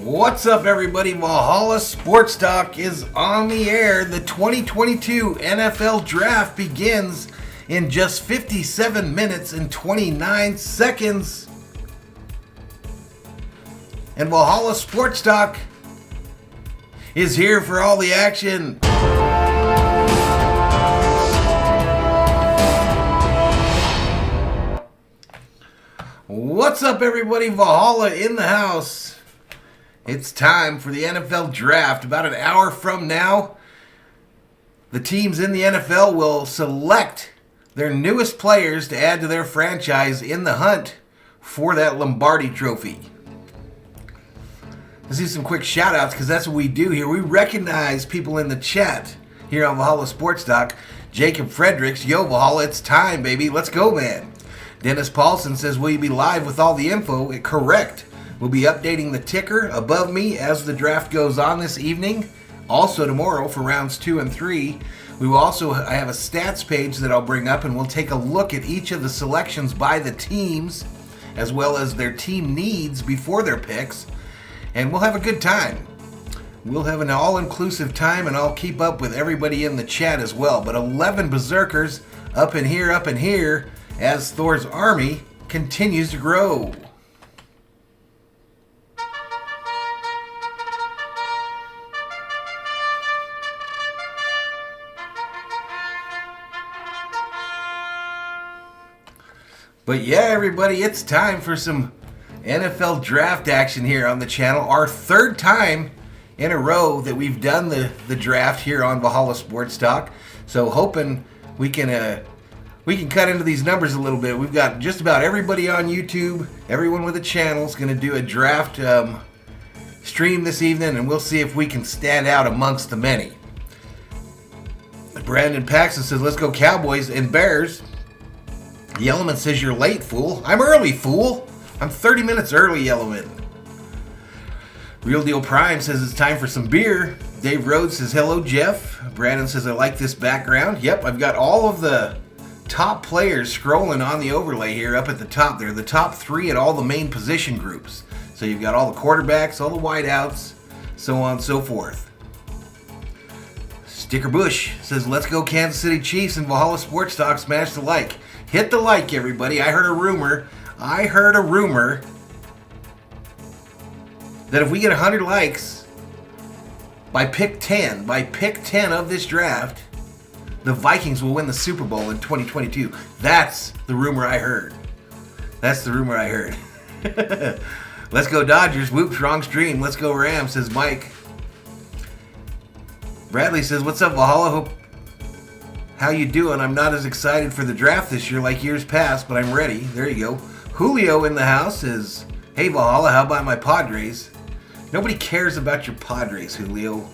What's up, everybody? Valhalla Sports Talk is on the air. The 2022 NFL Draft begins in just 57 minutes and 29 seconds. And Valhalla Sports Talk is here for all the action. What's up, everybody? Valhalla in the house. It's time for the NFL Draft. About an hour from now, the teams in the NFL will select their newest players to add to their franchise in the hunt for that Lombardi Trophy. Let's do some quick shout-outs because that's what we do here. We recognize people in the chat here on Valhalla Sports Talk. Jacob Fredericks, yo Valhalla, it's time, baby. Let's go, man. Dennis Paulson says, will you be live with all the info? Correct. We'll be updating the ticker above me as the draft goes on this evening. Also tomorrow for rounds 2 and 3. We will also I have a stats page that I'll bring up, and we'll take a look at each of the selections by the teams as well as their team needs before their picks. And we'll have a good time. We'll have an all-inclusive time, and I'll keep up with everybody in the chat as well. But 11 berserkers up in here, as Thor's army continues to grow. But yeah, everybody, it's time for some NFL draft action here on the channel. Our third time in a row that we've done the draft here on Valhalla Sports Talk. So hoping we can cut into these numbers a little bit. We've got just about everybody on YouTube. Everyone with a channel is going to do a draft stream this evening, and we'll see if we can stand out amongst the many. Brandon Paxton says, let's go Cowboys and Bears. Yellowman says, you're late, fool. I'm early, fool. I'm 30 minutes early, Yellowman. Real Deal Prime says it's time for some beer. Dave Rhodes says, hello, Jeff. Brandon says, I like this background. Yep, I've got all of the top players scrolling on the overlay here up at the top there. The top 3 at all the main position groups. So you've got all the quarterbacks, all the wideouts, so on and so forth. Sticker Bush says, let's go Kansas City Chiefs and Valhalla Sports Talk. Smash the like. Hit the like, everybody. I heard a rumor that if we get 100 likes by pick 10 of this draft, the Vikings will win the Super Bowl in 2022. That's the rumor I heard. Let's go Dodgers. Whoops, wrong stream. Let's go Rams, says Mike. Bradley says, what's up, Valhalla? Hope how you doing? I'm not as excited for the draft this year like years past, but I'm ready. There you go. Julio in the house says, hey, Valhalla, how about my Padres? Nobody cares about your Padres, Julio.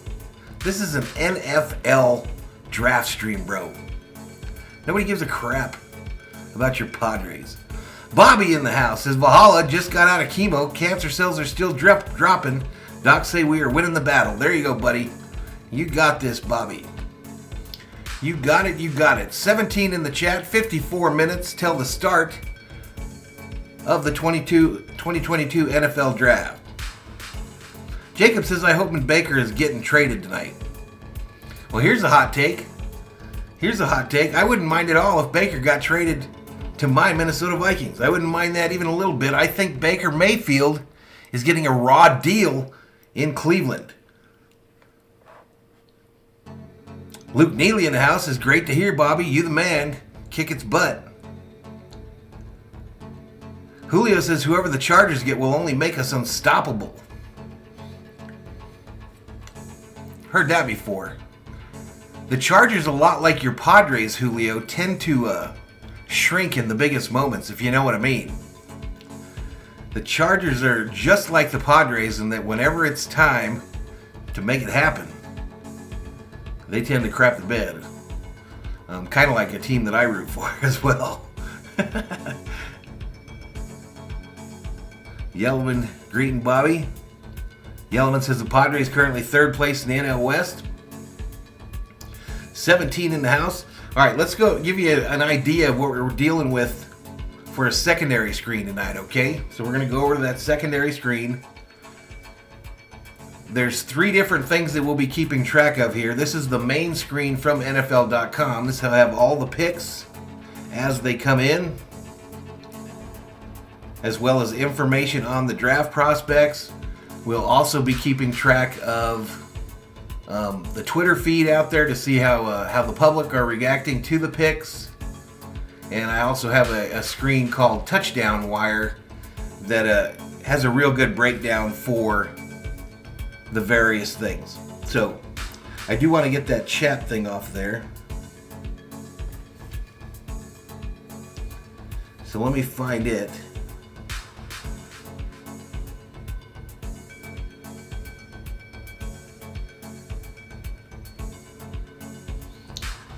This is an NFL draft stream, bro. Nobody gives a crap about your Padres. Bobby in the house says, Valhalla just got out of chemo. Cancer cells are still dropping. Docs say we are winning the battle. There you go, buddy. You got this, Bobby. You got it. 17 in the chat, 54 minutes till the start of the 2022 NFL Draft. Jacob says, I hope Baker is getting traded tonight. Well, here's a hot take. I wouldn't mind at all if Baker got traded to my Minnesota Vikings. I wouldn't mind that even a little bit. I think Baker Mayfield is getting a raw deal in Cleveland. Luke Neely in the house is great to hear, Bobby. You the man. Kick its butt. Julio says whoever the Chargers get will only make us unstoppable. Heard that before. The Chargers, a lot like your Padres, Julio, tend to shrink in the biggest moments, if you know what I mean. The Chargers are just like the Padres in that whenever it's time to make it happen, they tend to crap the bed. Kind of like a team that I root for as well. Yellowman greeting Bobby. Yellowman says the Padres currently third place in the NL West. 17 in the house. All right, let's go give you an idea of what we're dealing with for a secondary screen tonight, okay? So we're going to go over to that secondary screen. there's 3 different things that we'll be keeping track of here. This is the main screen from NFL.com. This will have all the picks as they come in, as well as information on the draft prospects. We'll also be keeping track of the Twitter feed out there to see how the public are reacting to the picks. And I also have a screen called Touchdown Wire that has a real good breakdown for the various things. So I do want to get that chat thing off there. So let me find it.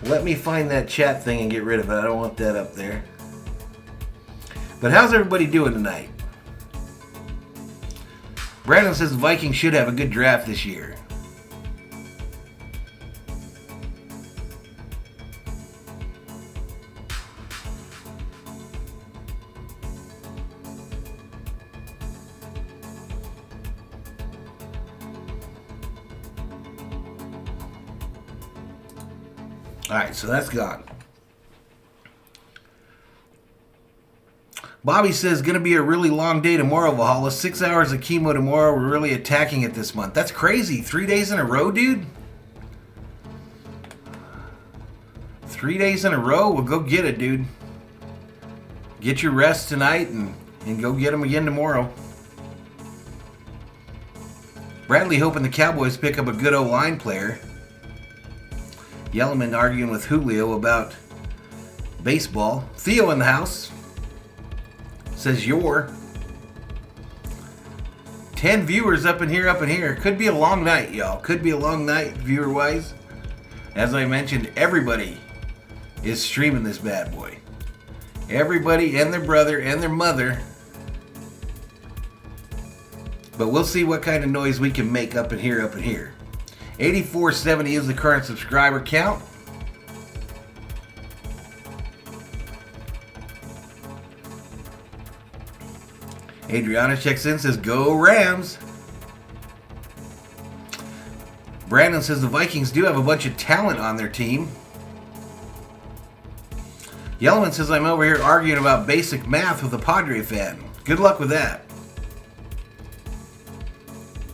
Let me find that chat thing and get rid of it. I don't want that up there. But how's everybody doing tonight? Brandon says the Vikings should have a good draft this year. Alright, so that's gone. Bobby says, going to be a really long day tomorrow, Valhalla. 6 hours of chemo tomorrow. We're really attacking it this month. That's crazy. 3 days in a row, dude? 3 days in a row? Well, go get it, dude. Get your rest tonight and go get them again tomorrow. Bradley hoping the Cowboys pick up a good O-line player. Yellowman arguing with Julio about baseball. Theo in the house says you're 10 viewers up in here. Could be a long night, y'all. Could be a long night, viewer-wise. As I mentioned, everybody is streaming this bad boy. Everybody and their brother and their mother. But we'll see what kind of noise we can make up in here. 8470 is the current subscriber count. Adriana checks in, says, go Rams. Brandon says the Vikings do have a bunch of talent on their team. Yellowman says, I'm over here arguing about basic math with a Padre fan. Good luck with that.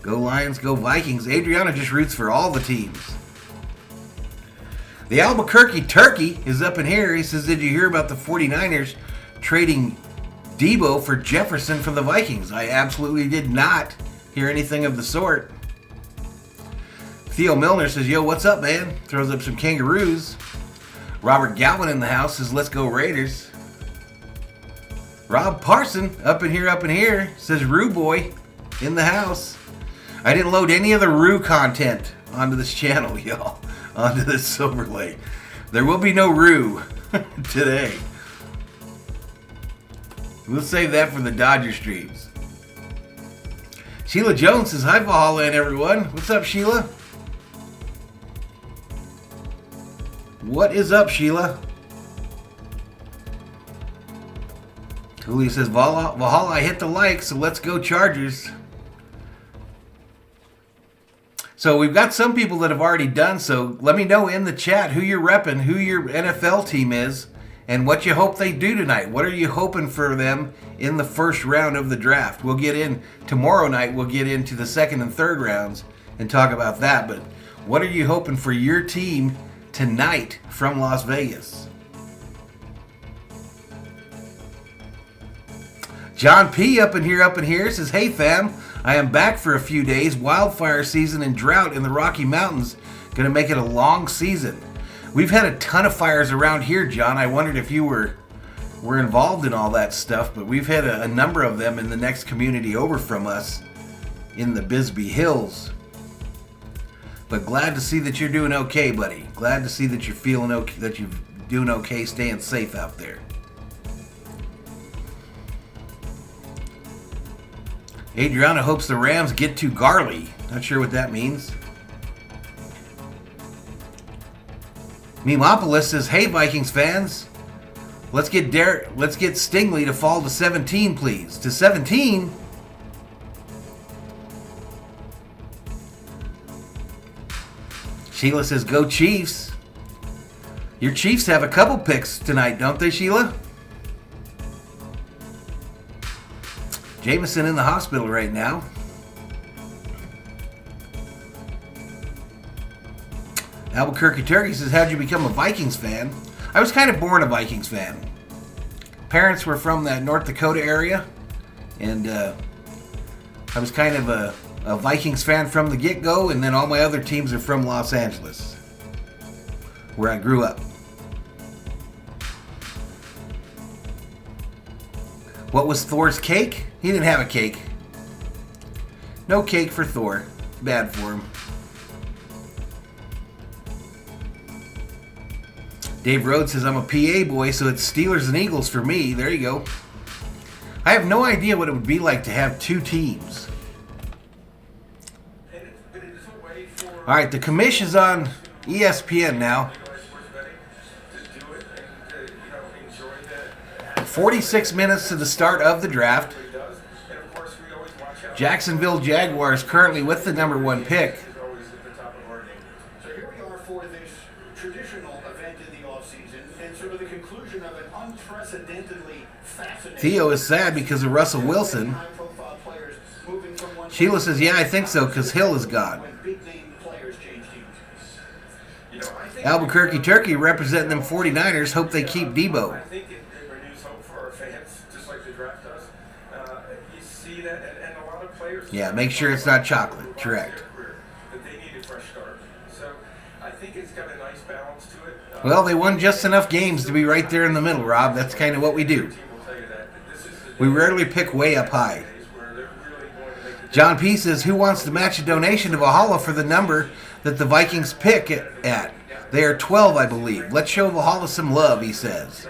Go Lions, go Vikings. Adriana just roots for all the teams. The Albuquerque Turkey is up in here. He says, did you hear about the 49ers trading Debo for Jefferson from the Vikings? I absolutely did not hear anything of the sort. Theo Milner says, yo, what's up, man? Throws up some kangaroos. Robert Galvin in the house says, let's go Raiders. Rob Parson up in here says, Roo Boy in the house. I didn't load any of the Roo content onto this channel, y'all. Onto this overlay. There will be no Roo today. We'll save that for the Dodger streams. Sheila Jones says, hi, Valhalla and everyone. What's up, Sheila? What is up, Sheila? Julio says, Valhalla, I hit the like, so let's go Chargers. So we've got some people that have already done so. Let me know in the chat who you're repping, who your NFL team is, and what you hope they do tonight. What are you hoping for them in the first round of the draft? We'll get in tomorrow night. We'll get into the second and third rounds and talk about that. But what are you hoping for your team tonight from Las Vegas? John P. up in here says, hey fam, I am back for a few days. Wildfire season and drought in the Rocky Mountains. Gonna make it a long season. We've had a ton of fires around here, John. I wondered if you were involved in all that stuff, but we've had a number of them in the next community over from us in the Bisbee Hills. But glad to see that you're doing okay, buddy. Glad to see that you're feeling okay, that you're doing okay, staying safe out there. Adriana hopes the Rams get to Garley. Not sure what that means. Memopolis says, hey Vikings fans, let's get Stingley to fall to 17, please. To 17? Sheila says, go Chiefs. Your Chiefs have a couple picks tonight, don't they, Sheila? Jameson in the hospital right now. Albuquerque Turkey says, how'd you become a Vikings fan? I was kind of born a Vikings fan. Parents were from that North Dakota area, and I was kind of a Vikings fan from the get-go, and then all my other teams are from Los Angeles, where I grew up. What was Thor's cake? He didn't have a cake. No cake for Thor. Bad for him. Dave Rhodes says, I'm a PA boy, so it's Steelers and Eagles for me. There you go. I have no idea what it would be like to have two teams. All right, the commish is on ESPN now. 46 minutes to the start of the draft. Jacksonville Jaguars currently with the number 1 pick. So here we are for this traditional event in the offseason and sort of the conclusion of an unprecedentedly fascinating... Theo is sad because of Russell Wilson. Sheila says, yeah, I think so, because Hill is gone. Albuquerque Turkey representing them 49ers hope they keep Debo. I think it renews hope for our fans, just like the draft does. You see that, and a lot of players... Yeah, make sure it's not chocolate. Correct. That they need a fresh start. So I think it's got a nice balance to it. Well, they won just enough games to be right there in the middle, Rob. That's kind of what we do. We rarely pick way up high. John P. says, who wants to match a donation to Valhalla for the number that the Vikings pick at? They are 12, I believe. Let's show Valhalla some love, he says.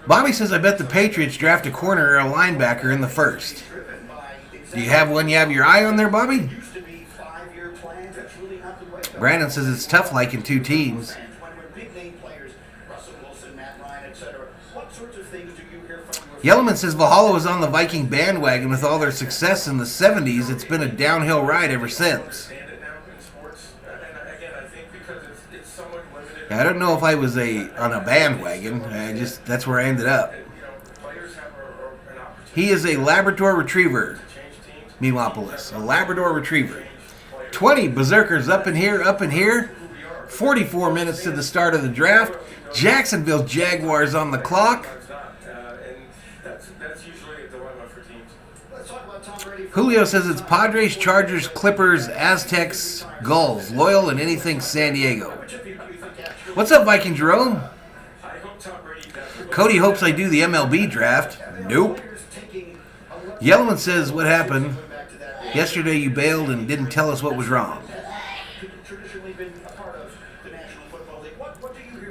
Bobby says, I bet the Patriots draft a corner or a linebacker in the first. Do you have one you have your eye on there, Bobby? Brandon says it's tough liking two teams. Yellowman says Valhalla was on the Viking bandwagon with all their success in the 70s. It's been a downhill ride ever since. I don't know if I was on a bandwagon. That's where I ended up. He is a Labrador Retriever. Memopolis, a Labrador Retriever. 20 Berserkers up in here. 44 minutes to the start of the draft. Jacksonville Jaguars on the clock. Julio says it's Padres, Chargers, Clippers, Aztecs, Gulls, Loyal, and anything San Diego. What's up, Viking Jerome? Cody hopes I do the MLB draft. Nope. Yellowman says, what happened? Yesterday you bailed and didn't tell us what was wrong.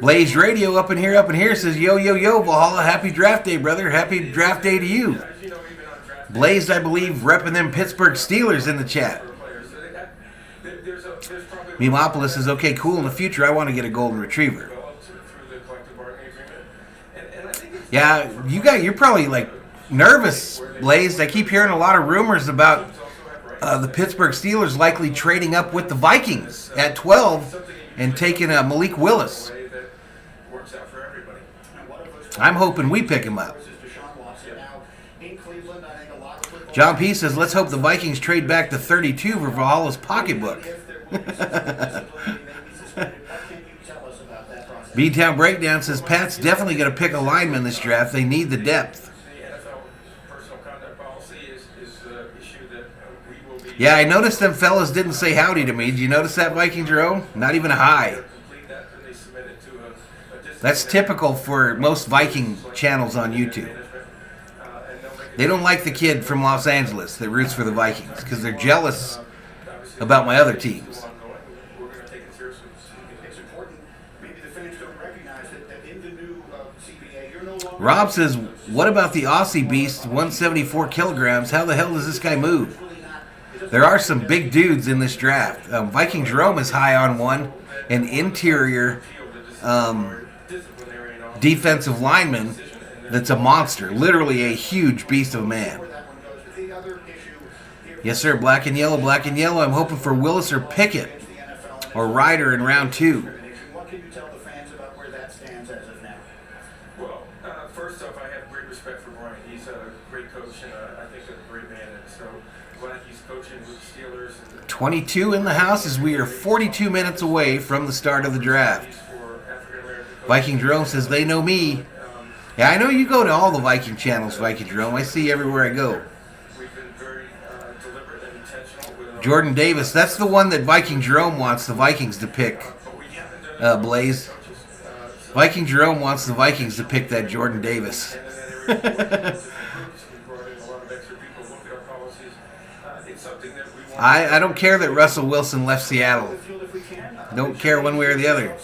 Blaze Radio up in here says, yo, Valhalla, happy draft day, brother. Happy draft day to you. Blazed, I believe, repping them Pittsburgh Steelers in the chat. Memopolis says, okay, cool, in the future I want to get a golden retriever. Yeah, you're probably like nervous, Blazed. I keep hearing a lot of rumors about the Pittsburgh Steelers likely trading up with the Vikings at 12 and taking Malik Willis. I'm hoping we pick him up. John P. says, let's hope the Vikings trade back to 32 for Valhalla's pocketbook. B-Town Breakdown says, Pat's definitely going to pick a lineman this draft. They need the depth. Yeah, I noticed them fellas didn't say howdy to me. Did you notice that, Viking Jerome? Not even a hi. That's typical for most Viking channels on YouTube. They don't like the kid from Los Angeles that roots for the Vikings because they're jealous about my other teams. Rob says, what about the Aussie Beast, 174 kilograms? How the hell does this guy move? There are some big dudes in this draft. Viking Jerome is high on one, an interior defensive lineman that's a monster, literally a huge beast of a man. other issue here. Yes, sir. Black and yellow, black and yellow. I'm hoping for Willis or Pickett or Ryder in round 2. What can you tell the fans about where that stands as of now? Well, first off, I have great respect for Brian. He's a great coach and I think a great man. And so glad he's coaching with the Steelers. 22 in the house as we are 42 minutes away from the start of the draft. Viking Jerome says they know me. Yeah, I know you go to all the Viking channels, Viking Jerome. I see you everywhere I go. We've been very deliberate and intentional with Jordan Davis, that's the one that Viking Jerome wants the Vikings to pick. Blaze. Viking Jerome wants the Vikings to pick that Jordan Davis. I don't care that Russell Wilson left Seattle. Don't care one way or the other.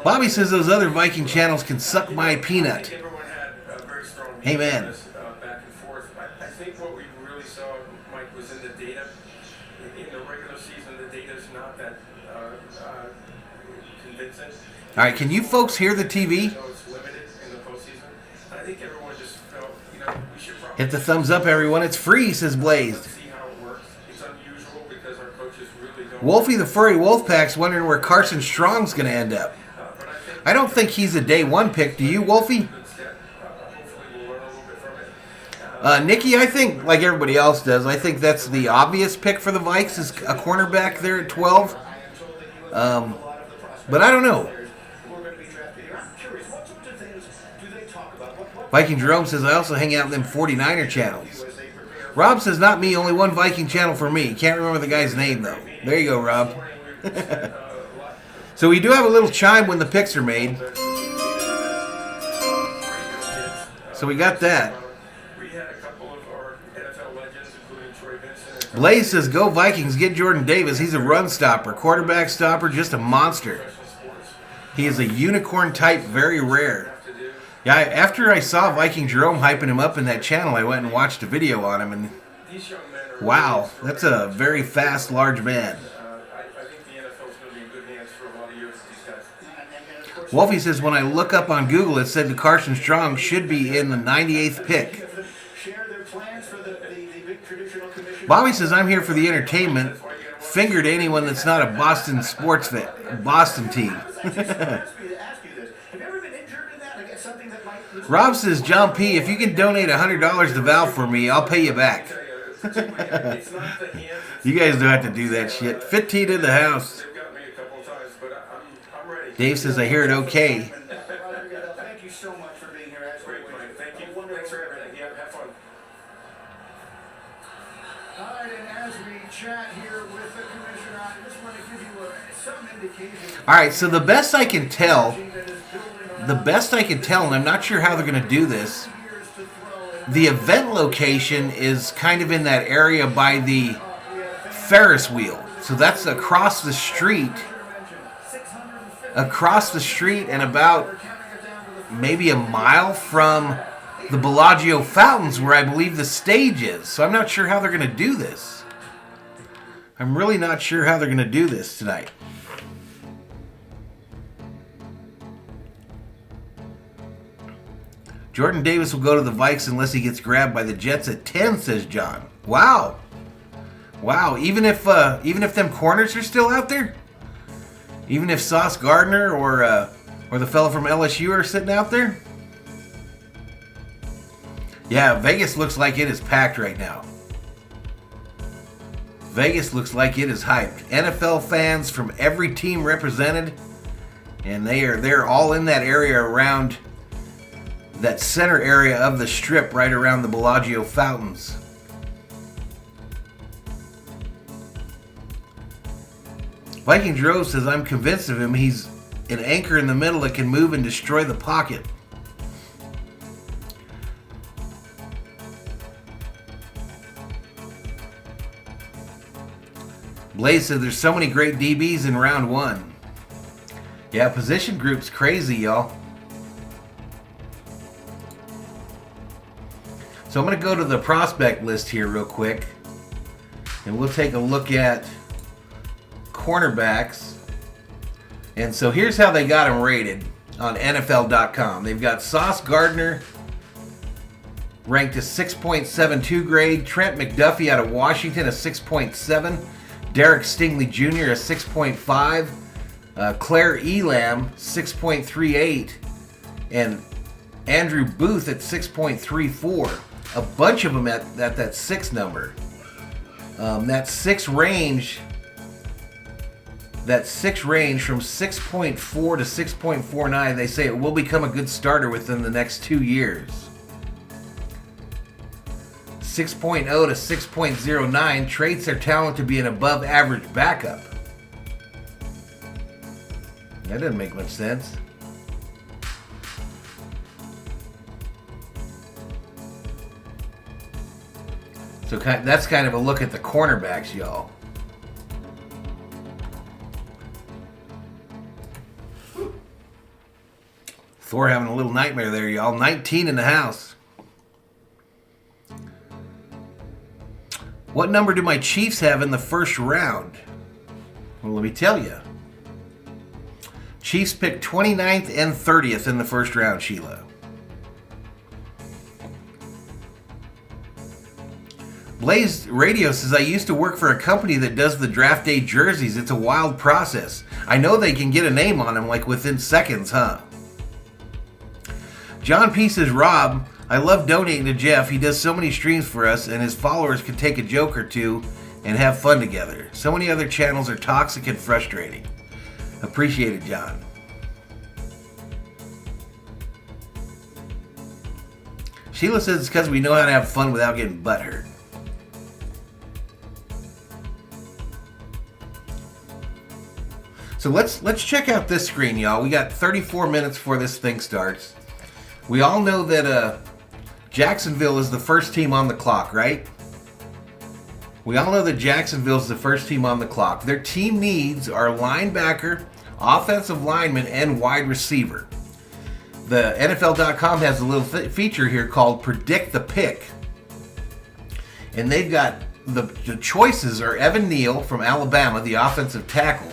Bobby says those other Viking channels can suck my peanut. Hey, man. Back and forth. I think what we really saw, Mike, was in the data. In the regular season, the data is not that convincing. All right, can you folks hear the TV? So it's limited in the postseason. I think everyone just felt, we should probably Hit the thumbs up, everyone. It's free, says Blazed. see how it works. It's unusual because our coaches really don't. Wolfie the Furry Wolfpack's wondering where Carson Strong's going to end up. But I think I don't think he's a day 1 pick. Do you, Wolfie? good step. Hopefully we'll learn a little bit from it. Nikki, I think, like everybody else does, I think that's the obvious pick for the Vikes is a cornerback there at 12. But I don't know. Viking Jerome says, I also hang out in them 49er channels. Rob says, not me, only one Viking channel for me. Can't remember the guy's name, though. There you go, Rob. So we do have a little chime when the picks are made. So we got that. We had a couple of our NFL legends, including Troy Vincent. Blaze says, go Vikings, get Jordan Davis. He's a run stopper, quarterback stopper, just a monster. He is a unicorn type, very rare. Yeah, after I saw Viking Jerome hyping him up in that channel, I went and watched a video on him, and wow, that's a very fast, large man. I think the NFL is going to be in good hands for a lot of years with these guys. Wolfie says, when I look up on Google, it said that Carson Strong should be in the 98th pick. Bobby says, I'm here for the entertainment. Finger to anyone that's not a Boston sports fan, Boston team. Rob says, John P., if you can donate $100 to Val for me, I'll pay you back. You guys don't have to do that shit. 15 in the house. Dave says, I hear it okay. Thank you so much for being here. Thank you. Thanks for everything. Yeah, have fun. All right, and as we chat here with the commissioner, I just want to give you some indication. All right, so the best I can tell, and I'm not sure how they're going to do this, the event location is kind of in that area by the Ferris wheel. So that's across the street and about maybe a mile from the Bellagio Fountains where I believe the stage is. So I'm not sure how they're going to do this. I'm really not sure how they're going to do this tonight. Jordan Davis will go to the Vikes unless he gets grabbed by the Jets at 10, says John. Wow. Even if them corners are still out there? Even if Sauce Gardner or the fellow from LSU are sitting out there? Yeah, Vegas looks like it is packed right now. Vegas looks like it is hyped. NFL fans from every team represented, and they're all in that area around that center area of the strip right around the Bellagio Fountains. Viking Drove says, I'm convinced of him. He's an anchor in the middle that can move and destroy the pocket. Blaze said, there's so many great DBs in round 1. Yeah, position group's crazy, y'all. So I'm going to go to the prospect list here real quick, and we'll take a look at cornerbacks. And so here's how they got them rated. on NFL.com. They've got Sauce Gardner ranked a 6.72 grade. Trent McDuffie out of Washington, a 6.7. Derek Stingley Jr., a 6.5. Claire Elam, 6.38. And Andrew Booth at 6.34. A bunch of them at that 6 number. That 6 range from 6.4 to 6.49, they say it will become a good starter within the next 2 years. 6.0 to 6.09 traits their talent to be an above average backup. That doesn't make much sense. So that's kind of a look at the cornerbacks, y'all. Thor having a little nightmare there, y'all. 19 in the house. What number do my Chiefs have in the first round? Well, let me tell you. Chiefs picked 29th and 30th in the first round, Sheila. Blaze Radio says, I used to work for a company that does the draft day jerseys. It's a wild process. I know they can get a name on them like within seconds, huh? John P. says, Rob, I love donating to Jeff. He does so many streams for us, and his followers can take a joke or two and have fun together. So many other channels are toxic and frustrating. Appreciate it, John. Sheila says it's because we know how to have fun without getting butthurt. So let's check out this screen, y'all. We got 34 minutes before this thing starts. We all know that Jacksonville is the first team on the clock, right? We all know that Jacksonville is the first team on the clock. Their team needs are linebacker, offensive lineman, and wide receiver. The NFL.com has a little feature here called Predict the Pick. And they've got the choices are Evan Neal from Alabama, the offensive tackle.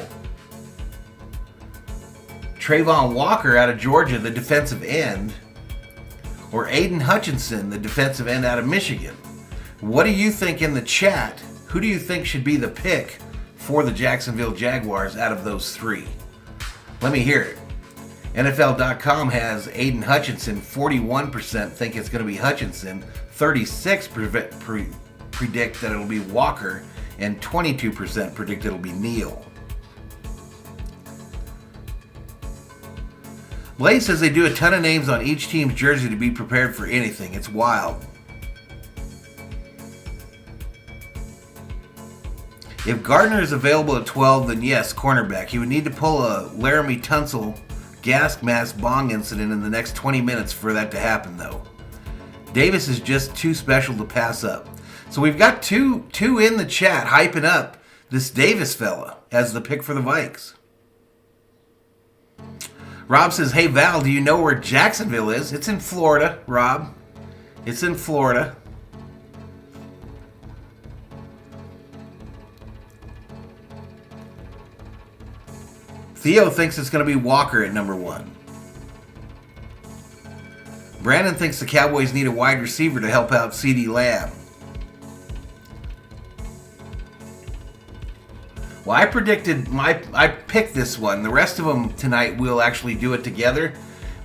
Trayvon Walker out of Georgia, the defensive end. Or Aiden Hutchinson, the defensive end out of Michigan. What do you think in the chat? Who do you think should be the pick for the Jacksonville Jaguars out of those 3? Let me hear it. NFL.com has Aiden Hutchinson. 41% think it's going to be Hutchinson. 36% predict that it'll be Walker. And 22% predict it'll be Neal. Blaze says they do a ton of names on each team's jersey to be prepared for anything. It's wild. If Gardner is available at 12, then yes, cornerback. He would need to pull a Laramie Tunsil gas mask bong incident in the next 20 minutes for that to happen, though. Davis is just too special to pass up. So we've got two in the chat hyping up this Davis fella as the pick for the Vikes. Rob says, hey, Val, do you know where Jacksonville is? It's in Florida, Rob. It's in Florida. Theo thinks it's going to be Walker at number 1. Brandon thinks the Cowboys need a wide receiver to help out CeeDee Lamb. Well, I picked this one. The rest of them tonight we'll actually do it together.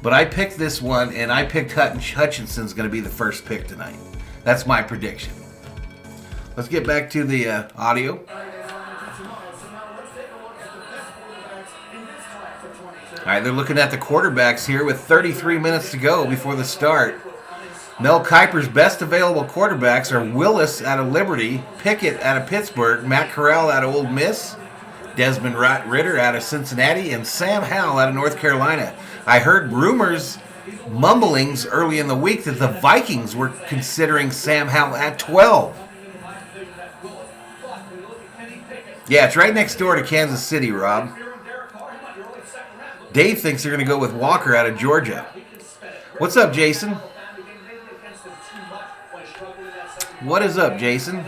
But I picked this one, and I picked Hutchinson's going to be the first pick tonight. That's my prediction. Let's get back to the audio. All right, they're looking at the quarterbacks here with 33 minutes to go before the start. Mel Kiper's best available quarterbacks are Willis out of Liberty, Pickett out of Pittsburgh, Matt Corral out of Ole Miss, Desmond Ritter out of Cincinnati, and Sam Howell out of North Carolina. I heard rumors, mumblings early in the week that the Vikings were considering Sam Howell at 12. Yeah, it's right next door to Kansas City, Rob. Dave thinks they're going to go with Walker out of Georgia. What's up, Jason? What is up, Jason?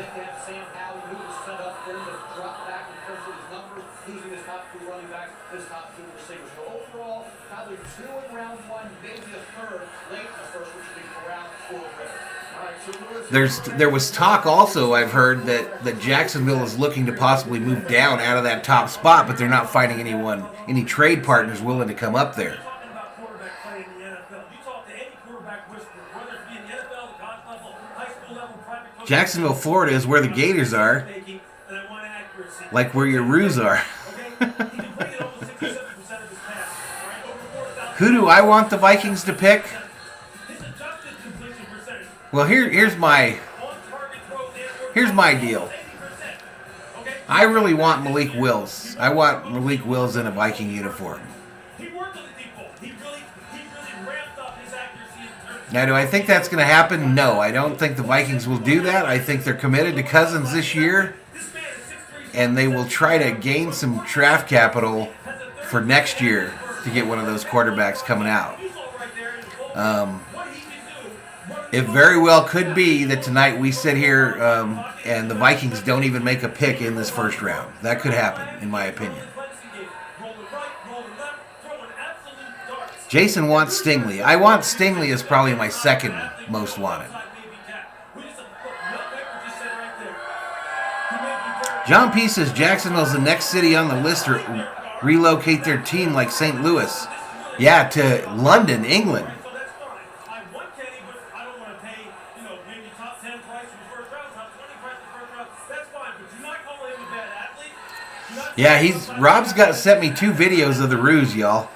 There was talk also, I've heard, that Jacksonville is looking to possibly move down out of that top spot, but they're not finding any trade partners willing to come up there. Jacksonville, Florida is where the Gators are, like where your Roos are. Who do I want the Vikings to pick? Well, here's my deal. I really want Malik Wills. I want Malik Wills in a Viking uniform. Now, do I think that's going to happen? No, I don't think the Vikings will do that. I think they're committed to Cousins this year, and they will try to gain some draft capital for next year to get one of those quarterbacks coming out. It very well could be that tonight we sit here and the Vikings don't even make a pick in this first round. That could happen, in my opinion. Jason wants Stingley. I want Stingley as probably my second most wanted. John P. says Jacksonville's the next city on the list to relocate their team like St. Louis. Yeah, to London, England. Yeah, Rob's sent me 2 videos of the ruse, y'all.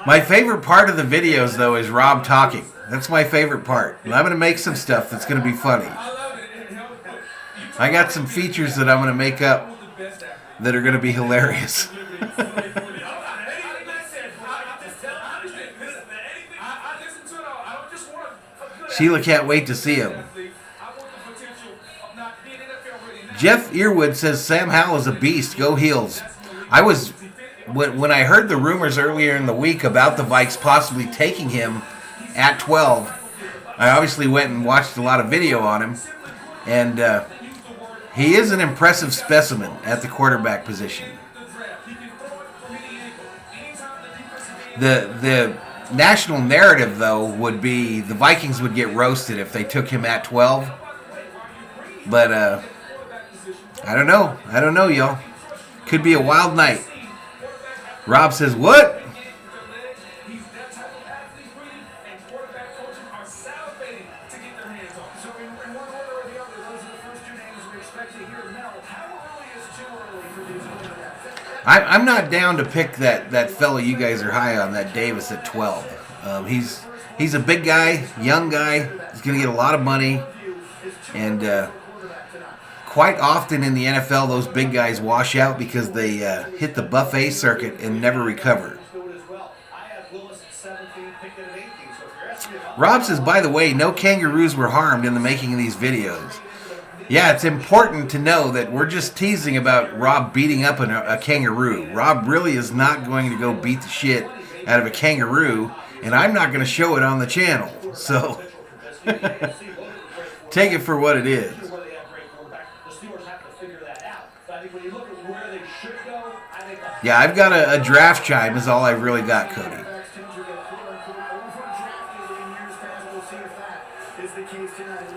My favorite part of the videos, though, is Rob talking. That's my favorite part. And I'm going to make some stuff that's going to be funny. I got some features that I'm going to make up that are going to be hilarious. Sheila can't wait to see him. Jeff Earwood says Sam Howell is a beast. Go Heels. When I heard the rumors earlier in the week about the Vikes possibly taking him at 12, I obviously went and watched a lot of video on him, and he is an impressive specimen at the quarterback position. The national narrative, though, would be the Vikings would get roasted if they took him at 12, but I don't know, y'all. Could be a wild night. Rob says, what? I'm not down to pick that fellow you guys are high on, that Davis at 12. He's a big guy, young guy. He's going to get a lot of money. And quite often in the NFL, those big guys wash out because they hit the buffet circuit and never recover. Rob says, by the way, no kangaroos were harmed in the making of these videos. Yeah, it's important to know that we're just teasing about Rob beating up a kangaroo. Rob really is not going to go beat the shit out of a kangaroo, and I'm not going to show it on the channel. So, take it for what it is. Yeah, I've got a draft chime is all I've really got, Cody.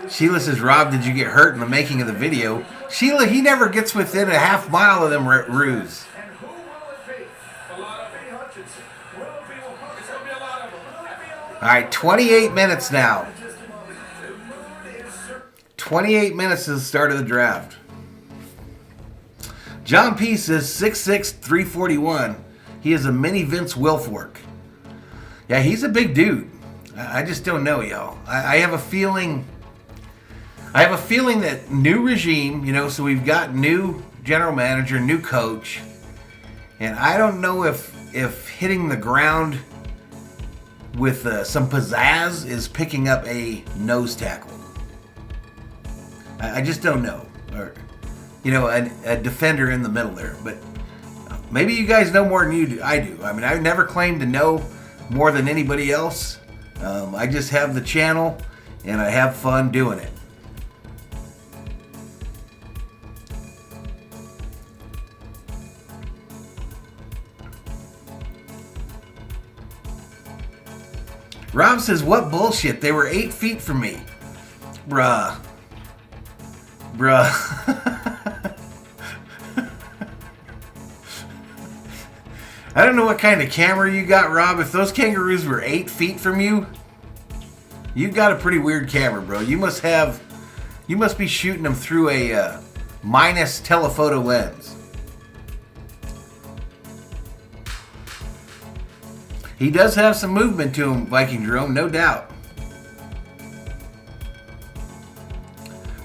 Sheila says, Rob, did you get hurt in the making of the video? Sheila, he never gets within a half mile of them ruse. All right, 28 minutes now. 28 minutes to the start of the draft. John P. says 6'6", 341. He is a mini Vince Wilfork. Yeah, he's a big dude. I just don't know, y'all. I have a feeling that new regime, so we've got new general manager, new coach, and I don't know if hitting the ground with some pizzazz is picking up a nose tackle. I just don't know. Or, a defender in the middle there. But maybe you guys know more than I do. I mean, I've never claimed to know more than anybody else. I just have the channel, and I have fun doing it. Rob says, what bullshit? They were 8 feet from me. Bruh. I don't know what kind of camera you got, Rob. If those kangaroos were 8 feet from you, you've got a pretty weird camera, bro. You must be shooting them through a minus telephoto lens. He does have some movement to him, Viking Jerome, no doubt.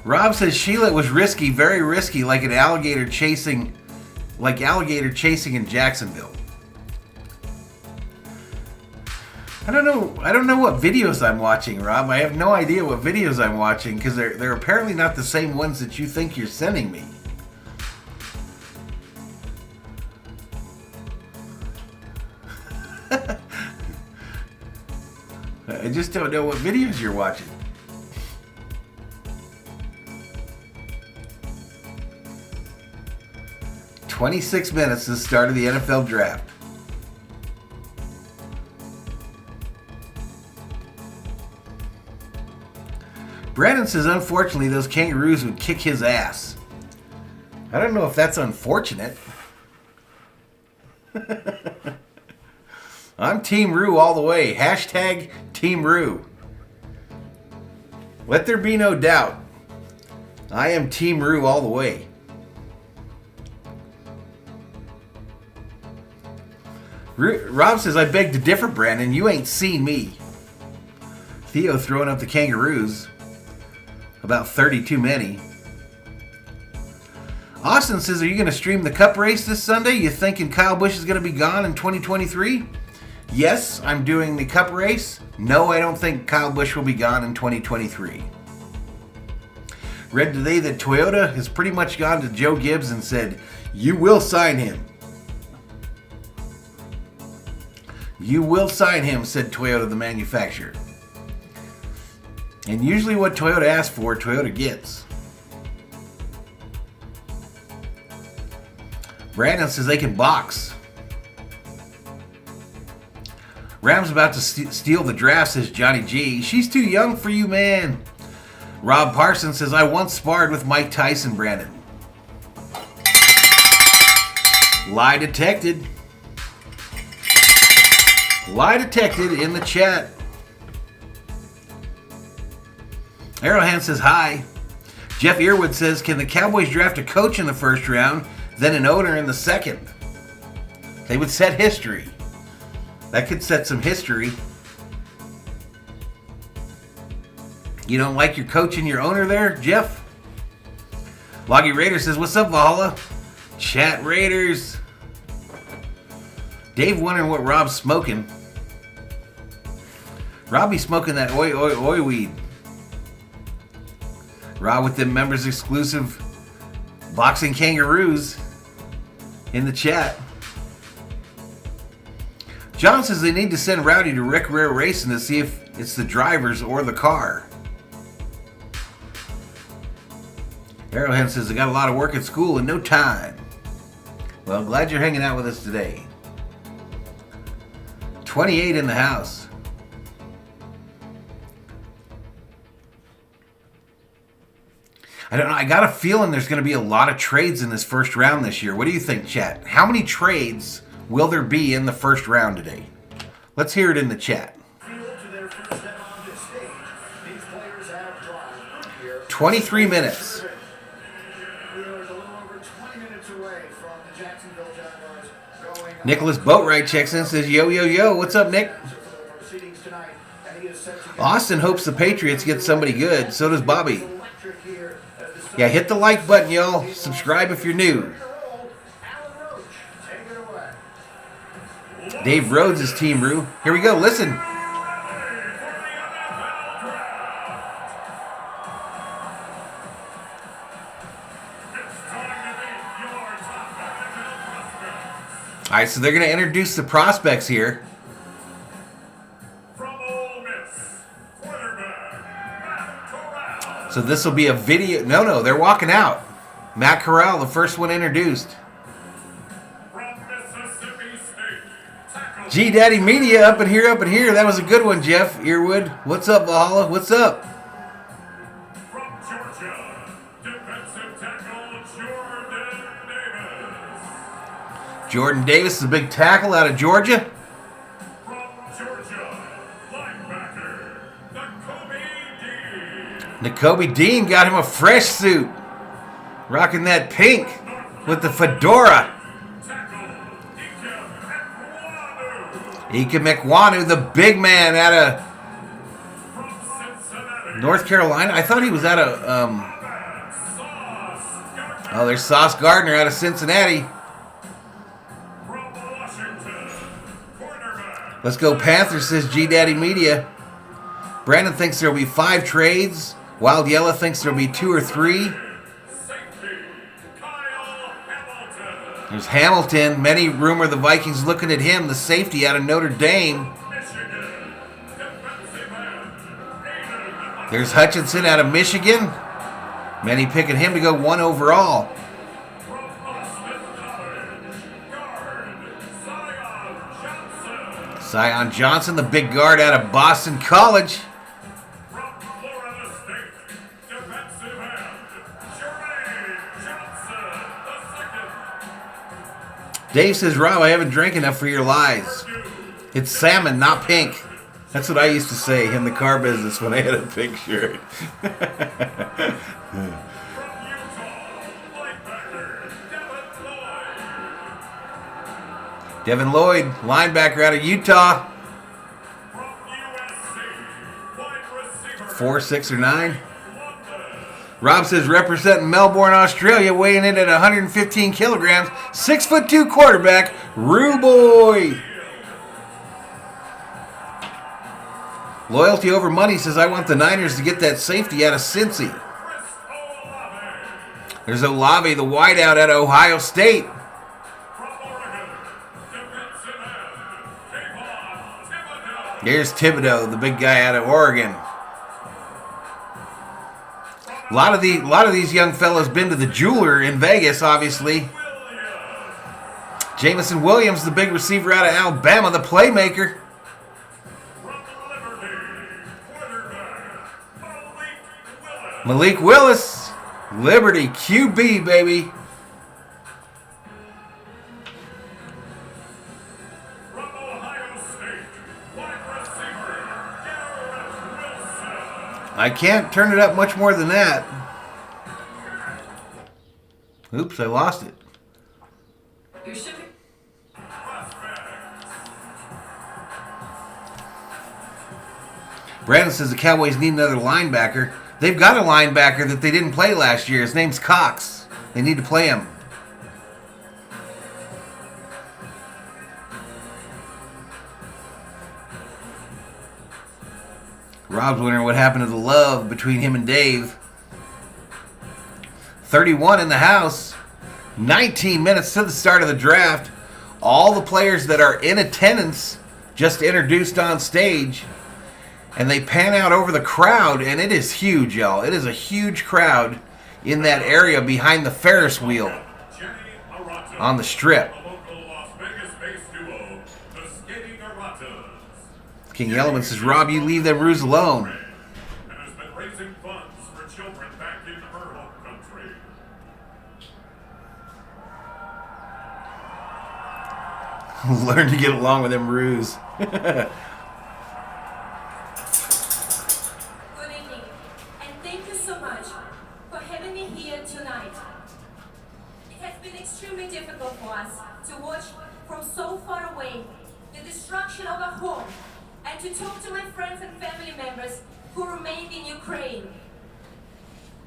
Rob says Sheila was risky, very risky, like alligator chasing in Jacksonville. I don't know what videos I'm watching, Rob. I have no idea what videos I'm watching because they're apparently not the same ones that you think you're sending me. I just don't know what videos you're watching. "26 minutes to the start of the NFL draft." Brandon says, unfortunately, those kangaroos would kick his ass. I don't know if that's unfortunate. I'm Team Roo all the way. Hashtag Team Roo. Let there be no doubt. I am Team Roo all the way. Rob says, I beg to differ, Brandon. You ain't seen me. Theo throwing up the kangaroos. About 30 too many. Austin says, are you going to stream the Cup race this Sunday? You thinking Kyle Busch is going to be gone in 2023? Yes, I'm doing the Cup race. No, I don't think Kyle Busch will be gone in 2023. Read today that Toyota has pretty much gone to Joe Gibbs and said, you will sign him. You will sign him, said Toyota, the manufacturer. And usually what Toyota asks for, Toyota gets. Brandon says they can box. Rams about to steal the draft, says Johnny G. She's too young for you, man. Rob Parsons says, I once sparred with Mike Tyson, Brandon. Lie detected. Lie detected in the chat. Arrowhand says, hi. Jeff Earwood says, can the Cowboys draft a coach in the first round, then an owner in the second? They would set history. That could set some history. You don't like your coach and your owner there, Jeff? Loggy Raider says, what's up, Valhalla? Chat Raiders. Dave wondering what Rob's smoking. Robbie smoking that oi weed. Rob with them members exclusive boxing kangaroos in the chat. John says they need to send Rowdy to Rick Rare Racing to see if it's the drivers or the car. Arrowhead says, I got a lot of work at school and no time. Well, glad you're hanging out with us today. 28 in the house. I don't know. I got a feeling there's going to be a lot of trades in this first round this year. What do you think, chat? How many trades will there be in the first round today? Let's hear it in the chat. 23 minutes. Nicholas Boatwright checks in and says, yo, yo, yo. What's up, Nick? Austin hopes the Patriots get somebody good. So does Bobby. Yeah, hit the like button, y'all. Subscribe if you're new. Dave Rhodes is Team Roo. Here we go. Listen. All right, so they're going to introduce the prospects here. So this will be a video. No, they're walking out. Matt Corral, the first one introduced. G Daddy Media up in here, up in here. That was a good one, Jeff Earwood. What's up, Valhalla? What's up? From Georgia, defensive tackle Jordan Davis. Jordan Davis is a big tackle out of Georgia. From Georgia, linebacker N'Kobe Dean got him a fresh suit. Rocking that pink with the fedora. Ika Mekwanu, the big man out of North Carolina. I thought he was out of, there's Sauce Gardner out of Cincinnati. Let's go Panthers, says G Daddy Media. Brandon thinks there'll be 5 trades. Wild Yella thinks there'll be 2 or 3. There's Hamilton. Many rumor the Vikings looking at him, the safety out of Notre Dame. There's Hutchinson out of Michigan. Many picking him to go 1 overall. Zion Johnson, the big guard out of Boston College. Dave says, Rob, I haven't drank enough for your lies. It's salmon, not pink. That's what I used to say in the car business when I had a pink shirt. Devin Lloyd, linebacker out of Utah. 4, 6, or 9. Rob says, representing Melbourne, Australia, weighing in at 115 kilograms, 6'2" quarterback, Rue Boy. Loyalty over money says, I want the Niners to get that safety out of Cincy. There's Olave, the wideout out of Ohio State. There's Thibodeau, the big guy out of Oregon. A lot of these young fellas been to the jeweler in Vegas, obviously. Jamison Williams, the big receiver out of Alabama, the playmaker. Malik Willis, Liberty, QB, baby. I can't turn it up much more than that. Oops, I lost it. Brandon says the Cowboys need another linebacker. They've got a linebacker that they didn't play last year. His name's Cox. They need to play him. Rob's wondering what happened to the love between him and Dave. 31 in the house. 19 minutes to the start of the draft. All the players that are in attendance just introduced on stage. And they pan out over the crowd, and it is huge, y'all. It is a huge crowd in that area behind the Ferris wheel on the strip. King Yellowman says, Rob, you leave them roos alone. And has been raising funds for children back in rural country. Learn to get along with them roos. Good evening, and thank you so much for having me here tonight. It has been extremely difficult for us to watch from so far away the destruction of our home, and to talk to my friends and family members who remained in Ukraine.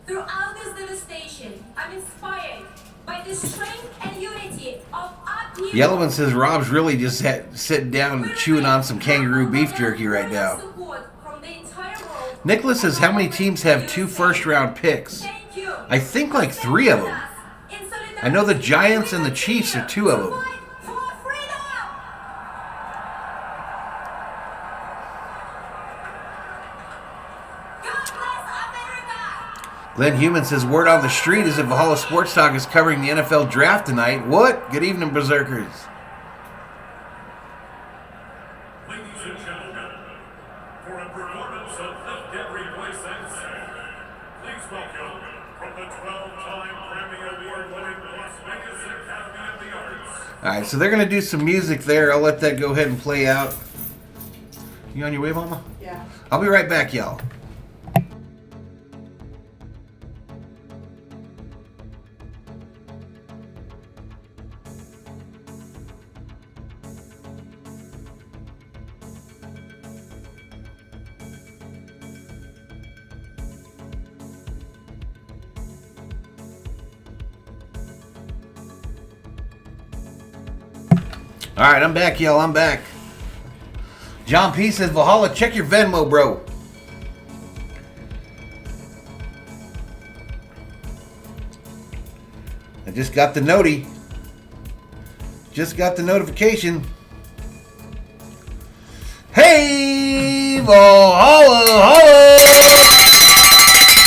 Throughout this devastation, I'm inspired by the strength and unity of our people. Yellowman says Rob's really just sitting down chewing on some kangaroo beef jerky right now. Nicholas says, how many teams have 2 first-round picks? I think like 3 of them. I know the Giants and the Chiefs are 2 of them. Glenn Human says, word on the street is that Valhalla Sports Talk is covering the NFL draft tonight. What? Good evening, Berserkers. for a performance of Lift Every Voice and Sound. Please welcome, from the 12-time Grammy Award-winning Las Vegas Academy of the Arts. All right, so they're going to do some music there. I'll let that go ahead and play out. You on your way, Mama? Yeah. I'll be right back, y'all. All right, I'm back, y'all. I'm back. John P. says, Valhalla, check your Venmo, bro. I just got the noti. Just got the notification. Hey, Valhalla, holla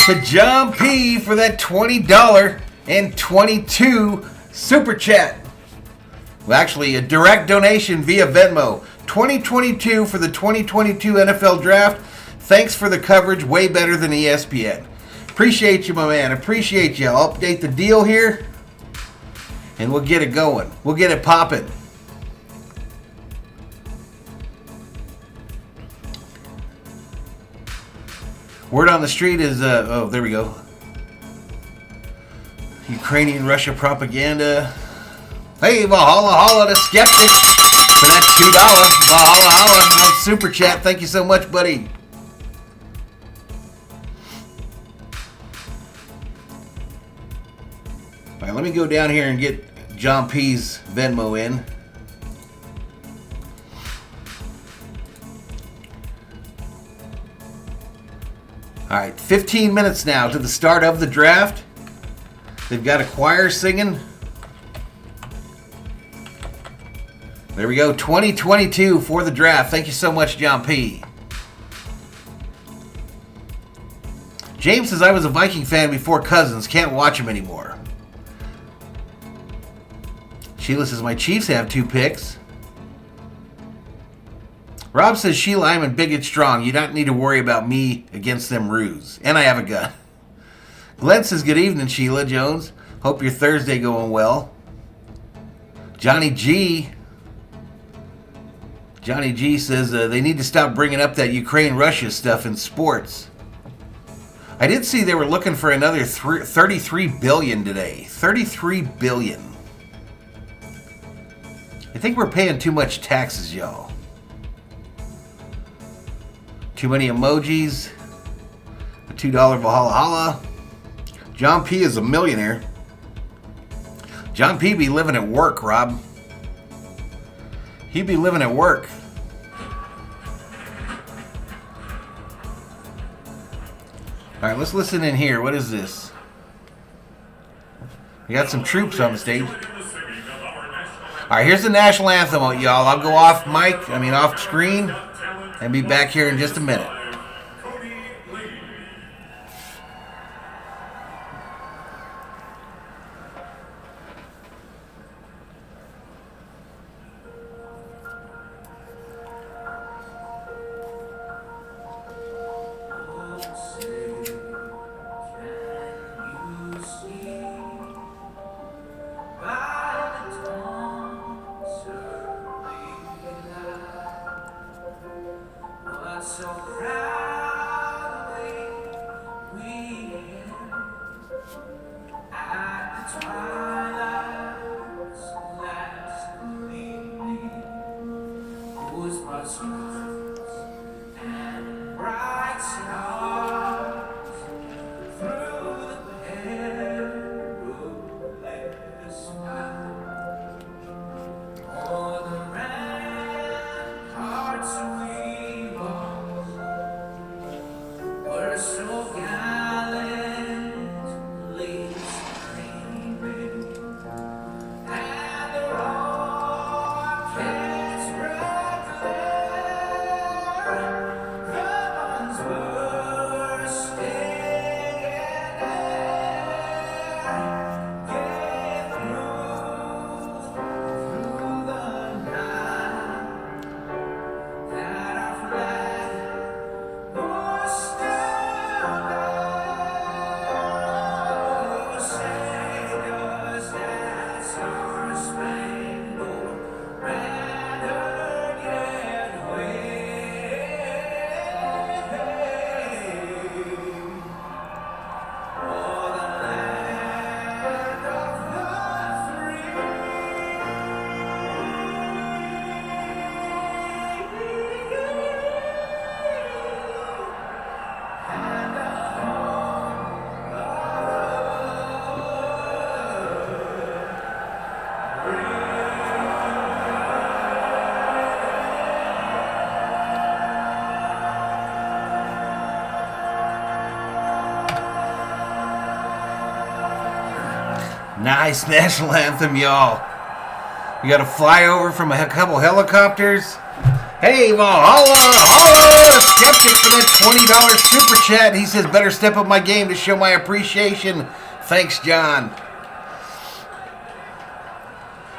to John P. for that $20 and 22 super chat. Well, actually, a direct donation via Venmo. 2022 for the 2022 NFL Draft. Thanks for the coverage. Way better than ESPN. Appreciate you, my man. Appreciate you. I'll update the deal here, and we'll get it going. We'll get it popping. Word on the street is, oh, there we go. Ukrainian-Russia propaganda. Hey, Valhalla, holla to Skeptic for that $2. Valhalla, holla on Super Chat. Thank you so much, buddy. All right, let me go down here and get John P's Venmo in. All right, 15 minutes now to the start of the draft. They've got a choir singing. There we go, 2022 for the draft. Thank you so much, John P. James says, I was a Viking fan before Cousins. Can't watch him anymore. Sheila says, my Chiefs have 2 picks. Rob says, Sheila, I'm in big and strong. You don't need to worry about me against them ruse. And I have a gun. Glenn says, good evening, Sheila Jones. Hope your Thursday going well. Johnny G says they need to stop bringing up that Ukraine-Russia stuff in sports. I did see they were looking for another $33 billion today. $33 billion. I think we're paying too much taxes, y'all. Too many emojis. A $2 Valhalla holla. John P is a millionaire. John P be living at work, Rob. He'd be living at work. All right, let's listen in here. What is this? We got some troops on the stage. All right, here's the national anthem, y'all. I'll go off screen, and be back here in just a minute. Nice national anthem, y'all. We got a flyover from a couple helicopters. Hey, Valhalla, holla! Skeptic for that $20 super chat. He says, better step up my game to show my appreciation. Thanks, John.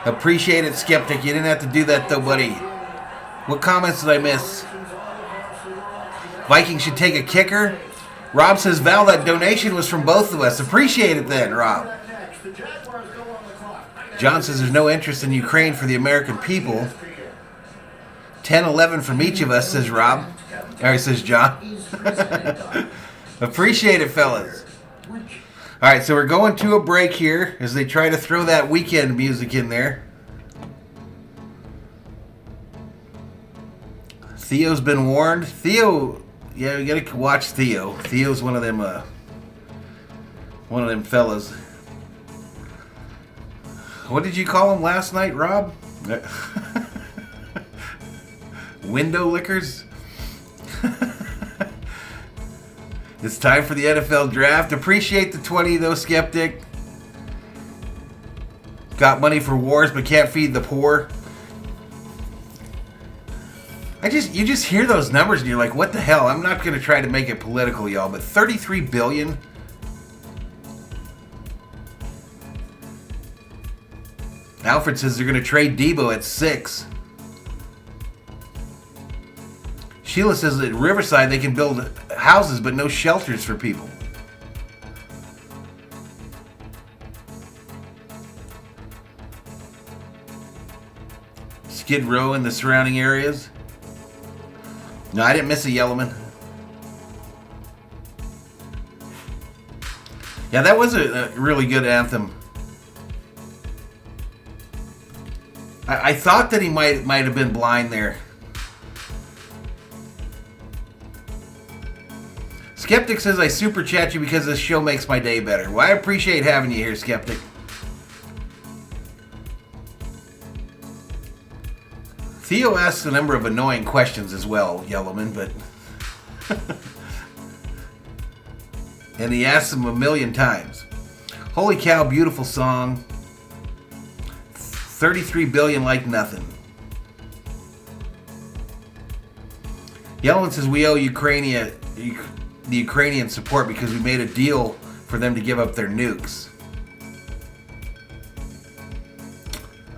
Appreciate it, Skeptic. You didn't have to do that, though, buddy. What comments did I miss? Vikings should take a kicker. Rob says, Val, that donation was from both of us. Appreciate it then, Rob. John says there's no interest in Ukraine for the American people. 10-11 from each of us, says Rob. Or says John. Appreciate it, fellas. All right, so we're going to a break here as they try to throw that weekend music in there. Theo's been warned. Theo, yeah, we gotta watch Theo. Theo's one of them fellas. What did you call him last night, Rob? Window lickers? It's time for the NFL draft. Appreciate the 20 though, Skeptic. Got money for wars but can't feed the poor. You just hear those numbers and you're like, what the hell? I'm not going to try to make it political, y'all, but $33 billion? Alfred says they're going to trade Debo at 6. Sheila says at Riverside they can build houses but no shelters for people. Skid Row and the surrounding areas. No, I didn't miss a Yellowman. Yeah, that was a really good anthem. I thought that he might have been blind there. Skeptic says I super chat you because this show makes my day better. Well, I appreciate having you here, Skeptic. Theo asks a number of annoying questions as well, Yellowman, but... and he asks them a million times. Holy cow, beautiful song. 33 billion like nothing. Yellowman says we owe the Ukrainian support because we made a deal for them to give up their nukes.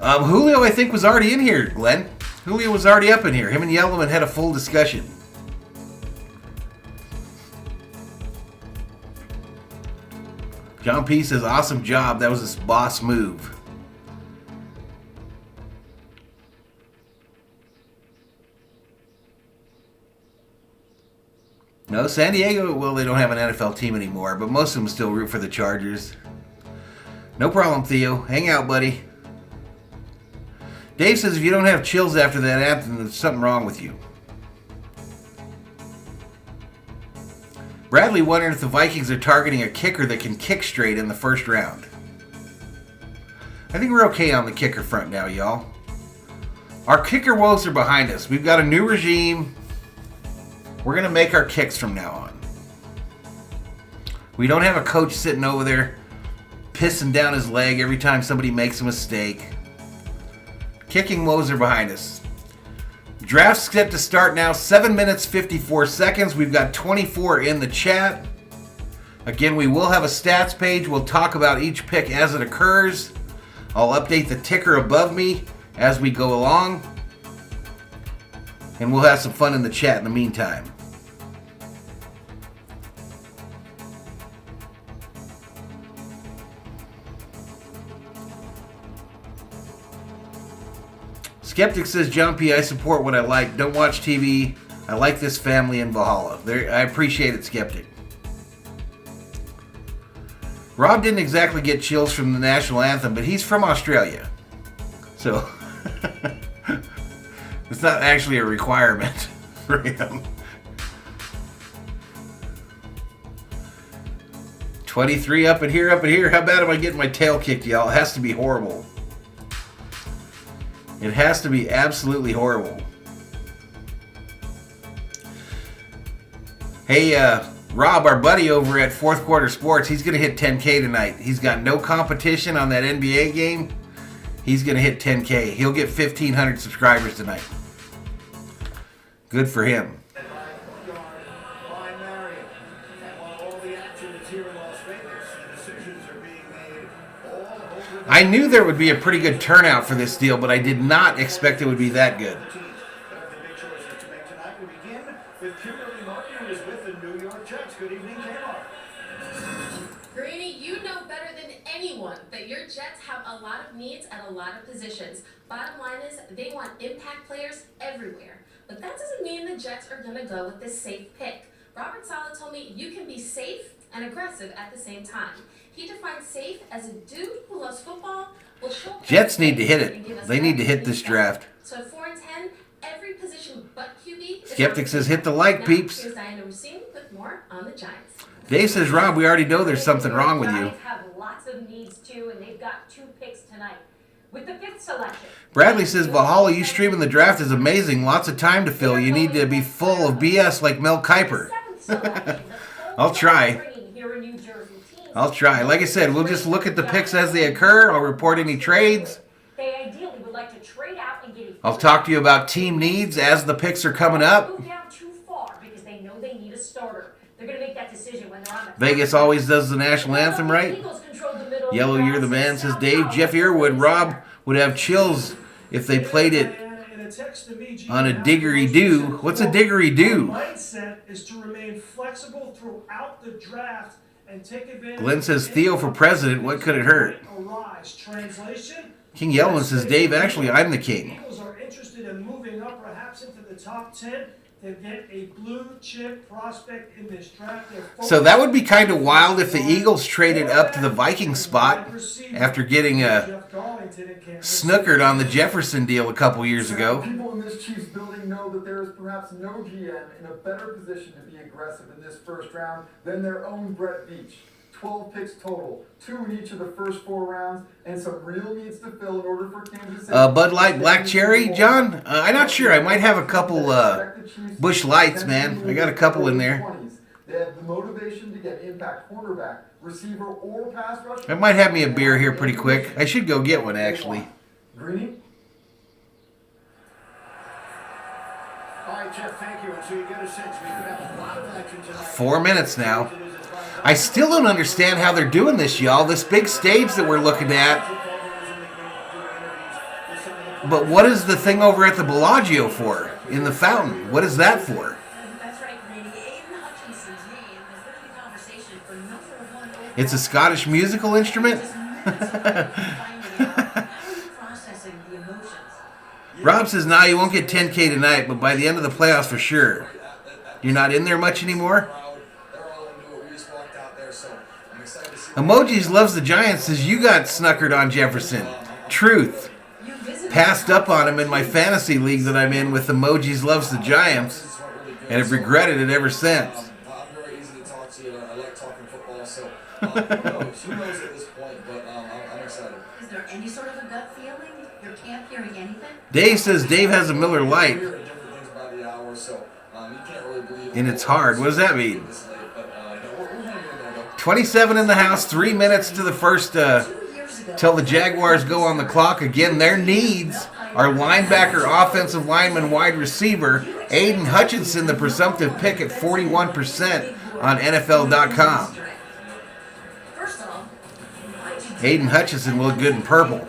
Julio, I think, was already in here, Glenn. Julio was already up in here. Him and Yellowman had a full discussion. John P. says, awesome job. That was a boss move. No, San Diego, well, they don't have an NFL team anymore, but most of them still root for the Chargers. No problem, Theo. Hang out, buddy. Dave says if you don't have chills after that anthem, there's something wrong with you. Bradley wondering if the Vikings are targeting a kicker that can kick straight in the first round. I think we're okay on the kicker front now, y'all. Our kicker woes are behind us. We've got a new regime. We're going to make our kicks from now on. We don't have a coach sitting over there pissing down his leg every time somebody makes a mistake. Kicking woes are behind us. Draft's set to start now. 7 minutes, 54 seconds. We've got 24 in the chat. Again, we will have a stats page. We'll talk about each pick as it occurs. I'll update the ticker above me as we go along. And we'll have some fun in the chat in the meantime. Skeptic says, John P., I support what I like. Don't watch TV. I like this family in Valhalla. I appreciate it, Skeptic. Rob didn't exactly get chills from the national anthem, but he's from Australia. So, it's not actually a requirement for him. 23 up and here, up and here. How bad am I getting my tail kicked, y'all? It has to be horrible. It has to be absolutely horrible. Hey, Rob, our buddy over at Fourth Quarter Sports, he's going to hit 10K tonight. He's got no competition on that NBA game. He's going to hit 10K. He'll get 1,500 subscribers tonight. Good for him. I knew there would be a pretty good turnout for this deal, but I did not expect it would be that good. Greeny, you know better than anyone that your Jets have a lot of needs at a lot of positions. Bottom line is they want impact players everywhere. But that doesn't mean the Jets are going to go with the safe pick. Robert Saleh told me you can be safe and aggressive at the same time. He defines safe as a dude who loves football, will show Jets need to hit it. They need to hit this draft. So 4 and 10, every position but QB. Skeptic says hit the like, peeps. Here's Diana Rousine with more on the Giants. Dave says, Rob, we already know there's something wrong with you. Giants have lots of needs too, and they've got 2 picks tonight. With the 5th selection. Bradley says, Valhalla, you streaming the draft is amazing. Lots of time to fill. You need to be full of BS like Mel Kiper. I'll try. I'll try. Like I said, we'll just look at the picks as they occur. I'll report any trades. They ideally would like to trade out and get I'll talk to you about team needs as the picks are coming up. Move down too far because they know they need a starter. They're going to make that decision when they're on the Vegas always does the national anthem, right? Yellow, you're the man, says Dave. Jeff Earwood, Rob would have chills if they played it on a diggery-do. What's a diggery-do? Mindset is to remain flexible throughout the draft and take advantage. Glenn says Theo for president. What could it hurt? King Yellowman says Dave. Actually, I'm the king. Eagles are interested in moving up, perhaps into the top 10. To get a blue chip prospect in this draft. So that would be kind of wild if the Eagles traded up to the Vikings spot after getting snookered on the Jefferson deal a couple years ago. People in this Chiefs building know that there is perhaps no GM in a better position to be aggressive in this first round than their own Brett Veach. 12 picks total, 2 in each of the first 4 rounds, and some real needs to fill in order for Kansas City. Bud Light Black Cherry, John? I'm not sure. I might have a couple Bush Lights, man. I got a couple in there. They have the motivation to get impact cornerback, receiver, or pass rusher. I might have me a beer here pretty quick. I should go get one, actually. Greeny? All right, Jeff, thank you. And so you get a sense we could have a lot of action tonight. 4 minutes now. I still don't understand how they're doing this, y'all. This big stage that we're looking at. But what is the thing over at the Bellagio for? In the fountain? What is that for? That's right, Grady. Aiden Hutchinson's name has been in the conversation for number 1 overall. It's a Scottish musical instrument? Rob says, nah, you won't get 10K tonight, but by the end of the playoffs for sure. You're not in there much anymore? Emojis loves the Giants says you got snookered on Jefferson. Truth. Passed up on him in my fantasy league that I'm in with Emojis loves the Giants and have regretted it ever since. I'm very easy to talk to. I like talking football, so who knows at this point, but I'm excited. Is there any sort of a gut feeling? You can't hearing anything? Dave says Dave has a Miller Lite. Different things by the hour, so you can't really believe And it's hard. What does that mean? 27 in the house, 3 minutes to the first, till the Jaguars go on the clock. Again, their needs are linebacker, offensive lineman, wide receiver. Aiden Hutchinson, the presumptive pick at 41% on NFL.com. Aiden Hutchinson will look good in purple.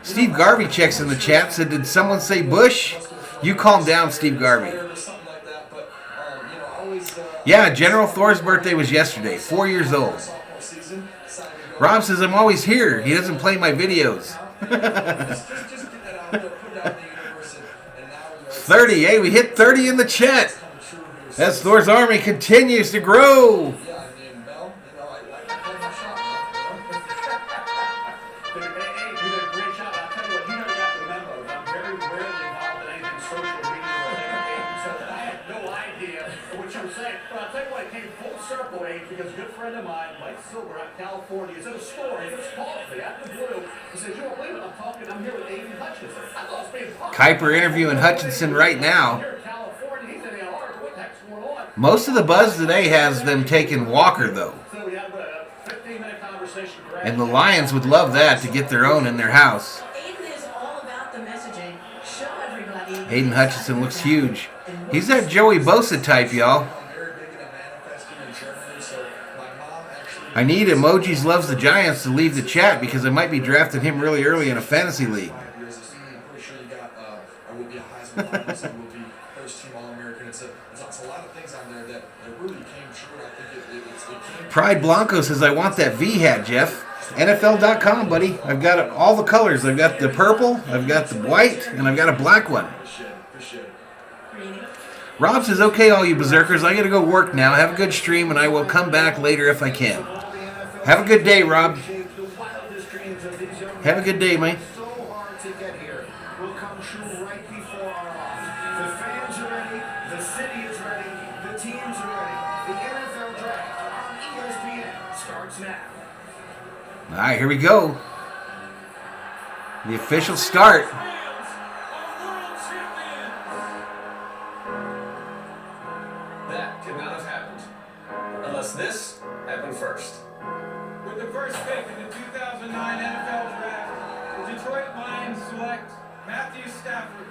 Steve Garvey checks in the chat, said, did someone say Bush? You calm down, Steve Garvey. Yeah, General Thor's birthday was yesterday, 4 years old. Rob says, I'm always here. He doesn't play my videos. 30, hey, we hit 30 in the chat. As Thor's army continues to grow. California is in a store. He just called me out of the blue. He says, you don't believe it, I'm talking. I'm here with Aiden Hutchinson. I thought it was being Kuiper interviewing Hutchinson right now. Here in California, he's in Ann Arbor. Most of the buzz today has them taking Walker, though. So we have a 15-minute conversation. And the Lions would love that to get their own in their house. Aiden is all about the messaging. Show everybody. Aiden Hutchinson looks huge. He's that Joey Bosa type, y'all. I need Emojis Loves the Giants to leave the chat because I might be drafting him really early in a fantasy league. Pride Blanco says, I want that V hat, Jeff. NFL.com, buddy. I've got all the colors. I've got the purple, I've got the white, and I've got a black one. Rob says, okay, all you berserkers, I got to go work now. Have a good stream, and I will come back later if I can. Have a good day, Rob. Have a good day, mate. So hard to get here will come true right before our eyes. The fans are ready, the city is ready, the teams are ready. The NFL Draft on ESPN starts now. All right, here we go. The official start. That could not have happened unless this happened first. With the first pick in the 2009 NFL Draft, the Detroit Lions select Matthew Stafford.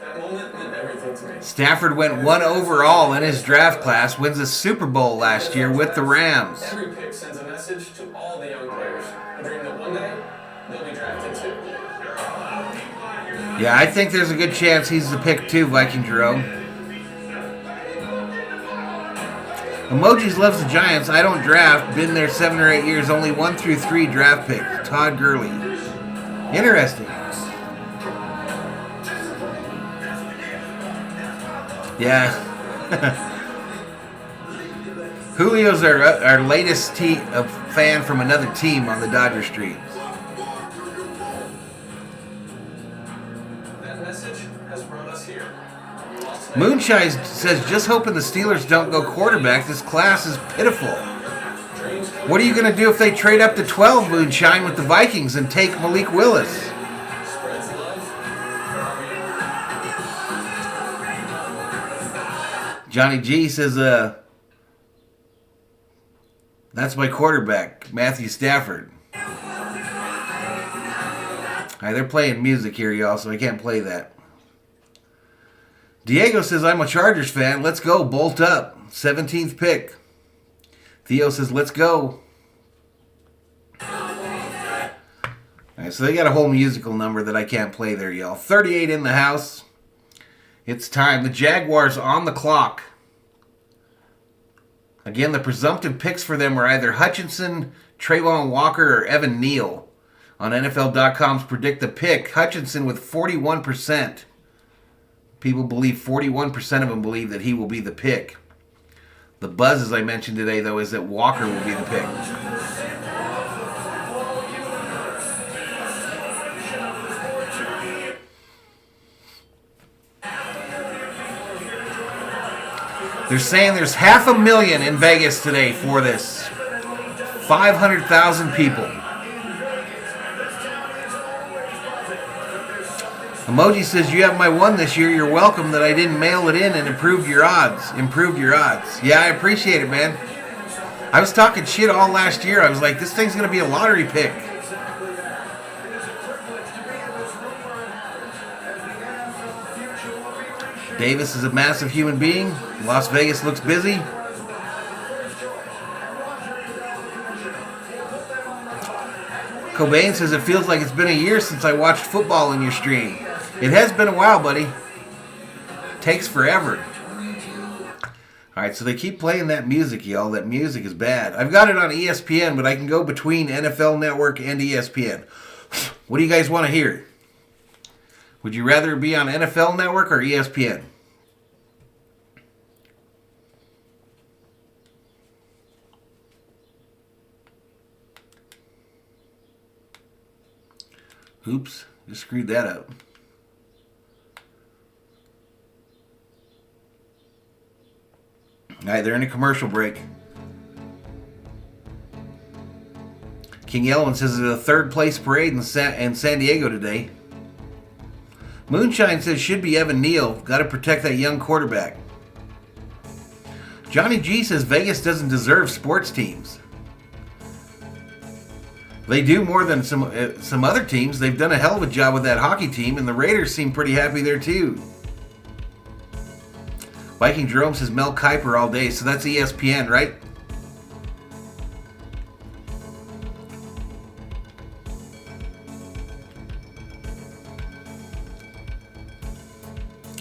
That moment meant everything to me. Stafford went 1 overall in his draft class, wins a Super Bowl last year with the Rams. Every pick sends a message to all the young players. A dream that one day they'll be drafted too. Yeah, I think there's a good chance he's the pick too, Viking Jerome. Emojis Loves the Giants. I don't draft. Been there 7 or 8 years. Only 1 through 3 draft picks. Todd Gurley. Interesting. Yeah. Julio's our latest fan from another team on the Dodger stream. That message has brought us here. Moonshine says, just hoping the Steelers don't go quarterback. This class is pitiful. What are you going to do if they trade up to 12, Moonshine, with the Vikings and take Malik Willis? Johnny G says, that's my quarterback, Matthew Stafford. All right, they're playing music here, y'all, so I can't play that. Diego says, I'm a Chargers fan. Let's go. Bolt up. 17th pick. Theo says, let's go. All right, so they got a whole musical number that I can't play there, y'all. 38 in the house. It's time. The Jaguars on the clock. Again, the presumptive picks for them are either Hutchinson, Trayvon Walker, or Evan Neal. On NFL.com's Predict the Pick, Hutchinson with 41%. People believe 41% of them believe that he will be the pick. The buzz, as I mentioned today, though, is that Walker will be the pick. They're saying there's 500,000 in Vegas today for this. 500,000 people. Emoji says, you have my one this year. You're welcome that I didn't mail it in and improved your odds. Yeah, I appreciate it, man. I was talking shit all last year. I was like, this thing's going to be a lottery pick. Davis is a massive human being. Las Vegas looks busy. Cobain says, it feels like it's been a year since I watched football in your stream. It has been a while, buddy. Takes forever. Alright, so they keep playing that music, y'all. That music is bad. I've got it on ESPN, but I can go between NFL Network and ESPN. What do you guys want to hear? Would you rather be on NFL Network or ESPN? Oops, just screwed that up. All right, they're in a commercial break. King Elwin says there's a third place parade in San Diego today. Moonshine says should be Evan Neal. Got to protect that young quarterback. Johnny G says Vegas doesn't deserve sports teams. They do more than some other teams. They've done a hell of a job with that hockey team, and the Raiders seem pretty happy there too. Viking Jerome says Mel Kiper all day, so that's ESPN, right?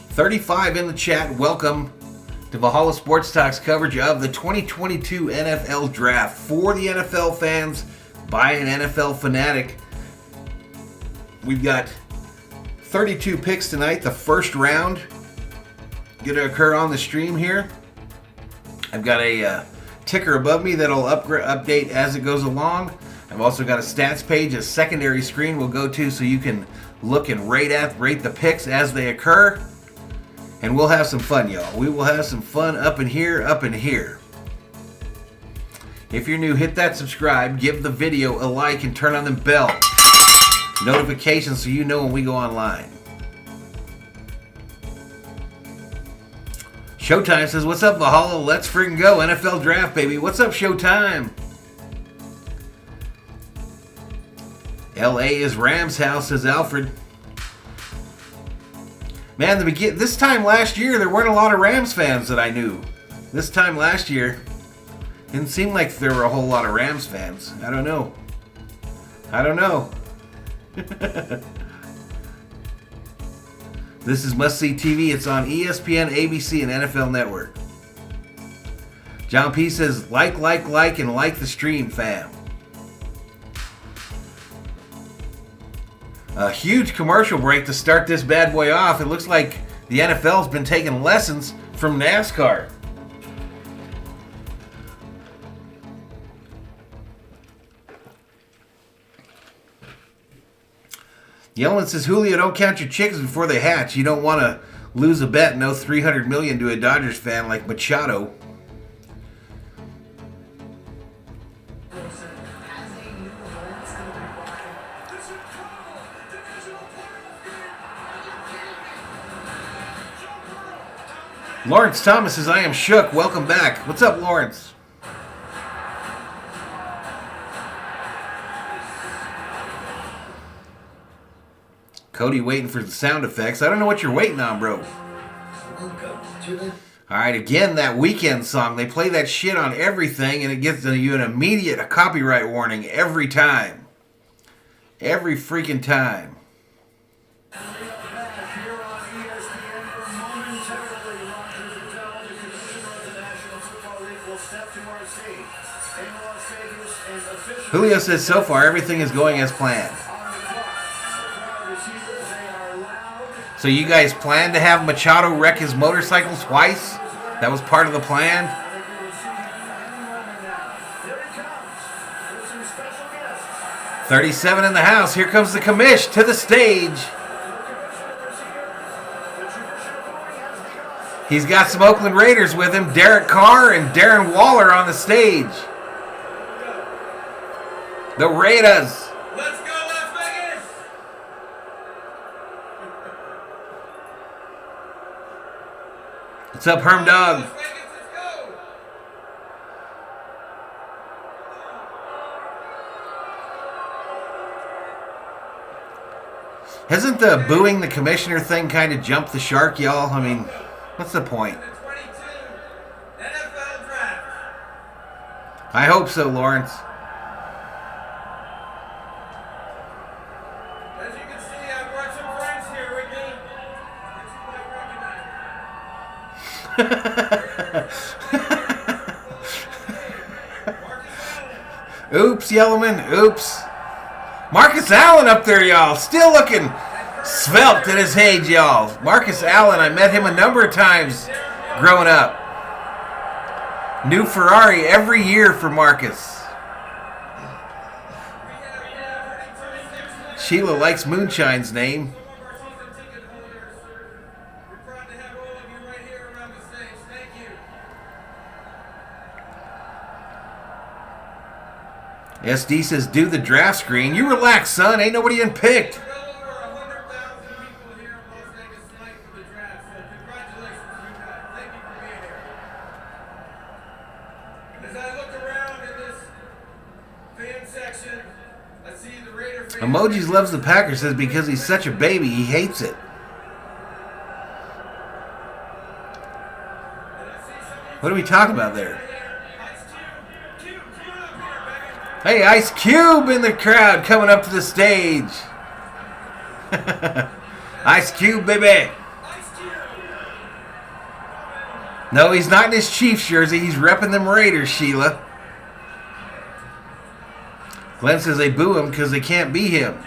$35 in the chat. Welcome to Valhalla Sports Talk's coverage of the 2022 NFL Draft. For the NFL fans, by an NFL fanatic. We've got 32 picks tonight. The first round going to occur on the stream here. I've got a ticker above me that'll update as it goes along. I've also got a stats page, a secondary screen we'll go to so you can look and rate the picks as they occur. And we'll have some fun, y'all. We will have some fun up in here, up in here. If you're new, hit that subscribe, give the video a like, and turn on the bell notifications so you know when we go online. Showtime says, what's up, Valhalla? Let's freaking go. NFL Draft, baby. What's up, Showtime? LA is Rams house, says Alfred. Man, this time last year, there weren't a lot of Rams fans that I knew. This time last year, didn't seem like there were a whole lot of Rams fans. I don't know. This is must-see TV. It's on ESPN, ABC, and NFL Network. John P. says, like, and like the stream, fam. A huge commercial break to start this bad boy off. It looks like the NFL's been taking lessons from NASCAR. Yellen says, Julio, don't count your chickens before they hatch. You don't want to lose a bet and owe $300 million to a Dodgers fan like Machado. Lawrence Thomas says, I am shook. Welcome back. What's up, Lawrence? Cody waiting for the sound effects. I don't know what you're waiting on, bro. Alright, again, that Weekend song. They play that shit on everything, and it gives you an immediate copyright warning every time. Every freaking time. Julio says, so far, everything is going as planned. So you guys planned to have Machado wreck his motorcycle twice? That was part of the plan? $37 in the house. Here comes the commish to the stage. He's got some Oakland Raiders with him. Derek Carr and Darren Waller on the stage. The Raiders. Let's go, Las Vegas! What's up, Herm Dog? Las Vegas, let's go! Hasn't the booing the commissioner thing kind of jumped the shark, y'all? I mean, what's the point? NFL Draft. I hope so, Lawrence. As you can see, I've brought some friends here with me. Oops, Yellowman. Oops. Marcus Allen up there, y'all. Still looking svelte at his age, y'all. Marcus Allen, I met him a number of times growing up. New Ferrari every year for Marcus. Sheila likes Moonshine's name. SD says, do the draft screen. You relax, son. Ain't nobody in picked. Emojis loves the Packers, says because he's such a baby, he hates it. What are we talking about there? Hey, Ice Cube in the crowd coming up to the stage. Ice Cube, baby. No, he's not in his Chiefs jersey. He's repping them Raiders, Sheila. Glenn says they boo him because they can't be him.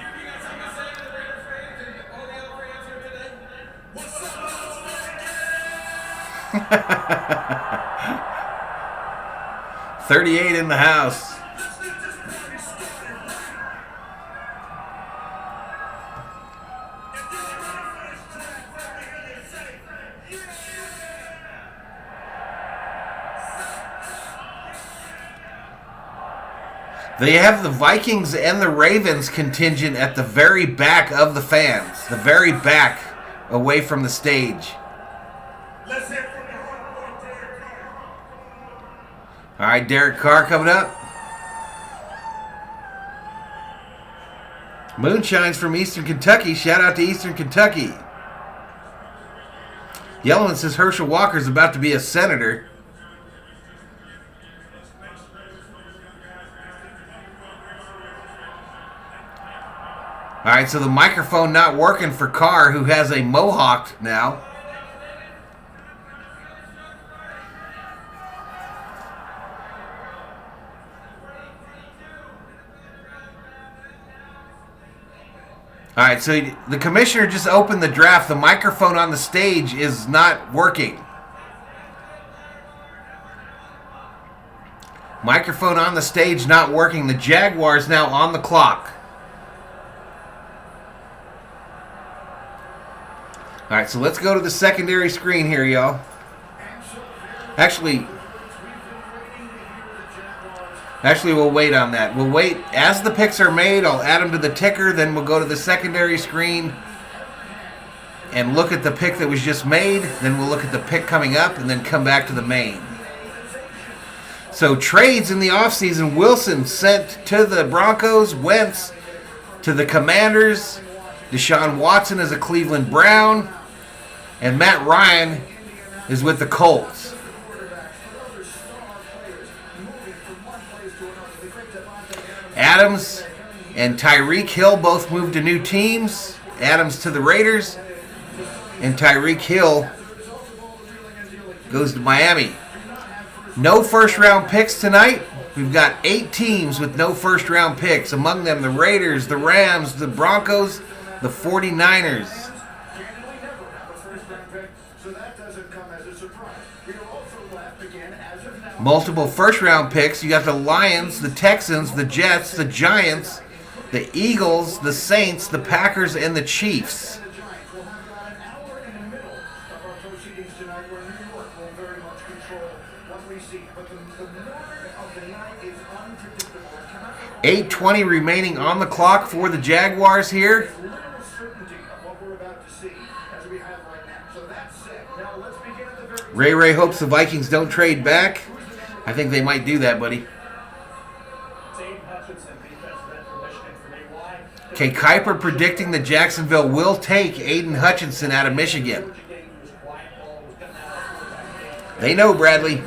$38 in the house. They have the Vikings and the Ravens contingent at the very back of the fans. The very back, away from the stage. All right, Derek Carr coming up. Moonshine's from Eastern Kentucky. Shout out to Eastern Kentucky. Yellowman says Herschel Walker's about to be a senator. All right, so the microphone not working for Carr, who has a mohawk now. All right, so the commissioner just opened the draft. The microphone on the stage is not working. Microphone on the stage not working. The Jaguars now on the clock. All right, so let's go to the secondary screen here, y'all. Actually, we'll wait on that. We'll wait. As the picks are made, I'll add them to the ticker. Then we'll go to the secondary screen and look at the pick that was just made. Then we'll look at the pick coming up and then come back to the main. So trades in the offseason. Wilson sent to the Broncos. Wentz to the Commanders. Deshaun Watson is a Cleveland Brown. And Matt Ryan is with the Colts. Adams and Tyreek Hill both moved to new teams. Adams to the Raiders. And Tyreek Hill goes to Miami. No first-round picks tonight. We've got 8 teams with no first-round picks. Among them, the Raiders, the Rams, the Broncos, the 49ers. Multiple first-round picks. You got the Lions, the Texans, the Jets, the Giants, the Eagles, the Saints, the Packers, and the Chiefs. $8:20 remaining on the clock for the Jaguars here. Ray hopes the Vikings don't trade back. I think they might do that, buddy. Okay, Kuiper predicting that Jacksonville will take Aiden Hutchinson out of Michigan. They know, Bradley.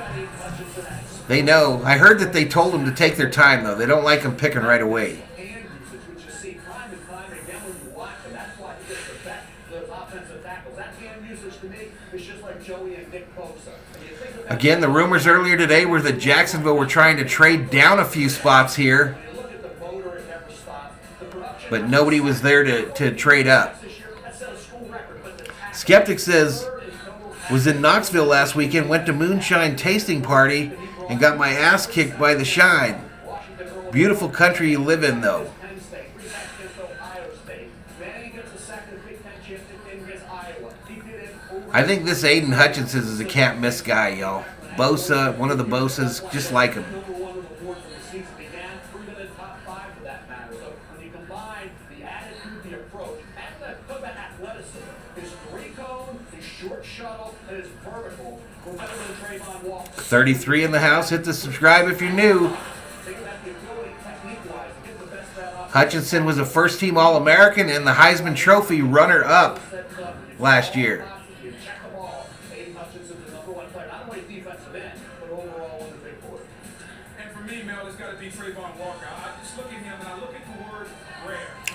They know. I heard that they told him to take their time, though. They don't like him picking right away. Again, the rumors earlier today were that Jacksonville were trying to trade down a few spots here, but nobody was there to trade up. Skeptic says, was in Knoxville last weekend, went to Moonshine tasting party, and got my ass kicked by the Shine. Beautiful country you live in, though. I think this Aiden Hutchinson is a can't-miss guy, y'all. Bosa, one of the Bosas, just like him. $33 in the house. Hit the subscribe if you're new. Hutchinson was a first-team All-American and the Heisman Trophy runner-up last year.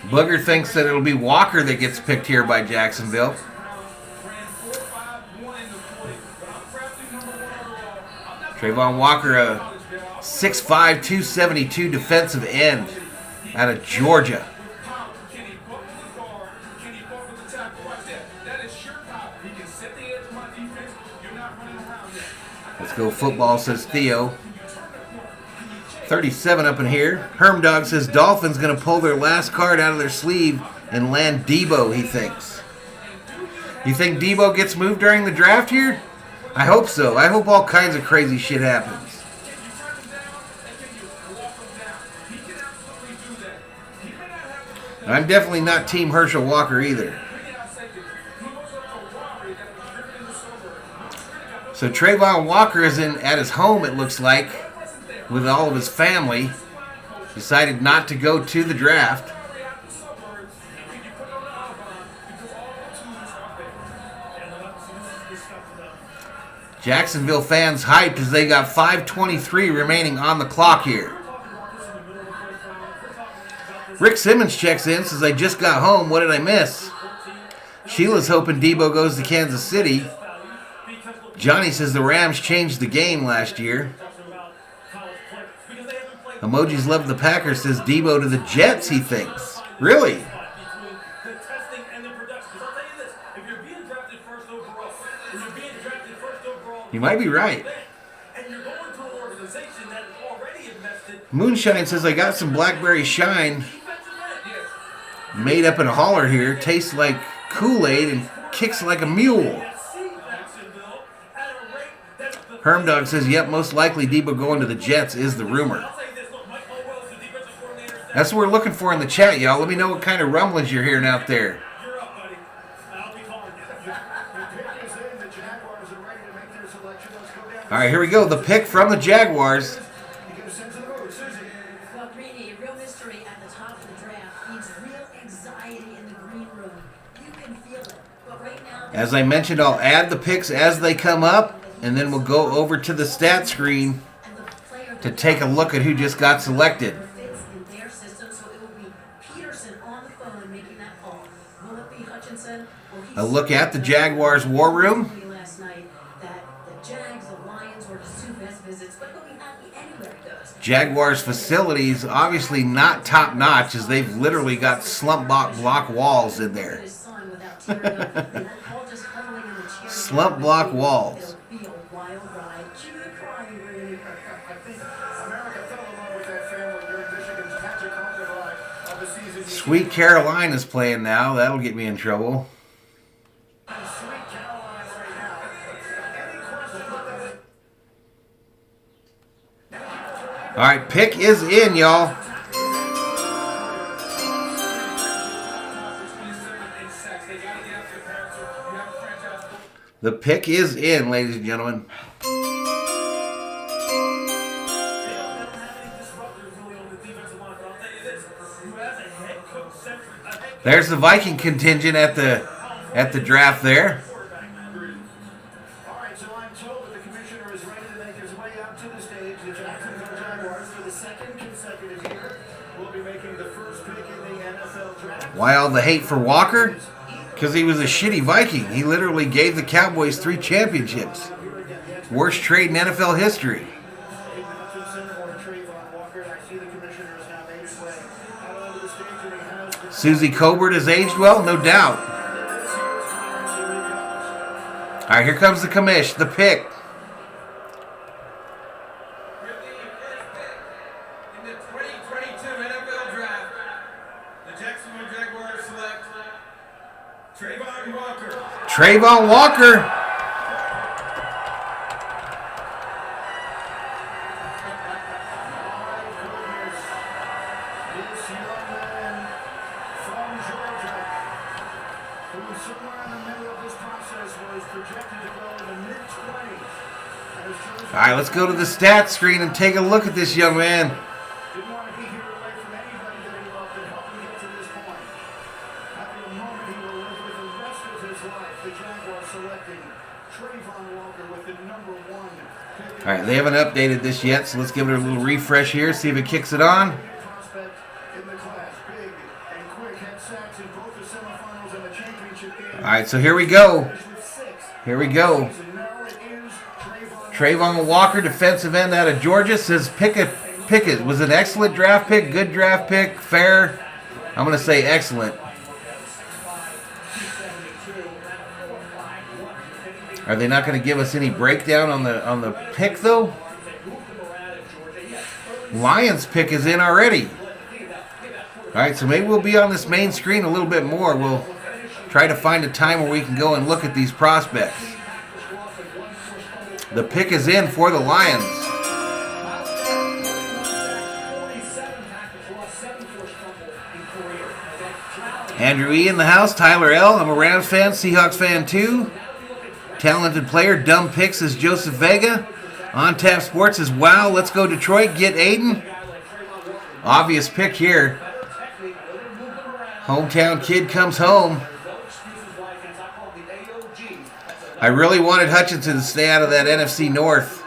Booger thinks that it'll be Walker that gets picked here by Jacksonville. Trayvon Walker, a 6'5", 272 defensive end out of Georgia. Let's go football, says Theo. 37 up in here. Hermdog says Dolphins going to pull their last card out of their sleeve and land Debo, he thinks. You think Debo gets moved during the draft here? I hope so. I hope all kinds of crazy shit happens. I'm definitely not Team Herschel Walker either. So Trayvon Walker is at his home, it looks like, with all of his family. Decided not to go to the draft. Jacksonville fans hyped as they got 5:23 remaining on the clock here. Rick Simmons checks in, says, I just got home. What did I miss? Sheila's hoping Debo goes to Kansas City. Johnny says the Rams changed the game last year. Emojis love the Packers, says Debo to the Jets, he thinks. Really? You might be right. Moonshine says, I got some blackberry shine made up in a holler here. Tastes like Kool-Aid and kicks like a mule. Hermdog says, yep, most likely Debo going to the Jets is the rumor. That's what we're looking for in the chat, y'all. Let me know what kind of rumblings you're hearing out there. All right, here we go. The pick from the Jaguars. Well, Greeny, a real mystery at the top of the draft means real anxiety in the green room. You can feel it. But right now, As I mentioned, I'll add the picks as they come up, and then we'll go over to the stat screen to take a look at who just got selected. fits in their system, so it will be Peterson on the phone making that call. Will it be Hutchinson? A look at the Jaguars' war room. Last night that the Jags, the Lions were his two best visits, but he'll be happy anywhere he goes. Jaguars facilities obviously not top notch, as they've literally got slump block walls in there. Slump block walls. It'll be a wild ride. Cue the crying, Greeny. I think America fell in love with that family during Michigan's magic carpet ride of the season. Sweet Caroline is playing now. That'll get me in trouble. Sweet Caroline right now. Any question about that? All right, pick is in, y'all. The pick is in, ladies and gentlemen. There's the Viking contingent at the draft there. All right, so I'm told that the commissioner is ready to make his way out to the stage. The Jacksonville Jaguars, for the second consecutive year, will be making the first pick in the NFL draft. Why all the hate for Walker? Because he was a shitty Viking. He literally gave the Cowboys 3 championships. Worst trade in NFL history. Susie Colbert has aged well, no doubt. All right, here comes the commish, the pick. In the 2022 NFL Draft, the Jacksonville Jaguars select Trayvon Walker. Trayvon Walker. All right, let's go to the stats screen and take a look at this young man. Didn't want to be here away from anybody that he loved at home. All right, they haven't updated this yet, so let's give it a little refresh here, see if it kicks it on. All right, so here we go. Here we go. Trayvon Walker, defensive end out of Georgia, says Pickett was an excellent draft pick, good draft pick, fair. I'm going to say excellent. Are they not going to give us any breakdown on the pick though? Lions pick is in already. All right, so maybe we'll be on this main screen a little bit more. We'll try to find a time where we can go and look at these prospects. The pick is in for the Lions. Andrew E. in the house. Tyler L. I'm a Rams fan, Seahawks fan too. Talented player. Dumb picks is Joseph Vega. On Tap Sports is wow. Let's go Detroit. Get Aiden. Obvious pick here. Hometown kid comes home. I really wanted Hutchinson to stay out of that NFC North.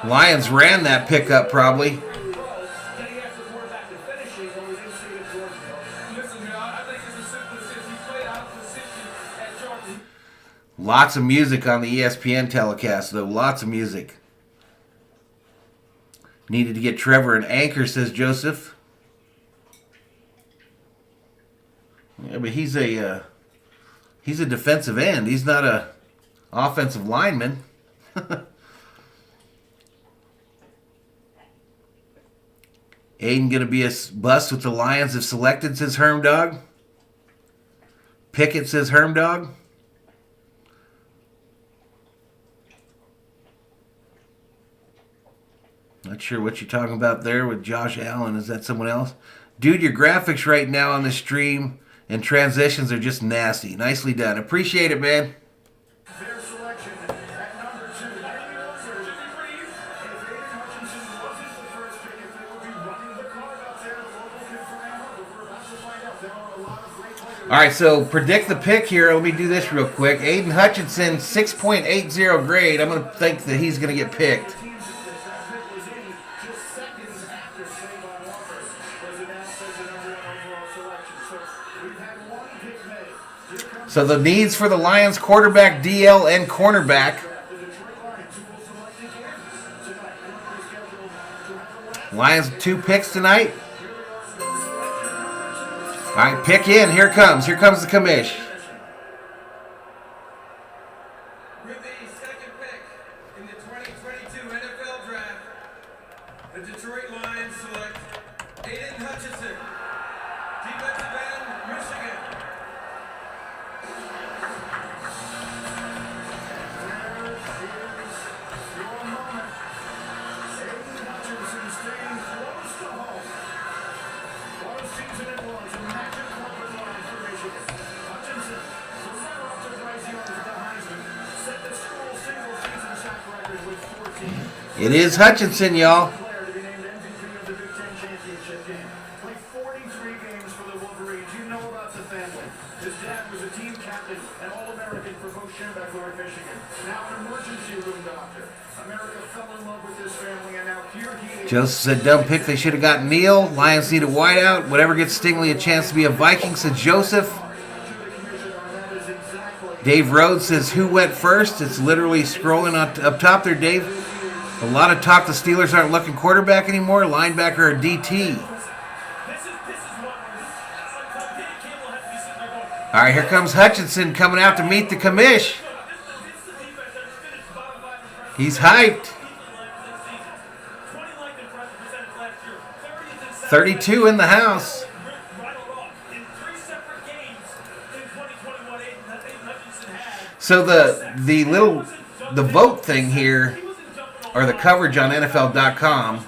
Lions ran that pickup probably. Lots of music on the ESPN telecast, though. Lots of music. Needed to get Trevor an anchor, says Joseph. Yeah, but he's a defensive end. He's not a offensive lineman. Aiden gonna be a bust with the Lions if selected, says Hermdog. Pickett says Hermdog. Not sure what you're talking about there with Josh Allen. Is that someone else? Dude, your graphics right now on the stream and transitions are just nasty. Nicely done. Appreciate it, man. Their selection at number 2. If Aiden Hutchinson wasn't the first pick, if they would be running the card up there, the local kid from Ann Arbor, we're about to find out. There are a lot of great players. All right, so predict the pick here. Let me do this real quick. Aiden Hutchinson, 6.80 grade. I'm going to think that he's going to get picked. So the needs for the Lions, quarterback, DL, and cornerback. Lions 2 picks tonight. All right, pick in. Here comes. Here comes the commish. With the second pick in the 2022 NFL Draft, the Detroit Lions select Aiden Hutchinson, defensive end, Michigan. It is Hutchinson, y'all. Played 43 games for the Wolverines. You know about the family. His dad was a team captain and All-American for both Schembeckler and Michigan. Now an emergency room doctor. America fell in love with this family, and now here he is. Joseph said, dumb pick. They should have got Neal. Lions need a wideout. Whatever gets Stingley a chance to be a Viking, said Joseph. Dave Rhodes says, who went first? It's literally scrolling up top there, Dave. A lot of talk the Steelers aren't looking quarterback anymore. Linebacker or DT. All right, here comes Hutchinson coming out to meet the commish. He's hyped. 32 in the house. So the vote thing here, or the coverage on NFL.com,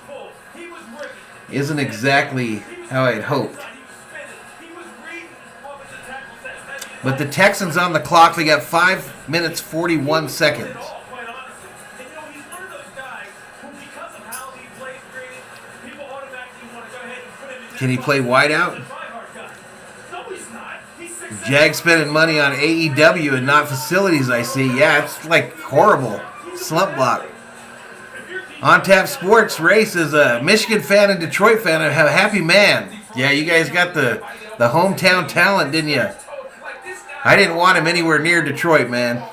isn't exactly how I had hoped. But the Texans on the clock, they got 5 minutes 41 seconds. Can he play wideout? Jag spending money on AEW and not facilities, I see. Yeah, it's like horrible. Slump block. On Tap Sports Race is a Michigan fan and Detroit fan. I have a happy man. Yeah, you guys got the hometown talent, didn't you? I didn't want him anywhere near Detroit, man.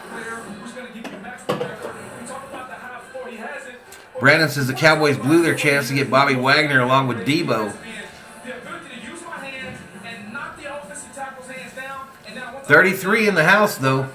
Brandon says the Cowboys blew their chance to get Bobby Wagner along with Debo. 33 in the house, though.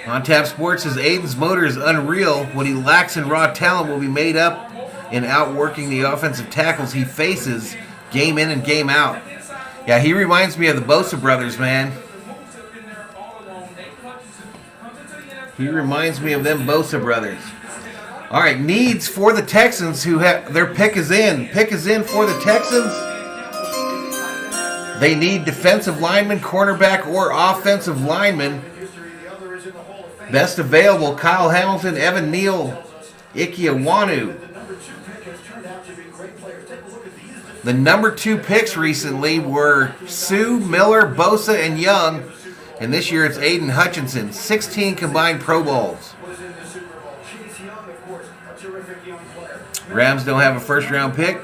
On Tap Sports says Aiden's motor is unreal. What he lacks in raw talent will be made up in outworking the offensive tackles he faces game in and game out. Yeah, he reminds me of the Bosa brothers, man. He reminds me of them Bosa brothers. All right, needs for the Texans who have their pick is in. Pick is in for the Texans. They need defensive lineman, cornerback, or offensive lineman. Best available, Kyle Hamilton, Evan Neal, Ike Iwanu. The number 2 picks recently were Sue, Miller, Bosa, and Young. And this year it's Aiden Hutchinson. 16 combined Pro Bowls. Rams don't have a first-round pick.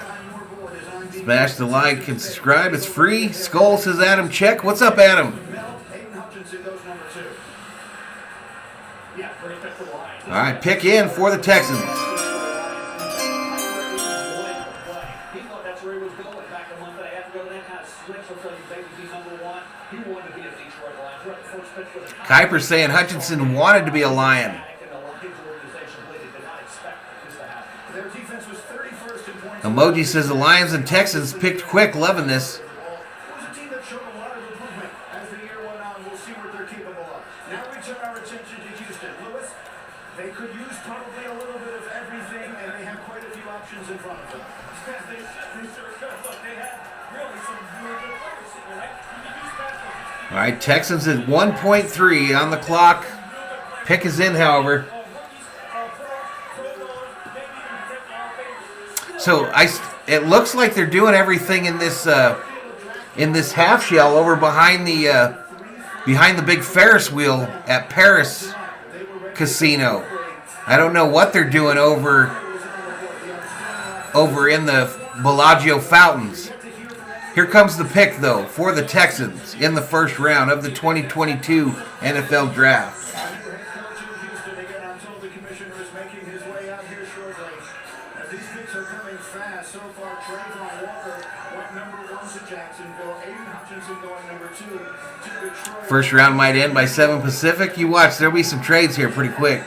Smash the like and subscribe. It's free. SKOL says Adam Check. What's up, Adam? All right, pick in for the Texans. Kuiper saying Hutchinson wanted to be a Lion. Emoji says the Lions and Texans picked quick. Loving this. They could use probably a little bit of everything, and they have quite a few options in front of them. All right, Texans at 1.3 on the clock. Pick is in, however. So it looks like they're doing everything in this half shell over behind the big Ferris wheel at Paris Casino. I don't know what they're doing over in the Bellagio fountains. Here comes the pick, though, for the Texans in the first round of the 2022 NFL Draft. First round might end by 7 Pacific. You watch, there'll be some trades here pretty quick.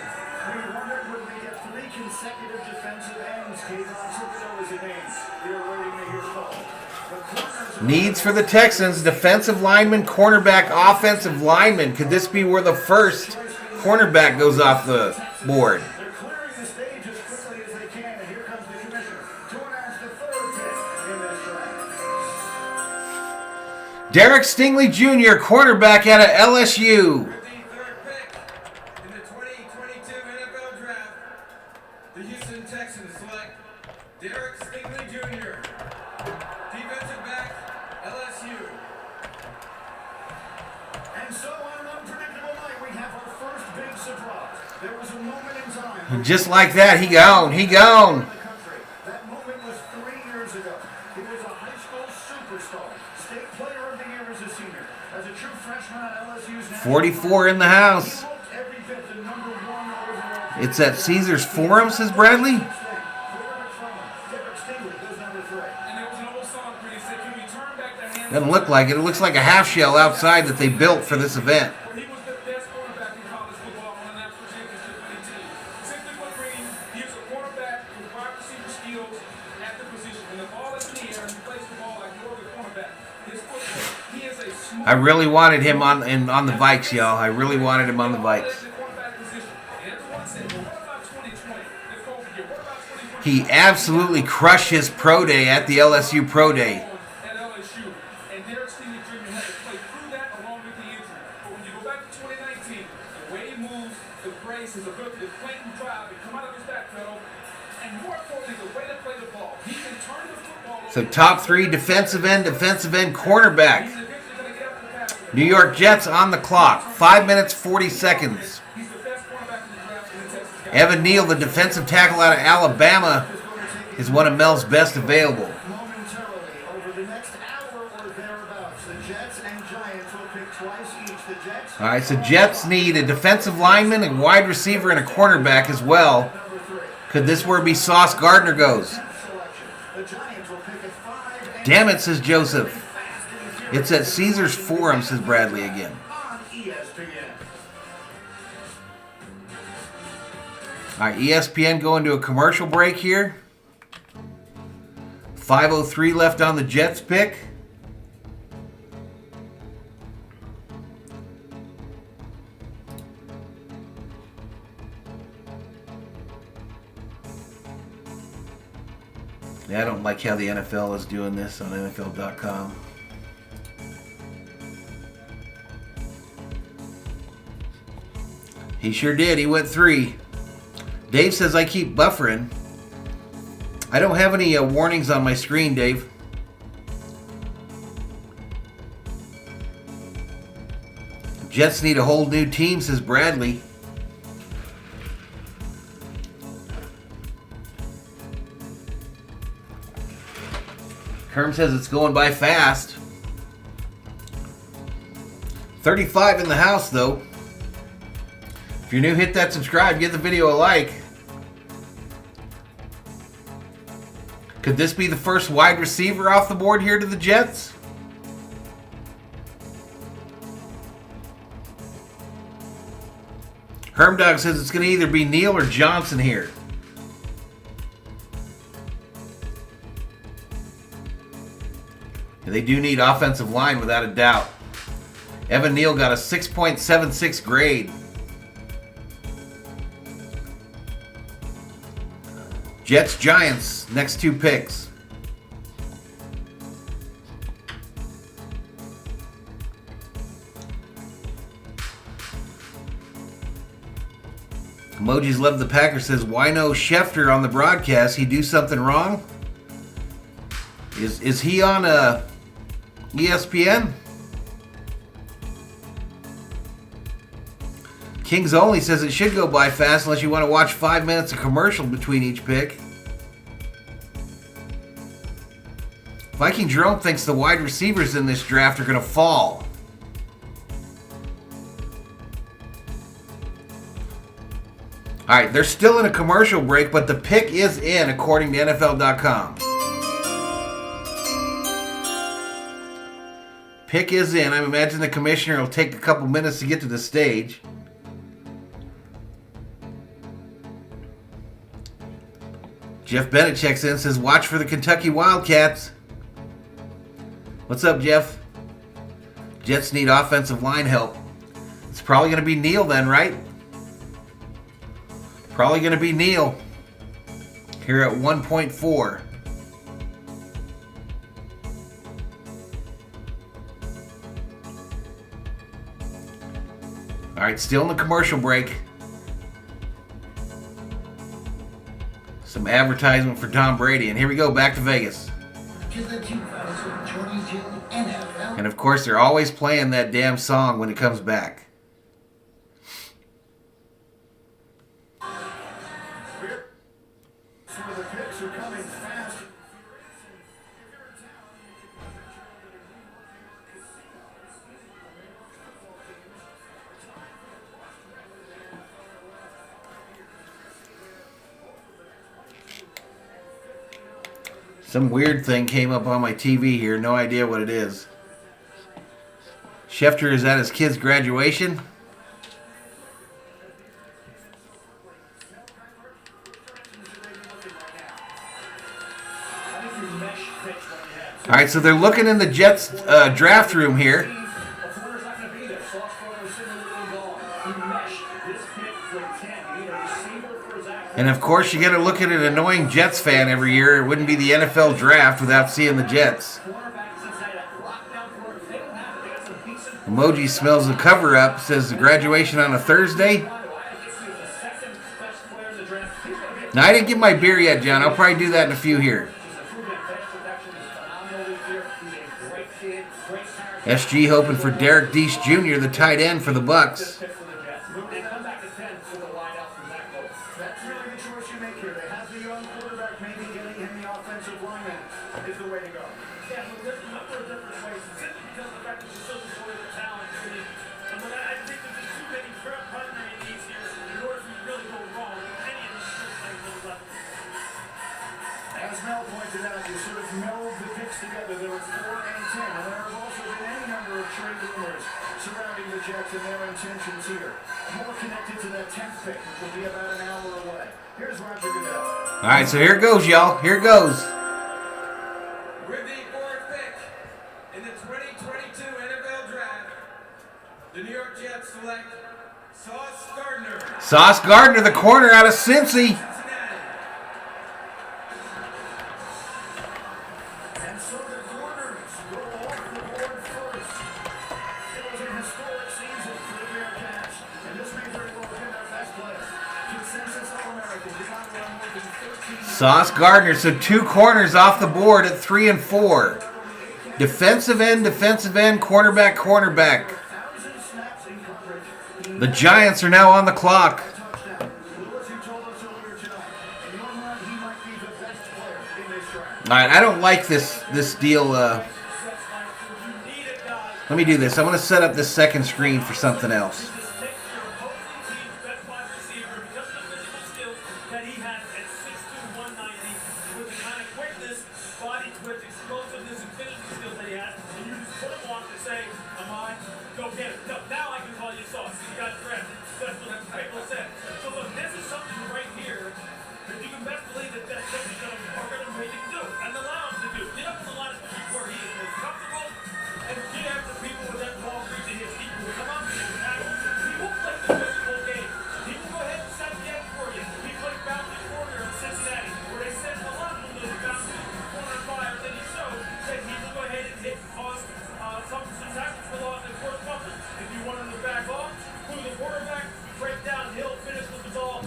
Needs for the Texans, defensive lineman, cornerback, offensive lineman. Could this be where the first cornerback goes off the board? Derek Stingley Jr., cornerback out of LSU. The third pick in the 2022 NFL Draft, the Houston Texans select Derek Stingley Jr., defensive back, LSU. And so on an unpredictable night, we have our first big surprise. There was a moment in time. Just like that, he gone. That moment was 3 years ago. He was a high school superstar. State player of the year as a senior. As a true freshman at LSU's 44 in the house. It's at Caesars Forum, says Bradley. Doesn't look like it. It looks like a half shell outside that they built for this event. He was the best quarterback in college football on that championship winning team. Simply put, Green, he is a quarterback with wide receiver skills at the position. When the ball is in the air, he plays the ball like no other cornerback. His football, he is a smart. I really wanted him on the Vikes, y'all. I really wanted him on the Vikes. He absolutely crushed his pro day at the LSU Pro Day. And Derek Stingley Jr. had to play through that along with the injury. But when you go back to team. The way he moves, the grace, his ability to play and drive and come out of his back pedal, and more importantly, the way to play the ball. He can turn the football over. So top 3 defensive end, cornerback. New York Jets on the clock. 5 minutes, 40 seconds. He's the best cornerback in the draft in the Texas guy. Evan Neal, the defensive tackle out of Alabama, is one of Mel's best available. Momentarily, over the next hour or thereabouts, the Jets and Giants will pick twice each. The Jets. All right, so Jets need a defensive lineman, a wide receiver, and a cornerback as well. Could this where be Sauce Gardner goes? The Giants will pick at 5. Damn it, says Joseph. It's at Caesars Forum, says Bradley again. On ESPN. All right, ESPN going to a commercial break here. 5:03 left on the Jets pick. Yeah, I don't like how the NFL is doing this on NFL.com. He sure did. He went 3. Dave says I keep buffering. I don't have any warnings on my screen, Dave. Jets need a whole new team, says Bradley. Kerm says it's going by fast. 35 in the house, though. If you're new, hit that subscribe. Give the video a like. Could this be the first wide receiver off the board here to the Jets? Hermdog says it's going to either be Neal or Johnson here. They do need offensive line without a doubt. Evan Neal got a 6.76 grade. Jets, Giants, next 2 picks. Emojis love the Packers says, why no Schefter on the broadcast? He do something wrong? Is he on ESPN? Kings Only says it should go by fast unless you want to watch 5 minutes of commercial between each pick. Viking Jerome thinks the wide receivers in this draft are going to fall. All right, they're still in a commercial break, but the pick is in according to NFL.com. Pick is in. I imagine the commissioner will take a couple minutes to get to the stage. Jeff Bennett checks in and says, watch for the Kentucky Wildcats. What's up, Jeff? Jets need offensive line help. It's probably going to be Neal then, right? Probably going to be Neal here at 1.4. All right, still in the commercial break. Some advertisement for Tom Brady. And here we go, back to Vegas. To the 2022 NFL. And of course, they're always playing that damn song when it comes back. Some of the picks are coming fast. Some weird thing came up on my TV here. No idea what it is. Schefter is at his kid's graduation. All right, so they're looking in the Jets draft room here. And of course, you got to look at an annoying Jets fan every year. It wouldn't be the NFL draft without seeing the Jets. Emoji smells a cover-up. Says the graduation on a Thursday. Now, I didn't get my beer yet, John. I'll probably do that in a few here. SG hoping for Derek Deese Jr., the tight end for the Bucks. That's really the choice you make here. They have the young quarterback, maybe getting him the offensive lineman is the way to go. Yeah, but there's a number of different ways. Simply because of the fact that you're so devoid of talent. I think there's just too many primary needs here in order for you to really go wrong with any of these skill playing those levels. As Mel pointed out, you sort of meld the picks together. There was 4 and 10, and there have also been any number of trade rumors surrounding the Jets and their intentions here. More connected to that 10th pick, which will be about an hour away. Here's Roger Goodell. All right, so here it goes, y'all. Here it goes. With the fourth pick in the 2022 NFL Draft, the New York Jets select Sauce Gardner. Sauce Gardner, the corner out of Cincy. And so the corners go off the board first. It was a historic season for the Bearcats, and this may very well have been their best player. Consensus All-American, did not run more than 13. Sauce Gardner, so 2 corners off the board at 3 and 4. Defensive end, cornerback, cornerback. 1,000 snaps in coverage. The Giants are now on the clock. Touchdown. Lewis, you told us earlier tonight, in your mind, he might be the best player in this draft. All right, I don't like this deal. Let me do this. I'm going to set up this second screen for something else.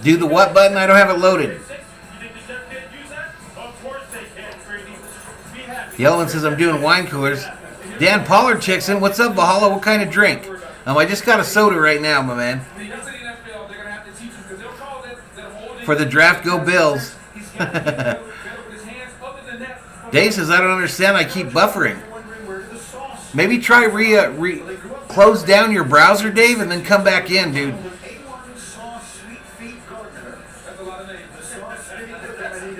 Do the what button? I don't have it loaded. Yellowman says I'm doing wine coolers. Dan Pollard checks in. What's up, Valhalla? What kind of drink? I just got a soda right now, my man. For the draft, go Bills. Dave says I don't understand. I keep buffering. Maybe try close down your browser, Dave, and then come back in, dude.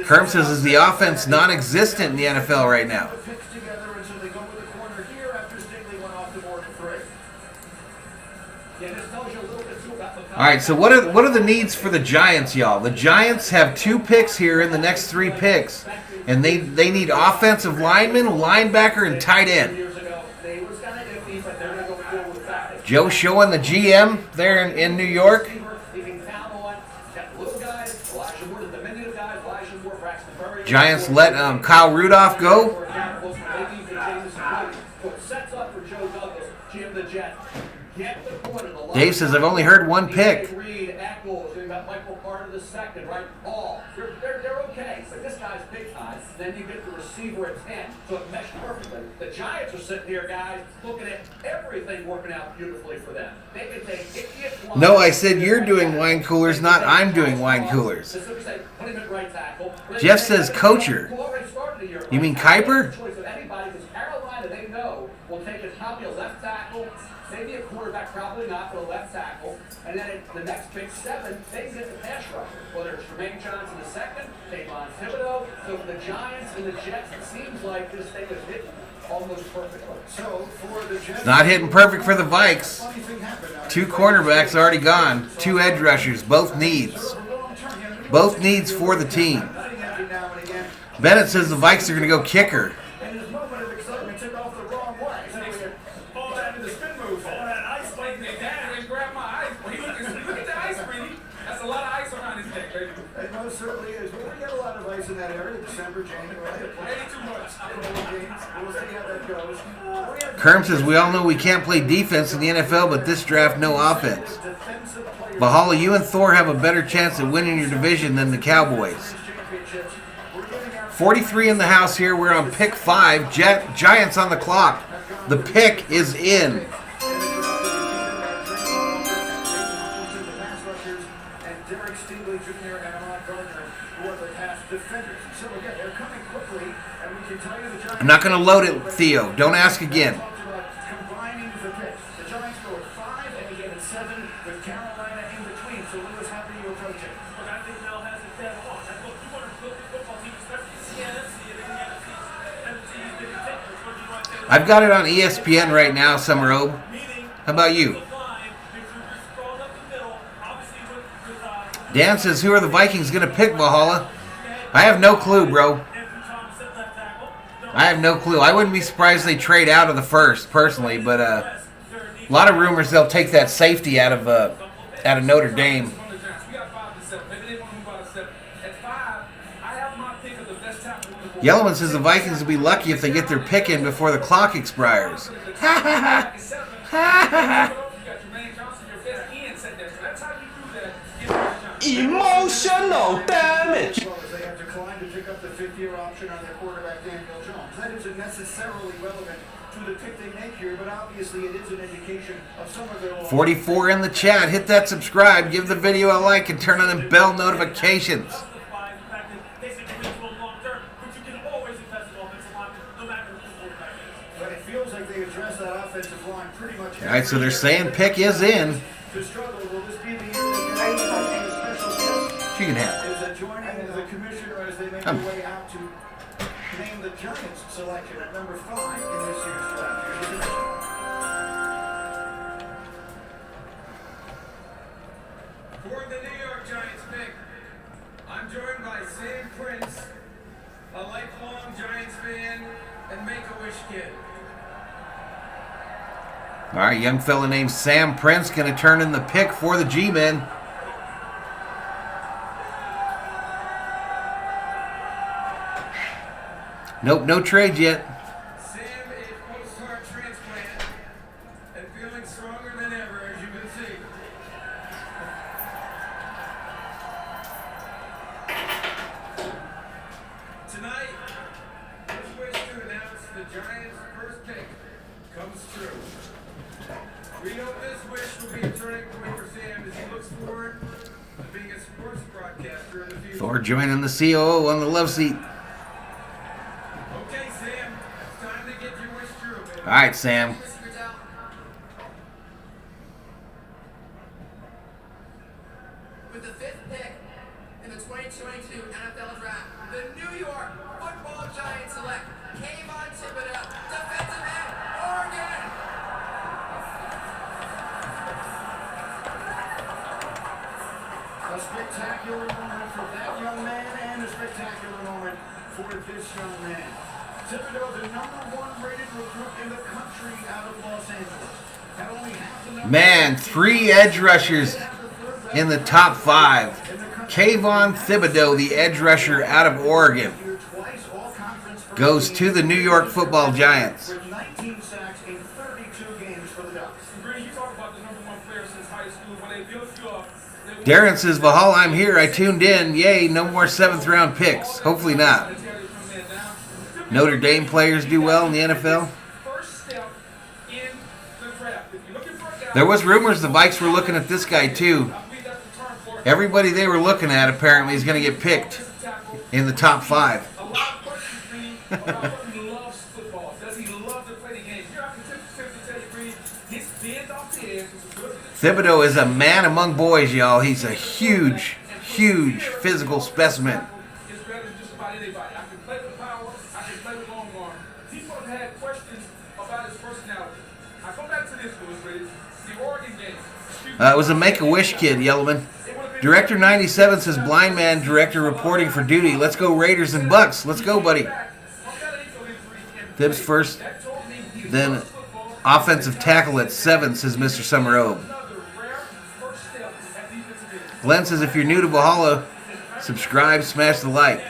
Kerm says, is the offense non-existent in the NFL right now? All right, so what are the needs for the Giants, y'all? The Giants have 2 picks here in the next 3 picks, and they need offensive lineman, linebacker, and tight end. Joe showing the GM there in New York. Giants let Kyle Rudolph go. Dave says, I've only heard 1 pick. They're okay, but this guy's big time. Then you get the receiver at 10, so it meshed perfectly. The Giants are sitting here, guys, looking at everything working out beautifully for them. They can take No, I said you're doing wine coolers, not I'm doing wine coolers. Jeff says coacher. You mean Kuiper? Carolina, they know, will take it probably a left tackle, maybe a quarterback, probably not, but a left tackle. And then at the next pick 7, they get the pass rusher. Whether it's Jermaine Johnson the second, Tavon Thibodeau. So for the Giants and the Jets, it seems like this thing is hitting almost perfectly. So for the Jets, Not hitting perfect for the Vikes. 2 cornerbacks already gone. 2 edge rushers, both needs. Both needs for the team. Bennett says the Vikes are going to go kicker. and his moment of excitement took off the wrong way. All that in the spin move, all that ice like they dad and grab my ice. Look at the ice, Reedy. That's a lot of ice around his neck, baby. It most certainly is. But we get a lot of ice in that area. The December, January. We'll see how that goes. Kerm says, we all know we can't play defense in the NFL, but this draft, no offense. Valhalla, you and Thor have a better chance at winning your division than the Cowboys. 43 in the house here. We're on pick 5. Giants on the clock. The pick is in. I'm not going to load it, Theo. Don't ask again. Combining the picks. The Giants go at 5 and again at 7 with Carolina in between. So, Lewis, how do you approach it? Look, I think Mel has it dead on. And look, you want to build the football team, especially the NFC and the NFC's been ridiculous. What do you want to say? I've got it on ESPN right now, Summer Obe. How about you? Dan says, who are the Vikings going to pick, Valhalla? I have no clue, bro. I have no clue. I wouldn't be surprised they trade out of the first, personally, but a lot of rumors they'll take that safety out of Notre Dame. Yellowman says the Vikings will be lucky if they get their pick in before the clock expires. Ha ha ha! Emotional damage. They have declined to pick up the 5th-year option on their quarterback Daniel Jones. That isn't necessarily relevant to the pick they make here, but obviously it is an indication of some of their 44 in the chat. Hit that subscribe, give the video a like, and turn on the bell notifications. But it feels like they addressed that offensive line pretty much. All right, so they're saying pick is in. To struggle, will this be the end of the special gift? She can have it. Is joining the commissioner as they make their way out to name the Giants selection at number 5 in this year's draft. For the New York Giants pick, I'm joined by Sam Prince, a lifelong Giants fan and Make-A-Wish kid. All right, young fella named Sam Prince going to turn in the pick for the G-Men. Nope, no trade yet. Sam is post-heart transplant and feeling stronger than ever, as you can see. Tonight, this wish to announce the Giants' first pick comes true. We hope this wish will be a turning point for Sam as he looks forward to being a sports broadcaster in the future. Thor joining the COO on the love seat. Okay, Sam, it's time to get your wish true, baby. All right, Sam. With the 5th pick in the 2022 NFL Draft, the New York Football Giants select Kayvon Thibodeau, defensive end, Oregon. A spectacular moment for that young man and a spectacular moment for this young man. Thibodeau, the #1 rated recruit in the country out of Los Angeles. Had only half the number. Man, 3 edge rushers in the top 5. Kayvon Thibodeau, the edge rusher out of Oregon, goes to the New York Football Giants. With 19 sacks in 32 games for the Ducks. You talk about the #1 player since high school. When they built you up, Darren says, Valhalla, I'm here. I tuned in. Yay, no more 7th round picks. Hopefully not. Notre Dame players do well in the NFL. There was rumors the Vikes were looking at this guy too. Everybody they were looking at apparently is going to get picked in the top 5. a lot of questions, Reed, about whether he loves football. Does he love to play the game? Here I can simply tell you, Reed, his bend off the edge was good. Thibodeau is a man among boys, y'all. He's a huge, huge physical specimen. It's better than just about anybody. I can play with power. I can play with long arm. People have had questions about his personality. I go back to this, Louis, Reed. The Oregon game. It was a Make-A-Wish kid, Yellowman. Director 97 says, blind man director reporting for duty. Let's go Raiders and Bucks. Let's go, buddy. Thibs first, then offensive tackle at 7, says Mr. Summer Obe. Glenn says, if you're new to Valhalla, subscribe, smash the like.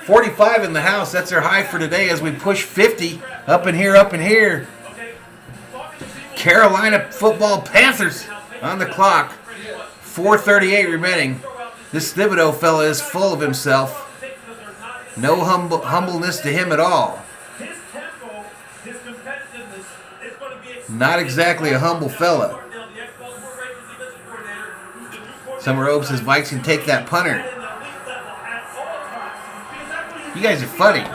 45 in the house. That's our high for today as we push 50. Up in here, up in here. Carolina football Panthers on the clock. 4:38 remaining. This Thibodeau fella is full of himself. No humbleness to him at all. Not exactly a humble fella. Summer hopes his Vikes can take that punter. You guys are funny.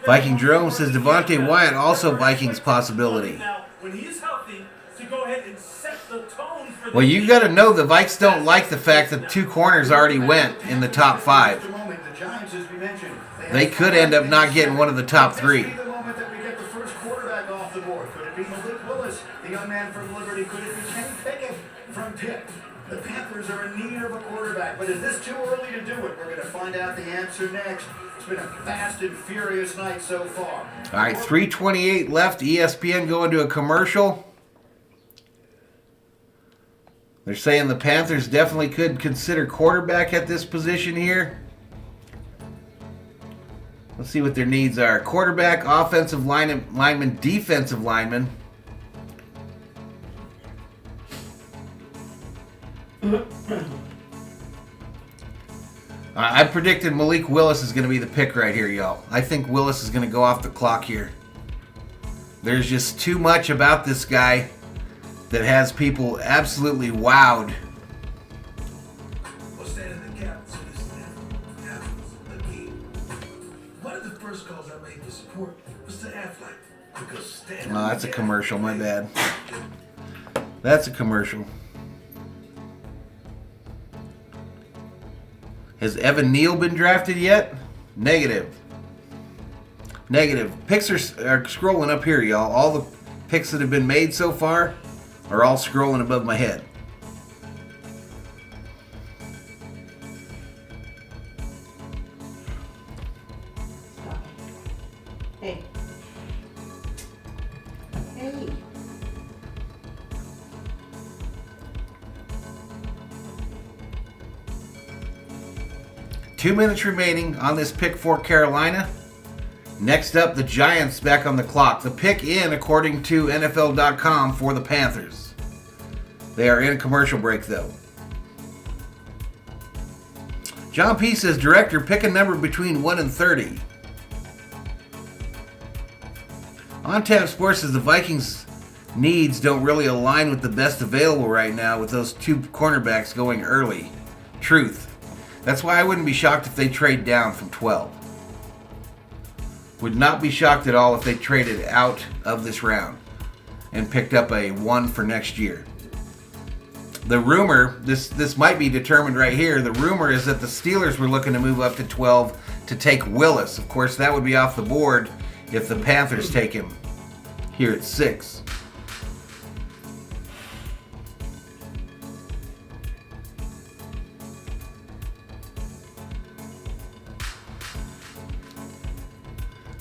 Viking Jerome says Devontae Wyatt also Vikings possibility. Well, you got to know the Vikes don't like the fact that 2 corners already went in the top 5. They could end up not getting one of the top 3. The moment that we get the first quarterback off the board. Could it be Malik Willis, the young man from Liberty? Could it be Kenny Pickett from Pitt? The Panthers are in need of a quarterback, but is this too early to do it? We're going to find out the answer next. It's been a fast and furious night so far. All right, 3:28 left. ESPN going to a commercial. They're saying the Panthers definitely could consider quarterback at this position here. Let's see what their needs are. Quarterback, offensive lineman, defensive lineman. I predicted Malik Willis is going to be the pick right here, y'all. I think Willis is going to go off the clock here. There's just too much about this guy that has people absolutely wowed. We'll stand in the gap so this happens again. One of the first calls I made to support was to Affleck. Because standing Oh, that's a commercial, my bad. That's a commercial. Has Evan Neal been drafted yet? Negative. Negative. Picks are scrolling up here, y'all. All the picks that have been made so far are all scrolling above my head. Hey. Hey. Two minutes remaining on this pick for Carolina. Next up, the Giants back on the clock. The pick in, according to NFL.com, for the Panthers. They are in a commercial break, though. John P. says, Director, pick a number between 1 and 30. On Tap Sports says the Vikings' needs don't really align with the best available right now with those 2 cornerbacks going early. Truth. That's why I wouldn't be shocked if they trade down from 12. Would not be shocked at all if they traded out of this round and picked up a 1 for next year. The rumor, this might be determined right here, the rumor is that the Steelers were looking to move up to 12 to take Willis. Of course, that would be off the board if the Panthers take him here at 6.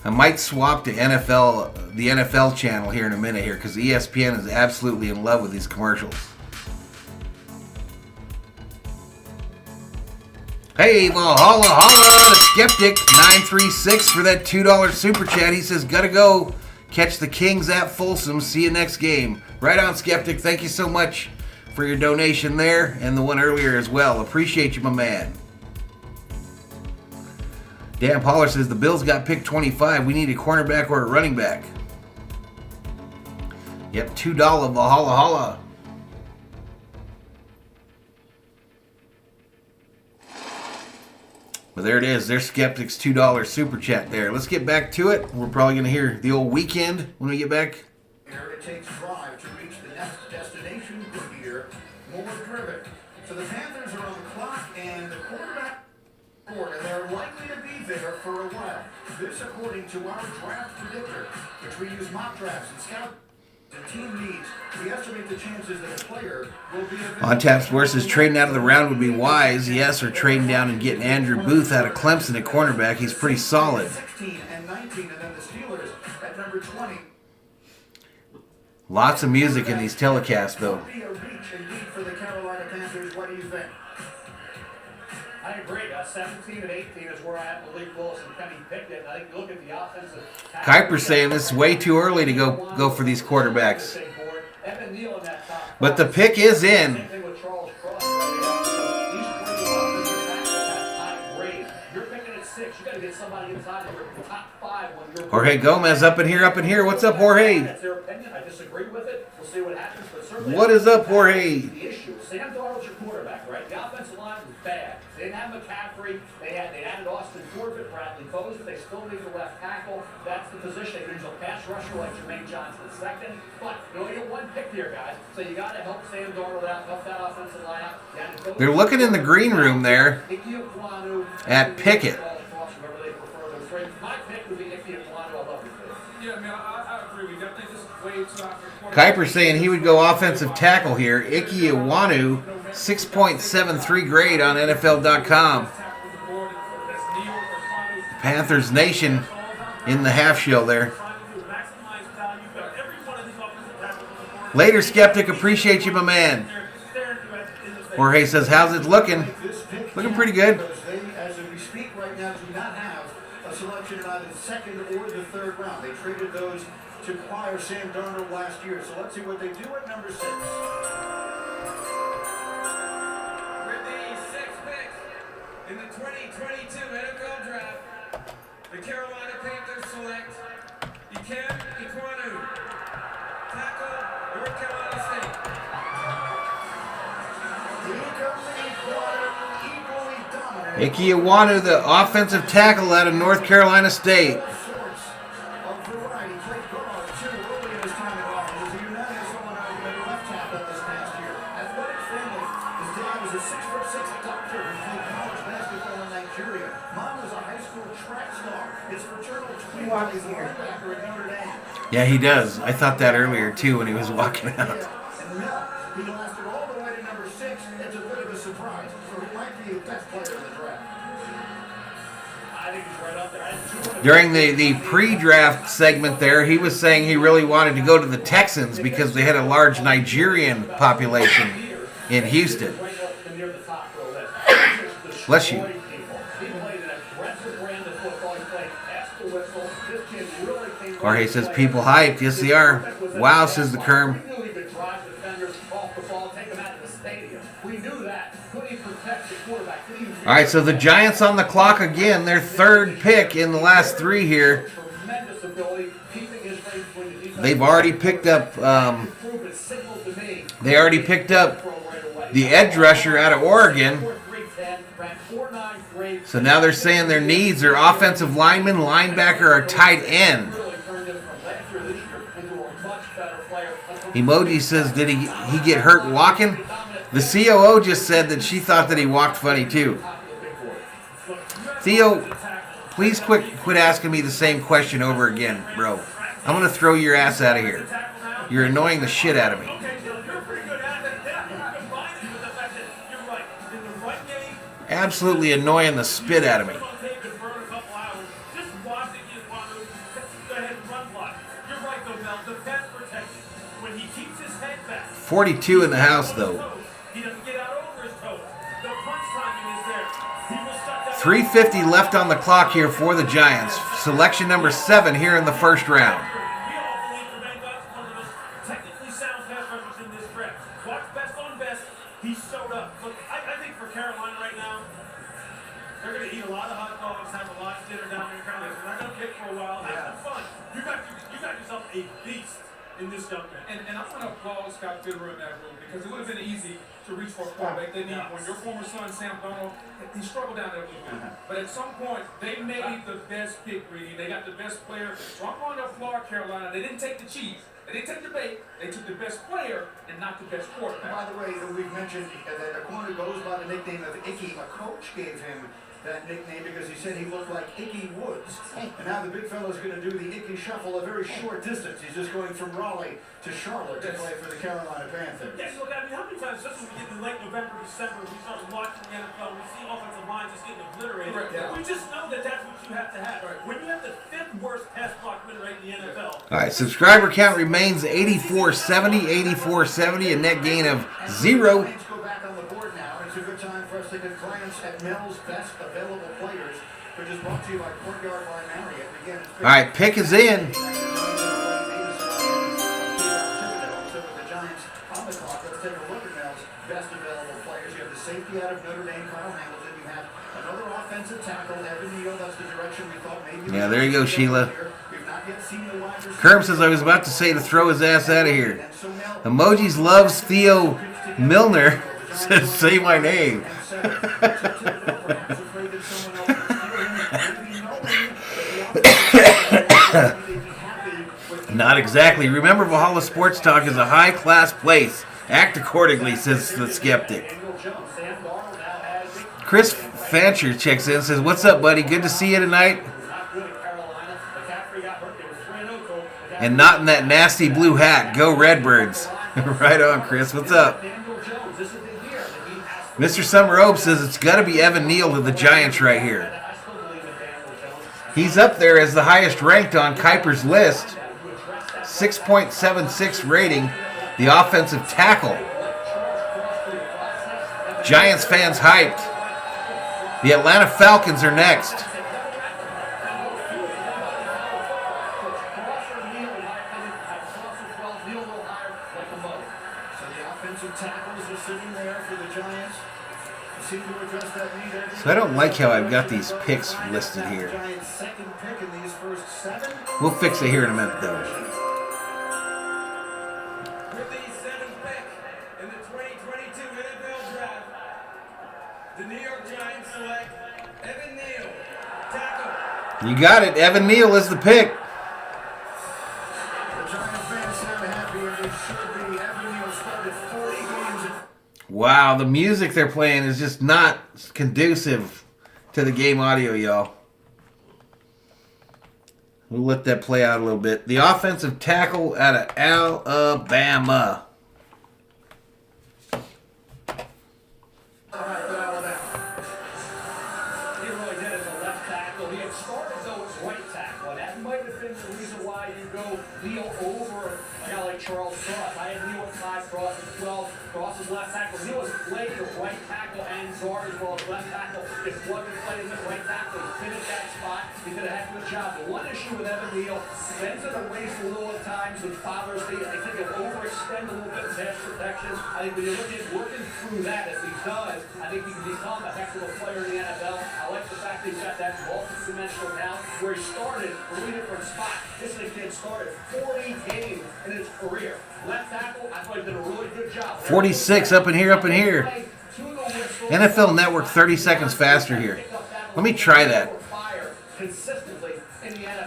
I might swap to the NFL channel here in a minute here because ESPN is absolutely in love with these commercials. Hey, Valhalla, holla, the Skeptic, 936 for that $2 super chat. He says, gotta go catch the Kings at Folsom. See you next game. Right on, Skeptic. Thank you so much for your donation there and the one earlier as well. Appreciate you, my man. Dan Pollard says the Bills got picked 25. We need a cornerback or a running back. Yep, $2 Valhalla holla. Well, there it is. There's Skeptic's $2 super chat there. Let's get back to it. We're probably going to hear the old weekend when we get back. Here it takes drive to reach the next destination. Goodyear, more driven. So the Panthers are on the clock and the quarterback board, and they're likely to be there for a while. This according to our draft predictor, which we use mock drafts and scout the team needs. We estimate the chances that a player will be On Tap Sports says trading out of the round would be wise, yes, or trading down and getting Andrew Booth out of Clemson at cornerback. He's pretty solid. 16 and 19, and then the Steelers at number 20. Lots of music in these telecasts, though. Be a reach indeed for the Carolina Panthers. What do you think? I agree. 17 and 18 is where I have Malik Willis and Kenny Pickett. I think you look at the offensive. Kuiper's saying this is way too early to go for these quarterbacks. But the pick is in. Jorge Gomez up in here. What's up, Jorge? That's their opinion. I disagree with it. We'll see what happens. But certainly What is up, Jorge? the issue. Sam Darnold's your quarterback, right? The offensive line was bad. They didn't have McCaffrey. They added Austin Corbett, Bradley Boze. They still need the left tackle. That's the position. They need a pass rusher like Jermaine Johnson II. But you only get one pick here, guys. So you got to help Sam Darnold out, help that offensive line out. They're looking in the green room there at Pickett. My pick would be Ike Ekwonu. I love it. Yeah, man, I agree with you. I think this is way too high for Kuiper's saying he would go offensive tackle here. Ike Ekwonu, 6.73 grade on NFL.com. Panthers Nation in the half shell there. Later, Skeptic. Appreciate you, my man. Jorge says, how's it looking? Looking pretty good. As we speak right now, do not have a selection in either the second or the third round. They traded those to acquire Sam Darnold last year. So let's see what they do at number 6. With the 6th pick in the 2022 NFL Draft, the Carolina Panthers select Ike Ekwonu, tackle, North Carolina State. Ike Ekwonu, the offensive tackle out of North Carolina State. Yeah, he does. I thought that earlier, too, when he was walking out. He lasted all the way to number 6. It's a bit of a surprise. So he might be the best player in the draft. I think he's right up there. During the pre-draft segment there, he was saying he really wanted to go to the Texans because they had a large Nigerian population in Houston. Bless you. Jorge says people hyped. Yes, they are. Wow, says the Kerm. All right, so the Giants on the clock again. Their third pick in the last 3 here. They've already picked up. They already picked up the edge rusher out of Oregon. So now they're saying their needs are offensive lineman, linebacker, or tight end. Emoji says, did he get hurt walking? The COO just said that she thought that he walked funny too. Theo, please quit asking me the same question over again, bro. I'm going to throw your ass out of here. You're annoying the shit out of me. Absolutely annoying the spit out of me. 42 in the house, though. 3:50 left on the clock here for the Giants. Selection number 7 here in the first round. He showed up. Look, I think for Carolina right now, they're going to eat a lot of hot dogs, have a lot of dinner down there in Carolina. They're not going to pick for a while, have some fun. You got yourself a beast in this young man. And I want to applaud Scott Fitterer in that room because it would have been easy to reach for a quarterback. They need when your former son Sam Darnold, he struggled down there a little bit. But at some point, they made the best pick, Greedy. They got the best player. So I'm going to applaud Carolina. They didn't take the cheese. They didn't take the bait. They took the best player and not the best quarterback. By the way, we've mentioned that Ekwonu goes by the nickname of Icky. A coach gave him that nickname because he said he looked like Icky Woods. And now the big fella's going to do the Icky Shuffle a very short distance. He's just going from Raleigh to Charlotte to play for the Carolina Panthers. Yes, look, I mean, how many times, just when we get to late November, December, we start watching the NFL, we see offensive lines just getting obliterated. Right, yeah. We just know that that's what you have to have. Right. When you have the 5th worst pass block win rate in the NFL. All right, subscriber count remains 8470, 8470, a net gain of 0. Let's go back on the board now. It's a good time for us to take a glance at Mel's best available players, which is brought to you by Courtyard by Marriott. Again, it's All right, pick is in. So with the Giants on the clock, let's take a look at Mel's best available players. You have the safety out of Notre Dame, Kyle Hamilton. You have another offensive tackle, Evan Neal. That's the direction we thought maybe. Yeah, there you go, Sheila. We've not yet seen the wide receiver. Kerm says I was about to say to throw his ass out of here. Emojis loves Theo Milner. Says say my name. Not exactly. Remember, Valhalla Sports Talk is a high-class place. Act accordingly, says the skeptic. Chris Fancher checks in and says, what's up, buddy? Good to see you tonight. And not in that nasty blue hat. Go Redbirds. Right on, Chris. What's up? Mr. Summer Ope says it's got to be Evan Neal to the Giants right here. He's up there as the highest ranked on Kuiper's list. 6.76 rating. The offensive tackle. Giants fans hyped. The Atlanta Falcons are next. So I don't like how I've got these picks listed here. We'll fix it here in a minute, though. With the 7th pick in the 2022 NFL Draft, the New York Giants select Evan Neal, tackle. You got it. Evan Neal is the pick. Wow, the music they're playing is just not conducive to the game audio, y'all. We'll let that play out a little bit. The offensive tackle out of Alabama. He really did as a left tackle. He had started though as right tackle, and that might have been the reason why you go Neal over a guy like Charles Cross. I had Neal at 5, Cross at 12. Cross is left tackle. Neal has played the right tackle and guard as well as left tackle. If plug and play in the right tackle, he finished that spot. He did a heck of a job. The one issue with Evan Neal, bends in the waist a little at times with fathers. I think he'll overextend a little bit in pass protection. I think when you look at working through that, as he does, I think he can become a heck of a player in the NFL. I like the fact that he's got that multi-dimensional talent where he started a really different spot. This kid started 40 games in his career. Left tackle, I thought he did a really good job. 46 up in here, up in here. NFL Network 30 seconds faster here. Let me try that.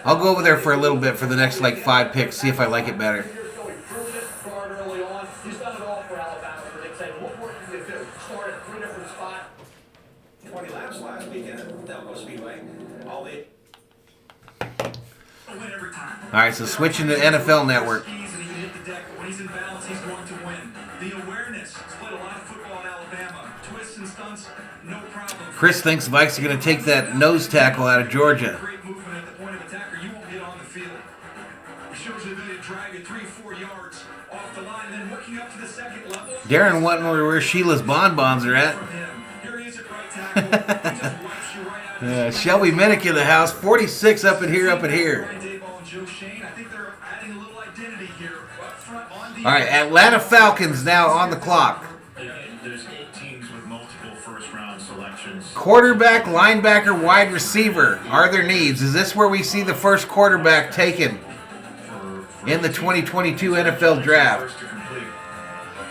I'll go over there for a little bit for the next like 5 picks, see if I like it better. 20 laps last weekend at Delco Speedway. All right, so switching to NFL Network. When he's in balance, he's going to win. The awareness split a lot of football in Alabama. Twists and stunts, no problem. Chris thinks Vikes are going to take that nose tackle out of Georgia. Great movement at the point of attack, or you won't get on the field. It shows the ability to drive you 3-4 yards off the line, then working up to the second level. Darren wondering where Sheila's bonbons are at. Here he is at right tackle. He just wipes you right out. Shelby Minnick in the house. 46 up in here, up in here. All right, Atlanta Falcons now on the clock. There's 8 teams with multiple first-round selections. Quarterback, linebacker, wide receiver are their needs. Is this where we see the first quarterback taken in the 2022 NFL Draft?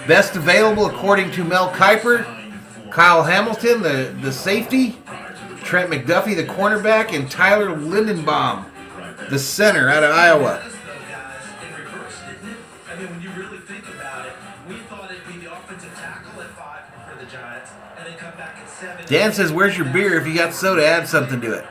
Best available according to Mel Kiper, Kyle Hamilton, the safety, Trent McDuffie, the cornerback, and Tyler Lindenbaum, the center out of Iowa. I mean, when you really think about it, we thought it be the offensive tackle at 5 for the Giants, and then come back at 7. Dan says, where's your beer? If you got soda, add something to it.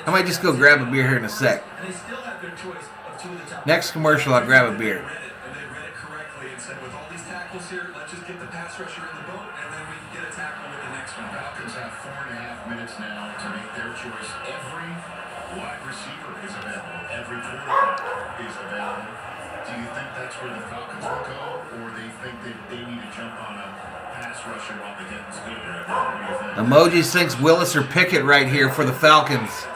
I might just go grab a beer here in a sec. And they still have their choice of 2 of the top. Next commercial, I'll grab a beer. And they read it correctly and said, with all these tackles here, let's just get the pass rusher in the boat, and then we can get a tackle with the next one. Falcons have 4.5 minutes now to make their choice. Every wide receiver is available. Every quarterback is available. Do you think that's where the Falcons will go, or they think that they need to jump on a pass rusher while the getting's good? What do you think? Emojis thinks Willis or Pickett right here for the Falcons.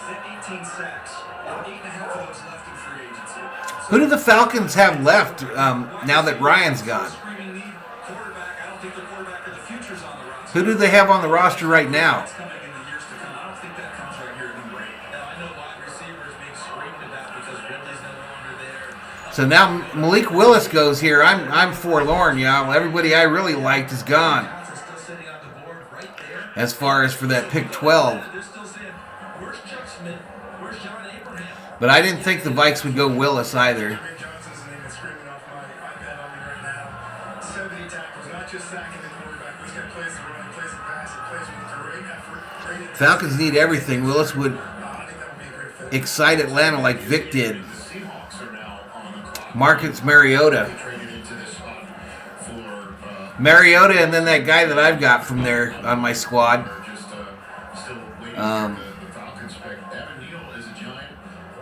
18 sacks, 8.5 of those left in free agency. Who do the Falcons have left now that Ryan's gone? Screaming need quarterback. I don't think the quarterback of the future's on the roster. Who do they have on the roster right now? That's coming in the years to come. I don't think that comes right here at number 8. Now, I know wide receivers being screamed about because Ridley's no longer there. So now Malik Willis goes here. I'm forlorn, y'all. Everybody I really liked is gone. Johnson's still sitting on the board right there. As far as for that pick 12. They're still saying, where's Chuck Smith? Where's John Abraham? But I didn't think the Vikes would go Willis either. Rick Johnson's name is screaming off my iPad on me right now. 70 tackles, not just sacking the quarterback, but he's got plays to run, plays to pass, and plays with great effort. Great intensity. Falcons need everything. Willis would I think that would be a great fit. excite Atlanta like Vic did. The Seahawks are now on the clock. Marcus Mariota. They traded into this spot for Mariota and then that guy that I've got from there on my squad. just still waiting for the Falcons pick. Evan Neal is a Giant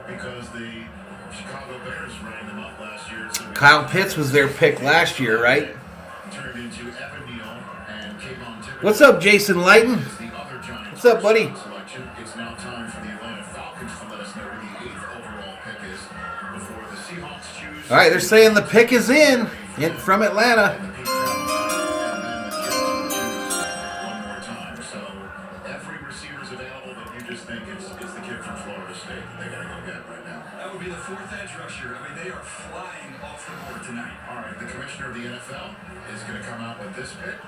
because the Chicago Bears ran them up last year. So Kyle Pitts was their pick last year, right? turned into Evan Neal and Kayvon Thibodeau. What's up, Jason Lighton? Is the other Giant What's up, buddy? selection. It's now time for the Atlanta Falcons to let us know who the 8th overall pick is before the Seahawks choose. All right, they're saying the pick is in from Atlanta. And the Pete Carroll and then the Jets will choose one more time. So every receiver's available, but you just think it's the kid from Florida State that they got to go get right now. That would be the 4th edge rusher. I mean, they are flying off the board tonight. All right, the commissioner of the NFL is going to come out with this pick,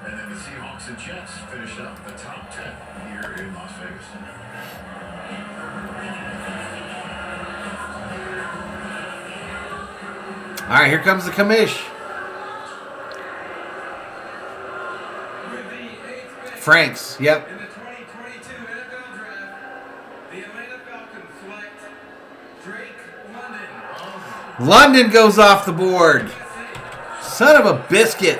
and then the Seahawks and Jets finish up the top 10 here in Las Vegas. All right, here comes the commish. With the 8th pick Franks, yep. in the 2022 NFL Draft, the Atlanta Falcons select Drake London. London goes off the board. Son of a biscuit.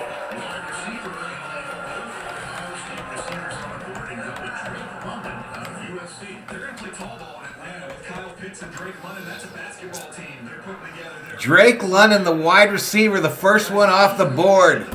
They're going to play tall ball in Atlanta with Kyle Pitts and Drake London. That's a basketball team they're putting together there. Drake London, the wide receiver, the first one off the board.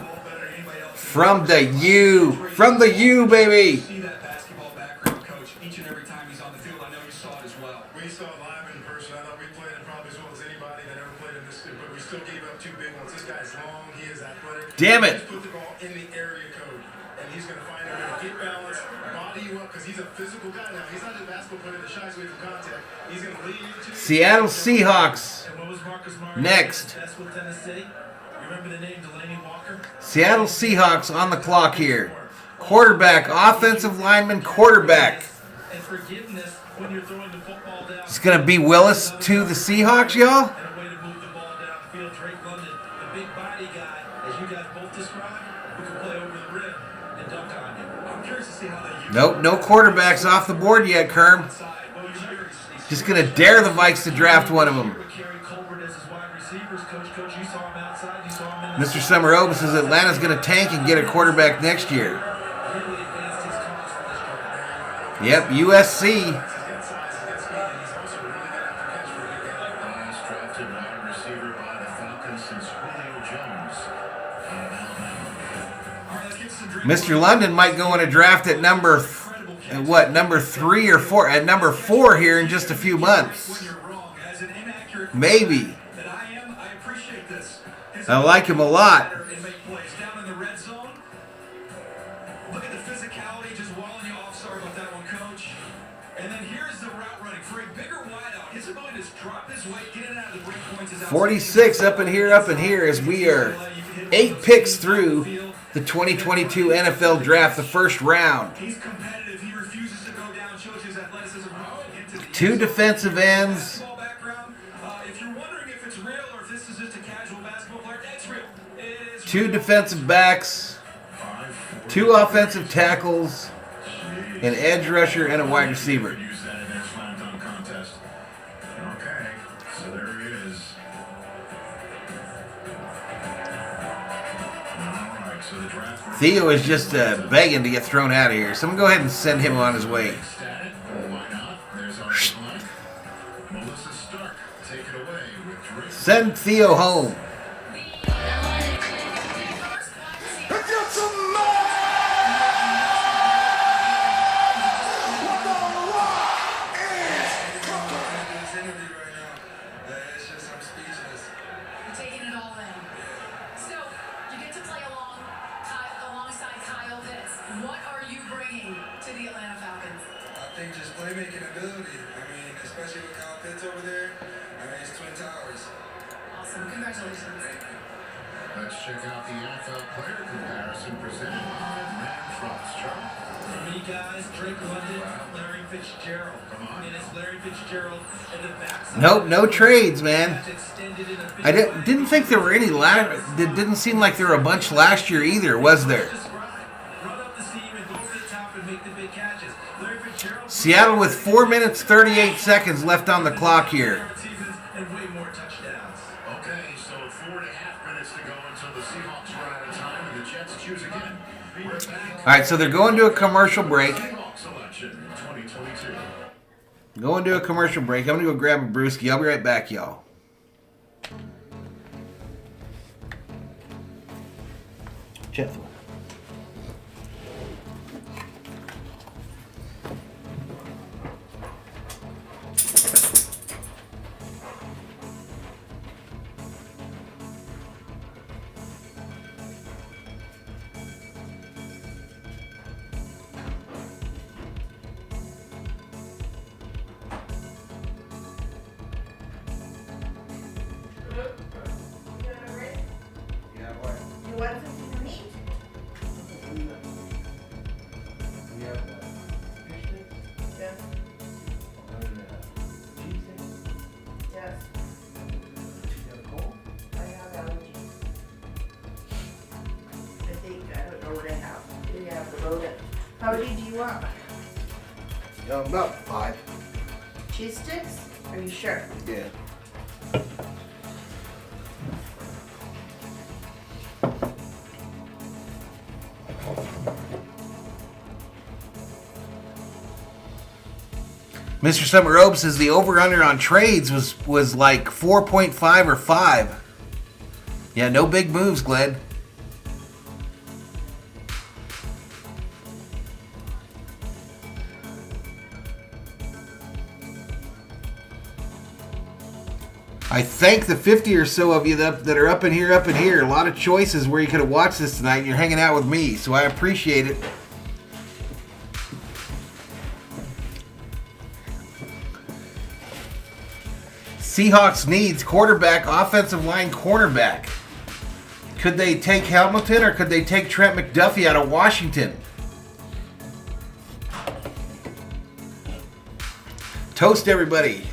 From the U. From the U, baby. See that basketball background, coach, each and every time he's on the field. I know you saw it as well. We saw it live in person. I thought we played it probably as well as anybody that ever played in this, but we still gave up 2 big ones. This guy's long, he is athletic. Damn it. Just put the ball in the area code, and he's going to find a way to get balance, body you up, because he's a physical guy now. He's not a basketball player that shies away from contact. He's going to lead you to Seattle Seahawks. And what was Marcus Mariota? Next. That's with Tennessee. You remember the name Delaney Walker? Seattle Seahawks on the clock here. Quarterback, offensive lineman, quarterback. And forgiveness when you're throwing the football down. It's going to be Willis to the Seahawks, y'all. And a way to move the ball downfield. Drake London, the big body guy, as you guys both described, who can play over the rim and dunk on you. I'm curious to see how they use Nope, no quarterbacks off the board yet, Kerm. Just going to dare the Vikes to draft one of them. Mr. Summeroba says Atlanta's going to tank and get a quarterback next year. Yep, USC. Last drafted wide receiver by the Falcons since Julio Jones out of Alabama. Mr. London might go in a draft at number 3 or 4? At number 4 here in just a few months. Maybe. I like him a lot. Look at the physicality just walling you off. Sorry about that one, coach. And then here's the route running. For a bigger wideout, his ability to drop his weight, get it out of the break points is 46 up in here as we are 8 picks through the 2022 NFL Draft, the first round. He's competitive. He refuses to go down. Shows his athleticism. 2 defensive ends. If you're wondering if it's real or if this is just a casual basketball player, it's real. It is 2 defensive backs, 2 offensive tackles, an edge rusher, and a wide receiver. Use that in their slam dunk contest. Okay, so there he is. All right, so the draft. Theo is just begging to get thrown out of here. Someone go ahead and send him on his way. Why not? There's our headline. Melissa Stark, take it away with Drake. Send Theo home. Playmaking ability. I mean, especially with Kyle Pitts over there. I mean, it's Twin Towers. Awesome. Congratulations. Let's check out the NFL player comparison presented by Man Frost. Charlie. For me, guys, Drake London, Larry Fitzgerald. And it's Larry Fitzgerald at the backside. Nope, no trades, man. I didn't think there were any it didn't seem like there were a bunch last year either, was there? Seattle with 4 minutes 38 seconds left on the clock here. Okay, so 4.5 minutes to go until the Seahawks run out of time and the Jets choose again. We're back. All right, so they're going to a commercial break. Seahawks selection in 2022. Going to a commercial break. I'm going to go grab a brewski. I'll be right back, y'all. Jethro. How many do you want? About 5. Cheese sticks? Are you sure? Yeah. Mr. Summer Ope says the over-under on trades was like 4.5 or 5. Yeah, no big moves, Glenn. I thank the 50 or so of you that are up in here. A lot of choices where you could have watched this tonight and you're hanging out with me, so I appreciate it. Seahawks needs quarterback, offensive line, cornerback. Could they take Hamilton or could they take Trent McDuffie out of Washington? Toast, everybody.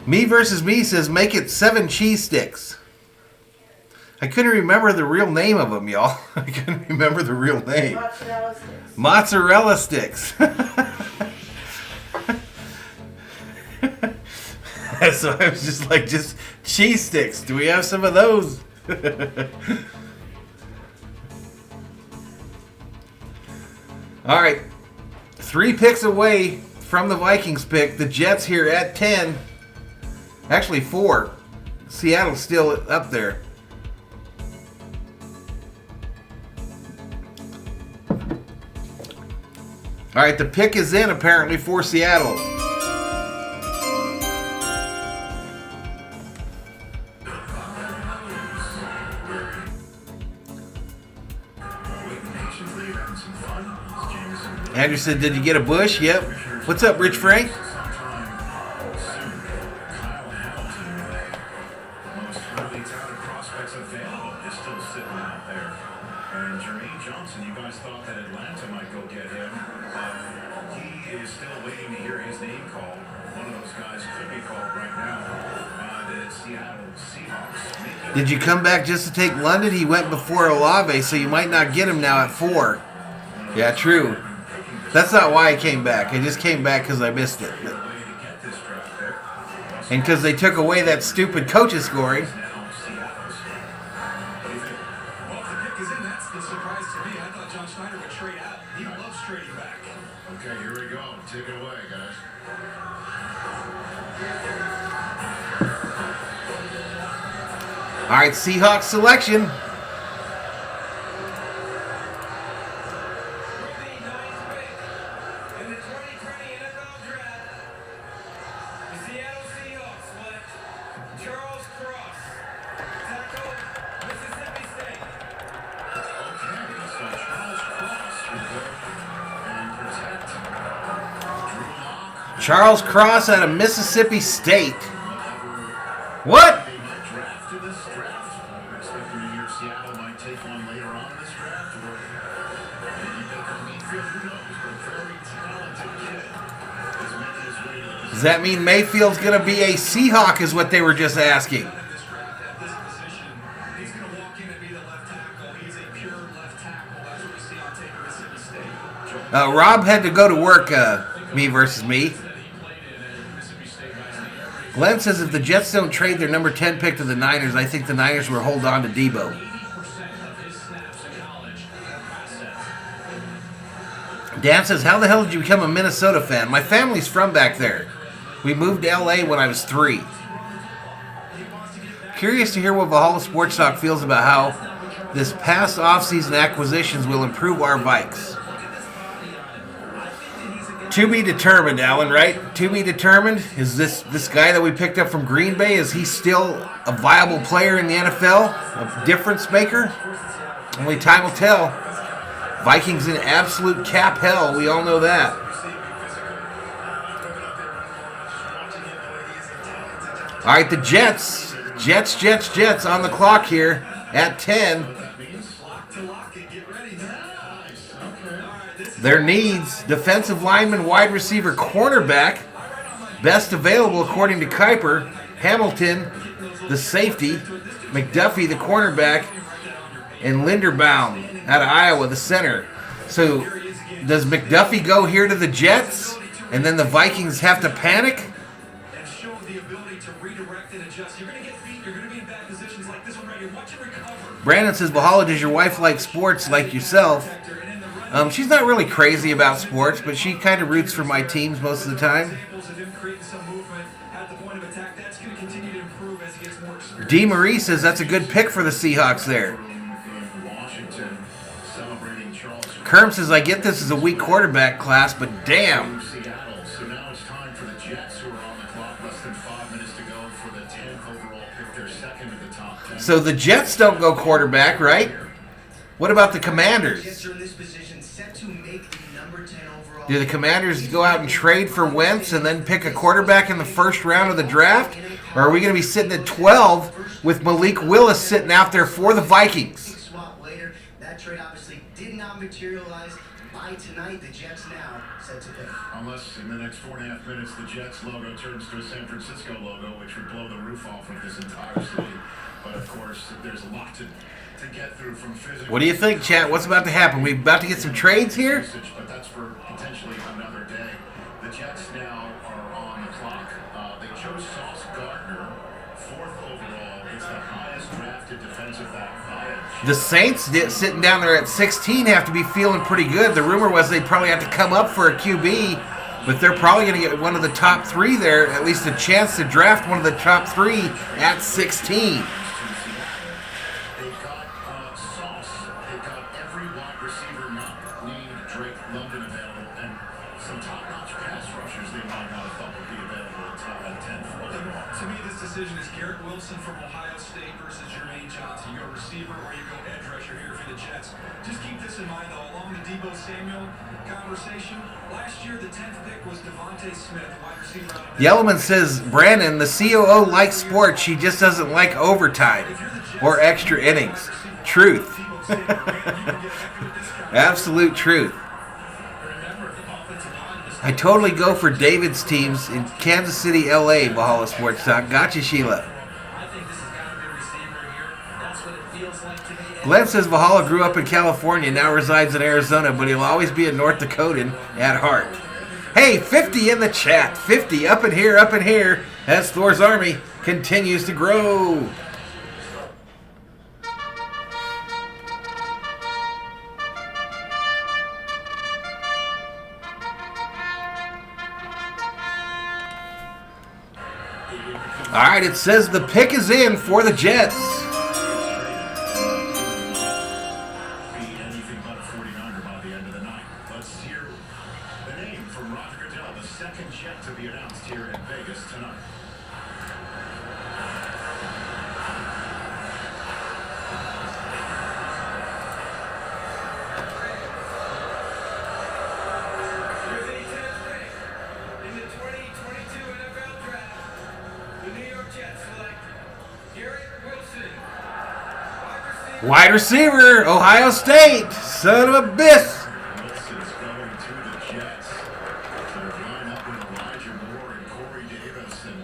Me versus me says make it 7 cheese sticks. I couldn't remember the real name of them, y'all. I couldn't remember the real name. Mozzarella sticks. Mozzarella sticks. So I was just like, just cheese sticks. Do we have some of those? All right. 3 picks away from the Vikings pick. The Jets here at 10. Actually 4. Seattle's still up there. All right, the pick is in apparently for Seattle. Andrew said, did you get a bush? Yep. What's up, Rich Frank? Seattle is still sitting out there. And Jermaine Johnson, you guys thought that Atlanta might go get him. He is still waiting to hear his name called. One of those guys could be called right now. The Seattle Seahawks. Did you come back just to take London? He went before Olave, so you might not get him now at 4. Yeah, true. That's not why I came back. I just came back because I missed it. And because they took away that stupid coaches scoring. Well, if the pick is in, that's the surprise to me. I thought John Schneider would trade out. He loves trading back. Okay, here we go. Take it away, guys. All right, Seahawks selection. With the 9th pick in the 2020 NFL Draft, the Seattle Seahawks select Charles Cross, tackle, Mississippi State. Okay, so Charles Cross will go and protect Drew Lock. Charles Cross out of Mississippi State. What? They might draft to this draft. I'm expecting to hear Seattle might take one later on in this draft, or maybe Baker Mayfield, who knows, but very talented kid. Has made his way to the Does that mean Mayfield's going to be a Seahawk is what they were just asking? This draft at this position, he's going to walk in and be the left tackle. He's a pure left tackle. That's what we see on tape at Mississippi State. Rob had to go to work, me versus me. Glenn says if the Jets don't trade their number 10 pick to the Niners, I think the Niners will hold on to Debo. Dan says, how the hell did you become a Minnesota fan? My family's from back there. We moved to LA when I was 3. Curious to hear what Valhalla Sports Talk feels about how this past offseason acquisitions will improve our Vikes. To be determined, Alan, right? To be determined. Is this guy that we picked up from Green Bay, is he still a viable player in the NFL? A difference maker? Only time will tell. Vikings in absolute cap hell. We all know that. All right, the Jets. Jets on the clock here at 10. Their needs, defensive lineman, wide receiver, cornerback. Best available according to Kuiper. Hamilton, the safety. McDuffie, the cornerback. And Linderbaum out of Iowa, the center. So does McDuffie go here to the Jets? And then the Vikings have to panic? And show the ability to redirect and adjust. You're going to get beat. You're going to be in bad positions like this one right here. Watch it recover. Brandon says, Valhalla, does your wife like sports like yourself? She's not really crazy about sports, but she kind of roots for my teams most of the time. D. Marie says that's a good pick for the Seahawks there. Kerm says, I get this is a weak quarterback class, but damn. So now it's time for the Jets, who are on the clock. Less than 5 minutes to go for the 10th overall pick. They're second in the top 10. So the Jets don't go quarterback, right? What about the Commanders? Do the Commanders go out and trade for Wentz and then pick a quarterback in the first round of the draft? Or are we going to be sitting at 12 with Malik Willis sitting out there for the Vikings? Swap later. That trade obviously did not materialize. By tonight, the Jets now set to pick. Unless in the next 4.5 minutes the Jets logo turns to a San Francisco logo, which would blow the roof off of this entire city. But of course, there's a lot to get through from physical. What do you think, chat? What's about to happen? We about to get some trades here? But that's for potentially another day. The Jets now are on the clock. They chose Sauce Gardner, 4th overall. It's the highest drafted defensive back by a The Saints sitting down there at 16 have to be feeling pretty good. The rumor was they'd probably have to come up for a QB, but they're probably going to get one of the top 3 there, at least a chance to draft one of the top 3 at 16. some top-notch pass rushers they might not have thought would be available at 10 for a little while. To me, this decision is Garrett Wilson from Ohio State versus Jermaine Johnson. You go receiver or you go edge rusher here for the Jets. Just keep this in mind, though, along the Deebo Samuel conversation. Last year, the 10th pick was Devontae Smith, wide receiver out of Yellowman says, Brandon, the COO likes sports. She just doesn't like overtime or extra innings. Truth. Absolute truth. I totally go for David's teams in Kansas City, LA, Valhalla Sports Talk. Gotcha, Sheila. Glenn says Valhalla grew up in California, now resides in Arizona, but he'll always be a North Dakotan at heart. Hey, 50 in the chat. 50 up in here, up in here, as Thor's army continues to grow. All right, it says the pick is in for the Jets. Anything but a 49er by the end of the night. Let's hear the name from Roger Goodell, the second Jet to be announced here in Vegas tonight. With the 10th pick in the 2022 NFL Draft, the New York Jets select Garrett Wilson, Wide receiver, Ohio State. Son of a bitch. Wilson's going to the Jets. They're line up with Elijah Moore and Corey Davis, and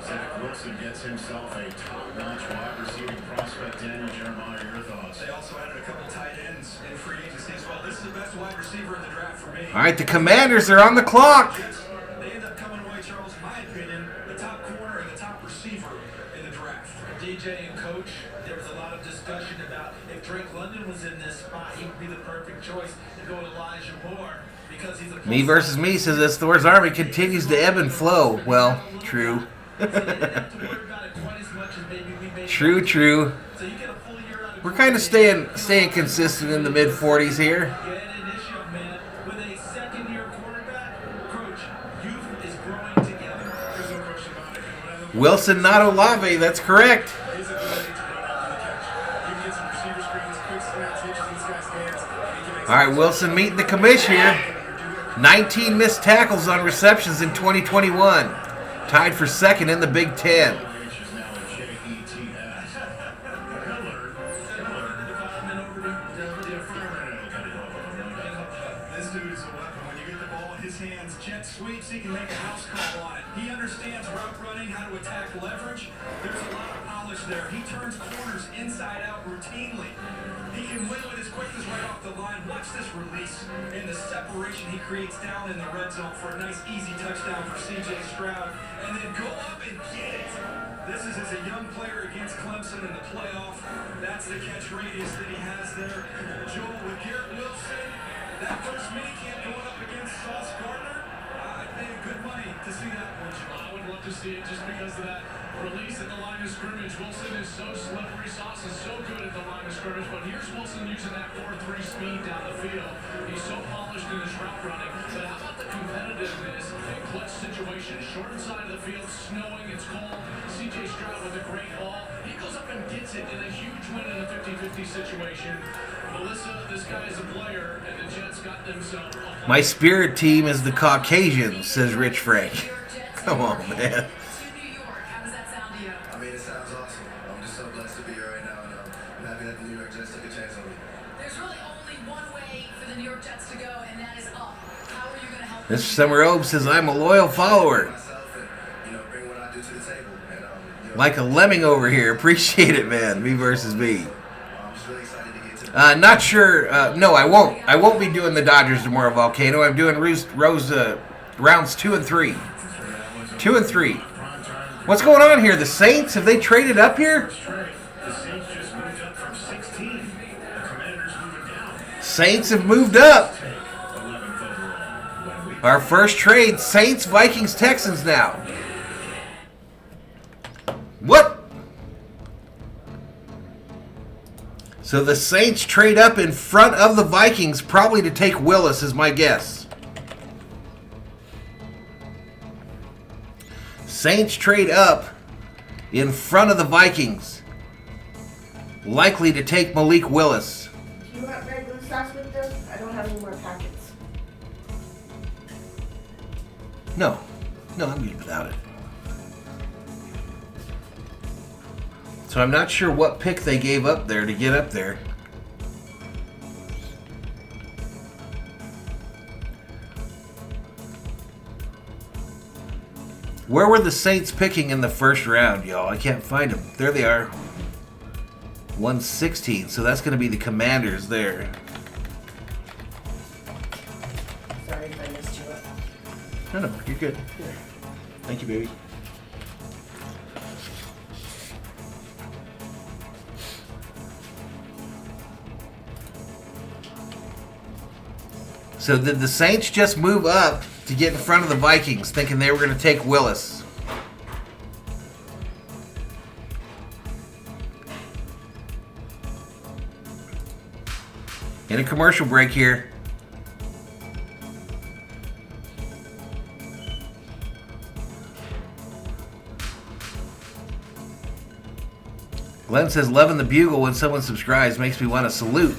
Zach Wilson gets himself a top-notch wide receiving prospect. Daniel Jeremiah, your thoughts? They also added a couple tight ends in free agency as well. This is the best wide receiver in the draft for me. All right, the Commanders are on the clock. They end up coming away, Charles, in my opinion, the top corner and the top receiver in the draft. DJ and Coach, there was a lot of discussion about if Drake London was in this spot, he would be the perfect choice to go with Elijah Moore because he's a Me versus me says this Thor's army continues to ebb and flow. Well, true. True, true. We're kind of staying consistent in the mid-40s here. with a second-year quarterback. Coach, youth is growing together. There's no question about it. Wilson, not Olave. That's correct. He's a good age to run out in the catch. You can get some receiver screens, quick snaps, hitch these guys' hands. and he can make All right, Wilson meeting the commish here. 19 missed tackles on receptions in 2021. Tied for second in the Big Ten. This dude is a weapon. When you get the ball in his hands, jet sweeps, he can make a house call on it. He understands route running, how to attack leverage. There's a lot of polish there. He turns corners inside out routinely. He can win with his quickness right off the line. Watch this release and the separation he creates down in the red zone for a nice easy touchdown for C.J. Stroud. And then go up and get it. This is as a young player against Clemson in the playoff. That's the catch radius that he has there. Joel, with Garrett Wilson, that first minicamp going up against Sauce Gardner, I'd pay good money to see that one, Joel. I would love to see it just because of that release at the line of scrimmage. Wilson is so slippery. Sauce is so good at the line of scrimmage, but here's Wilson using that 4-3 speed down the field. He's so polished in his route running. But how about the competitiveness in clutch situations? Short side of the field, snowing, it's cold. C.J. Stroud with a great ball. He goes up and gets it in a huge win in a 50-50 situation. Melissa, this guy is a player, and the Jets got themselves a My spirit team is the Caucasians, says Rich Frank. Come on, man. I mean, it sounds awesome. I'm just so blessed to be here right now, and I'm happy that the New York Jets took a chance on me. There's really only one way for the New York Jets to go, and that is up. How are you going to help? Mr. Summer Obe says, I'm a loyal follower. Bring what I do to the table. And, Like a lemming over here. Appreciate it, man. Me versus me. I'm just really excited to get to Not sure. No, I won't. I won't be doing the Dodgers tomorrow, Volcano. I'm doing rounds 2 and 3. 2 and 3. What's going on here? The Saints? Have they traded up here? Saints have moved up. Our first trade, Saints, Vikings, Texans now. What? So the Saints trade up in front of the Vikings, probably to take Willis, is my guess. Saints trade up in front of the Vikings. Likely to take Malik Willis. Do you want red blue sauce with this? I don't have any more packets. No, I'm good without it. So I'm not sure what pick they gave up there to get up there. Where were the Saints picking in the first round, y'all? I can't find them. There they are. 116. So that's going to be the Commanders there. Sorry if I missed you. No, you're good. Thank you, baby. So did the Saints just move up to get in front of the Vikings, thinking they were going to take Willis? In a commercial break here. Glenn says, loving the bugle when someone subscribes makes me want to salute.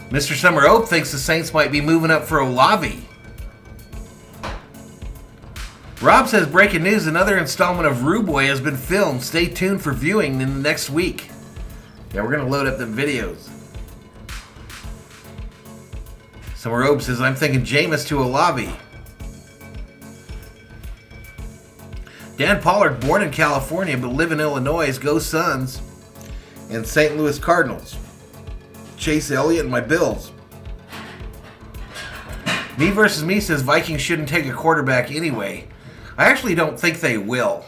Mr. Summer Oak thinks the Saints might be moving up for Olave. Rob says, breaking news, another installment of Ruboy has been filmed. Stay tuned for viewing in the next week. Yeah, we're going to load up them videos. Summer Oak says, I'm thinking Jameis to Olave. Dan Pollard, born in California but live in Illinois, go Suns, and St. Louis Cardinals. Chase Elliott and my Bills. Me versus me says Vikings shouldn't take a quarterback anyway. I actually don't think they will,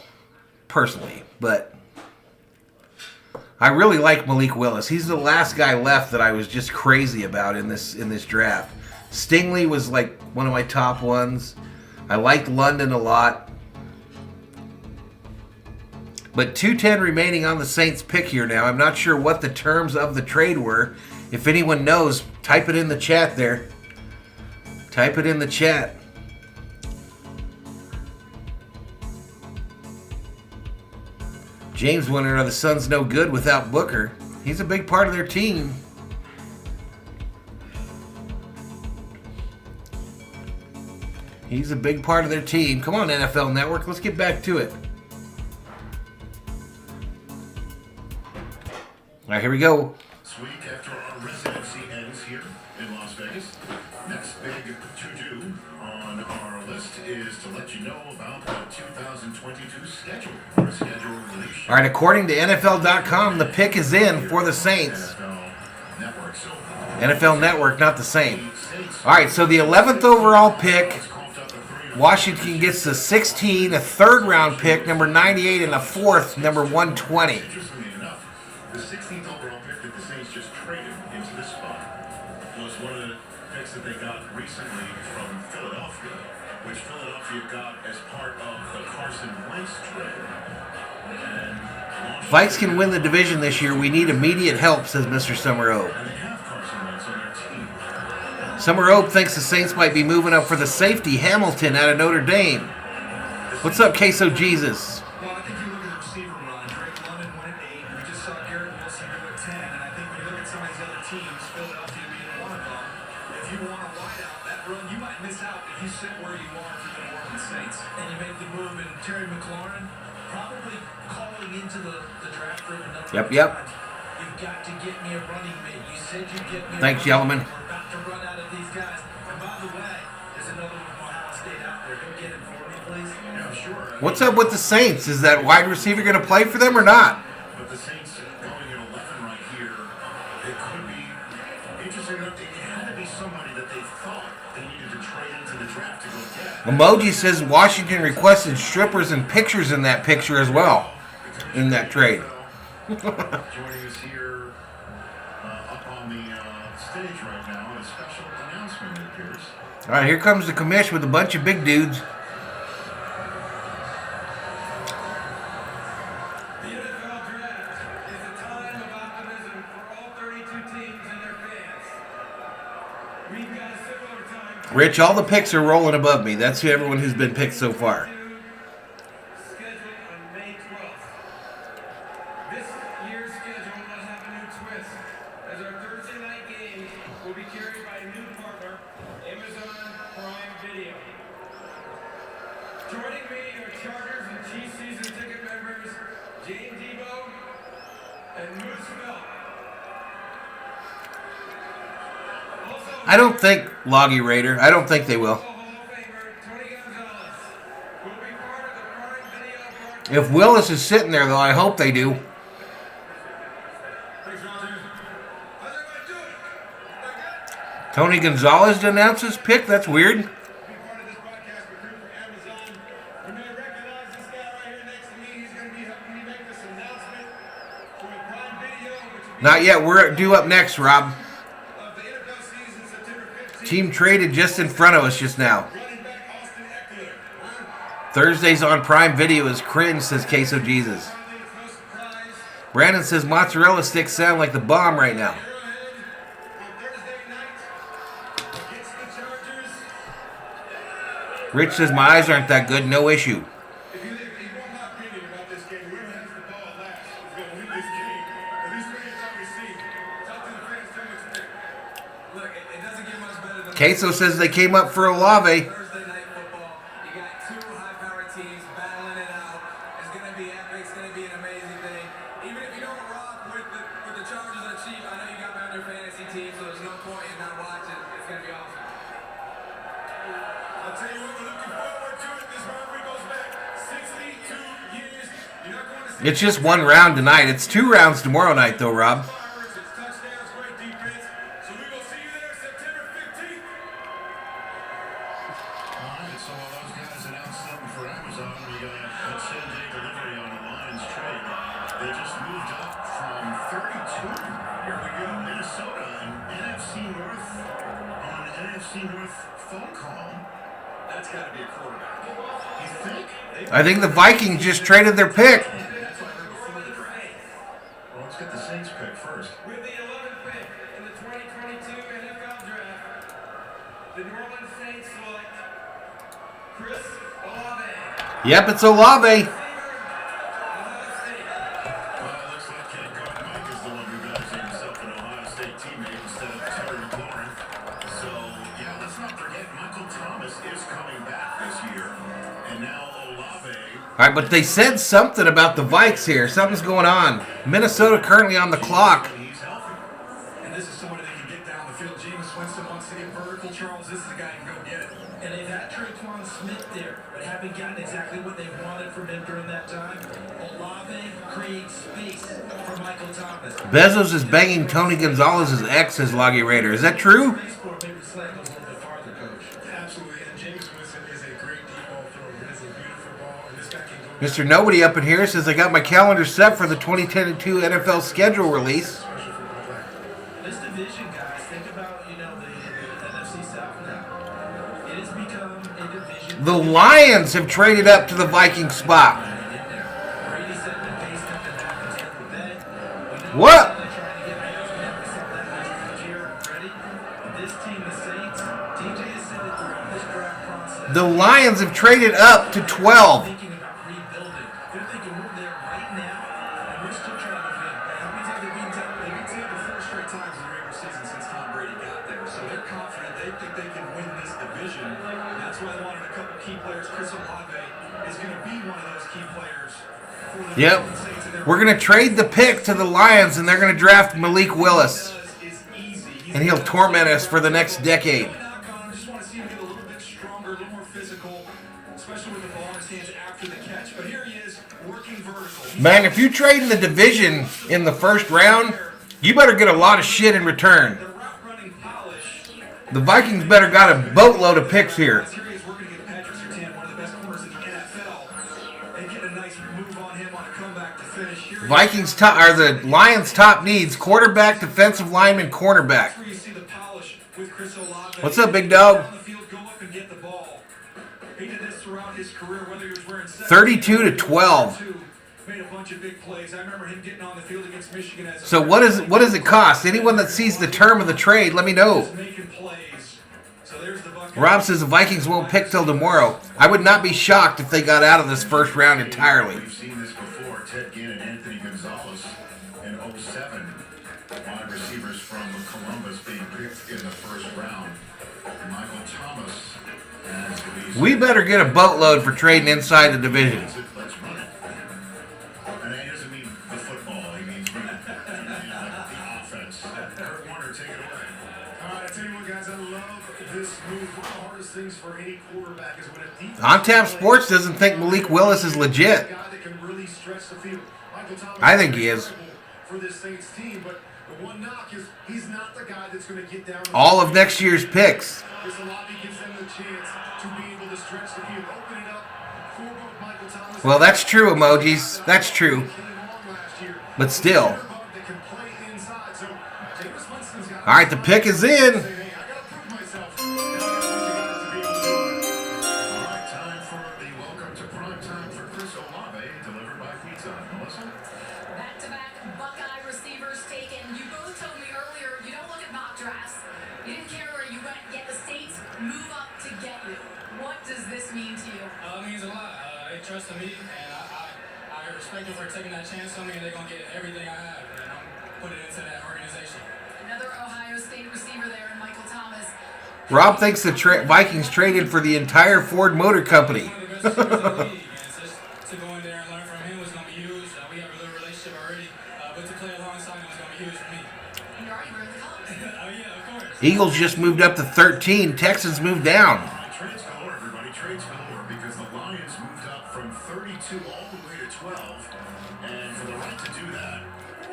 personally, but I really like Malik Willis. He's the last guy left that I was just crazy about in this draft. Stingley was like one of my top ones. I liked London a lot. But 210 remaining on the Saints pick here now. I'm not sure what the terms of the trade were. If anyone knows, type it in the chat there. Type it in the chat. James wondering, are the Suns no good without Booker? He's a big part of their team. He's a big part of their team. Come on, NFL Network. Let's get back to it. All right, here we go. This week after our residency ends here in Las Vegas, next big to-do on our list is to let you know about the 2022 schedule. Our schedule release. All right, according to NFL.com, the pick is in for the Saints. NFL Network, not the same. All right, so the 11th overall pick, Washington gets the 16, a third-round pick, number 98, and a fourth, number 120. Interestingly enough, the 16th overall pick that the Saints just traded into this spot was one of the picks that they got recently from Philadelphia, which Philadelphia got as part of the Carson Wentz trade. Vikes can win the division this year. We need immediate help, says Mr. Summer Oak. Summer Oak thinks the Saints might be moving up for the safety, Hamilton, out of Notre Dame. What's up, Queso Jesus? Well, I think you look at the receiver run. Drake London went at 8. We just saw Garrett Wilson go at 10. And I think when you look at some of these other teams, Philadelphia being one of them, if you want a wideout, that run, you might miss out if you sit where you are if you're going to work with the Saints. And you make the move, and Terry McLaurin probably calling into the draft room. Yep. You've got to get me a running mate. You said you'd get me a Thanks, running Yellowman. mate. We're about to run out of these guys. And by the way, there's another one from Ohio State out there. Go get it for me, please. Yeah, sure. What's up with the Saints? Is that wide receiver going to play for them or not? But the Saints going at 11 right here, it could be interesting enough. It had to be somebody that they thought they needed to trade into the draft to go get. Emoji says Washington requested strippers and pictures in that picture as well, in that trade. Joining us here up on the stage right now, a special announcement, it appears. All right, here comes the commish with a bunch of big dudes. The NFL Draft is a time of optimism for all 32 teams and their fans. We've got a similar time Rich, all the picks are rolling above me. That's everyone who's been picked so far. Scheduled on May 12th. This year's schedule will have a new twist, as our Thursday night games will be carried by a new partner, Amazon Prime Video. Joining me are Chargers and Chiefs season ticket members Jane Debo and Moose Phil. I don't think Loggy Raider. I don't think they will. If Willis is sitting there, though, I hope they do. Tony Gonzalez announced his pick. That's weird. Not yet. We're due up next, Rob. Team traded just in front of us just now. Thursdays on Prime Video is cringe, says Queso Jesus. Brandon says mozzarella sticks sound like the bomb right now. Rich says my eyes aren't that good, no issue. Queso says they came up for Olave. Thursday night football. You got two high-powered teams battling it out. It's going to be epic. It's going to be an amazing thing. Even if you don't rock with the Chargers or Chiefs, I know you got me on your fantasy team, so there's no point in not watching. It's going to be awesome. I'll tell you what, we're looking forward to it. This rivalry goes back 62 years. You're not going to see It's just one round tonight. It's 2 rounds tomorrow night, though, Rob. I think the Vikings just traded their pick. Well, let's get the Saints pick first. With the 11th pick in the 2022 NFL Draft, the New Orleans Saints select Chris Olave. Yep, it's Olave. All right, but they said something about the Vikes here. Something's going on. Minnesota currently on the clock. And this is somebody that can get down the field. Jameis Winston wants to get vertical. Charles, this is the guy who can go get it. And they've had Traquan Smith there, but haven't gotten exactly what they wanted from him during that time. Olave creates space for Michael Thomas. Bezos is banging Tony Gonzalez's ex as Loggy Raider. Is that true? Absolutely. And Jameis Winston is a great deep ball thrower. It is a beautiful ball, and this guy can go. Mr. Nobody up in here says I got my calendar set for the 2022 NFL schedule release. This division, guys, think about, the NFC South now. It has become a division. The Lions have traded up to the Viking spot. What? The Lions have traded up to 12. Yep. We're going to trade the pick to the Lions, and they're going to draft Malik Willis. And he'll torment us for the next decade. Man, if you trade in the division in the first round, you better get a lot of shit in return. The Vikings better got a boatload of picks here. Vikings top are the Lions' top needs: quarterback, defensive lineman, cornerback. What's up, big dog? 32-12. So what does it cost? Anyone that sees the term of the trade, let me know. Rob says the Vikings won't pick till tomorrow. I would not be shocked if they got out of this first round entirely. We've seen this before. Ted Ginn and Anthony Gonzalez in 07. Wide receivers from Columbus being picked in the first round. Michael Thomas has We better get a boatload for trading inside the division. Let's run it. And he doesn't mean the football. He means the offense. Kurt Warner, take it away. All right, I tell you what, guys, I love this move. One of the hardest things for any quarterback is when a defense On Tap Sports doesn't think Malik Willis is legit. guy that can really stretch the field. Michael Thomas I think he is. for this Saints team, but the one knock is he's not the guy that's going to get down. All of next year's picks. This lobby gives them the chance to be able to stretch the field, open it up for both Michael Thomas. Well, that's true, emojis. That's true. But still. All right, the pick is in. Back-to-back Buckeye receivers taken. You both told me earlier you don't look at mock drafts. You didn't care where you went, yet the states move up to get you. What does this mean to you? It means a lot. They trusted me, and I respect them for taking that chance on me, and they're going to get everything I have, and I'm putting it into that organization. Another Ohio State receiver there in Michael Thomas. Rob thinks the Vikings traded for the entire Ford Motor Company. To go in there and learn from him was going to be huge. We have a good relationship already, but to play alongside him was going to be huge for me. And you're already wearing the colors. Oh, yeah, of course. Eagles just moved up to 13. Texans moved down. Trades galore, everybody. Trades galore because the Lions moved up from 32 all the way to 12. And for the right to do that,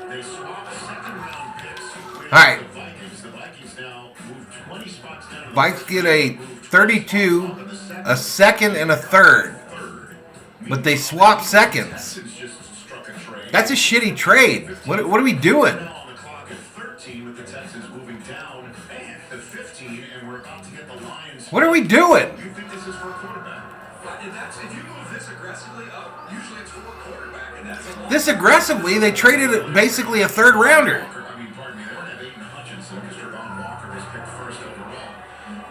they swapped second-round picks with All right. the Vikings. The Vikings now move 20 spots down to the Vikings get a 32, a second, and a third. But they swap seconds. That's a shitty trade. What are we doing? On the clock at 13 with the Texans moving down to 15, and we're about to get the Lions. What are we doing? You think this is for a quarterback? If you move this aggressively up, usually it's for a quarterback, and that's a lot. This aggressively, they traded basically a third rounder. I mean, pardon me, they don't have Aiden Hutchinson because Trevon Walker was picked first overall.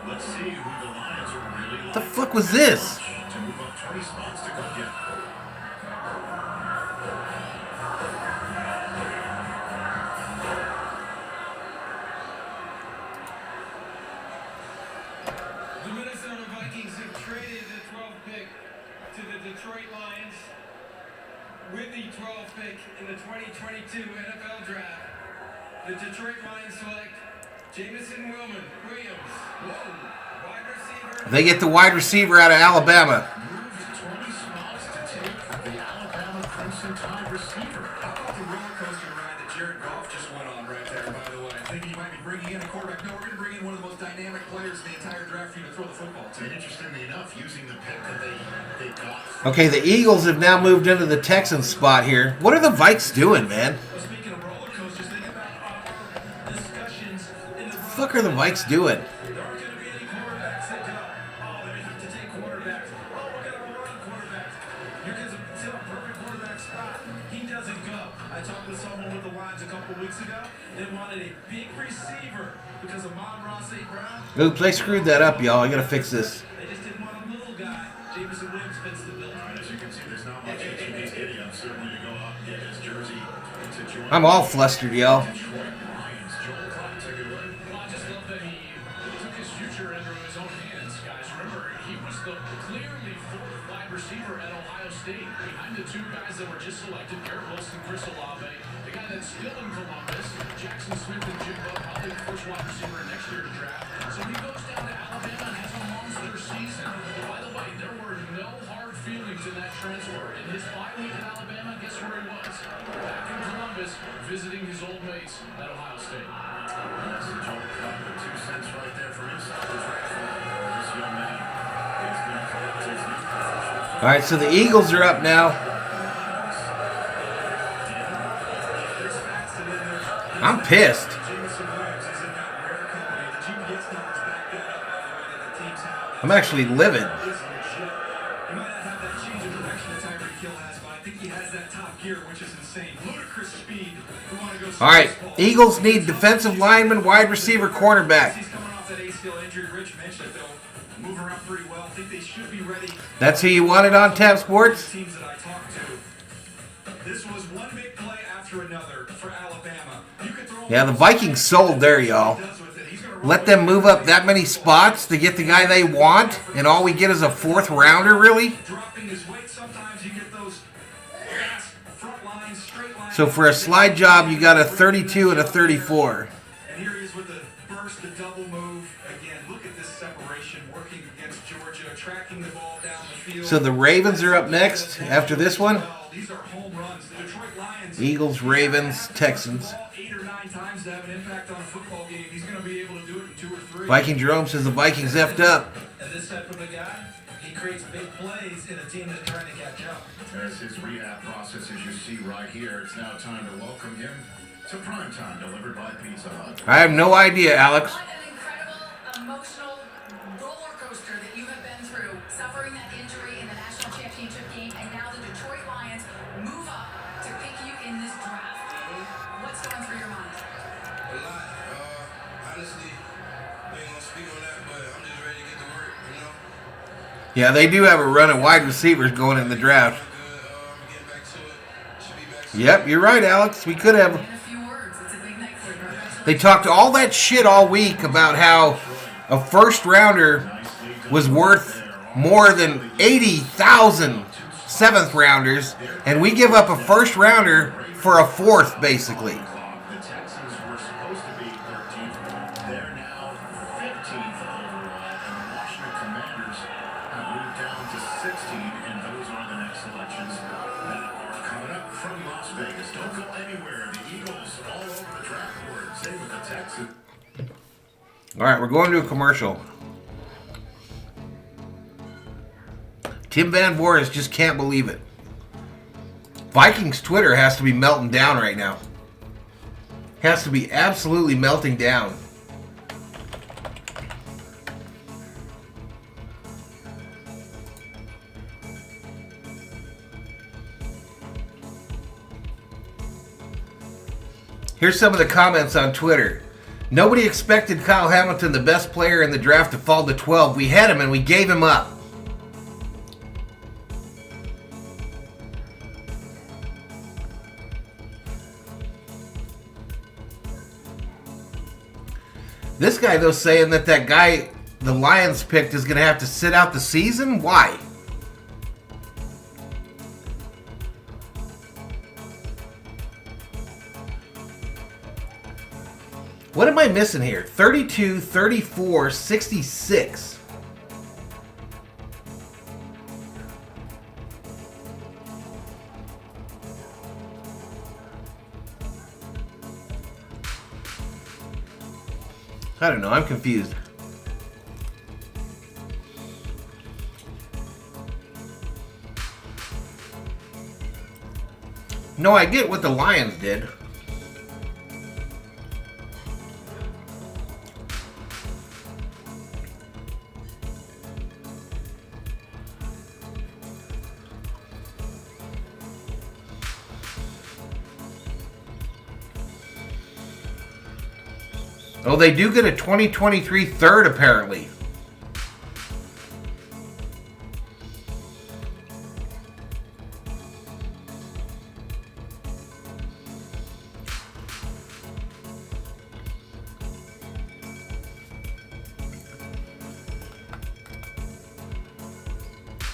Let's see who the Lions are really What the fuck was this? to move up 20 spots to go get. The Minnesota Vikings have traded the 12th pick to the Detroit Lions with the 12th pick in the 2022 NFL Draft. The Detroit Lions select Jamison Williams, wide receiver. They get the wide receiver out of Alabama. Moved 20 spots to take the Alabama Crimson Tide receiver. How about the roller coaster ride that Jared Goff just went on right there, by the way? Thinking you might be bringing in a quarterback. No, we're going to bring in one of the most dynamic players in the entire draft for you to throw the football to. And interestingly enough, using the pick that they got. Okay, the Eagles have now moved into the Texans spot here. What are the Vikes doing, man? Well, speaking of roller coasters, think about our discussions in the What the fuck are the Vikes doing? There aren't going to be any quarterbacks that go, oh, they have to take quarterbacks. Oh, we're going to run quarterbacks. You're going to sit a perfect quarterback spot. He doesn't go. I talked with someone with the Lions a couple of weeks ago. They wanted a big receiver because of Amon-Ra St. Brown. Oops, I screwed that up, y'all. I gotta fix this. They just didn't want a little guy. Jamison Williams fits the bill. All right, as you can see, there's not much that he's getting up. Certainly to go out and get his jersey to join. I'm all flustered, y'all. Detroit Lions. Joel Clark, take it away. Well, I just love that he took his future into his own hands, guys. Remember, he was the clearly fourth wide receiver at Ohio State, behind the two guys that were just selected, Garrett Wilson, Chris Olave, the guy that's still in Columbus, Jackson Smith and Jimbo, probably the first wide receiver in next year's draft. So he goes down to Alabama and has a monster season. By the way, there were no hard feelings in that transfer. In his bye week in Alabama, guess where he was? Back in Columbus, visiting his old mates at Ohio State. That's the Joel Clark, the 2 cents right there from inside the draft. This young man is going to collect his new professional. All right, so the Eagles are up now. I'm pissed. Jamison Williams is in that rare company. The GPS numbers back that up, by the way, that the teams have. I'm actually livid. Is legit. He might not have that change of direction that Tyreek Hill has, but I think he has that top gear, which is insane. Ludicrous speed. We want to go All right, Eagles need defensive lineman, wide receiver, cornerback. He's coming off off that ACL injury, Rich mentioned it, they'll move around pretty well. I think they should be ready. That's who you wanted on Tap Sports? Teams that I talked to. This was one big play after another for Alabama. You could throw Yeah, the Vikings sold there, y'all. Let them move up that many spots to get the guy they want, and all we get is a 4th rounder, really? dropping his weight. Sometimes you get those fast front lines, straight lines. So for a slide job, you got a 32 and a 34. And here he is with the burst, the double move. Again, look at this separation working against Georgia, tracking the ball down the field. So the Ravens are up next after this one. These are home runs. The Detroit Lions. Eagles, Ravens, Texans. 8 or 9 times to have an impact on a football game. He's going to be able to do it in 2 or 3. Viking Jerome says the Vikings effed up. And this type of a guy, he creates big plays in a team that's trying to catch up. As his rehab process, as you see right here, it's now time to welcome him to primetime, delivered by Pizza Hut. I have no idea, Alex. What an incredible emotional roller coaster that you have been through, suffering that injury in the national championship game, and now the Detroit Lions move up to pick you in this draft. What's going through your mind? A lot. Honestly, I ain't gonna speak on that, but I'm just ready to get to work, you know? Yeah, they do have a run of wide receivers going in the draft. Yep, you're right, Alex. We could have. They talked all that shit all week about how a first rounder was worth more than 80,000 7th rounders, and we give up a first rounder for a 4th, basically. The Texans were supposed to be 13th. They're now 15th overall, and the Washington Commanders have moved down to 16, and those are the next selections that are coming up from Las Vegas. Don't go anywhere. The Eagles all over the draft board. Same with the Texans. All right, we're going to a commercial. Tim Van Voorhis just can't believe it. Vikings Twitter has to be melting down right now. Has to be absolutely melting down. Here's some of the comments on Twitter. Nobody expected Kyle Hamilton, the best player in the draft, to fall to 12. We had him and we gave him up. This guy, though, saying that guy the Lions picked is going to have to sit out the season? Why? What am I missing here? 32, 34, 66. I don't know. I'm confused. No, I get what the Lions did. Oh, they do get a 2023 third, apparently.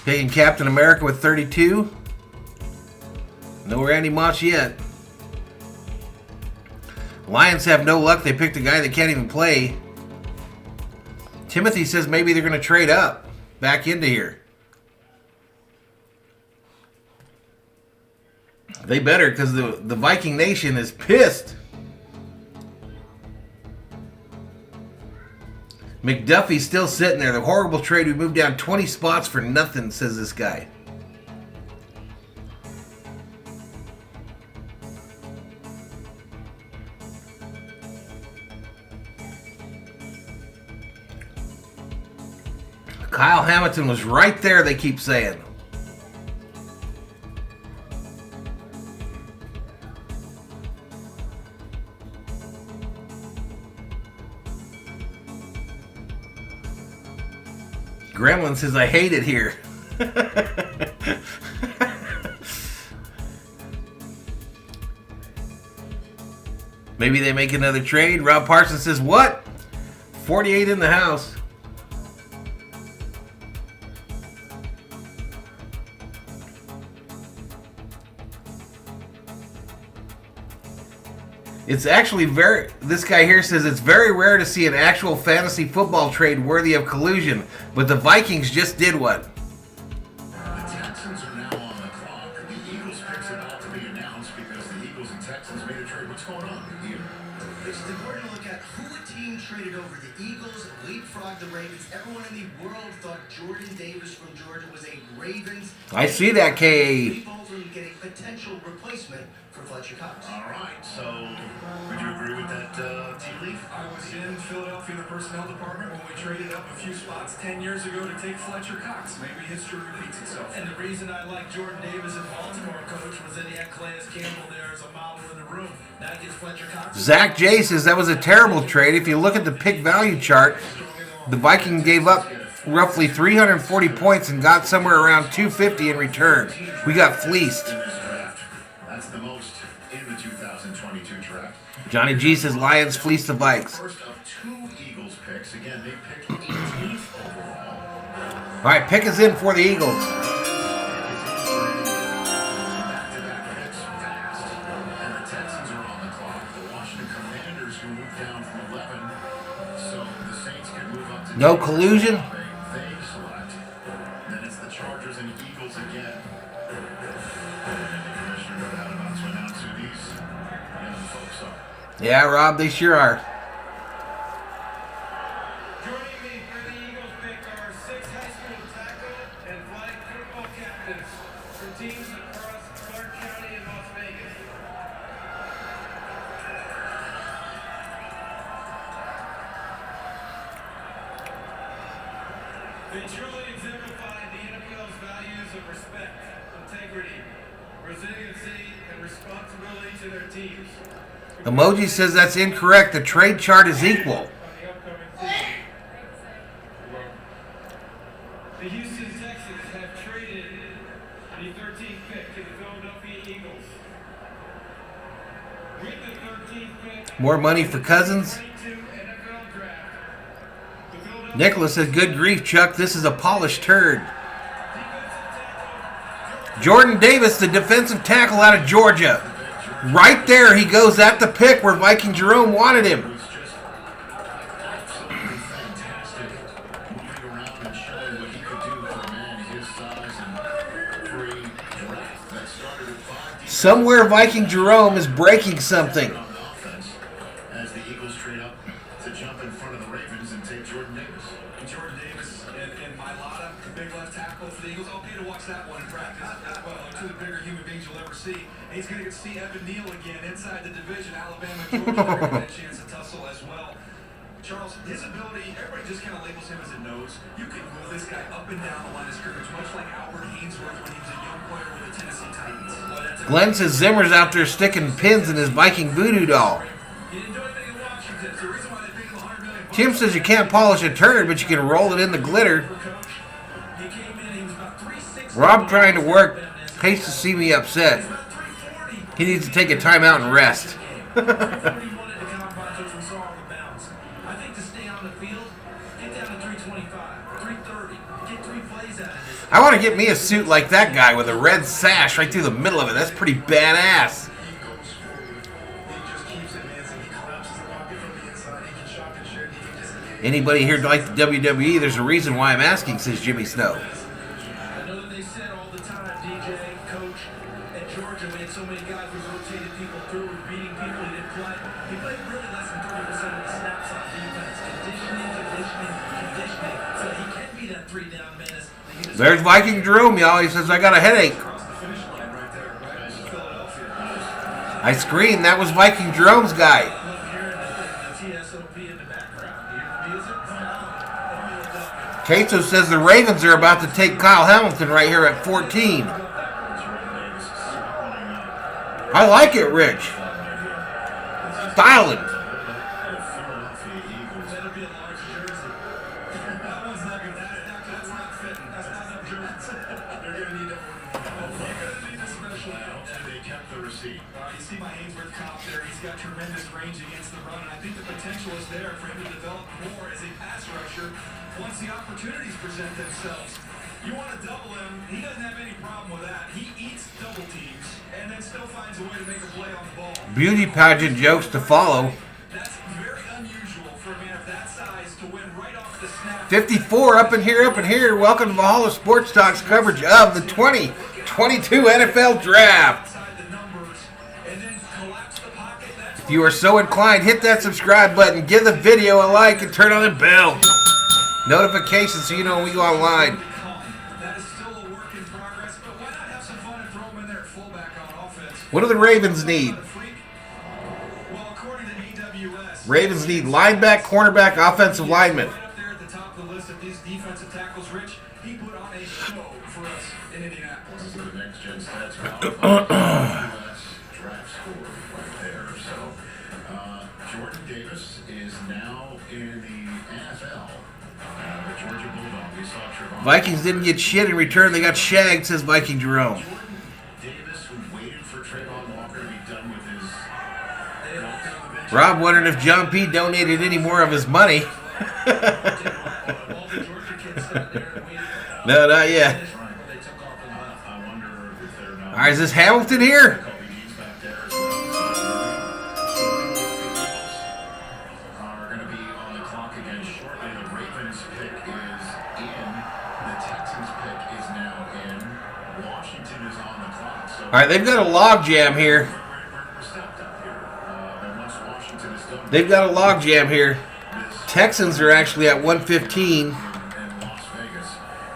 Taking Captain America with 32. No Randy Moss yet. Lions have no luck. They picked a guy that can't even play. Timothy says maybe they're going to trade up back into here. They better, because the Viking Nation is pissed. McDuffie's still sitting there. The horrible trade. We moved down 20 spots for nothing, says this guy. Kyle Hamilton was right there, they keep saying. Gremlin says, I hate it here. Maybe they make another trade. Rob Parsons says, what? 48 in the house. It's actually this guy here says it's very rare to see an actual fantasy football trade worthy of collusion, but the Vikings just did one. The Texans are now on the clock. The Eagles picks about to be announced because the Eagles and Texans made a trade. What's going on here? It's important to look at who a team traded over. The Eagles leapfrogged the Ravens. Everyone in the world thought Jordan Davis from Georgia was a Ravens. I see that, K.A. Get a potential replacement for Fletcher Cox. All right, so would you agree with that, tea leaf? I was in Philadelphia, the personnel department, when we traded up a few spots 10 years ago to take Fletcher Cox. Maybe history repeats itself. And the reason I like Jordan Davis in Baltimore, Coach, was that he had Calais Campbell there as a model in the room. Now he gets Fletcher Cox. Zach J says that was a terrible trade. If you look at the pick value chart, the Vikings gave up roughly 340 points and got somewhere around 250 in return. We got fleeced. That's the most in the 2022 draft. Johnny G says Lions fleeced the Vikes. First of two Eagles picks. Again, they picked 18th overall. All right, pick is in for the Eagles. Back-to-back picks fast. And the Texans are on the clock. The Washington Commanders who moved down from 11. So the Saints can move up to No collusion? They select. Then it's the Chargers and Eagles again. Yeah, Rob, they sure are. Joining me for the Eagles pick are 6 high school tackle and flag football captains from teams across Clark County and Las Vegas. They truly exemplify the NFL's values of respect, integrity, resiliency, and responsibility to their teams. Emoji says that's incorrect. The trade chart is equal. The Houston Texans have traded the 13th pick to the Philadelphia Eagles. With the 13th pick, More money for Cousins. Nicholas says, good grief, Chuck. This is a polished turd. Jordan Davis, the defensive tackle out of Georgia. Right there, he goes at the pick where Viking Jerome wanted him. Somewhere Viking Jerome is breaking something. As the Eagles trade up to jump in front of the Ravens and take Jordan Davis. Jordan Davis and Mailata, the big left tackle for the Eagles. I'll pay to watch that one in practice. Well, two of the bigger human beings you'll ever see. And he's going to see Evan Neal again inside the division. Alabama and Georgia are going to get a chance to tussle as well. Charles, his ability, everybody just kind of labels him as a nose. You can move this guy up and down the line of scrimmage, much like Albert Hainsworth when he was a young player with the Tennessee Titans. Well, Glenn says Zimmer's out there sticking pins in his Viking voodoo doll. he didn't do anything in Washington. It's the reason why they paid him $100 million. Tim says you can't polish a turd, but you can roll it in the glitter. He came in, he was about 3'6". Rob trying to work hates to see me upset. He needs to take a timeout and rest. I think to stay on the field, get down to 325, 330, get 3 plays out of this. I want to get me a suit like that guy with a red sash right through the middle of it. That's pretty badass. Anybody here like the WWE? There's a reason why I'm asking, says Jimmy Snow. I know that they said all the time, DJ, coach, at Georgia, we had so many guys who rotated people through, were beating people, he didn't play. He played really less than 30% of the snaps on defense. Conditioning. So he can be that 3-down menace. There's Viking Jerome, y'all. He says, I got a headache. I screamed. That was Viking Jerome's guy. Queso says the Ravens are about to take Kyle Hamilton right here at 14. I like it, Rich. Styling. see? You see my Ainsworth cop there. He's got tremendous range against the run, and I think the potential is there for him to develop more as a pass rusher once the opportunities present themselves. You want to double him, he doesn't have any problem with that. He eats double teams and then still finds a way to make a play on the ball. Beauty pageant jokes to follow. That's very unusual for a man of that size to win right off the snap. 54 up in here. Welcome to Valhalla Sports Talk's coverage of the 2022 NFL Draft. If you are so inclined, hit that subscribe button, give the video a like, and turn on the bell notifications so you know when we go online. What do the Ravens need? Ravens need linebacker, cornerback, offensive lineman. Jordan Davis is now in the NFL. The Georgia Bulldogs. We saw Trevon. Vikings didn't get shit in return. They got shagged, says Viking Jerome. Jordan Davis, who waited for Trevon Walker to be done with his. Rob wondered if John P. donated any more of his money. No, not yet. All right, is this Hamilton here? Are going to be on the clock again shortly. The Ravens pick is in. The Texans pick is now in. Washington is on the clock. So All right, they've got a log jam here. They've got a log jam here. Texans are actually at 115. in Las Vegas.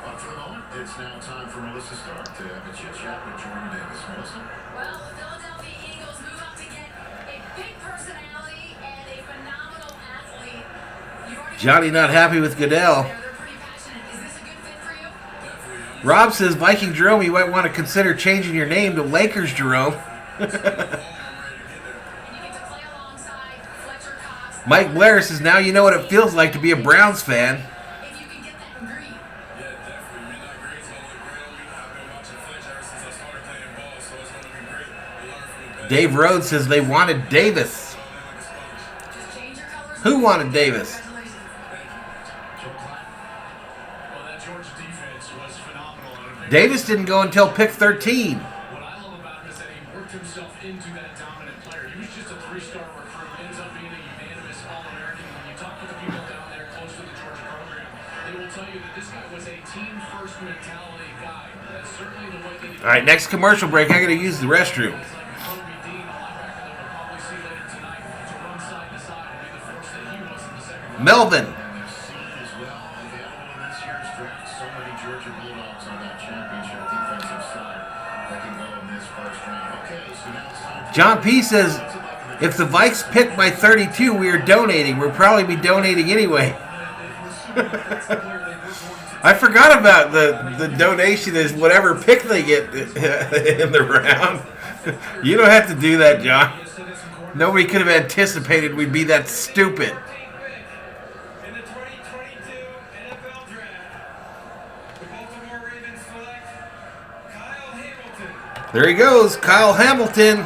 But for the moment, it's now time for Melissa Stark to have a chit chat with Jordan Davis. Melissa? Well, the Philadelphia Eagles move up to get a big personality and a phenomenal athlete. You've already Johnny not happy with Goodell. they're pretty passionate. Is this a good fit for you? Rob says, Viking Jerome, you might want to consider changing your name to Lakers Jerome. Mike Blair says, now you know what it feels like to be a Browns fan. If you can get that in green. Yeah, definitely. Midnight Green's gonna look great on me. I've been watching Fletch ever since I started playing ball, so it's gonna be great. We learn from the best. Dave Rhodes says they wanted Davis. Just change your colors. Who wanted Davis? Well, that Georgia defense was phenomenal. Davis didn't go until pick 13. What I love about him is that he worked himself into that dominant player. He was just a three-star recruit, ends up being a unanimous All-American. When you talk to the people down there close to the Georgia program, they will tell you that this guy was a team-first mentality guy. That's certainly the way that he... All right, next commercial break. I got to use the restroom. Guys like Kobe Dean, a linebacker that we'll probably see later tonight, to run side to side and be the force that he was in the second round. Melvin. And they're seen as well available in this year's draft. So many Georgia Bulldogs on that championship defensive side that can go in this first round. Okay, so now it's time for John P. says, if the Vikes pick by 32, we are donating. We'll probably be donating anyway. I forgot about the donation is whatever pick they get in the round. You don't have to do that, John. Nobody could have anticipated we'd be that stupid. In the 2022 NFL Draft, the Baltimore Ravens select Kyle Hamilton. There he goes, Kyle Hamilton,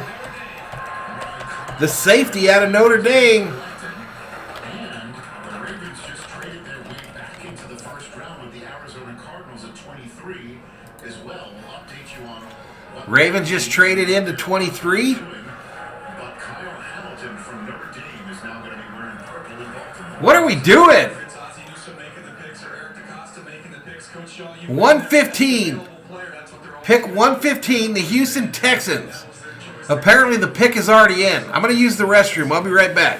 the safety out of Notre Dame. And the Ravens just traded their way back into the first round with the Arizona Cardinals at 23 as well. We'll update you on what Ravens just traded into 23. doing. But Kyle Hamilton from Notre Dame is now going to be wearing purple in Baltimore. What are we doing? It's Ozzie Newsome making the picks or Eric DeCosta making the picks. Coach Shaw, you 115. player. That's what they're all Pick 115, the Houston Texans. Apparently the pick is already in. I'm going to use the restroom. I'll be right back.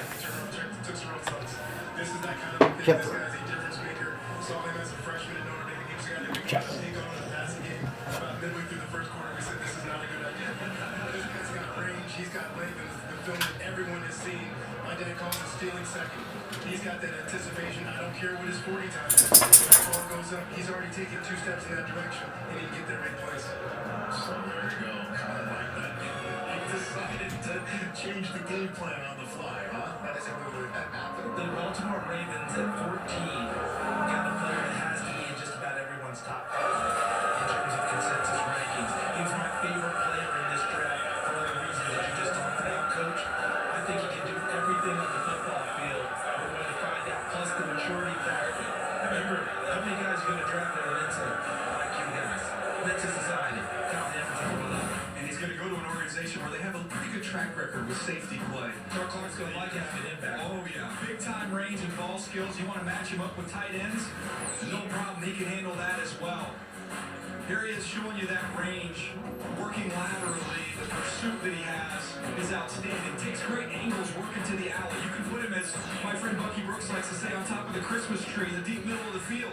This is that kind of pick. This guy's a difference maker. Saw him as a freshman in Notre Dame. He was a guy that we watched take on in the passing game. About midway through the first quarter, we said this is not a good idea. This guy's got range. He's got length. And the film that everyone has seen. My dad calls it stealing second. He's got that anticipation. I don't care what his 40 time is. When the ball goes up, he's already taken 2 steps in that direction, and he can get there right place. So there you go. Kind of like that. He decided to change the game plan on the fly, huh? That is exactly what happened. The Baltimore Ravens at 14 got a player that has to be in just about everyone's top 5 in terms of consensus rankings. He was my favorite player in this draft for other reasons. pretty good track record with safety play. Clark's going to like having an impact. Oh, yeah. Big-time range and ball skills. You want to match him up with tight ends? No problem. He can handle that as well. Here he is showing you that range, working laterally. The pursuit that he has is outstanding. Takes great angles working to the alley. You can put him, as my friend Bucky Brooks likes to say, on top of the Christmas tree in the deep middle of the field.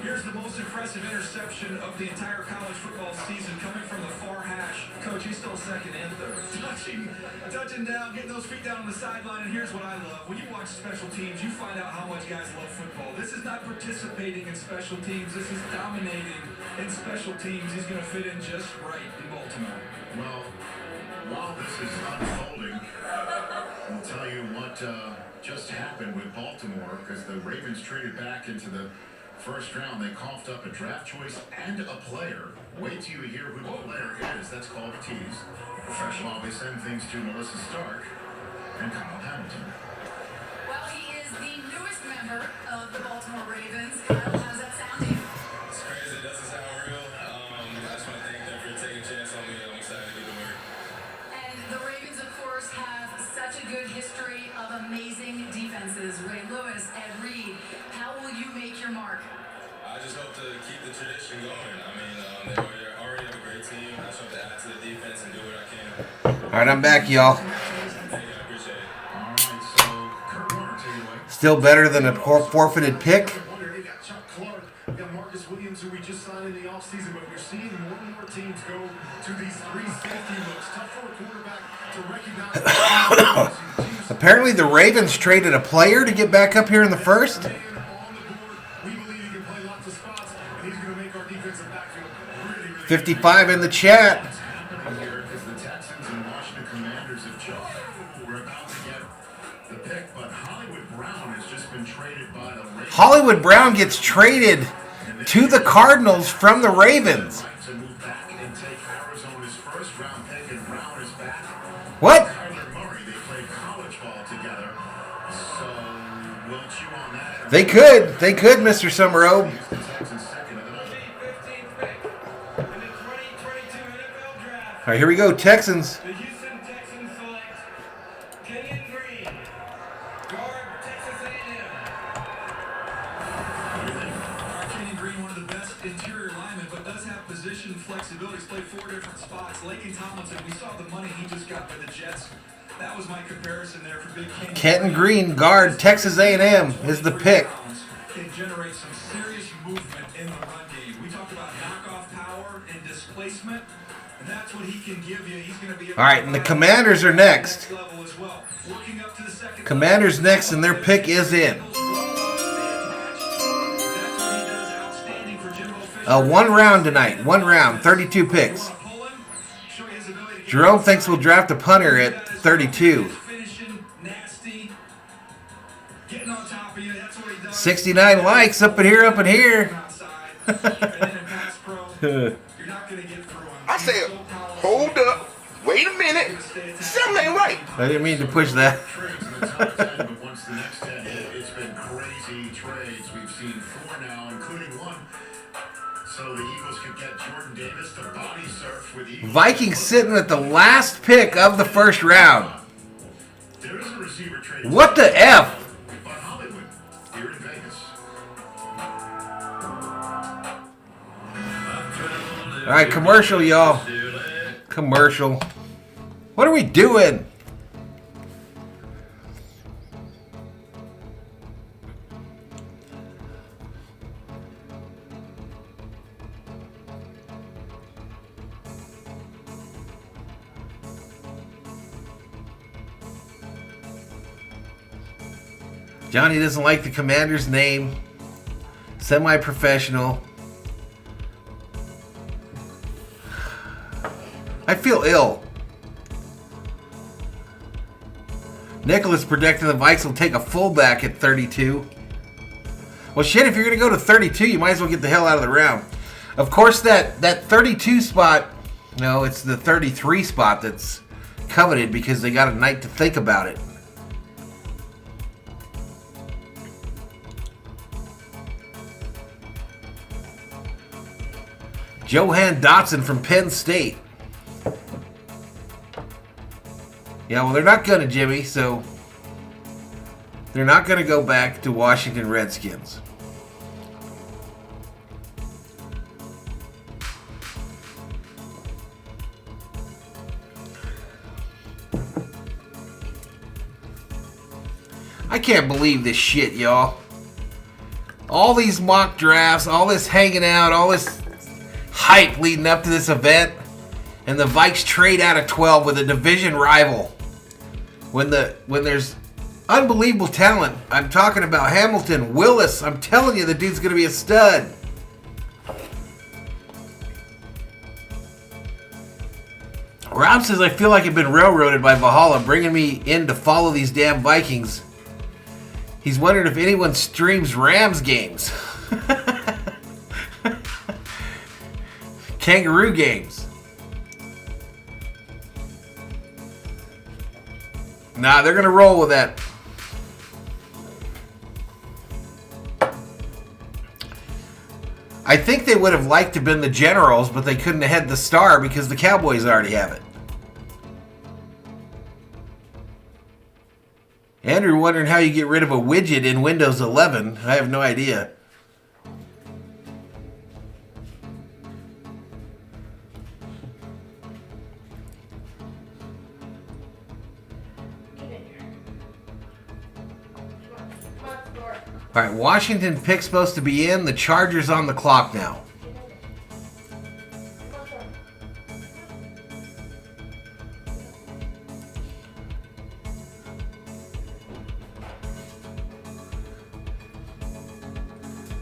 Here's the most impressive interception of the entire college football season, coming from the far hash. Coach, he's still second and third. Touching down, getting those feet down on the sideline, and here's what I love. When you watch special teams, you find out how much guys love football. This is not participating in special teams. This is dominating in special teams. He's going to fit in just right in Baltimore. Well, while this is unfolding, I'll tell you what just happened with Baltimore, because the Ravens traded back into the first round. They coughed up a draft choice and a player. Wait till you hear who the player is. That's called a tease. While we send things to Melissa Stark and Kyle Hamilton. Well, he is the newest member of the Baltimore Ravens. Kyle, how's that sounding? It's crazy. It doesn't sound real. I just want to thank them for taking a chance on me. I'm excited to do the work. And the Ravens, of course, have such a good history of amazing defenses. Ray Lewis, Ed Reed. How will you make your mark? I just hope to keep the tradition going. I mean, they already have a great team. I just hope to add to the defense and do what I can. All right, I'm back, y'all. Thank you. I appreciate it. All right, so Kurt Warner, take it away. Still better than a forfeited pick. They got Chuck Clark, we got Marcus Williams, who we just signed in the offseason, but we're seeing more and more teams go to these three safety looks. Tough for a quarterback to recognize. Apparently the Ravens traded a player to get back up here in the first. 55 in the chat. What's happening here is the Texans and Washington Commanders have chosen. We're about to get the pick, but Hollywood Brown has just been traded by the Ravens. Hollywood Brown gets traded to the Cardinals from the Ravens. To move back and take Arizona's first round pick, and Brown is back. What? Kyler Murray, they played college ball together. So we'll chew on that. They could, Mr. Summerobe. All right, here we go, Texans. The Houston Texans select Kenyon Green, guard, Texas A&M. Kenyon Green, one of the best interior linemen, but does have position flexibility. He's played 4 different spots. Lakin Tomlinson, we saw the money he just got by the Jets. That was my comparison there for Big Kenyon. Kenton Green, guard, Texas A&M is the pick. It generates some serious movement in the run game. We talked about knockoff power and displacement. That's what he can give you. He's going to be All right, and the Commanders are next. Commanders next, and their pick is in. One round tonight. 1 round, 32 picks. Jerome thinks we'll draft a punter at 32. 69 likes up in here, I said, hold up, wait a minute, something ain't right. I didn't mean to push that. But once the next 10 hit, it's been crazy trades. We've seen 4 now, including 1. So the Eagles could get Jordan Davis to body surf with Eagles. Vikings sitting at the last pick of the first round. There is a receiver trade. What the F? But Hollywood, here in Vegas. All right, commercial, y'all. Commercial. What are we doing? Johnny doesn't like the Commander's name. Semi-professional. I feel ill. Nicholas predicting the Vikes will take a fullback at 32. Well, shit, if you're going to go to 32, you might as well get the hell out of the round. Of course, that 32 spot, no, it's the 33 spot that's coveted because they got a night to think about it. Johan Dotson from Penn State. Yeah, well, they're not going to, Jimmy, so they're not going to go back to Washington Redskins. I can't believe this shit, y'all. All these mock drafts, all this hanging out, all this hype leading up to this event, and the Vikes trade out of 12 with a division rival. When there's unbelievable talent. I'm talking about Hamilton, Willis. I'm telling you, the dude's going to be a stud. Rob says, I feel like I've been railroaded by Valhalla, bringing me in to follow these damn Vikings. He's wondering if anyone streams Rams games. Kangaroo games. Nah, they're going to roll with that. I think they would have liked to have been the Generals, but they couldn't have had the star because the Cowboys already have it. Andrew wondering how you get rid of a widget in Windows 11. I have no idea. All right, Washington pick's supposed to be in. The Chargers on the clock now.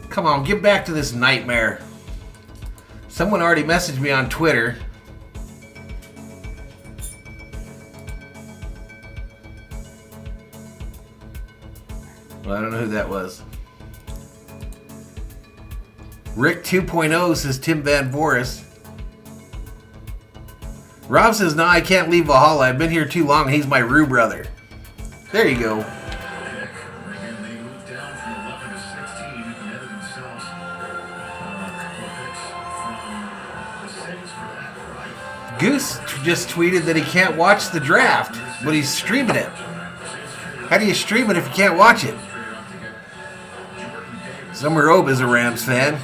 Come on, get back to this nightmare. Someone already messaged me on Twitter. Well, I don't know who that was. Rick 2.0 says Tim Van Voris. Rob says, no, I can't leave Valhalla. I've been here too long. He's my Rue brother. There you go. Goose just tweeted that he can't watch the draft, but he's streaming it. How do you stream it if you can't watch it? Summer Obe is a Rams fan.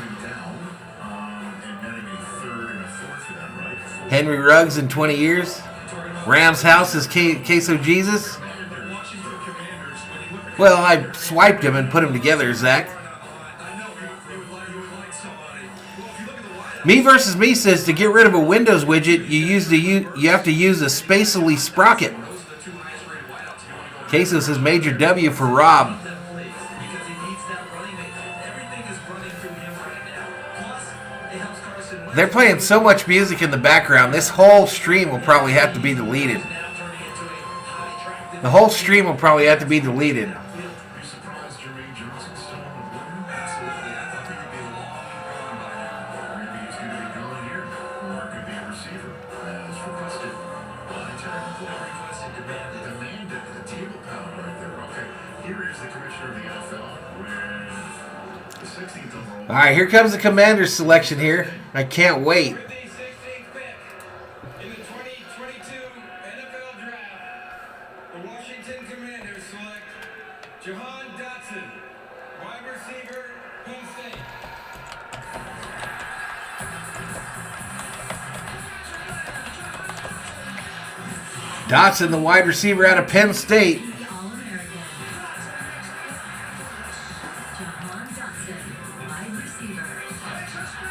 Henry Ruggs in 20 years. Rams house is Queso Jesus. Well, I swiped him and put him together, Zach. Me versus Me says to get rid of a Windows widget, you have to use a Spacely sprocket. Queso says Major W for Rob. They're playing so much music in the background, this whole stream will probably have to be deleted. The whole stream will probably have to be deleted. All right, here comes the Commanders selection here. I can't wait. In the 2022 NFL Draft, the Washington Commanders select Jahan Dotson, wide receiver, Penn State. Dotson, the wide receiver out of Penn State.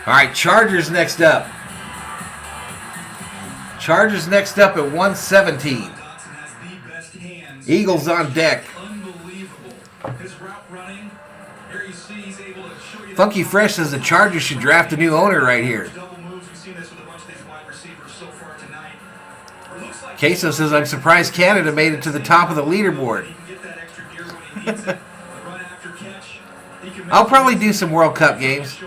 All right, Chargers next up. Chargers next up at 117. Eagles on deck. Funky Fresh says the Chargers should draft a new owner right here. Queso says, I'm surprised Canada made it to the top of the leaderboard. I'll probably do some World Cup games.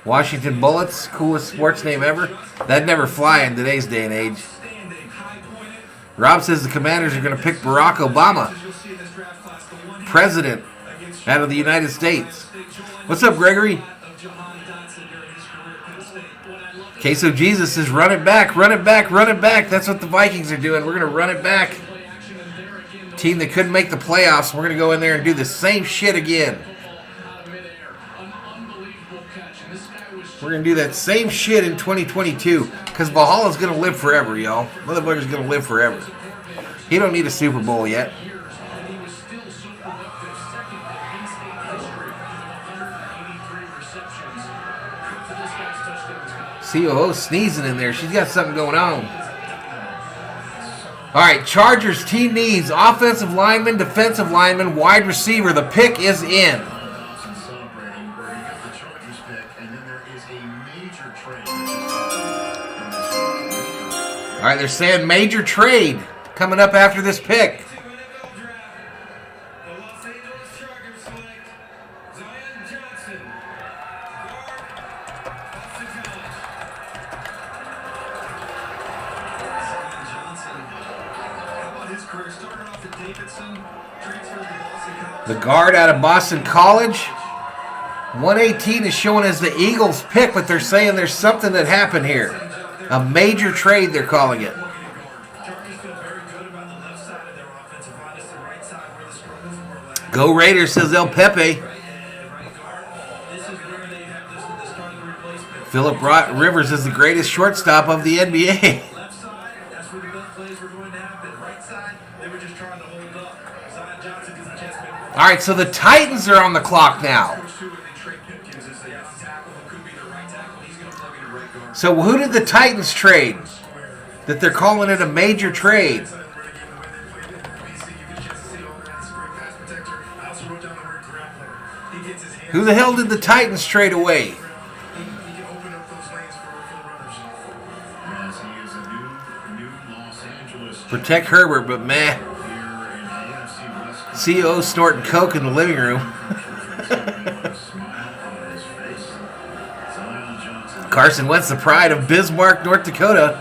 Washington Bullets, coolest sports name ever. That'd never fly in today's day and age. Rob says the Commanders are going to pick Barack Obama, president out of the United States. What's up, Gregory? Queso Jesus says, run it back, run it back, run it back. That's what the Vikings are doing. We're going to run it back. Team that couldn't make the playoffs, we're going to go in there and do the same shit again. We're going to do that same shit in 2022 because Valhalla's going to live forever, y'all. Motherfucker's going to live forever. He don't need a Super Bowl yet. COO sneezing in there. She's got something going on. All right, Chargers team needs offensive lineman, defensive lineman, wide receiver. The pick is in. All right, they're saying major trade coming up after this pick. The guard out of Boston College. 118 is showing as the Eagles pick, but they're saying there's something that happened here. A major trade, they're calling it. Go Raiders, says El Pepe. Phillip Rivers is the greatest shortstop of the NBA. All right, so the Titans are on the clock now. So who did the Titans trade that they're calling it a major trade? Who the hell did the Titans trade away? Protect Herbert, but meh. CEO snorting coke in the living room. Carson Wentz, the pride of Bismarck, North Dakota.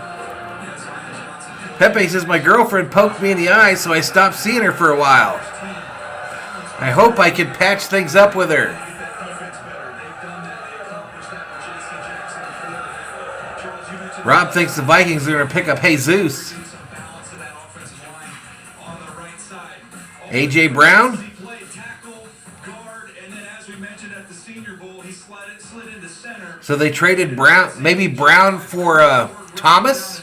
Pepe says, my girlfriend poked me in the eye, so I stopped seeing her for a while. I hope I can patch things up with her. Rob thinks the Vikings are going to pick up Jesus. A.J. Brown? So they traded Brown, maybe Brown for Thomas?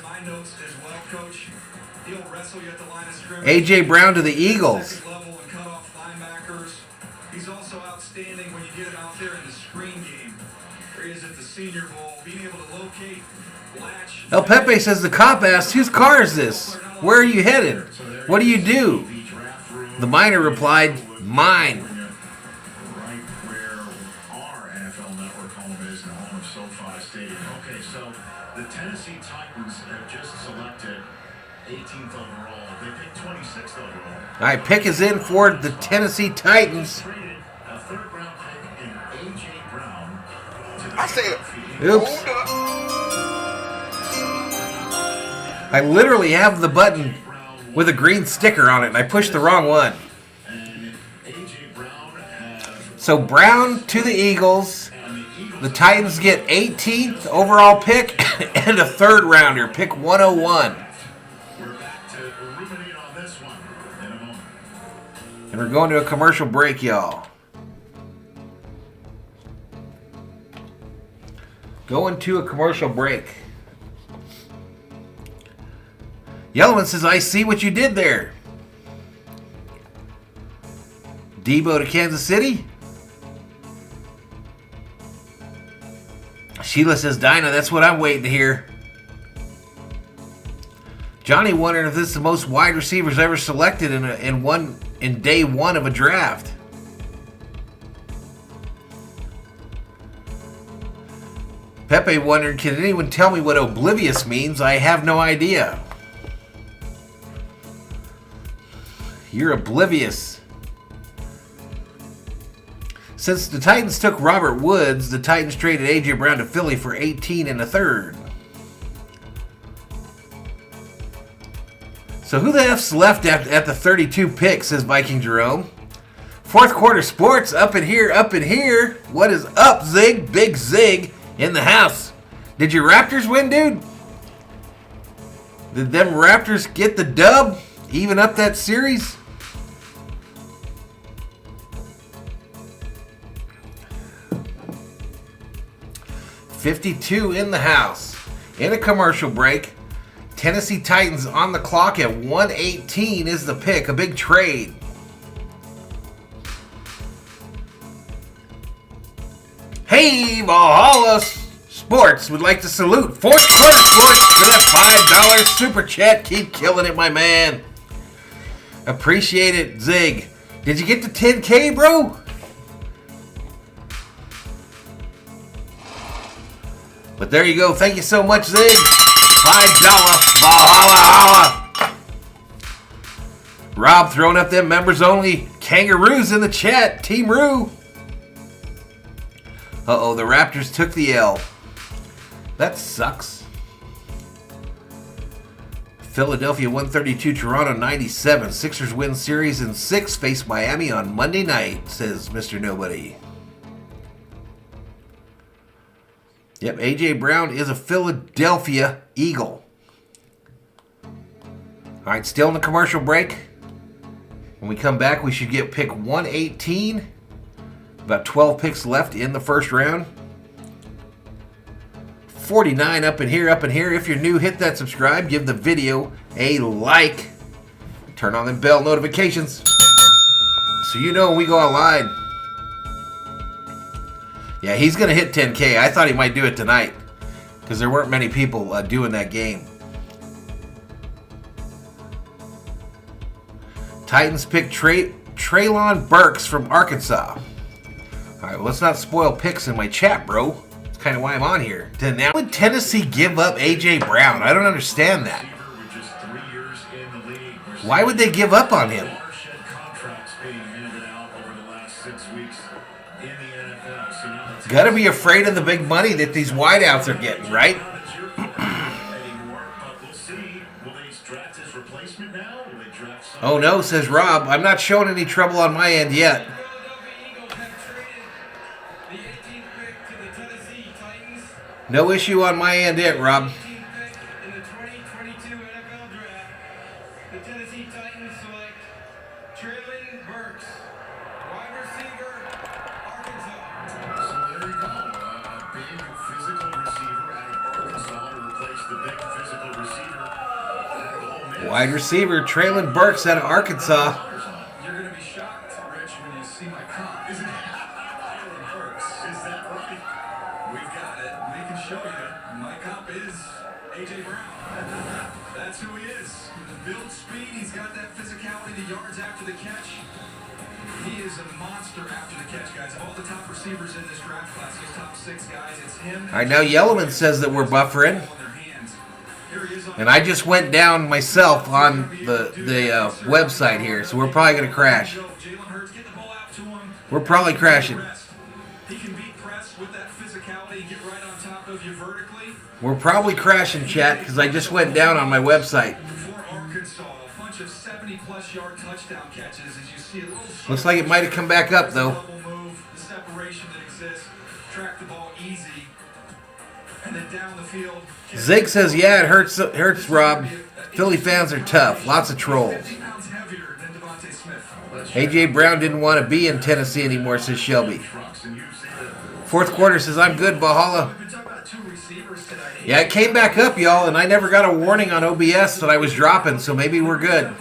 A.J. Brown to the Eagles. He's also outstanding when you get him out there in the screen game. There he is at the Senior Bowl, being able to locate, latch. El Pepe says the cop asked, whose car is this? Where are you headed? What do you do? The miner replied, mine. Right where our NFL Network home is, the home of SoFi Stadium. Okay, so the Tennessee Titans have just selected 18th overall. They picked 26th overall. All right, pick is in for the Tennessee Titans. A third-round pick in A.J. Brown. I said, oops. I literally have the button with a green sticker on it, and I pushed the wrong one. So Brown to the Eagles. The Titans get 18th overall pick and a third rounder, pick 101. And we're going to a commercial break, y'all. Going to a commercial break. Yellowman says, I see what you did there. Debo to Kansas City. Sheila says, Dinah, that's what I'm waiting to hear. Johnny wondering if this is the most wide receivers ever selected in day one of a draft. Pepe wondered, can anyone tell me what oblivious means? I have no idea. You're oblivious. Since the Titans took Robert Woods, the Titans traded A.J. Brown to Philly for 18 and a third. So who the F's left at the 32 pick, says Viking Jerome. Fourth quarter sports, up in here, up in here. What is up, Zig? Big Zig in the house. Did your Raptors win, dude? Did them Raptors get the dub? Even up that series? $52 in the house. In a commercial break. Tennessee Titans on the clock at 1:18 is the pick. A big trade. Hey, Valhalla Sports would like to salute Fourth Quarter Sports for that $5 super chat. Keep killing it, my man. Appreciate it, Zig. Did you get to 10K, bro? But there you go. Thank you so much, Zig. $5 Valhalla. Rob throwing up them members only kangaroos in the chat. Team Roo. Uh-oh, the Raptors took the L. That sucks. Philadelphia 132, Toronto 97. Sixers win series in 6. Face Miami on Monday night, says Mr. Nobody. Yep, A.J. Brown is a Philadelphia Eagle. All right, still in the commercial break. When we come back, we should get pick 118. About 12 picks left in the first round. 49 up in here, up in here. If you're new, hit that subscribe. Give the video a like. Turn on them bell notifications so you know when we go online. Yeah, he's going to hit 10K. I thought he might do it tonight because there weren't many people doing that game. Titans pick Treylon Burks from Arkansas. All right, well, let's not spoil picks in my chat, bro. That's kind of why I'm on here. Now, would Tennessee give up A.J. Brown? I don't understand that. Why would they give up on him? Gotta be afraid of the big money that these wideouts are getting, right? Oh no, says Rob. I'm not showing any trouble on my end yet. No issue on my end yet, Rob. In the 2022 NFL Draft, the Tennessee Titans select Treylon Burks, wide receiver, Arkansas. So there you go. A big physical receiver out of Arkansas to replace the big physical receiver out of Ole Miss. Wide receiver Treylon Burks out of Arkansas. You're going to be shocked, Rich, when you see my comp. Isn't it? Treylon Burks. Is that right? We've got it. We can show you. My comp is A.J. Brown. That's who he is. Build speed. He's got that physicality, the yards after the catch. He is a monster after the catch, guys. Of all the top receivers in this draft class, those top 6 guys, it's him. All right, now Yellowman says that we're buffering. And I just went down myself on the website here, so we're probably going to crash. We're probably crashing. He can beat press with that physicality, get right on top of you vertically. We're probably crashing, chat, because I just went down on my website. For Arkansas, a bunch of 70-plus yard touchdown catches as you see a little. Looks like it might have come back up, though. Move, the separation that exists, track the ball easy, and then down the field. Zig says, yeah, it hurts, Rob. Philly fans are tough. Lots of trolls. A.J. Brown didn't want to be in Tennessee anymore, says Shelby. Fourth quarter says, I'm good, Valhalla. Yeah, it came back up, y'all, and I never got a warning on OBS that I was dropping, so maybe we're good.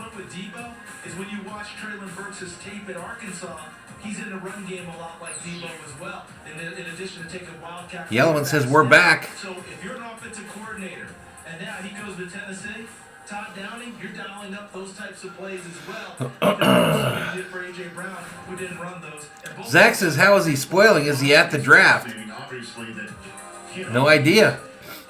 Is when you watch Treylon Burks' tape at Arkansas, he's in the run game a lot like Debo as well. In addition to taking wildcat. Yellowman says, we're back. So if you're an offensive coordinator, and now he goes to Tennessee, Todd Downing, you're dialing up those types of plays as well. Did for A.J. Brown, who didn't run those. Zach says, how is he spoiling? Is he at the draft? No idea.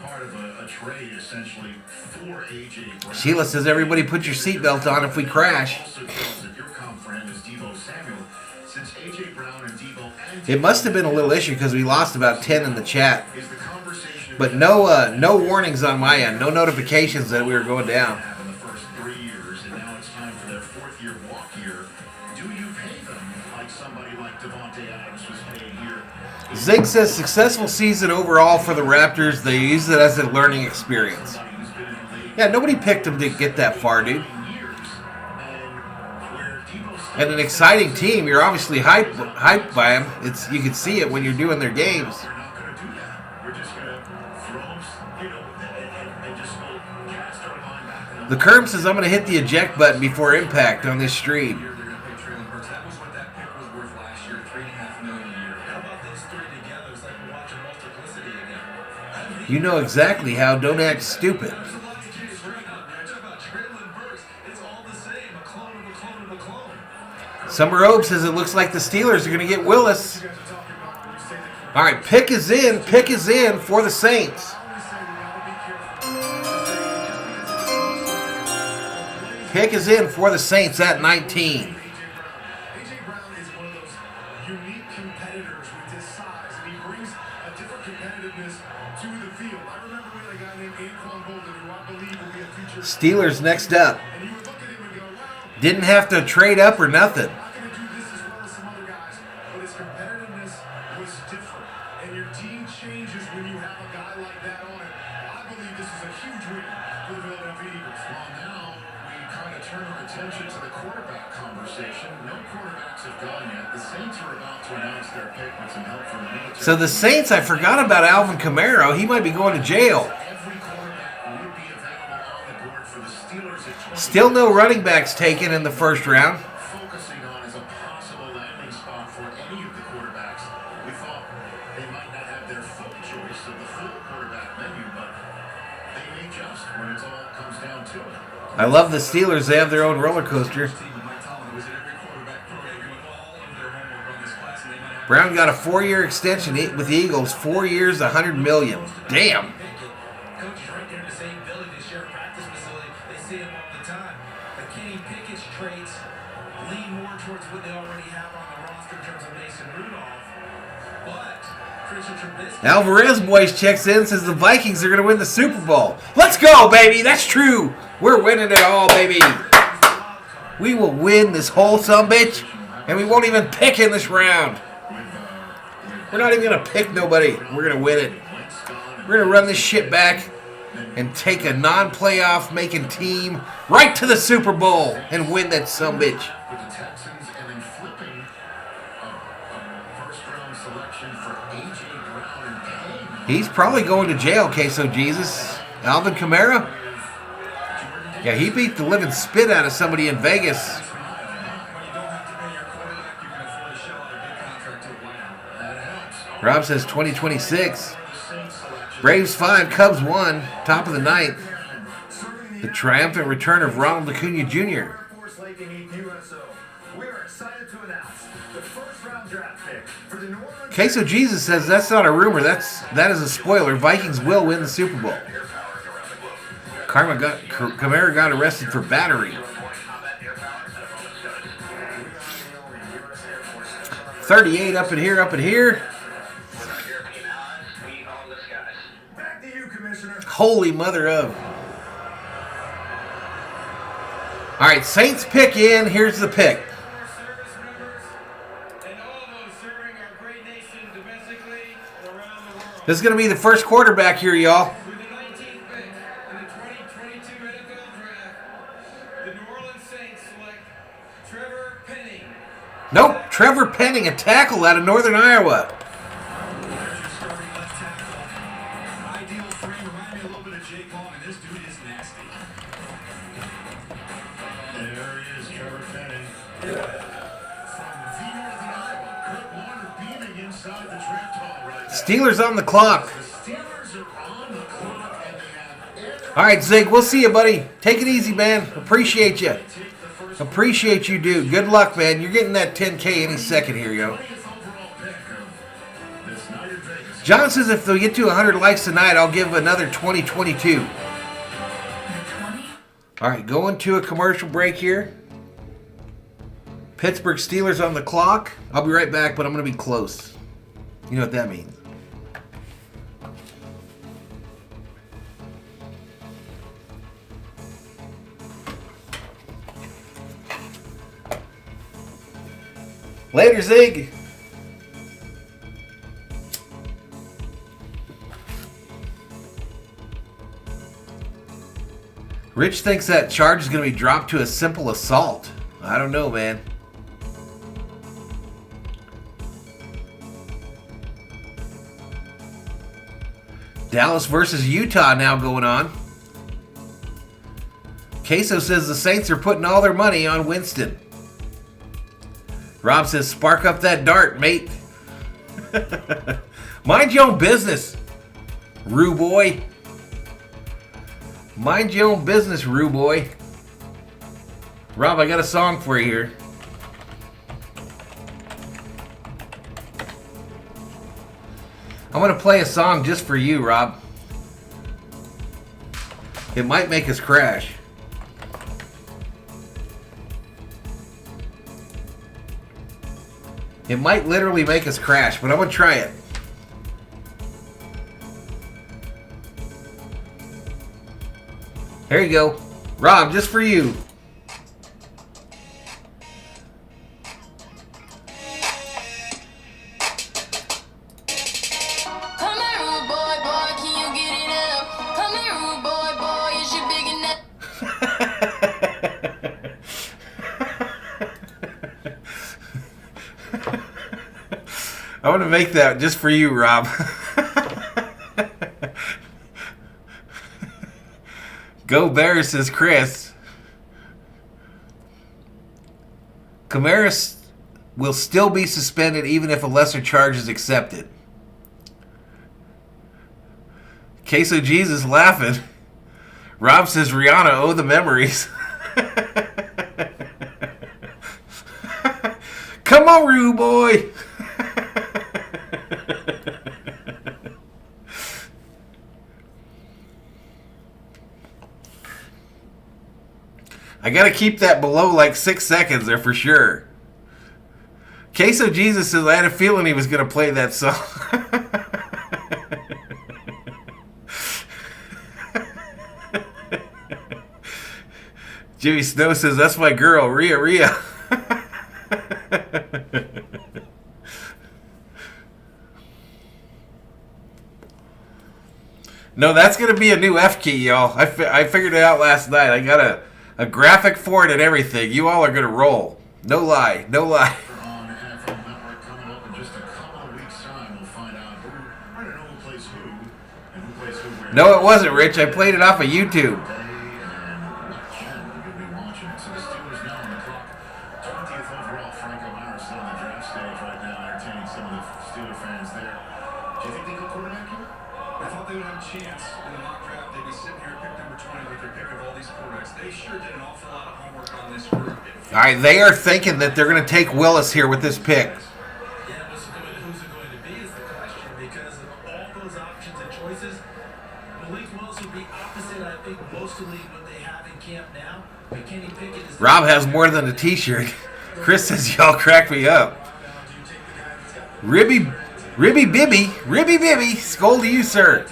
Part of a trade essentially for A.J. Brown. Sheila says, everybody put your seatbelt on if we crash. Also tells that your comp friend is Deebo Samuel. Since A.J. Brown and Deebo and It must have been a little issue because we lost about 10 in the chat. But no warnings on my end. No notifications that we were going down. in the first 3 years, and now it's time for their 4th-year walk year. Do you pay them like somebody like Devontae Adams was paid here Zig says successful season overall for the Raptors. They use it as a learning experience. Yeah, nobody picked them to get that far, dude. And an exciting team. You're obviously hyped by them. You can see it when you're doing their games. The Kerm says I'm going to hit the eject button before impact on this stream. You know exactly how. Don't act stupid. Summer Obe says it looks like the Steelers are going to get Willis. All right, pick is in. Pick is in for the Saints. Pick is in for the Saints at 19. Steelers next up. Didn't have to trade up or nothing. So the Saints, I forgot about Alvin Kamara. He might be going to jail. Still no running backs taken in the first round. Focusing on as a possible landing spot for any of the quarterbacks. We thought they might not have their full choice of the full quarterback menu, but they may just when it all comes down to it. I love the Steelers. They have their own roller coaster. Brown got a 4-year extension with the Eagles. 4 years, $100 million. Damn. Alvarez Boys checks in, says the Vikings are going to win the Super Bowl. Let's go, baby. That's true. We're winning it all, baby. We will win this whole sumbitch, and we won't even pick in this round. We're not even going to pick nobody. We're going to win it. We're going to run this shit back and take a non-playoff making team right to the Super Bowl and win that sumbitch. With the Texans and then flipping a first-round selection for A.J. Brown and Payne. He's probably going to jail, Queso Jesus. Alvin Kamara? Yeah, he beat the living spit out of somebody in Vegas. Rob says 2026. Braves 5, Cubs 1, top of the ninth. The triumphant return of Ronald Acuna Jr. Queso Jesus says that's not a rumor. That is a spoiler. Vikings will win the Super Bowl. Kamara got arrested for battery. 38 up in here. Holy mother of. All right, Saints pick in. Here's the pick. This is going to be the first quarterback here, y'all. Nope, Trevor Penning, a tackle out of Northern Iowa. Steelers on the clock. All right, Zig, we'll see you, buddy. Take it easy, man. Appreciate you. Appreciate you, dude. Good luck, man. You're getting that 10K any second here, yo. John says if they'll get to 100 likes tonight, I'll give another 2022. All right, going to a commercial break here. Pittsburgh Steelers on the clock. I'll be right back, but I'm going to be close. You know what that means. Later, Zig. Rich thinks that charge is going to be dropped to a simple assault. I don't know, man. Dallas versus Utah now going on. Queso says the Saints are putting all their money on Winston. Rob says, spark up that dart, mate. Mind your own business, Rue boy. Mind your own business, Rue boy. Rob, I got a song for you here. I'm going to play a song just for you, Rob. It might make us crash. It might literally make us crash, but I'm going to try it. There you go. Rob, just for you. I want to make that just for you, Rob. Go Bears, says Chris. Camaras will still be suspended even if a lesser charge is accepted. Queso Jesus laughing. Rob says Rihanna, oh the memories. Come on, Rue boy. I gotta keep that below like 6 seconds there for sure. Queso Jesus says I had a feeling he was gonna play that song. Jimmy Snow says that's my girl, Rhea. No, that's gonna be a new F key, y'all. I figured it out last night. I got a graphic for it and everything. You all are going to roll. No lie. No lie. On NFL Network coming up in just a couple of weeks' time, we'll find out who plays who and who plays who where. No, it wasn't, Rich. I played it off of YouTube. So the Steelers now on the clock. 20th overall, Franco Harris still on the draft stage right now, entertaining some of the Steeler fans there. Do you think they go quarterback here? I thought they would have a chance in the mock draft. They'd be sitting here at pick number 20 with their pick of all these quarterbacks. They sure did an awful lot of homework on this group. All right, they are thinking that they're going to take Willis here with this pick. Yeah, who's it going to be is the question, because of all those options and choices, Malik Willis would be opposite, I think, mostly what they have in camp now. But Kenny Pickett is... Rob has more than a t-shirt. Chris says, y'all crack me up. Ribby Bibby, SKOL to you, sir.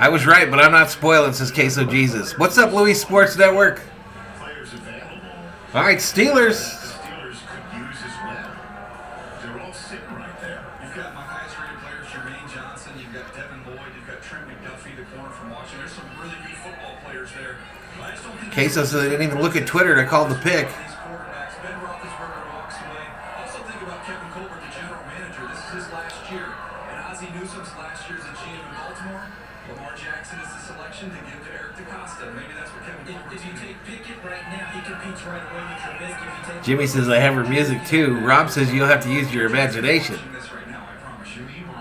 I was right, but I'm not spoiling, says Queso Jesus. What's up, Louis Sports Network? All right, Steelers. Steelers could use as well. They're all sitting right there. You've got my highest rated players, Jermaine Johnson. You've got Devin Lloyd. You've got Trent McDuffie, the corner from Washington. There's some really good football players there. I just don't think Queso says they didn't even look at Twitter to call the pick. Ben Roethlisberger walks away. Also think about Kevin Colbert, the general manager. This is his last year. And Ozzie Newsome's last year as a GM in Baltimore. Lamar Jackson is the selection to give to Eric DeCosta. Maybe that's what Kevin Colbert. If you take Pickett right now, he competes right away with Trubisky. If you take Jimmy says I have her music too. Rob says you'll have to use your imagination.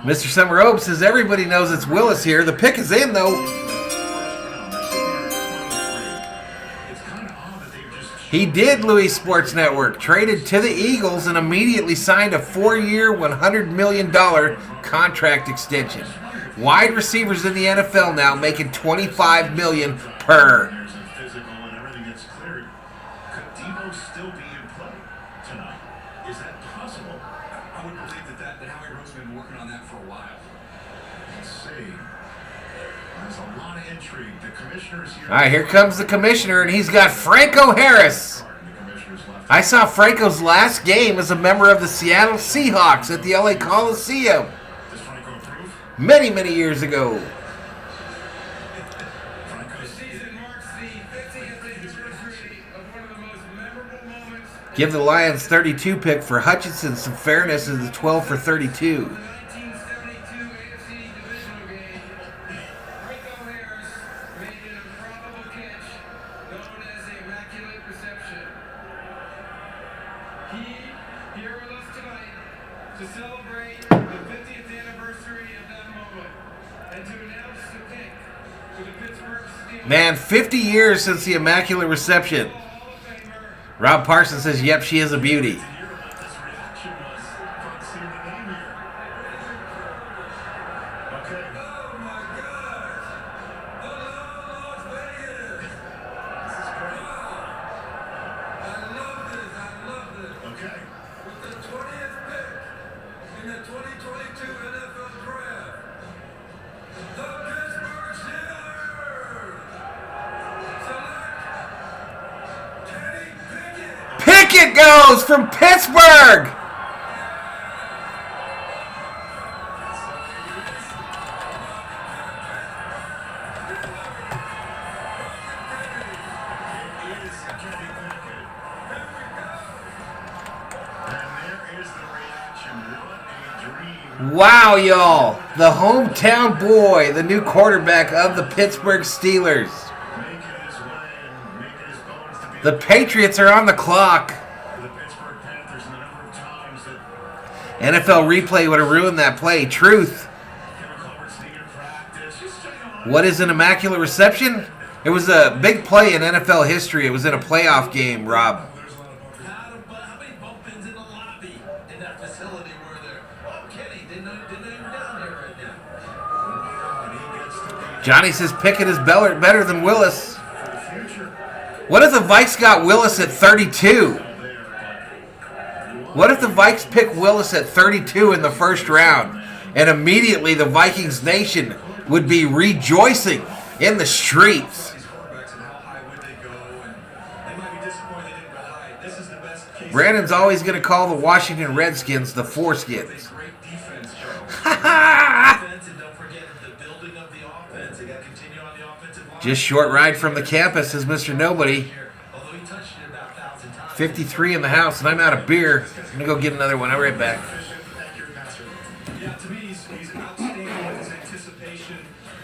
Mr. Summer Oak says everybody knows it's Willis here. The pick is in though. He did, Louis Sports Network. Traded to the Eagles and immediately signed a 4-year, $100 million contract extension. Wide receivers in the NFL now making $25 million per. Physical and everything gets cleared. Could Debo still be in play tonight? Is that possible? I would believe that Howie Roseman has been working on that for a while. Let's see. There's a lot of intrigue. The commissioner's here. All right, here comes the commissioner, and he's got Franco Harris. I saw Franco's last game as a member of the Seattle Seahawks at the LA Coliseum. Many, many years ago. Give the Lions 32 pick for Hutchinson some fairness in the 12 for 32. To celebrate the 50th anniversary of that moment and to announce the pick for the Pittsburgh Steelers. Man, 50 years since the Immaculate Reception. Rob Parsons says, yep, she is a beauty. Pickett goes from Pittsburgh. Wow, y'all. The hometown boy, the new quarterback of the Pittsburgh Steelers. The Patriots are on the clock. NFL replay would have ruined that play. Truth. What is an Immaculate Reception? It was a big play in NFL history. It was in a playoff game, Rob. Johnny says Pickett is better than Willis. What if the Vikes got Willis at 32? What if the Vikes pick Willis at 32 in the first round, and immediately the Vikings nation would be rejoicing in the streets? Brandon's always going to call the Washington Redskins the Foreskins. Just short ride from the campus, says Mr. Nobody. 53 in the house, and I'm out of beer. I'm going to go get another one. I'll be right back. Yeah, to me, he's outstanding with his anticipation.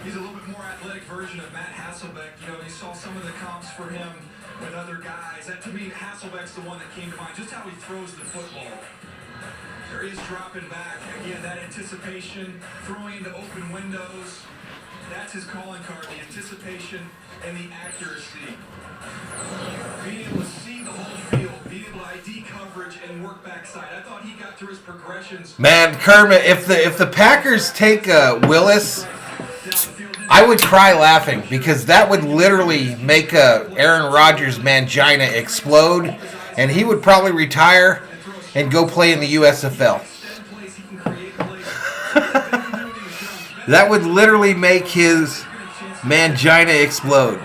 He's a little bit more athletic version of Matt Hasselbeck. You know, they saw some of the comps for him with other guys. That, to me, Hasselbeck's the one that came to mind. Just how he throws the football. There he is dropping back. Again, that anticipation, throwing into open windows. That's his calling card, the anticipation and the accuracy. Being able to see the whole field, being able to ID coverage and work backside. I thought he got through his progressions. Man, Kermit, if the Packers take Willis, I would cry laughing because that would literally make Aaron Rodgers' mangina explode, and he would probably retire and go play in the USFL. That would literally make his mangina explode.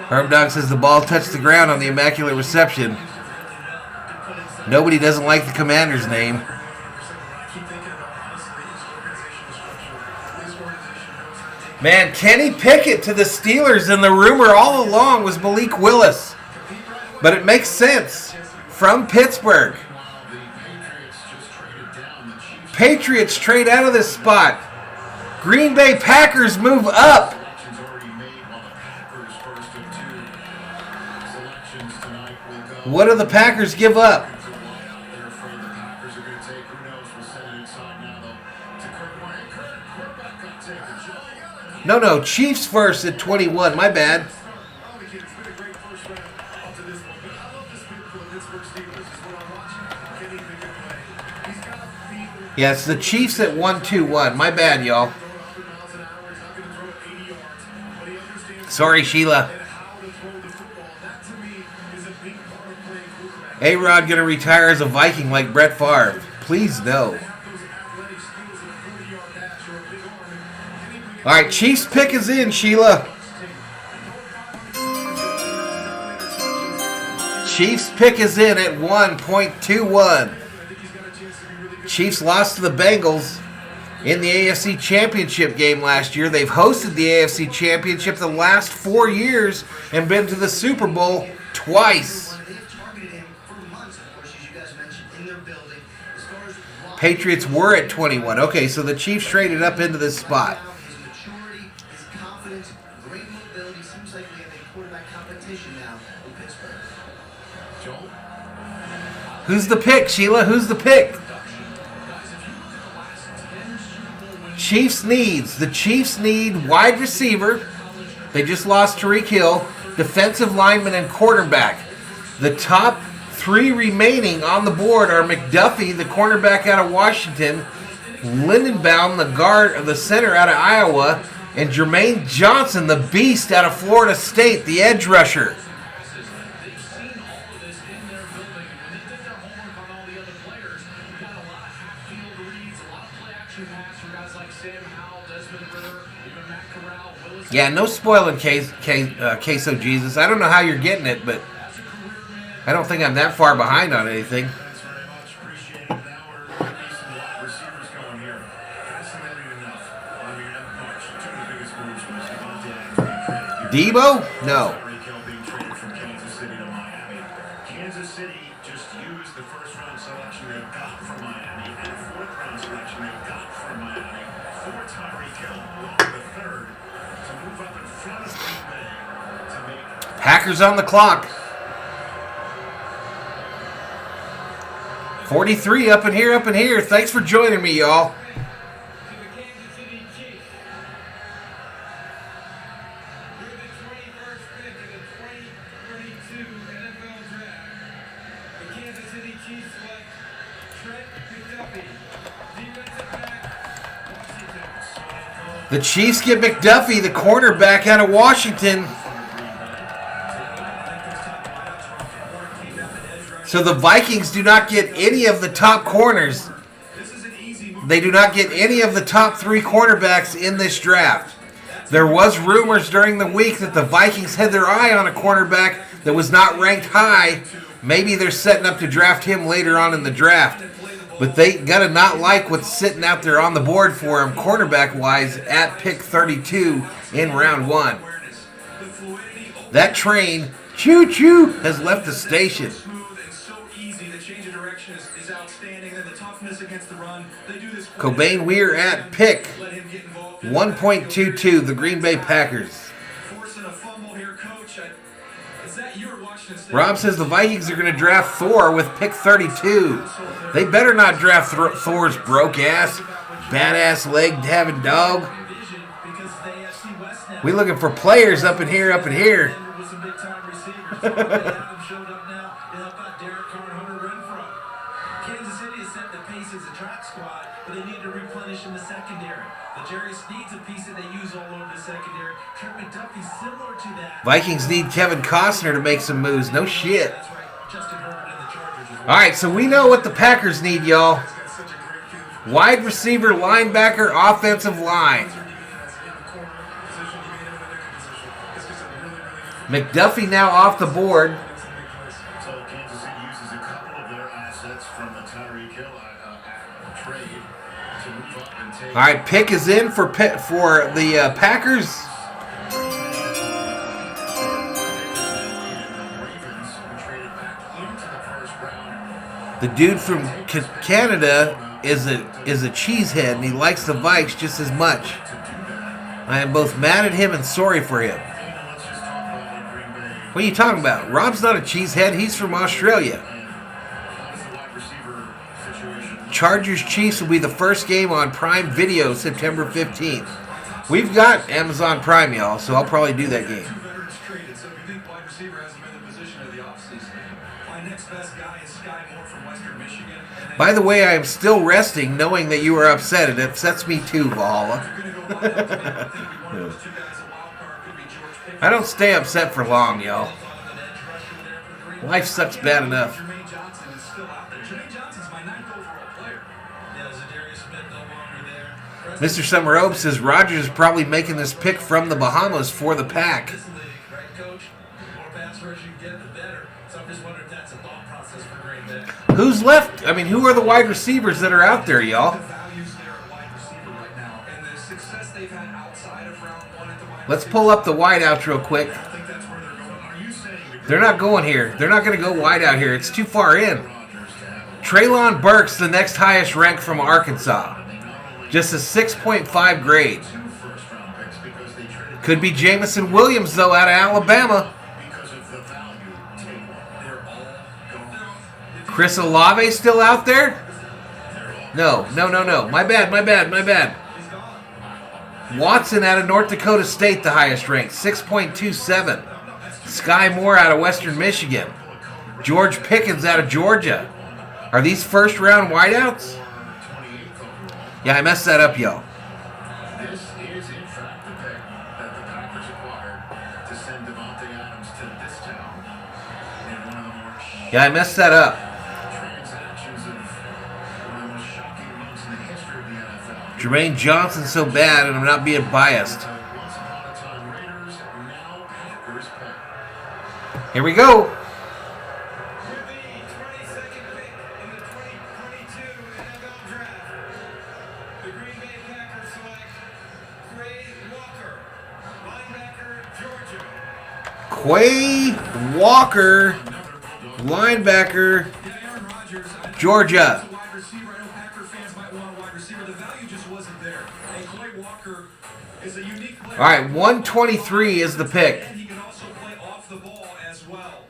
Herb Dog says the ball touched the ground on the Immaculate Reception. Nobody doesn't like the commander's name. Man, Kenny Pickett to the Steelers, and the rumor all along was Malik Willis. But it makes sense. From Pittsburgh. Patriots trade out of this spot. Green Bay Packers move up. What do the Packers give up? No, Chiefs first at 21. My bad. Yeah, it's the Chiefs at 1-2-1. My bad, y'all. Sorry, Sheila. A-Rod gonna retire as a Viking like Brett Favre. Please no. All right, Chiefs pick is in, Sheila. Chiefs pick is in at 1.21. Chiefs lost to the Bengals. in the AFC Championship game last year. They've hosted the AFC Championship the last 4 years and been to the Super Bowl twice. Patriots were at 21. Okay, so the Chiefs traded up into this spot. Who's the pick, Sheila? Who's the pick? Chiefs needs. The Chiefs need wide receiver. They just lost Tyreek Hill. Defensive lineman and quarterback. The top 3 remaining on the board are McDuffie, the cornerback out of Washington, Lindenbaum, the center out of Iowa, and Jermaine Johnson, the beast out of Florida State, the edge rusher. Yeah, no spoiling Queso Jesus. I don't know how you're getting it, but I don't think I'm that far behind on anything. Debo? No. Kansas City just used the first-round selection they got from Miami and a fourth-round selection they got from Miami for Tyreek Hill, along with the third, to move up in front of Green Bay to make... Packers on the clock. 43 up in here. Thanks for joining me, y'all. The Chiefs get McDuffie, the cornerback out of Washington. So the Vikings do not get any of the top corners. They do not get any of the top 3 cornerbacks in this draft. There was rumors during the week that the Vikings had their eye on a cornerback that was not ranked high. Maybe they're setting up to draft him later on in the draft. But they got to not like what's sitting out there on the board for him, cornerback-wise, at pick 32 in round 1. That train, choo-choo, has left the station. Cobain Weir at pick 1.22, the Green Bay Packers. Rob says the Vikings are going to draft Thor with pick 32. They better not draft Thor's broke ass, badass leg having dog. We looking for players up in here. Vikings need Kevin Costner to make some moves. No shit. All right, so we know what the Packers need, y'all. Wide receiver, linebacker, offensive line. McDuffie now off the board. So Kansas City uses a couple of their assets from the Tyreek Hill trade to move up and take... All right, pick is in for the Packers. The dude from Canada is a cheesehead, and he likes the Vikes just as much. I am both mad at him and sorry for him. What are you talking about? Rob's not a cheesehead. He's from Australia. Chargers Chiefs will be the first game on Prime Video September 15th. We've got Amazon Prime, y'all, so I'll probably do that game. By the way, I am still resting knowing that you are upset. It upsets me too, Valhalla. I don't stay upset for long, y'all. Life sucks bad enough. Mr. Summer Oak says Rodgers is probably making this pick from the Bahamas for the Pack. Who's left? I mean, who are the wide receivers that are out there, y'all? Let's pull up the wideouts real quick. They're not going here. They're not going to go wide out here. It's too far in. Treylon Burks, the next highest rank from Arkansas. Just a 6.5 grade. Could be Jamison Williams, though, out of Alabama. Chris Olave still out there? No. My bad. Watson out of North Dakota State, the highest ranked, 6.27. Sky Moore out of Western Michigan. George Pickens out of Georgia. Are these first round wideouts? Yeah, I messed that up, yo. This is, in fact, the pick that the Packers acquired to send Devontae Adams to this town in one of the more Yeah, I messed that up. transactions of one of the most shocking moves in the history of the NFL. Jermaine Johnson's so bad, and I'm not being biased. Once upon a time Raiders, now Packers pick. Here we go. Quay Walker, linebacker, Georgia. All right, 123 is the pick. He can also play off the ball as well.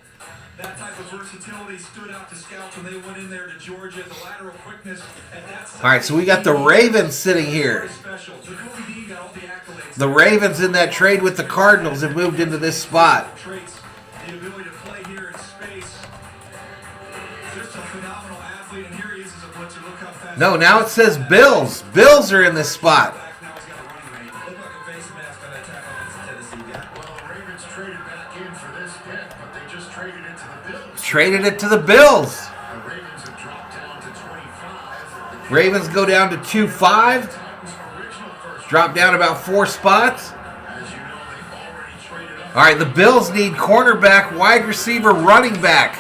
That type of versatility stood out to scouts when they went in there to Georgia. The lateral quickness at that size. All right, so we got the Ravens sitting here. The Ravens in that trade with the Cardinals have moved into this spot. The ability to play here in space. Just a phenomenal athlete, and here he is as a blitzer. Look how fast. No, now it says Bills. Bills are in this spot. Traded it to the Bills. Ravens go down to 2-5. Drop down about 4 spots. All right, the Bills need cornerback, wide receiver, running back.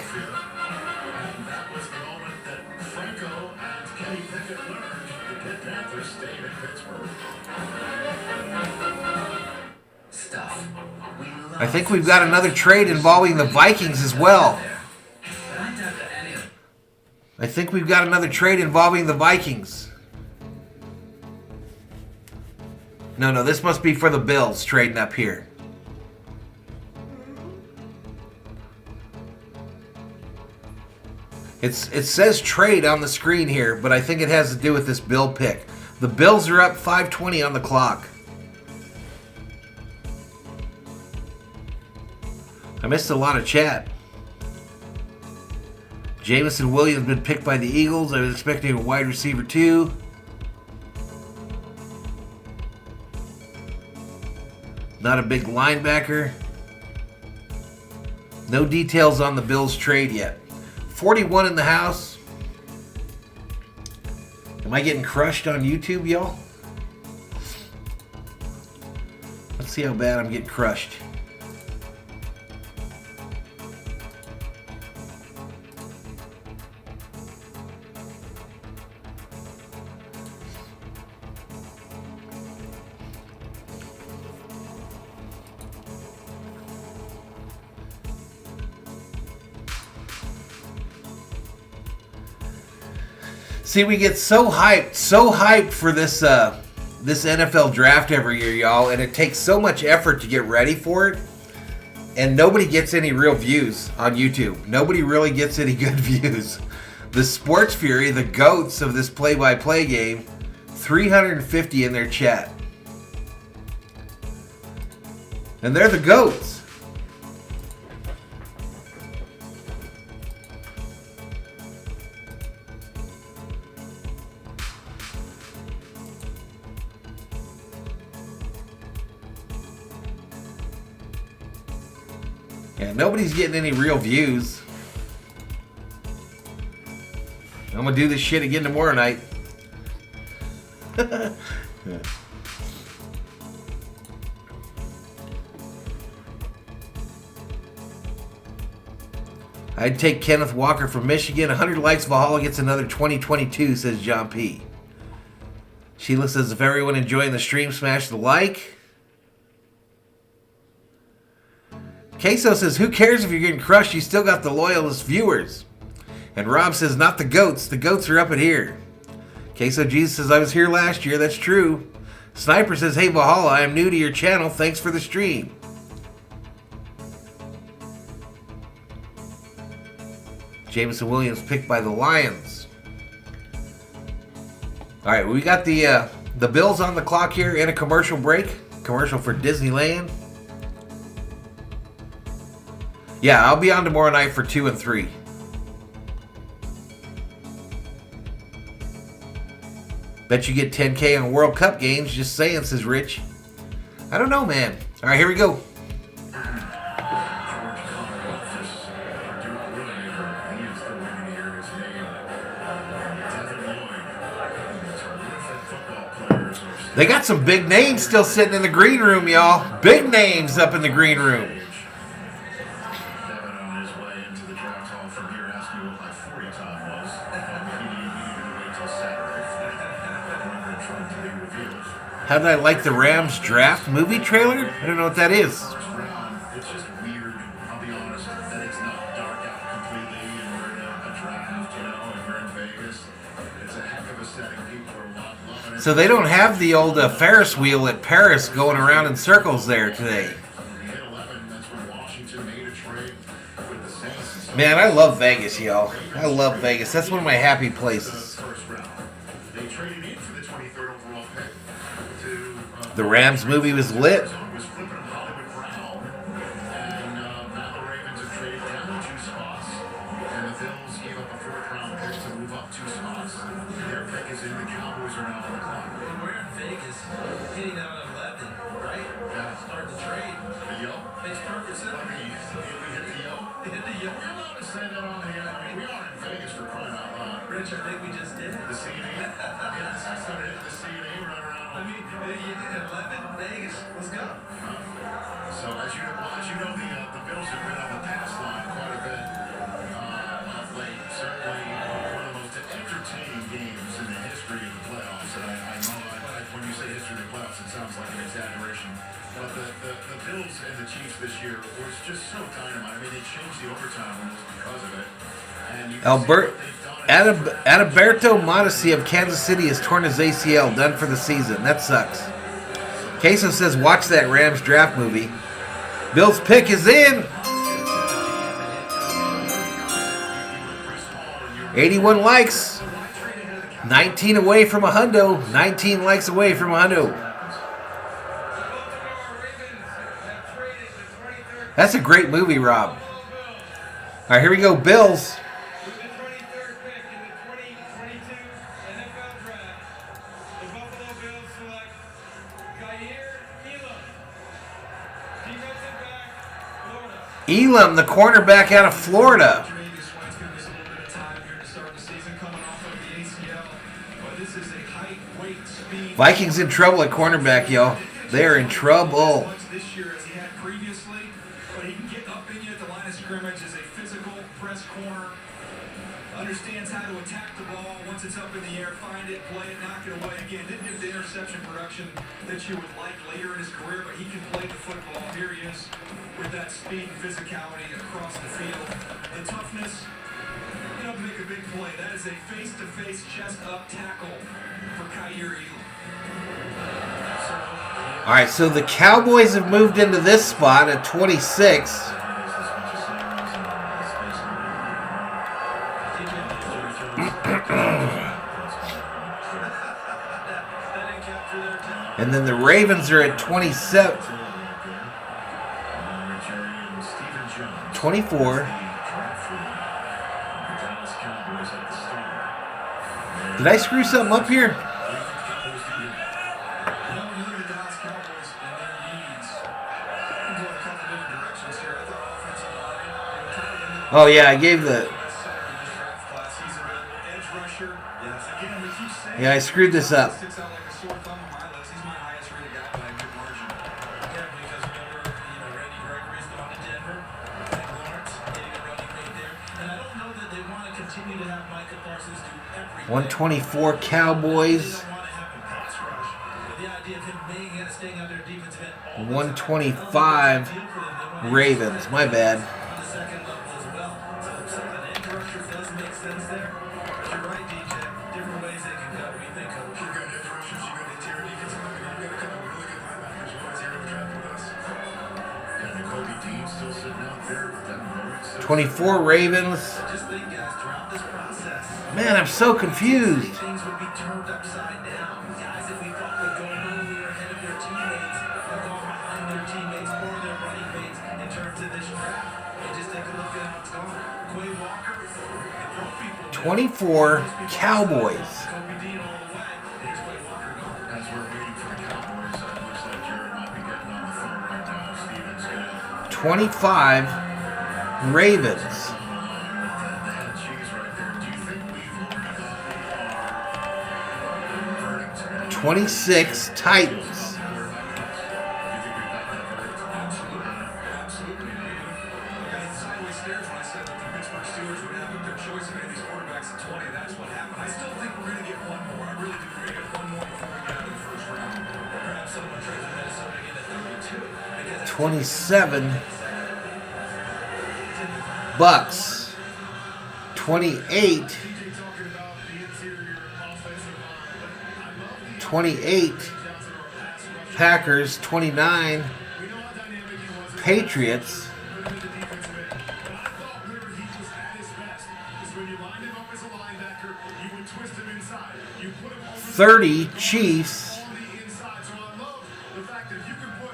I think we've got another trade involving the Vikings as well. No, this must be for the Bills trading up here. It says trade on the screen here, but I think it has to do with this Bill pick. The Bills are up 5:20 on the clock. I missed a lot of chat. Jamison Williams been picked by the Eagles. I was expecting a wide receiver too. Not a big linebacker. No details on the Bills trade yet. 41 in the house. Am I getting crushed on YouTube, y'all? Let's see how bad I'm getting crushed. See, we get so hyped for this this NFL draft every year, y'all, and it takes so much effort to get ready for it, and nobody gets any real views on YouTube. Nobody really gets any good views. The Sports Fury, the goats of this play-by-play game, 350 in their chat. And they're the goats. Yeah, nobody's getting any real views. I'm gonna do this shit again tomorrow night. I'd take Kenneth Walker from Michigan. 100 likes, Valhalla gets another 2022, says John P. Sheila says, if everyone enjoying the stream, smash the like. Queso says, who cares if you're getting crushed? You still got the loyalist viewers. And Rob says, not the goats. The goats are up at here. Queso Jesus says, I was here last year. That's true. Sniper says, hey, Valhalla, I am new to your channel. Thanks for the stream. Jameson Williams picked by the Lions. All right, we got the Bills on the clock here in a commercial break. Commercial for Disneyland. Yeah, I'll be on tomorrow night for 2 and 3. Bet you get 10K on World Cup games. Just saying, says Rich. I don't know, man. All right, here we go. They got some big names still sitting in the green room, y'all. Big names up in the green room. How did I like the Rams draft movie trailer? I don't know what that is. It's just weird, I'll be honest, that it's not dark out completely and we're in a draft, and we're in Vegas. It's a heck of a setting. People are loving it. So they don't have the old Ferris wheel at Paris going around in circles there today. Man, I love Vegas, y'all. I love Vegas. That's one of my happy places. The Rams movie was lit. Adalberto Modesty of Kansas City has torn his ACL, done for the season. That sucks. Queso says, watch that Rams draft movie. Bill's pick is in. 81 likes. 19 away from a hundo. 19 likes away from a hundo. That's a great movie, Rob. All right, here we go. Bills. Elam, the cornerback out of Florida. Vikings in trouble at cornerback, y'all. They're in trouble. This year as he had previously, but he can get up in you at the line of scrimmage as a physical press corner. Understands how to attack the ball once it's up in the air, find it, play it, knock it away. Again, didn't get the interception production that you would like later in his career, but he can play the football. Here he is with that speed and physicality across the field. The toughness, you know, make a big play. That is a face-to-face chest-up tackle for Kaiir Elam. All right, so the Cowboys have moved into this spot at 26. And then the Ravens are at 27. 24. Did I screw something up here? Oh yeah, I gave the... Yeah, I screwed this up. continue to have Micah Parsons do everything. 124 Cowboys. The idea of him staying out there defensive end. 125 Ravens. My bad. On the second level as well. So some of that edge rusher does make sense there. But you're right, DJ. Different ways they can go. What do you think, Coach? You've got edge rushers, you've got interior defensive line, you've got a couple of really good linebackers. You guys here in the draft with us. And the Kobe team still sitting out there with that moment. 24 Ravens. Just think, guys, throughout this process, Man, I'm so confused. things would be turned upside down. Guys that we thought would go earlier ahead of their teammates have gone behind their teammates or their running mates in terms of this draft. And just take a look at how it's gone. Quay Walker and more people. 24 Cowboys. Kobe Dean all the way. Here's Quay Walker going. As we're waiting for the Cowboys, it looks like Jared might be getting on the phone right now. Steven's gonna 25 Ravens. that cheese right there. Do you think we've learned our verdict? 26 Titans. Absolutely. I got sideways stares when I said that the Pittsburgh Steelers would have their choice of any of these quarterbacks at 20. That's what happened. I still think we're going to get one more. I really do. We're going to get one more before we get out of the first round. Perhaps someone trades with Minnesota again at 32. 27 Bucks. 28 Packers. 29 Patriots. 30 Chiefs. The fact that you can put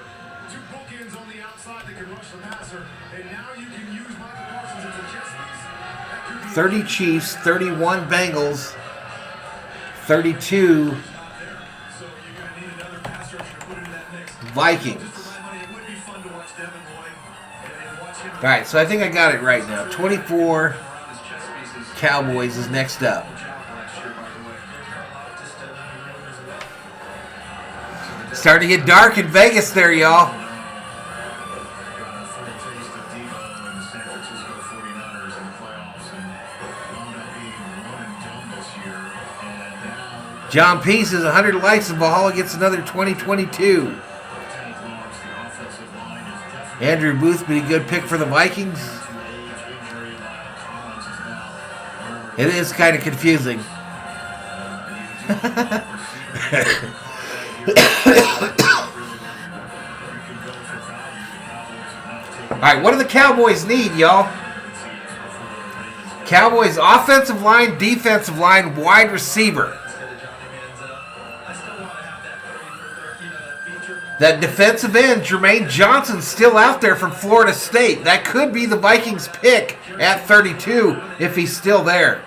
two bookends on the outside that can rush the passer, and now you can use Michael Parsons as a chess piece. That could be 30 Chiefs, 31 Bengals, 32 Vikings. All right, so I think I got it right now. 24 Cowboys is next up. Starting to get dark in Vegas there, y'all. John P says 100 likes and Valhalla gets another 2022. Andrew Booth be a good pick for the Vikings. It is kind of confusing. Alright, what do the Cowboys need, y'all? Cowboys offensive line, defensive line, wide receiver. That defensive end, Jermaine Johnson's still out there from Florida State. That could be the Vikings pick at 32 if he's still there.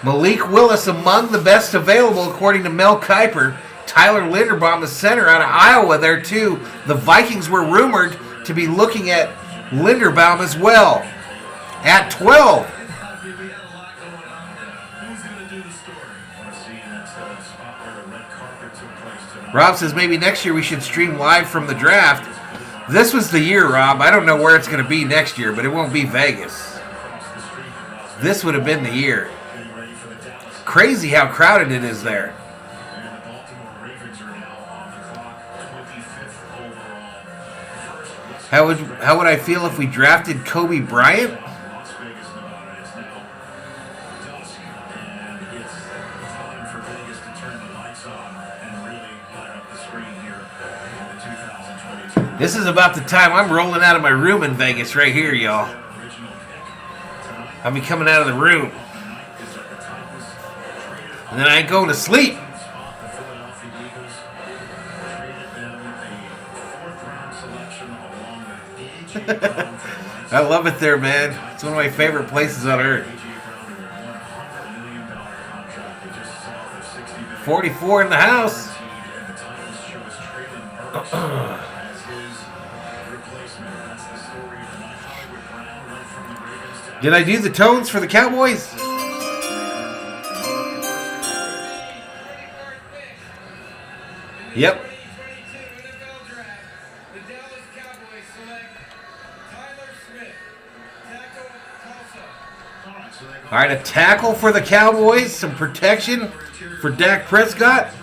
Malik Willis among the best available according to Mel Kiper. Tyler Linderbaum, the center out of Iowa there too. The Vikings were rumored to be looking at Linderbaum as well. At 12. Rob says maybe next year we should stream live from the draft. This was the year, Rob. I don't know where it's going to be next year, but it won't be Vegas. This would have been the year. Crazy how crowded it is there. How would I feel if we drafted Kobe Bryant? This is about the time I'm rolling out of my room in Vegas right here, y'all. I'll be coming out of the room. And then I ain't going to sleep. I love it there, man. It's one of my favorite places on earth. 44 in the house. Did I do the tones for the Cowboys? Yep. All right, a tackle for the Cowboys. Some protection for Dak Prescott.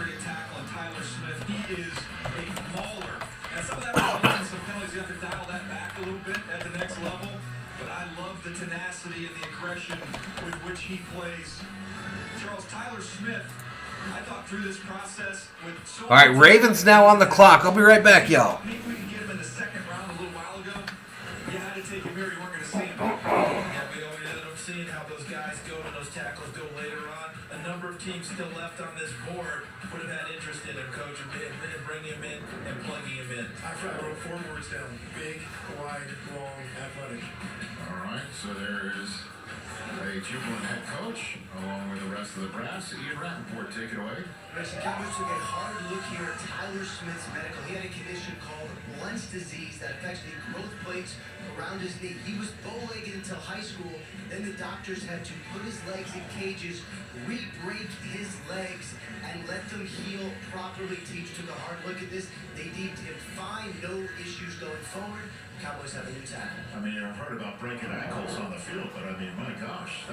With which he plays. Charles Tyler Smith, I thought through this process with so All right, Ravens now on the clock. I'll be right back, y'all. maybe we could get him in the second round a little while ago. You had to take him here, you weren't going to see him. Yeah, we ended up seeing how those guys go and those tackles go later on. A number of teams still left on this board would have had interest in him, coach, and bringing him in and plugging him in. I wrote 4 words down: big, wide, long, athletic. All right, so there is a jubilant head coach, along with the rest of the brass. Ian Rappaport, take it away. Mr. Cowboys took a hard look here at Tyler Smith's medical. He had a condition called Blunt's disease that affects the growth plates around his knee. He was bow-legged until high school. Then the doctors had to put his legs in cages, re-break his legs, and let them heal properly. Teams took a hard look at this. They deemed him fine, no issues going forward. Cowboys have a new tackle. I mean, I've heard about breaking ankles on the field, but I mean, my gosh,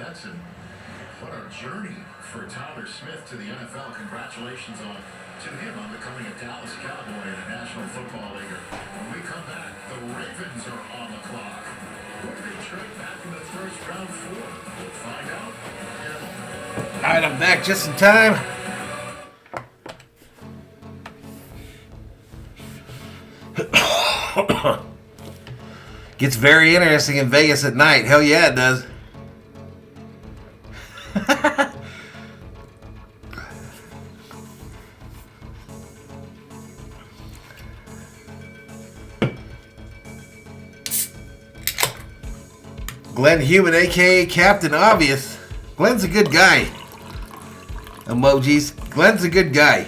what a journey for Tyler Smith to the NFL. Congratulations to him on becoming a Dallas Cowboy and a National Football League. When we come back, the Ravens are on the clock. Who do they trade back in the first round for? We'll find out. All right, I'm back just in time. Gets very interesting in Vegas at night. Hell yeah, it does. Glenn Human, a.k.a. Captain Obvious. Glenn's a good guy. Emojis. Glenn's a good guy.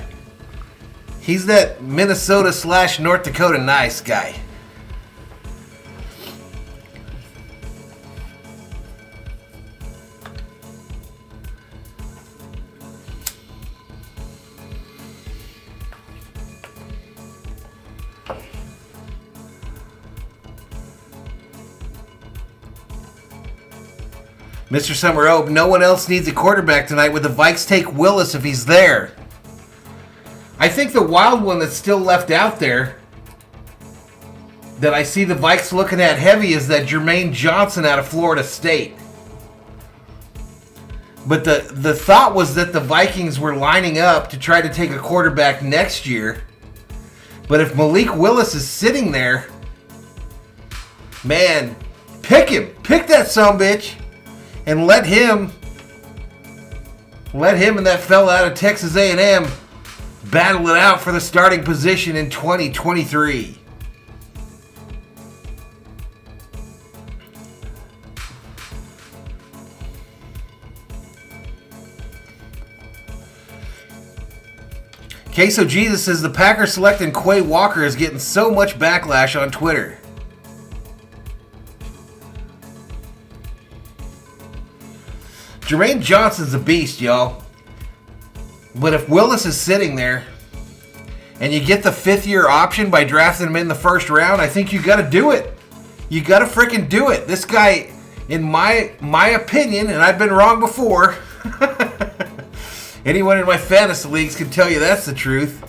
He's that Minnesota / North Dakota nice guy. Mr. Summer Oak, no one else needs a quarterback tonight. Would the Vikes take Willis if he's there? I think the wild one that's still left out there that I see the Vikes looking at heavy is that Jermaine Johnson out of Florida State. But the thought was that the Vikings were lining up to try to take a quarterback next year. But if Malik Willis is sitting there, man, pick him. Pick that sumbitch. And let him and that fella out of Texas A&M battle it out for the starting position in 2023. Queso Jesus says the Packers selecting Quay Walker is getting so much backlash on Twitter. Jermaine Johnson's a beast, y'all. But if Willis is sitting there and you get the 5th-year option by drafting him in the first round, I think you got to do it. You got to freaking do it. This guy, in my opinion, and I've been wrong before, anyone in my fantasy leagues can tell you that's the truth.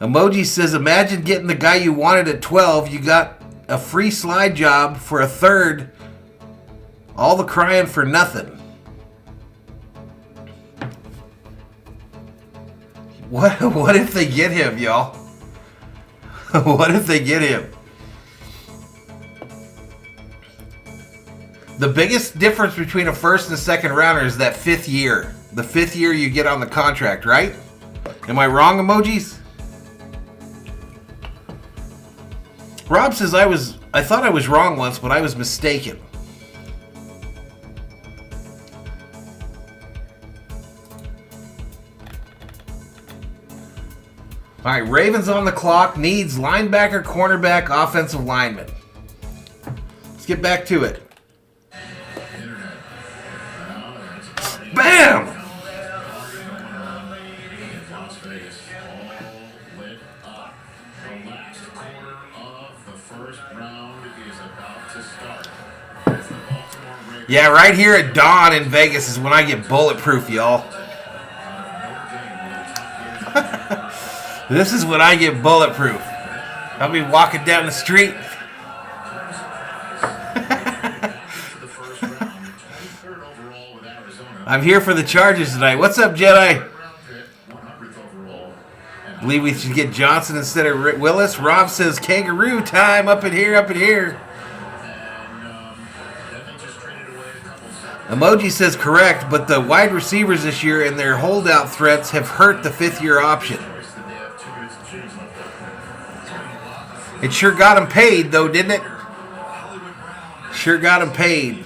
Emoji says, imagine getting the guy you wanted at 12. You got a free slide job for a third. All the crying for nothing. What if they get him, y'all? What if they get him? The biggest difference between a first and a second rounder is that 5th year. The 5th year you get on the contract, right? Am I wrong, emojis? Rob says I thought I was wrong once, but I was mistaken. All right, Ravens on the clock, needs linebacker, cornerback, offensive lineman. Let's get back to it. Bam! Las Vegas all lit up. The last quarter first round is about to start. As the Baltimore Ravens Yeah, right here at dawn in Vegas is when I get bulletproof, y'all. This is when I get bulletproof. I'll be walking down the street. I'm here for the Chargers tonight. What's up, Jedi? Believe we should get Johnson instead of Willis. Rob says kangaroo time up in here, up in here. Emoji says correct, but the wide receivers this year and their holdout threats have hurt the fifth-year option. It sure got him paid, though, didn't it? Sure got him paid.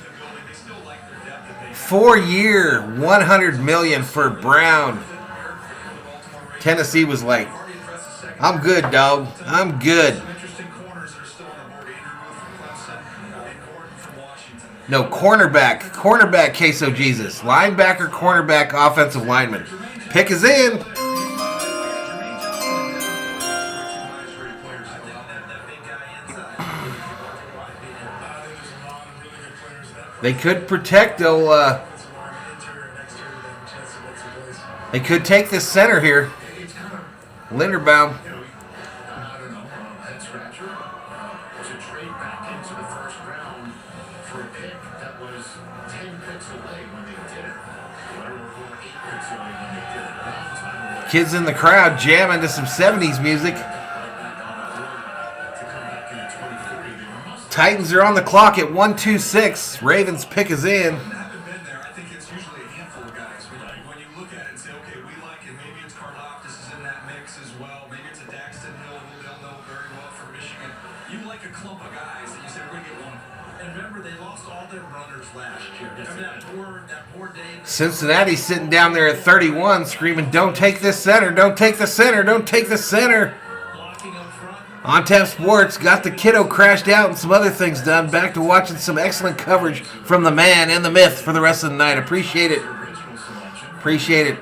4-year, $100 million for Brown. Tennessee was like, I'm good, dog. I'm good. No, cornerback. Cornerback, queso Jesus. Linebacker, cornerback, offensive lineman. Pick is in. They could protect, though. They could take this center here. Linderbaum. Kids in the crowd jamming to some 70s music. Titans are on the clock at 1:26. Ravens pick is in. Cincinnati's sitting down there at 31 screaming, don't take this center, don't take the center, don't take the center. On Tap Sports got the kiddo crashed out and some other things done. Back to watching some excellent coverage from the man and the myth for the rest of the night. Appreciate it. Appreciate it.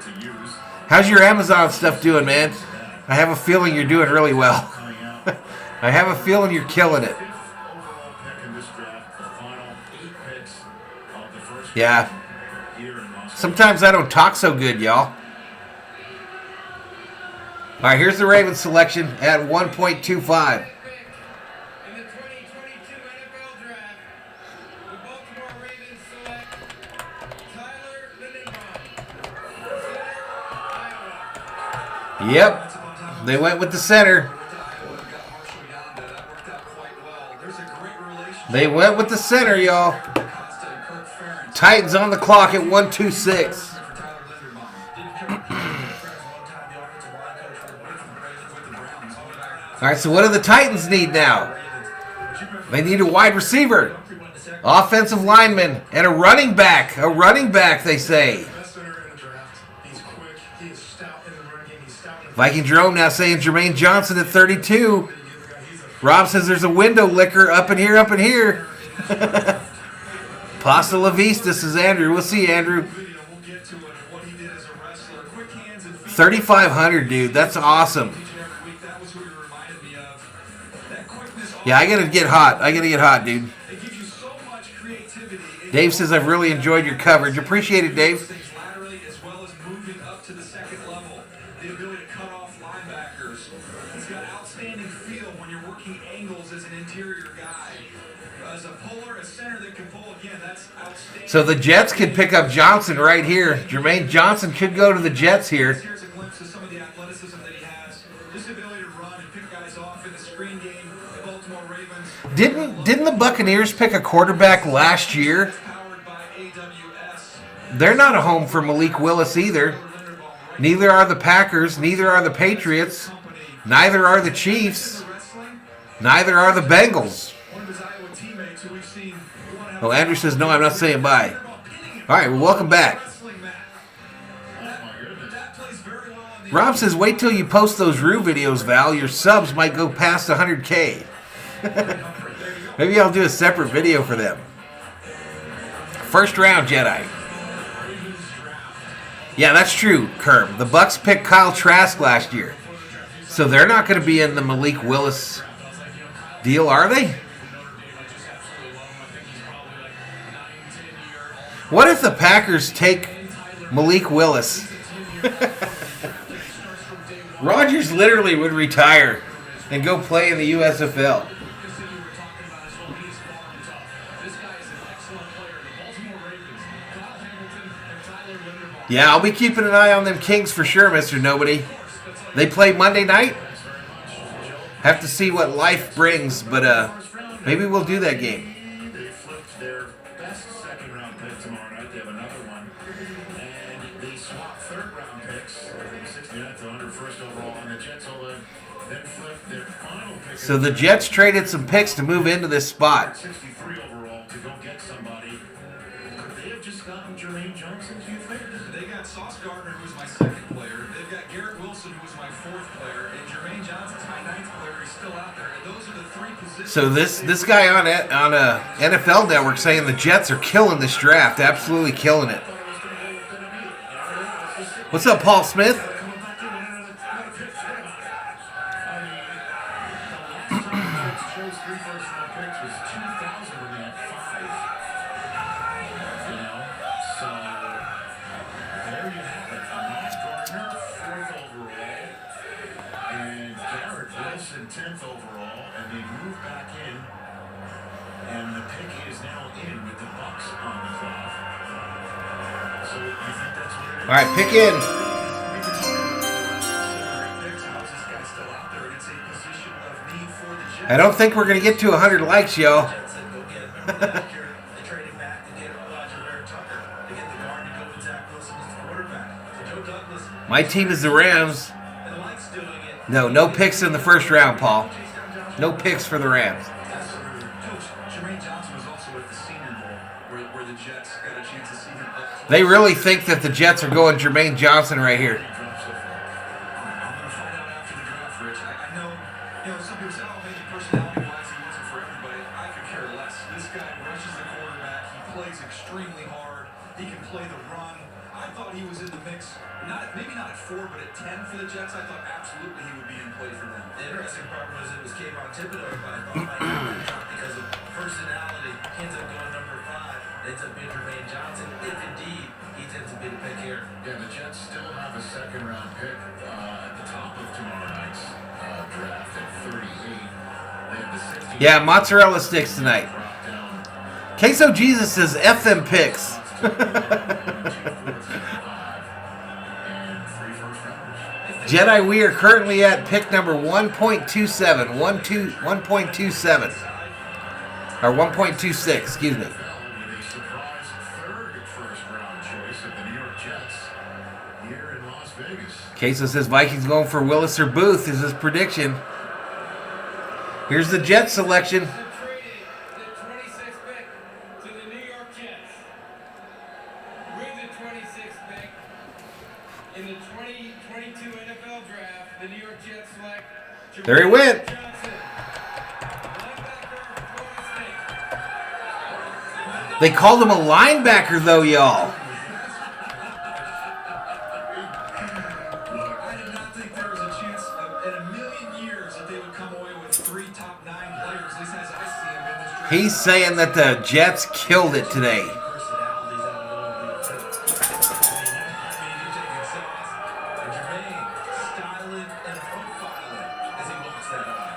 How's your Amazon stuff doing, man? I have a feeling you're doing really well. I have a feeling you're killing it. Yeah. Sometimes I don't talk so good, y'all. All right, here's the Ravens selection at 1.25. Yep, they went with the center. They went with the center, y'all. Titans on the clock at 1:26. All right, so what do the Titans need now? They need a wide receiver, offensive lineman, and a running back. A running back, they say. Viking Jerome now saying Jermaine Johnson at 32. Rob says there's a window licker up in here, up in here. Pasta La Vista, says Andrew. We'll see, Andrew. 3,500, dude. That's awesome. Yeah, I gotta get hot. I gotta get hot, dude. Dave says I've really enjoyed your coverage. Appreciate it, Dave. So the Jets could pick up Johnson right here. Jermaine Johnson could go to the Jets here. Here's a glimpse of some of the athleticism that he has. Just the ability to run and pick guys off in the screen game. The Baltimore Ravens. Didn't the Buccaneers pick a quarterback last year? They're not a home for Malik Willis either. Neither are the Packers. Neither are the Patriots. Neither are the Chiefs. Neither are the Bengals. Oh, Andrew says, no, I'm not saying bye. All right, well, welcome back. Rob says, wait till you post those Rue videos, Val. Your subs might go past 100K. Maybe I'll do a separate video for them. First round, Jedi. Yeah, that's true, Kerm. The Bucks picked Kyle Trask last year. So they're not going to be in the Malik Willis Deal, are they? What if the Packers take Malik Willis? Rodgers literally would retire and go play in the USFL. Yeah, I'll be keeping an eye on them Kings for sure, Mr. Nobody. They play Monday night. Have to see what life brings, but maybe we'll do that game. They flipped their best second-round pick tomorrow night. They have another one. And they swapped third-round picks, I think 69th to 101st overall, and the Jets will then flip their final pick. So the Jets traded some picks to move into this spot. 63 overall to go get somebody. Could they have just gotten Jermaine Johnson, do you think? They got Sauce Gardner, who was my second player. They've got Garrett Wilson, who was my fourth player. And Jermaine Johnson's my ninth player. He's still out there. And those are the three positions. So this guy on NFL Network saying the Jets are killing this draft, absolutely killing it. What's up, Paul Smith? All right, pick in. I don't think we're going to get to 100 likes, y'all. My team is the Rams. No picks in the first round, Paul. No picks for the Rams. Jermaine Johnson was also at the Senior Bowl, where the Jets got a chance to see him up close. They really think that the Jets are going Jermaine Johnson right here. I'm going to find out after the draft, Rich. I know, some people say, oh, maybe personality-wise he wasn't for everybody. I could care less. This guy rushes the quarterback. He plays extremely hard. He can play the run. I thought he was in the mix, maybe not at 4, but at 10 for the Jets. I thought absolutely he would be in play for them. The interesting part was it was Kayvon Thibodeau, but I thought might drop because of personality. He ends up going number 5. Ends up being Jermaine Johnson, if indeed he tends to be the pick here. Yeah, the Jets still have a second-round pick at the top of tomorrow night's draft at 38. They have the 60. Yeah, mozzarella sticks tonight. Queso Jesus says F them picks. Jedi, we are currently at pick number 1.27. 1.27. Or 1.26, excuse me. Queso says Vikings going for Willis or Booth is his prediction. Here's the Jets selection. There he went. They called him a linebacker, though, y'all. I did not think there was a chance in a million years that they would come away with 3 top 9 players, at least as I see them in this draft. He's saying that the Jets killed it today.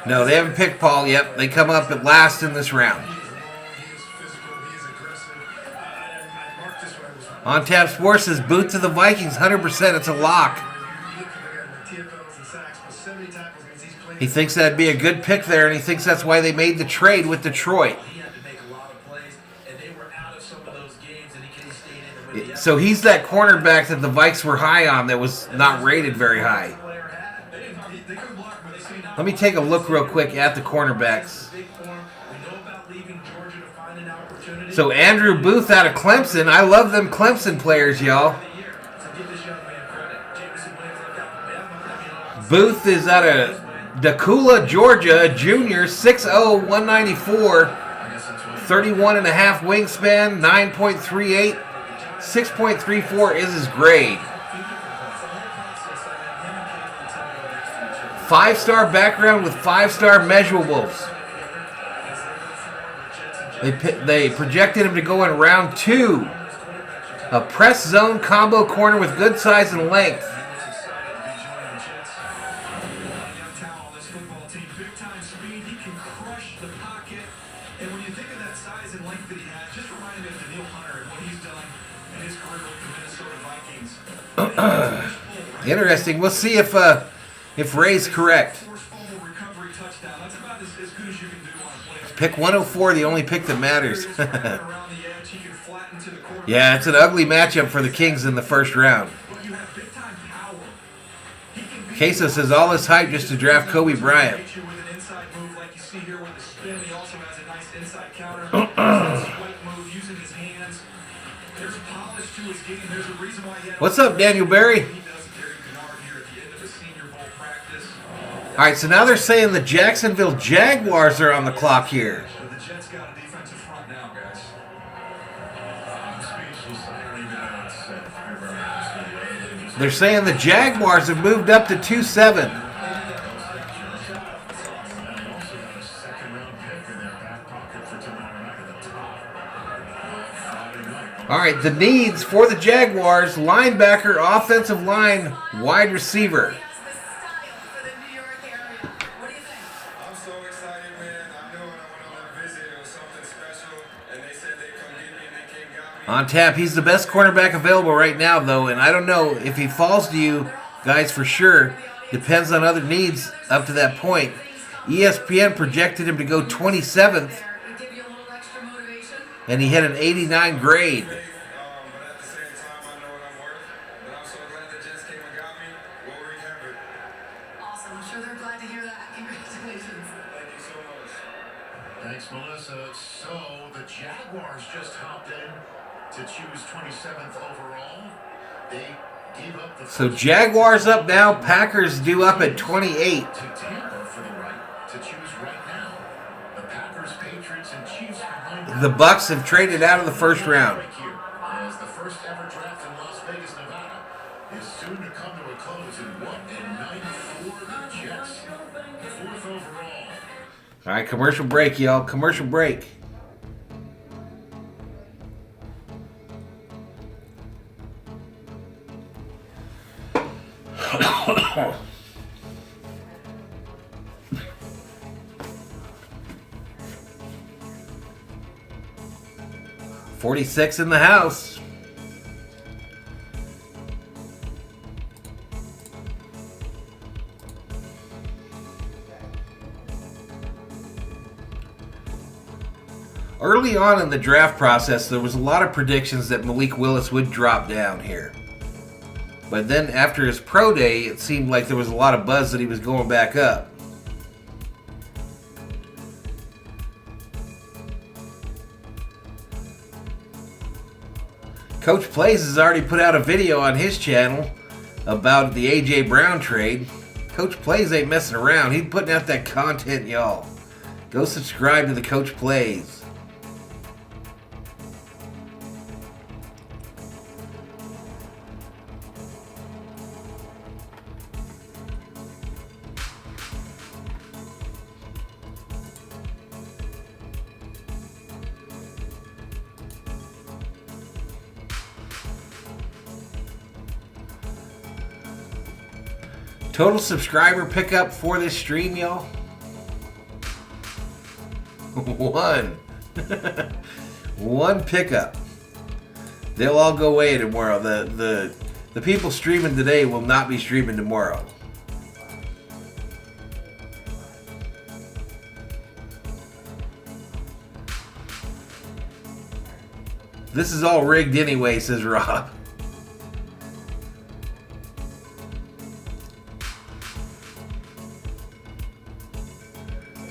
No, they haven't picked Paul yet. They come up at last in this round. On Tap Sports says Booth to the Vikings, 100%. It's a lock. He thinks that'd be a good pick there, and he thinks that's why they made the trade with Detroit. So he's that cornerback that the Vikes were high on that was not rated very high. Let me take a look real quick at the cornerbacks. So Andrew Booth out of Clemson. I love them Clemson players, y'all. Booth is out of Decula, Georgia, a junior, 6'0", 194, 31.5 wingspan, 9.38, 6.34 is his grade. 5-star background with 5-star measurables. They projected him to go in round 2. A press zone combo corner with good size and length. Interesting. We'll see if Ray's correct. Pick 104, the only pick that matters. Yeah, it's an ugly matchup for the Kings in the first round. Queso says all this hype just to draft Kobe Bryant. What's up, Daniel Barry? All right, so now they're saying the Jacksonville Jaguars are on the clock here. They're saying the Jaguars have moved up to 2-7. All right, the needs for the Jaguars: linebacker, offensive line, wide receiver. On tap, he's the best cornerback available right now, though, and I don't know if he falls to you guys for sure. Depends on other needs up to that point. ESPN projected him to go 27th, and he had an 89 grade. Awesome. I'm sure they're glad to hear that. Congratulations. Thank you so much. Thanks, Melissa. So the Jaguars just hopped in to choose 27th overall. They gave up the So Jaguars up now, Packers due up at 28. to Tampa for the right to choose right now. The Packers, Patriots, and Chiefs behind The Bucks have traded out of the first round. here as the first ever draft in Las Vegas, Nevada is soon to come to a close in 1-94 the Jets, 4th overall. All right, commercial break, y'all. Commercial break. $46 in the house. Early on in the draft process, there was a lot of predictions that Malik Willis would drop down here. But then after his pro day, it seemed like there was a lot of buzz that he was going back up. Coach Plays has already put out a video on his channel about the A.J. Brown trade. Coach Plays ain't messing around. He's putting out that content, y'all. Go subscribe to the Coach Plays. Total subscriber pickup for this stream, y'all? 1. 1 pickup. They'll all go away tomorrow. The people streaming today will not be streaming tomorrow. This is all rigged anyway, says Rob.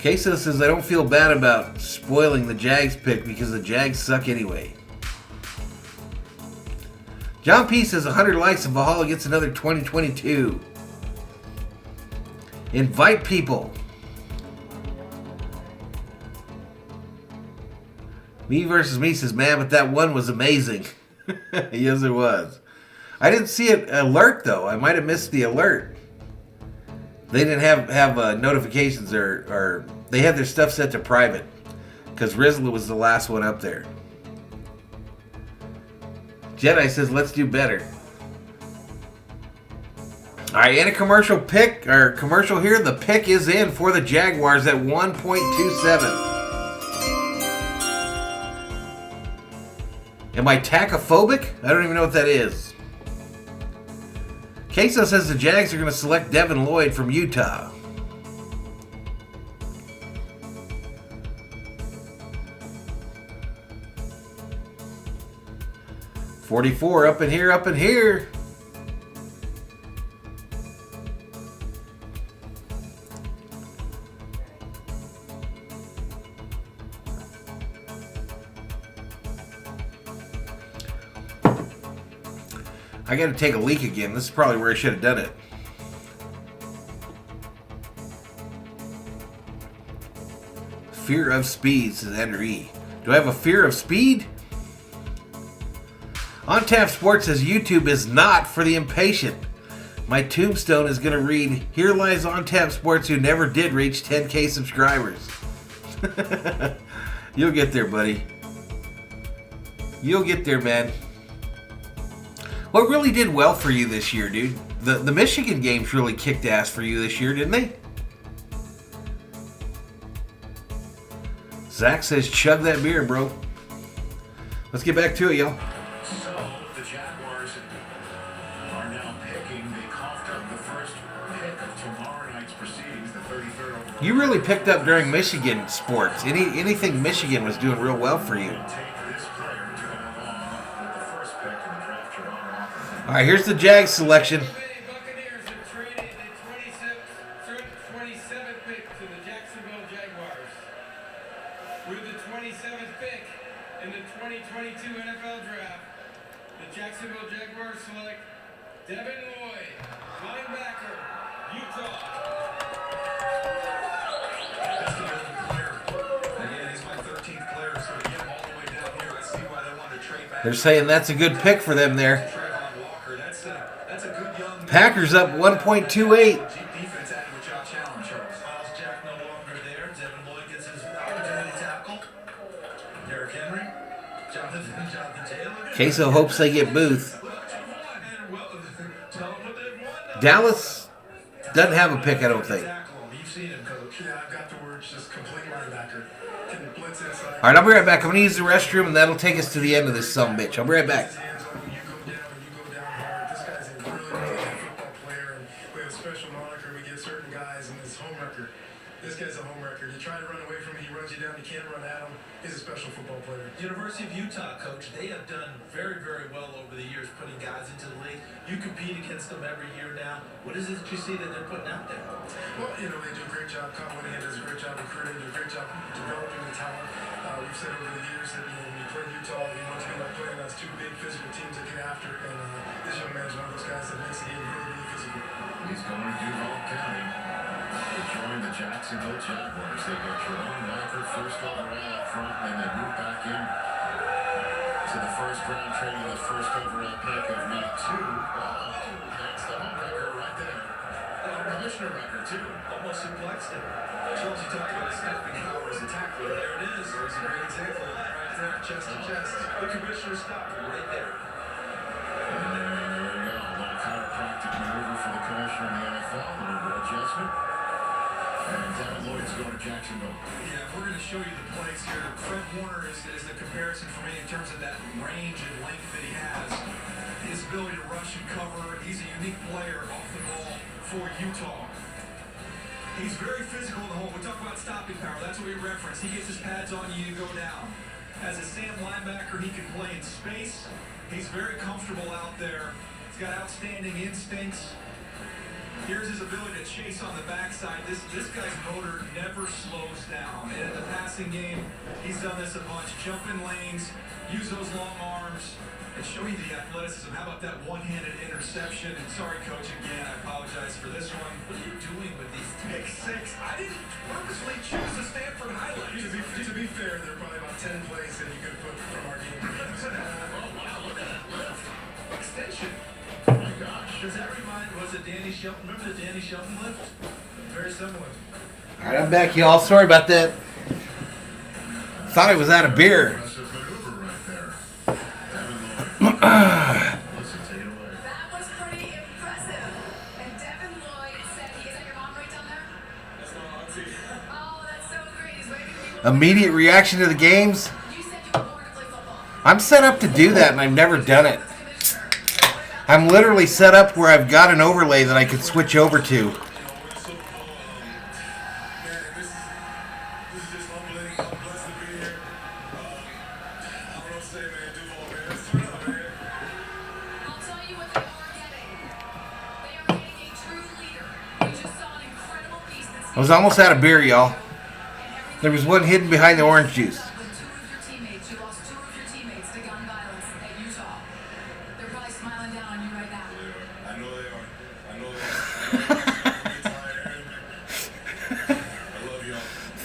Queso says, I don't feel bad about spoiling the Jags pick because the Jags suck anyway. John P says 100 likes and Valhalla gets another 2022. Invite people. Me versus me says, man, but that one was amazing. Yes, it was. I didn't see it alert, though. I might have missed the alert. They didn't have notifications or they had their stuff set to private. because Rizla was the last one up there. Jedi says, let's do better. All right, and a commercial here. The pick is in for the Jaguars at 1.27. Am I tachophobic? I don't even know what that is. Queso says the Jags are going to select Devin Lloyd from Utah. $44 up in here, up in here. I got to take a leak again. This is probably where I should have done it. Fear of speed, says Andrew E. Do I have a fear of speed? On Tap Sports says YouTube is not for the impatient. My tombstone is going to read, here lies On Tap Sports who never did reach 10K subscribers. You'll get there, buddy. You'll get there, man. What really did well for you this year, dude? The Michigan games really kicked ass for you this year, didn't they? Zach says, chug that beer, bro. Let's get back to it, y'all. So, the Jaguars are now picking. They coughed up the first pick of tomorrow night's proceedings, the 33rd overall. You really picked up during Michigan sports. Anything Michigan was doing real well for you. All right, here's the Jags selection. Buccaneers have traded the 27th pick to the Jacksonville Jaguars. With the 27th pick in the 2022 NFL Draft, the Jacksonville Jaguars select Devin Lloyd, linebacker, Utah. That's the young player. Again, he's my 13th player, so to get him all the way down here, I see why they wanted to trade back. They're saying that's a good pick for them there. Packers up 1.28. Defense added with Josh Allen, Charles. Miles Jack no longer there. Devin Lloyd gets his opportunity tackle. Derrick Henry. Jonathan Taylor. Queso hopes they get Booth. Dallas doesn't have a pick, I don't think. You've seen him, coach. Yeah, I've got the words, just complete linebacker. Can blitz inside. All right, I'll be right back. I'm going to use the restroom, and that'll take us to the end of this sumbitch. I'll be right back. This guy's a home record. You try to run away from him, he runs you down, you can't run at him. He's a special football player. University of Utah, coach, they have done very, very well over the years putting guys into the league. You compete against them every year now. What is it that you see that they're putting out there? Well, they do a great job. Colin Whittingham does a great job recruiting, does a great job developing the talent. We've said over the years that when you play Utah, you want to end up playing those two big physical teams to get after. And this young man's one of those guys that makes the game really, really physical. He's going to Duval County. They join the Jacksonville Jaguars. They get Jerome Walker first overall up front, and they move back in to the first round, trading the first overall pick of week 2. Oh, that's the home record right there. Commissioner record, too. Almost suplexed him. Charles, you talked about snapping power as a tackler. There it is. There's a great example of that right there, chest to chest. The commissioner stopped right there. And there we go. A little chiropractic maneuver for the commissioner in the NFL. A little adjustment. And Devin Lloyd's going to Jacksonville. Yeah, we're going to show you the plays here. Fred Warner is the comparison for me in terms of that range and length that he has. His ability to rush and cover. He's a unique player off the ball for Utah. He's very physical in the hole. We talk about stopping power. That's what we reference. He gets his pads on you, you go down. As a Sam linebacker, he can play in space. He's very comfortable out there. He's got outstanding instincts. Here's his ability to chase on the backside. This guy's motor never slows down. And in the passing game, he's done this a bunch. Jump in lanes, use those long arms, and show you the athleticism. How about that one-handed interception? And sorry, Coach, again, I apologize for this one. What are you doing with these pick six? I didn't purposely choose the Stanford highlights. To be fair, there are probably about 10 plays that you could put from our game. Oh, wow, look at that lift. Extension. Oh, my gosh. Does that remind, was it Danny Shelton? Remember the Danny Shelton lift? Very similar. All right, I'm back, y'all. Sorry about that. Thought I was out of beer. Immediate reaction to the games. I'm set up to do that, and I've never done it. I'm literally set up where I've got an overlay that I could switch over to. I was almost out of beer, y'all. There was one hidden behind the orange juice.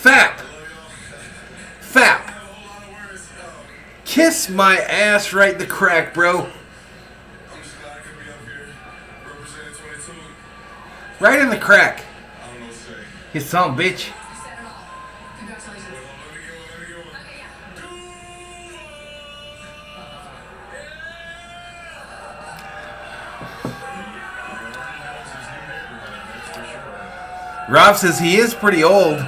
Fap! Fap! Kiss my ass right in the crack, bro. Right in the crack. You son of a bitch. Rob says he is pretty old.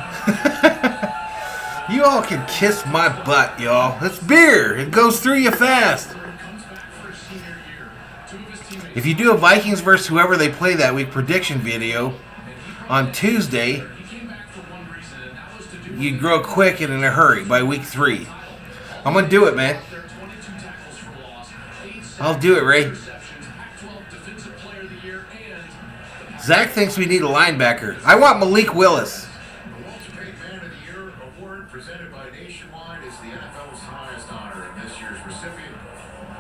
You all can kiss my butt, y'all. It's beer. It goes through you fast. If you do a Vikings versus whoever they play that week prediction video on Tuesday, you grow quick and in a hurry by week 3. I'm going to do it, man. I'll do it, Ray. Zach thinks we need a linebacker. I want Malik Willis.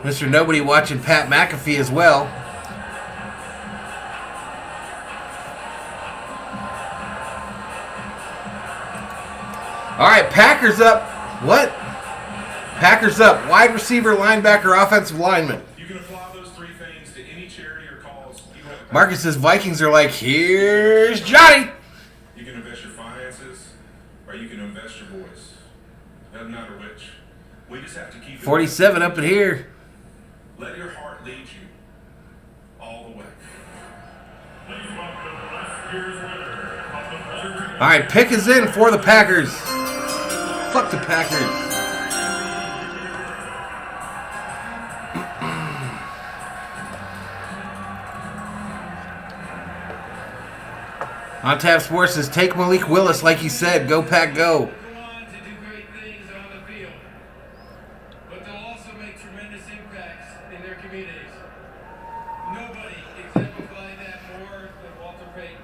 Mr. Nobody watching Pat McAfee as well. All right, Packers up. What? Packers up. Wide receiver, linebacker, offensive lineman. You can apply those 3 things to any charity or cause. Marcus says Vikings are like, here's Johnny. You can invest your finances, or you can invest your voice. Doesn't matter which. We just have to keep 47 up in here. Let your heart lead you all the way. All right, pick is in for the Packers. Fuck the Packers. On Tap Sports says, take Malik Willis like he said. Go Pack, go. But they'll also make tremendous impacts in their communities. Nobody exemplified that more than Walter Payton.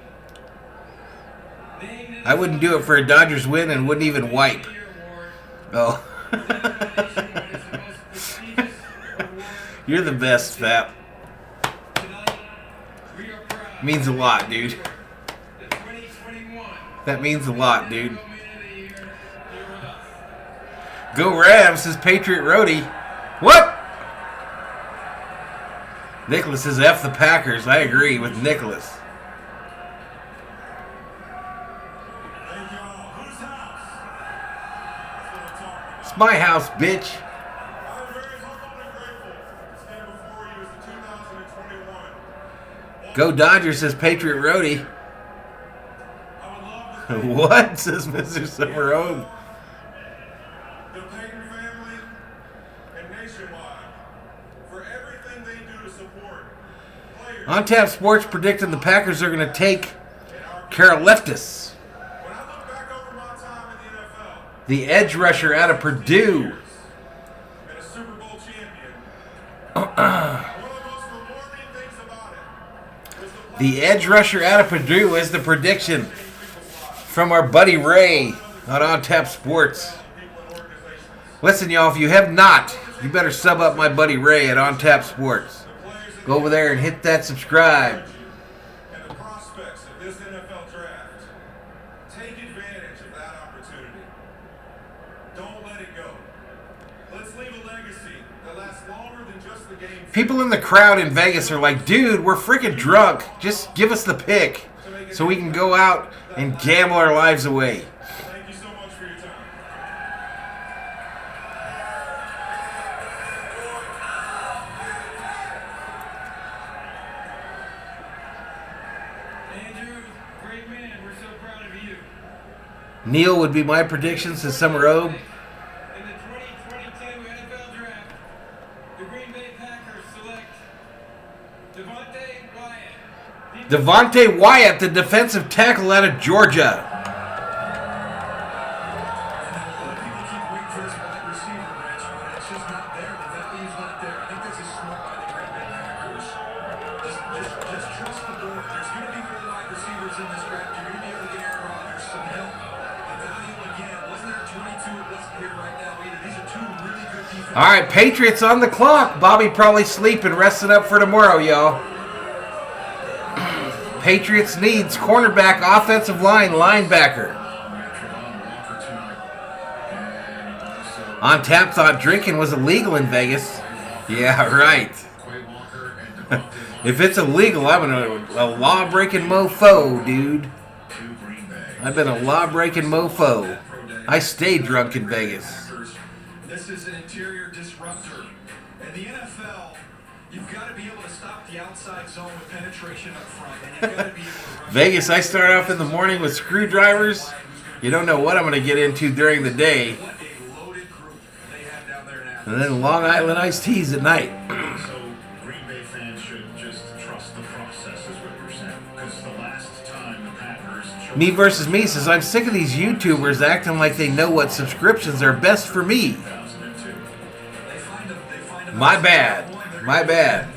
I wouldn't do it for a Dodgers win and wouldn't even wipe. Oh. You're the best, Fap. Means a lot, dude. That means a lot, dude. Go Rams, says Patriot Roadie. What? Nicholas says F the Packers. I agree with Nicholas. It's my house, bitch. Go Dodgers, says Patriot Roadie. What? Says Mr. Summerone. The Payton family and nationwide for everything they do to support players. On Tap Sports predicting the Packers are going to take Carol Leftis, the edge rusher out of Purdue. And a Super Bowl champion. The edge rusher out of Purdue is the prediction from our buddy Ray on Tap Sports. Listen, y'all, if you have not, you better sub up my buddy Ray at On Tap Sports. Go over there and hit that subscribe. And the prospects of this NFL draft, take advantage of that opportunity. Don't let it go. Let's leave a legacy that lasts longer than just the game. People in the crowd in Vegas are like, dude, we're freaking drunk. Just give us the pick so we can go out and gamble our lives away. Thank you so much for your time. Neil would be my prediction since Summer Road. In the 2022 NFL Draft, the Green Bay Packers select Devontae Wyatt, the defensive tackle out of Georgia. All right, Patriots on the clock. Bobby probably sleeping, resting up for tomorrow, y'all. Patriots needs cornerback, offensive line, linebacker. On tap thought drinking was illegal in Vegas. Yeah, right. If it's illegal, I'm a law-breaking mofo, dude. I've been a law-breaking mofo. I stay drunk in Vegas. This is an interior disruptor. In the NFL, you've got to be able to stop the outside zone with penetration up front. And you've got to be able to Vegas, I start off in the morning with screwdrivers. You don't know what I'm going to get into during the day. And then Long Island iced teas at night. So Green Bay fans should just trust the process is what you're saying. Because the last time the Packers... Me versus me says, I'm sick of these YouTubers acting like they know what subscriptions are best for me. My bad. My bad.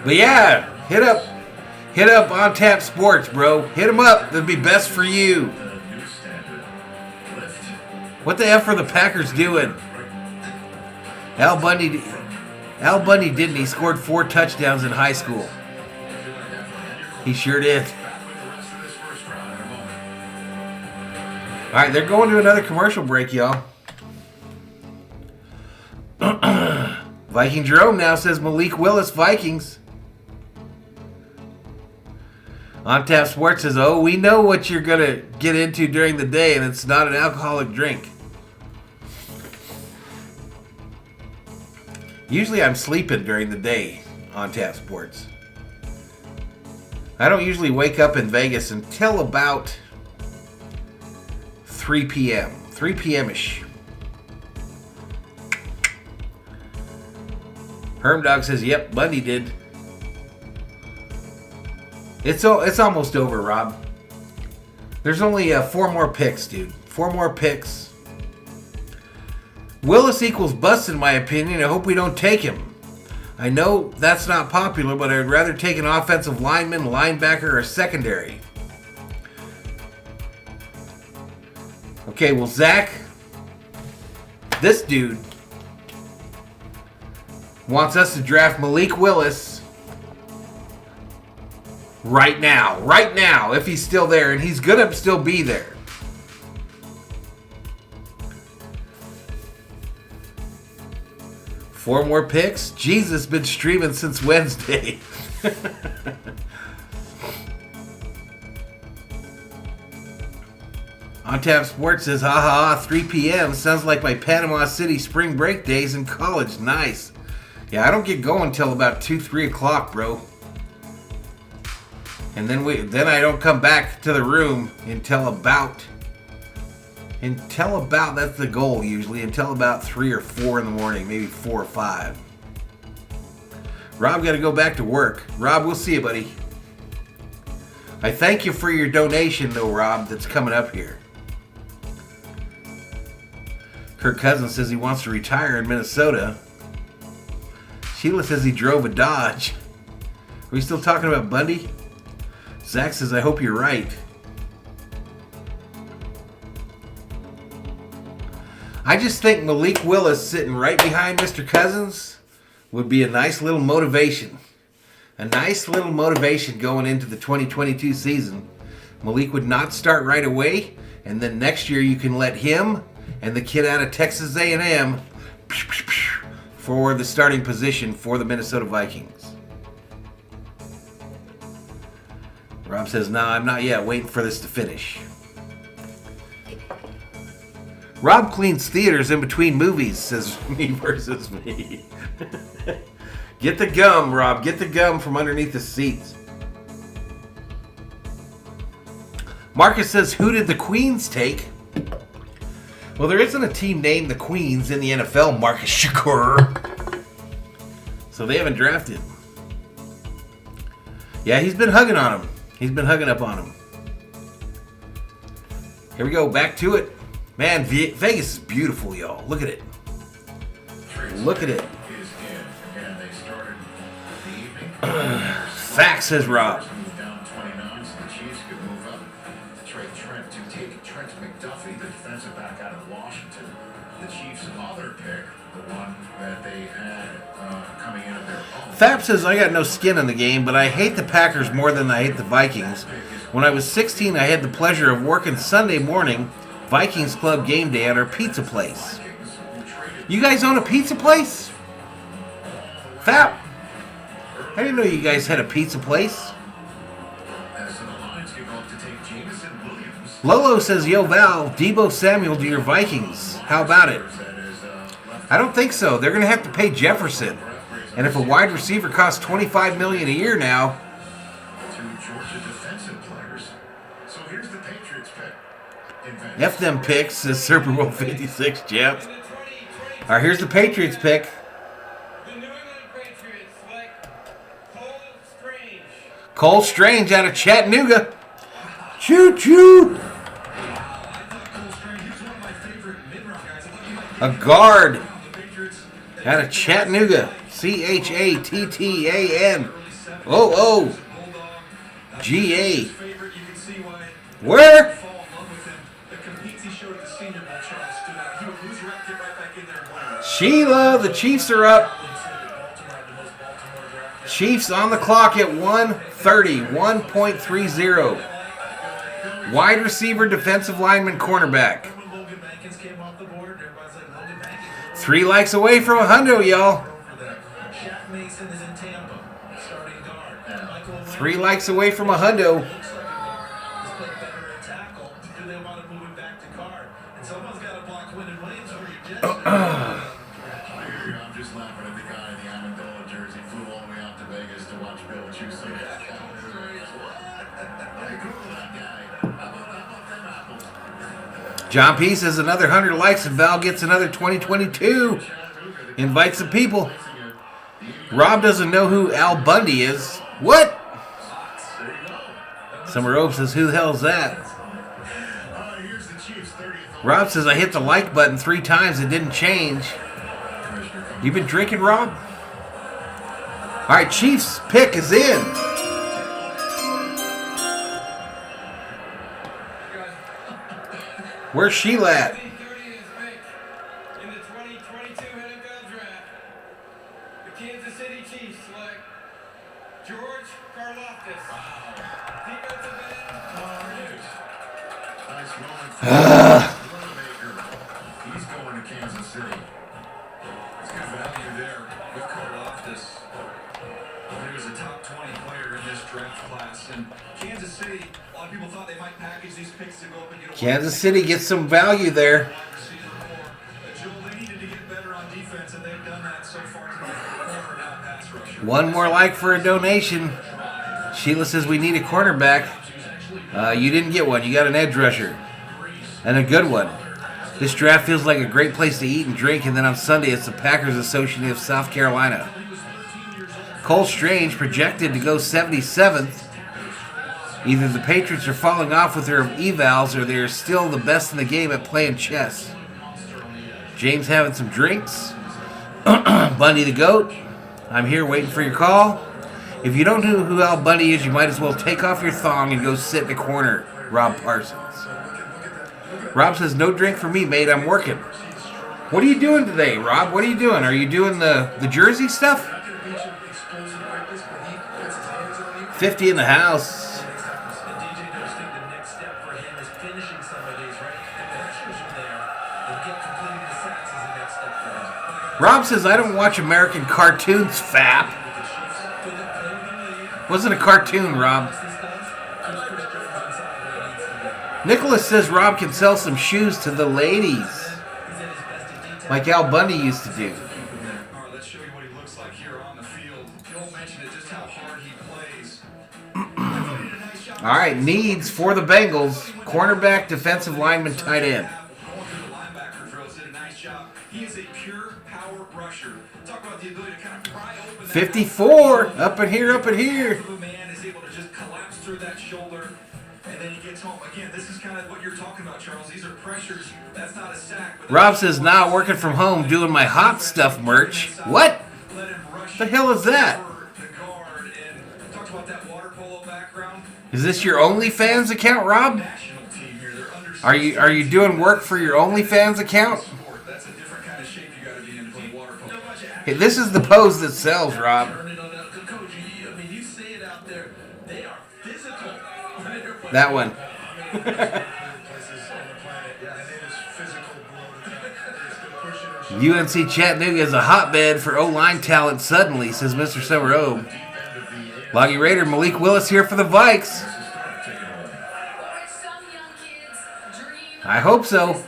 But yeah, hit up On Tap Sports, bro. Hit them up. That'd be best for you. What the F are the Packers doing? Al Bundy didn't. He scored 4 touchdowns in high school. He sure did. All right, they're going to another commercial break, y'all. Viking Jerome now says Malik Willis, Vikings. On Tap Sports says, oh, we know what you're going to get into during the day, and it's not an alcoholic drink. Usually I'm sleeping during the day on Tap Sports. I don't usually wake up in Vegas until about 3 p.m. 3 p.m.-ish. Hermdog says, yep, Bundy did. It's almost over, Rob. There's only 4 more picks, dude. 4 more picks. Willis equals bust, in my opinion. I hope we don't take him. I know that's not popular, but I'd rather take an offensive lineman, linebacker, or secondary. Okay, well, Zach, this dude wants us to draft Malik Willis right now, if he's still there, and he's gonna still be there. Four more picks? Jesus, been streaming since Wednesday. On Tap Sports says, ha ha ha, 3 p.m. Sounds like my Panama City spring break days in college. Nice. Yeah, I don't get going till about 2, 3 o'clock, bro. And then I don't come back to the room until about that's the goal usually, until about 3 or 4 in the morning, maybe 4 or 5. Rob got to go back to work. Rob, we'll see you, buddy. I thank you for your donation, though, Rob, that's coming up here. Kirk Cousins says he wants to retire in Minnesota. Sheila says he drove a Dodge. Are we still talking about Bundy? Zach says, I hope you're right. I just think Malik Willis sitting right behind Mr. Cousins would be a nice little motivation. A nice little motivation going into the 2022 season. Malik would not start right away, and then next year you can let him and the kid out of Texas A&M for the starting position for the Minnesota Vikings. Rob says, no, I'm not yet. Waiting for this to finish. Rob cleans theaters in between movies, says me versus me. Get the gum, Rob. Get the gum from underneath the seats. Marcus says, who did the Queens take? Well, there isn't a team named the Queens in the NFL, Marcus Shakur. So they haven't drafted. Yeah, he's been hugging on him. He's been hugging up on him. Here we go, back to it. Man, Vegas is beautiful, y'all. Look at it. Look at it. Facts, says Rob. Down 29, so the Chiefs could move up to trade Trent to take Trent McDuffie, the defensive back out of Washington. The Chiefs' other pick, the one that they had coming in of their own. Fab says, I got no skin in the game, but I hate the Packers more than I hate the Vikings. When I was 16, I had the pleasure of working Sunday morning Vikings Club game day at our pizza place. You guys own a pizza place? Fab, I didn't know you guys had a pizza place. Lolo says, yo Val, Deebo Samuel to your Vikings. How about it? I don't think so. They're going to have to pay Jefferson. And if a wide receiver costs $25 million a year now, F them picks, says Super Bowl 56, Jeff. All right, here's the Patriots pick. The New England Patriots select Cole Strange. Cole Strange out of Chattanooga. Choo-choo. A guard out of Chattanooga. Chattan. O-O-G-A. Where? Sheila, the Chiefs are up. Chiefs on the clock at 1:30, 1.30. Wide receiver, defensive lineman, cornerback. 3 likes away from a hundo, y'all. 3 likes away from a hundo. I'm just laughing at the guy in the Amendola jersey flew all the way out to Vegas to watch Bill choose some that guy. John P says another 100 likes and Val gets another 2022. Invite some people. Rob doesn't know who Al Bundy is. What? Summer Oak says, who the hell is that? Rob says, I hit the like button 3 times. It didn't change. You been drinking, Rob? All right, Chiefs pick is in. Where's Sheila at? In the 2022 NFL Draft, the Kansas City Chiefs select George Karlaftis. Defensive end. He's going to Kansas City. It's good value there with Karlaftis. He was a top 20 player in this draft class. And Kansas City, a lot of people thought they might package these picks to go up and get a Kansas City gets some value there. Joel, they needed to get better on defense, and they've done that so far tonight. Corner, now pass rusher. One more like for a donation. Sheila says we need a cornerback. You didn't get one. You got an edge rusher. And a good one. This draft feels like a great place to eat and drink, and then on Sunday it's the Packers Association of South Carolina. Cole Strange projected to go 77th. Either the Patriots are falling off with their evals or they're still the best in the game at playing chess. James having some drinks. Bundy the GOAT. I'm here waiting for your call. If you don't know who Al Bundy is, you might as well take off your thong and go sit in the corner, Rob Parsons. Rob says, no drink for me, mate. I'm working. What are you doing today, Rob? What are you doing? Are you doing the Jersey stuff? 50 in the house. Rob says, I don't watch American cartoons, fap. Wasn't a cartoon, Rob. Nicholas says Rob can sell some shoes to the ladies, like Al Bundy used to do. All right, let's show you what he looks like here on the field. Joel mentioned it, just how hard he plays. He did a nice job All right, needs for the Bengals: cornerback, defensive lineman, tight end. Going through the linebacker drills, did a nice job. He is a pure power rusher. Talk about the ability to kind of pry open that 54, up in here, up in here. The man is able to just collapse through that shoulder, and then he gets home. Again, this is kind of what you're talking about, Charles. These are pressures. That's not a sack. Rob says, now working from home doing my hot stuff merch. What? The hell is that? Talked about that water polo background. Is this your OnlyFans account, Rob? Are you doing work for your OnlyFans account? That's a different kind of shape you got to be in playing water polo. Hey, this is the pose that sells, Rob. I mean, you say it out there. They are physical. That one. UNC Chattanooga is a hotbed for O-line talent suddenly, says Mr. Summer O. Loggy Raider Malik Willis here for the Vikes. I hope so.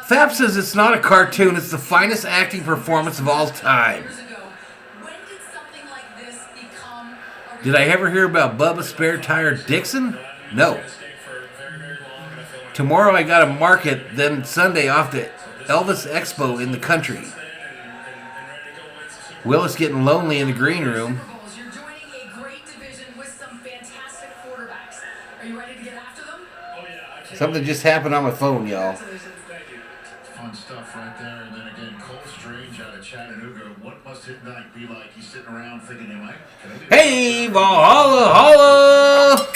Fab says it's not a cartoon, it's the finest acting performance of all time. Did I ever hear about Bubba Spare Tire Dixon? No. Tomorrow I got a market, then Sunday off to Elvis Expo in the country. Willis getting lonely in the green room. You're joining a great division with some fantastic quarterbacks. Are you ready to get after them? Something just happened on my phone, y'all. Fun stuff right there. And then again, Cole Strange out of Chattanooga. What must his night be like? He's sitting around thinking, am I? Hey, Valhalla, holla!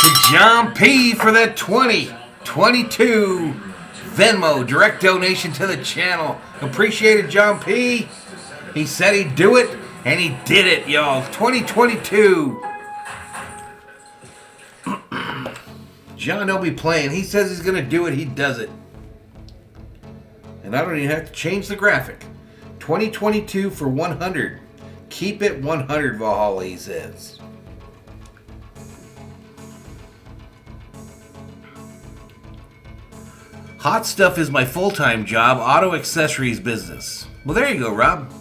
To John P. for that 2022 Venmo direct donation to the channel. Appreciate it, John P. He said he'd do it, and he did it, y'all. 2022. John don't be playing. He says he's going to do it. He does it. And I don't even have to change the graphic. 2022 for 100. Keep it 100, Valhalla, he says. Hot stuff is my full-time job, auto accessories business. Well, there you go, Rob.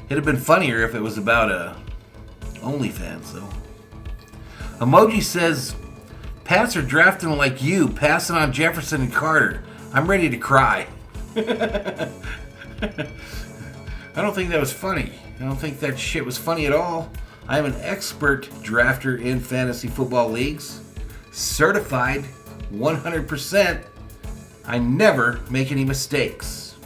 It'd have been funnier if it was about OnlyFans, though. Emoji says, Pats are drafting like you, passing on Jefferson and Carter. I'm ready to cry. I don't think that was funny. I don't think that shit was funny at all. I am an expert drafter in fantasy football leagues. Certified 100%. I never make any mistakes.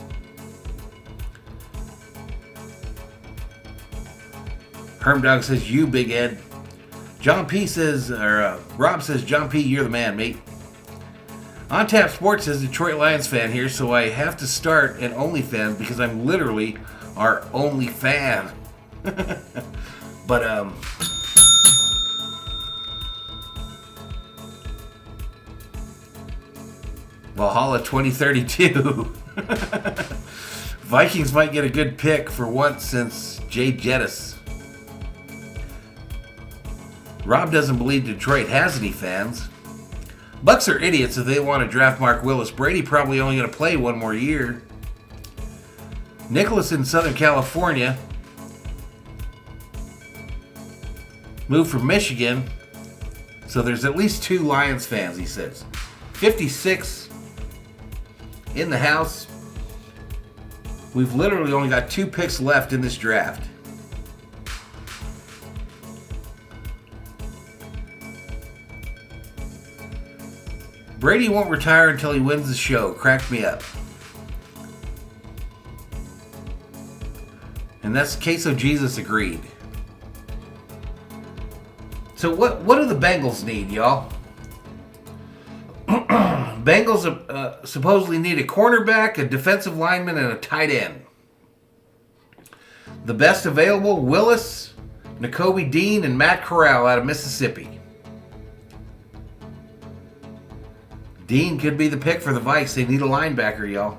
Hermdog says, you, Big Ed. John P says, Rob says, John P, you're the man, mate. On Tap Sports says, Detroit Lions fan here, so I have to start an OnlyFans because I'm literally our only fan. But, Valhalla 2032. Vikings might get a good pick for once since Jay Jettis. Rob doesn't believe Detroit has any fans. Bucks are idiots if they want to draft Mark Willis. Brady probably only going to play one more year. Nicholas in Southern California moved from Michigan. So there's at least 2 Lions fans, he says. 56 in the house. We've literally only got 2 picks left in this draft. Brady won't retire until he wins the show. Cracked me up. And that's Queso Jesus agreed. So what do the Bengals need, y'all? Bengals supposedly need a cornerback, a defensive lineman, and a tight end. The best available, Willis, Nakobe Dean, and Matt Corral out of Mississippi. Dean could be the pick for the Vikes. They need a linebacker, y'all.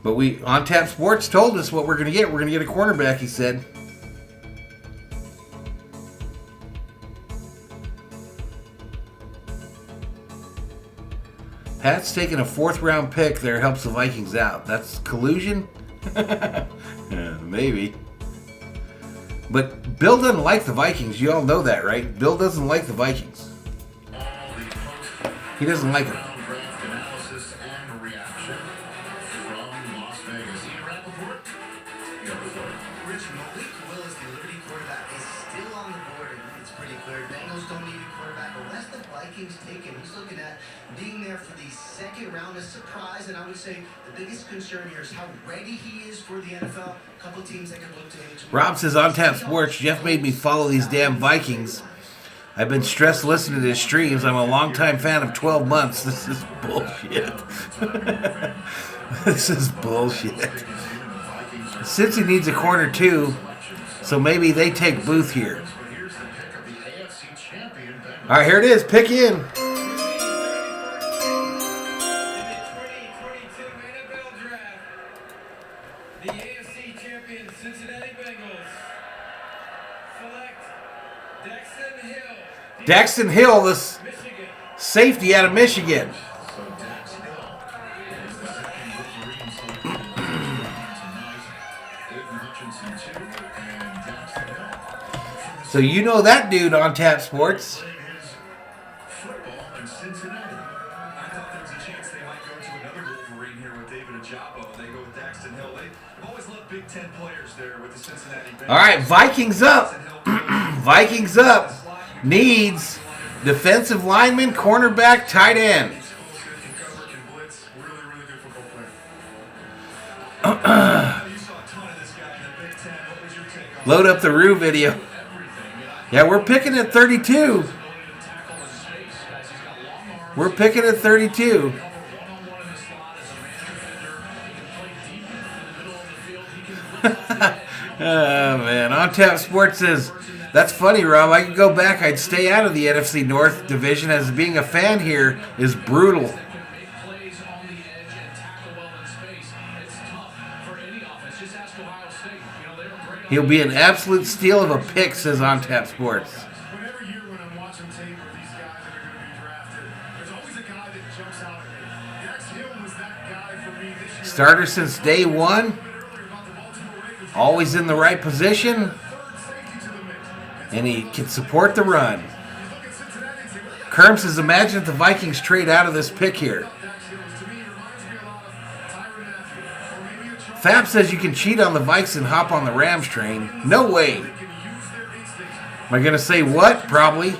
But On Tap Sports told us what we're going to get. We're going to get a cornerback, he said. Pat's taking a 4th round pick there helps the Vikings out. That's collusion? Yeah, maybe. But Bill doesn't like the Vikings. You all know that, right? Bill doesn't like the Vikings. He doesn't like them. Analysis and reaction from Las Vegas. Rich, Malik Willis, the Liberty quarterback, is still on the board. I think it's pretty clear. Bengals don't need a quarterback. Unless the Vikings take him, he's looking at being there for the second round as surprise. And I would say the biggest concern here is how ready he is for the NFL. A couple teams that can look to him. Rob says on Tap Sports, Jeff made me follow these damn Vikings. I've been stressed listening to his streams. I'm a longtime fan of 12 months. This is bullshit. This is bullshit. Cincy needs a corner too, so maybe they take Booth here. All right, here it is. Pick in. The AFC champion Cincinnati Bengals select Daxton Hill. Daxton Hill, this safety out of Michigan. So you know that dude on Tap Sports. Football in Cincinnati. I thought there was a chance they might go to another Wolverine here with David Ojabo. They go with Daxton Hill. They've always loved Big Ten players there with the Cincinnati Bengals. All right, Vikings up. Vikings up. Needs defensive lineman, cornerback, tight end. Load up the Rue video. Yeah, we're picking at 32. We're picking at 32. Oh, man. On Tap Sports says, that's funny, Rob. I could go back. I'd stay out of the NFC North division as being a fan here is brutal. He'll be an absolute steal of a pick, says On Tap Sports. Whenever year when I'm watching tape of these guys that are going to be drafted, there's always a guy that jumps out at me. Dax Hill was that guy for me this year. Starter since day one. Always in the right position. And he can support the run. Kerm says, imagine if the Vikings trade out of this pick here. Fab says you can cheat on the Vikes and hop on the Rams train. No way. Am I going to say what? Probably.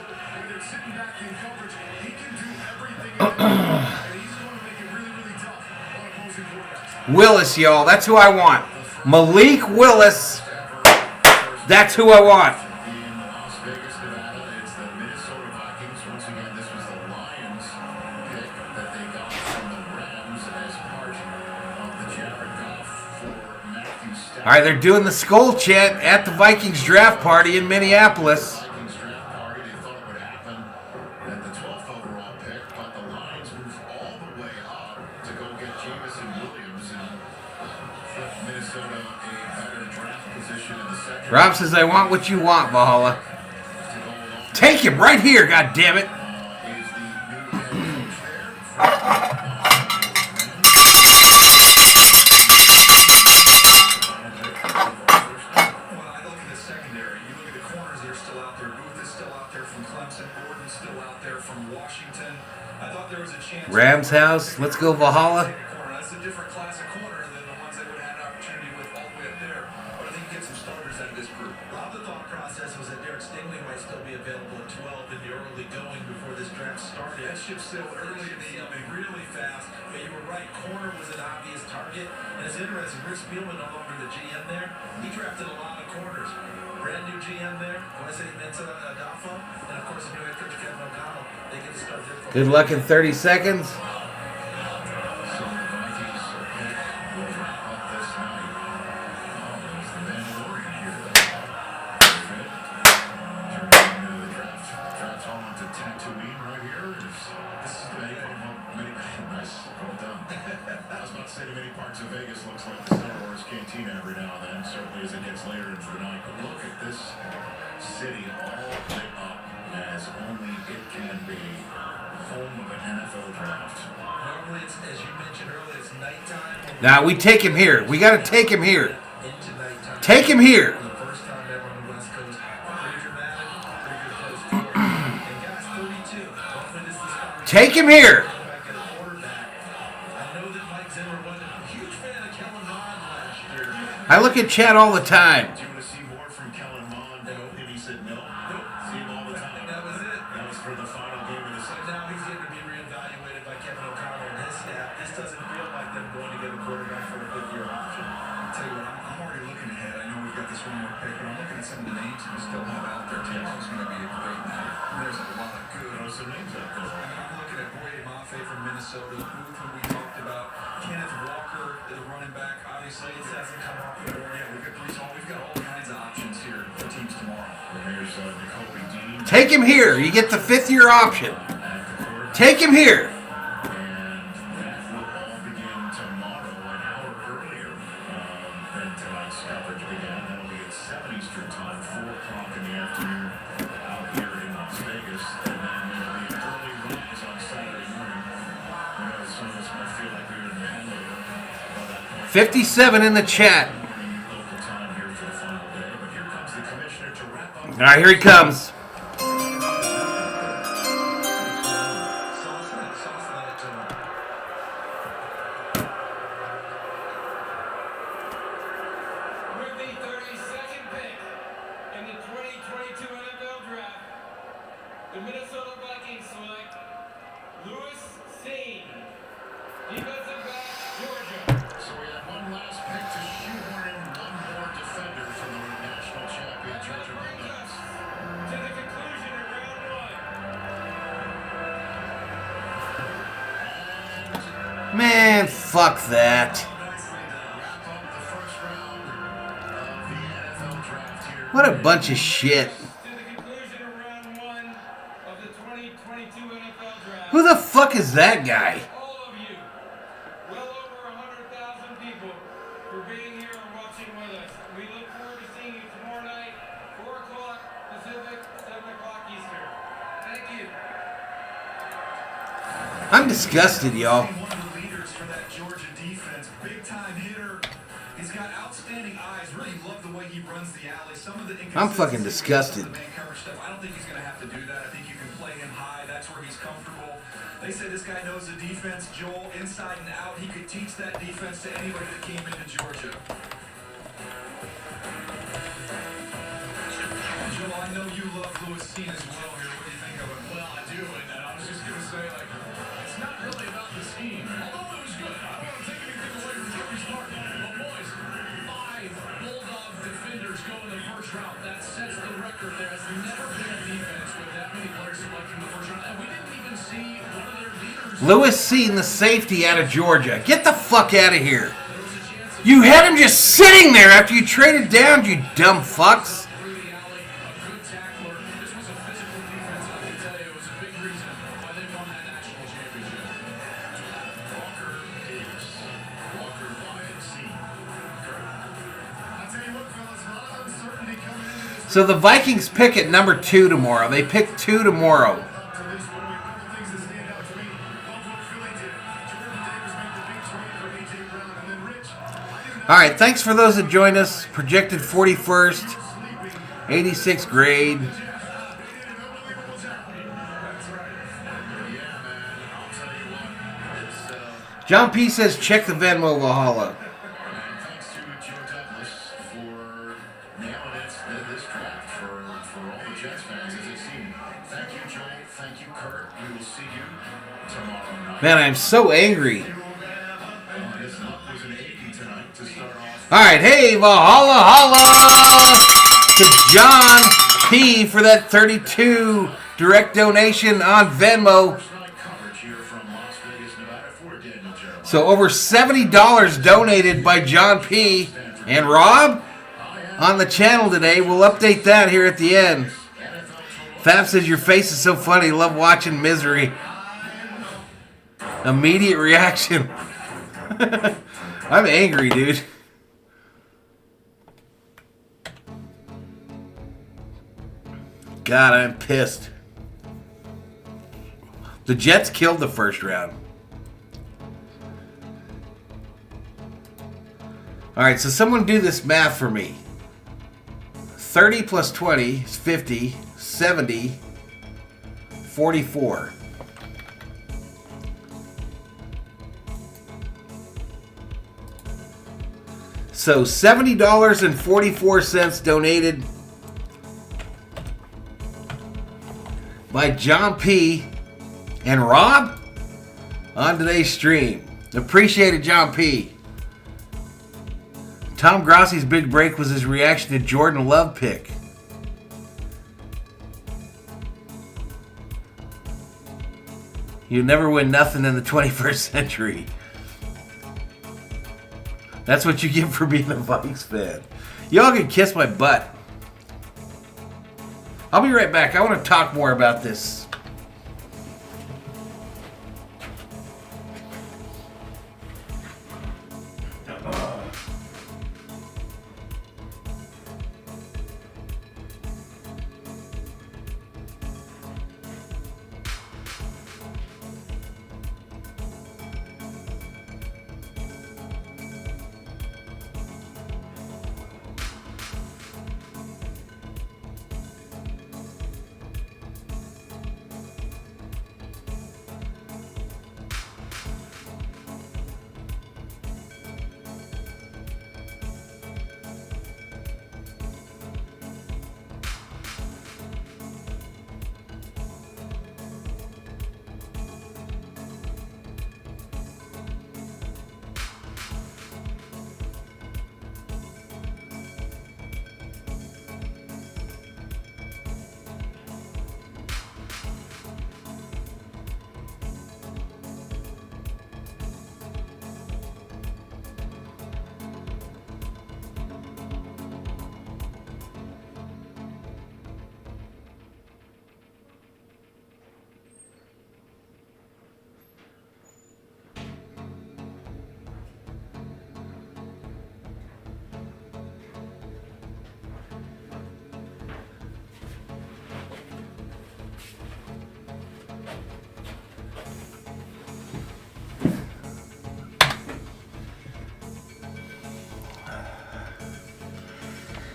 Willis, y'all. That's who I want. Malik Willis. That's who I want. In Las Vegas, Nevada, it's the Minnesota Vikings. Once again, this was the Lions pick that they got from the Rams as part of the Jared Goff for Matthew Stafford. All right, they're doing the SKOL chant at the Vikings draft party in Minneapolis. Vikings draft party, they thought it would happen at the 12th overall pick, but the Lions moved all the way up to go get Jameson Williams and flip Minnesota a better draft position in the second. Rob says, I want what you want, Valhalla. Take him right here, God damn it. Rams house. Let's go, Valhalla. That's a different class of corner than the ones that would have had opportunity with all the way up there. But I think you get some starters out of this group. A lot of the thought process was that Derek Stingley might still be available at 12 in the early going before this draft started. That ship sailed early to me, really fast. But you were right, corner was an obvious target. And it's interesting, Rick Spielman no longer the GM there. He drafted a lot of corners. Brand new GM there. When I say Mensa Adafo, and of course the new head coach Kevin O'Connell, they get to start their football. Good luck in 30 seconds. Of Vegas looks like the Star Wars Cantina every now and then, certainly as it gets later into the night. But look at this city all lit up as only it can be home of an NFL draft. Normally, it's, as you mentioned earlier, it's nighttime. Now we take him here. We got to take him here. Into nighttime. Take him here. For the first time ever on the West Coast. Pretty dramatic, pretty good close to it. And guys, 32. Hopefully this is Take him here. back at a quarterback. I know that Mike Zimmer wasn't a huge fan of Kellen Mond last year. I look at Chad all the time. Do you want to see more from Kellen Mond? And he said no. See him all the time. That was it. That was for the final game of the So season. now he's getting to be reevaluated by Kevin O'Connell and his staff. This doesn't feel like them going to get a quarterback for the fifth-year option. I'll tell you what, I'm already looking ahead. I know we've got this one more pick, but I'm looking at some of the names that we still have out there. Tomorrow's going to be a great night. There's a lot of good. Some names out there. I mean, I'm looking at Boye Mafe from Minnesota, Booth, who we talked about. Kenneth Walker, the running back. Obviously, it hasn't come off the board yet. We've got all kinds of options here for teams tomorrow. There's Jacoby Dean. Take him here. You get the fifth-year option. Take him here. And that will all begin tomorrow, an hour earlier than tonight's coverage began. That'll be at 7 Eastern Time, 4 o'clock in the afternoon out here in Las Vegas. And then the early runs on Saturday morning. You know, some of us might feel like we were in Hanover by that point. 57 in the chat. Local time here for the final day. But here comes the commissioner to wrap up. All right, here he comes. With the 32nd pick in the 2022 NFL Draft, the Minnesota Vikings select Lewis Seen, defensive back, Georgia. So we have one last pick to shoehorn in one more defender for the national champion, Georgia Bulldogs. To the conclusion of round one. Man, fuck that. What a bunch of shit. To the conclusion of round one of the 2022 NFL Draft. Who the fuck is that guy? All of you, well over 100,000 people, for being here and watching with us. We look forward to seeing you tomorrow night, 4 o'clock Pacific, 7 o'clock Eastern. Thank you. I'm disgusted, y'all. One of the leaders for that Georgia defense, big time hitter. He's got outstanding eyes. Really love the way he runs the alley. Some of the I'm fucking disgusted. the man coverage stuff. I don't think he's going to have to do that. I think you can play him high. That's where he's comfortable. They say this guy knows the defense, Joel, inside and out. He could teach that defense to anybody that came into Georgia. Joel, I know you love Lewis Seen as well here. What do you think of him? Well, I do, and I was just going to say, like, it's not really about the scheme. Although it was good. I don't want to take anything away from Jeffrey's part. But boys, 5 Bulldog defenders go in the first round. That sets the record. There has never been a defense with that many players selected in the first round. And we didn't even see one of their leaders. Lewis Seen, the safety out of Georgia. Get the fuck out of here. You had him just sitting there after you traded down, you dumb fucks. So the Vikings pick at number 2 tomorrow. They pick 2 tomorrow. All right, thanks for those that joined us. Projected 41st, 86th grade. John P. says, check the Venmo, Valhalla. Thanks to Joe Douglas for nailing this draft for all the Jets fans as they see. Thank you, Joel. Thank you, Kurt. We will see you tomorrow night. Man, I'm so angry. His luck was an 80 tonight to start off. All right, hey, Valhalla, holla to John P. for that 32 direct donation on Venmo. So over $70 donated by John P. and Rob on the channel today. We'll update that here at the end. Fab says, your face is so funny. Love watching misery. Immediate reaction. I'm angry, dude. God, I'm pissed. The Jets killed the first round. All right, so someone do this math for me. 30 plus 20 is 50, 70, 44. So $70.44 donated by John P. and Rob on today's stream. Appreciate it, John P. Tom Grossi's big break was his reaction to Jordan Love pick. You never win nothing in the 21st century. That's what you get for being a Vikings fan. Y'all can kiss my butt. I'll be right back. I want to talk more about this.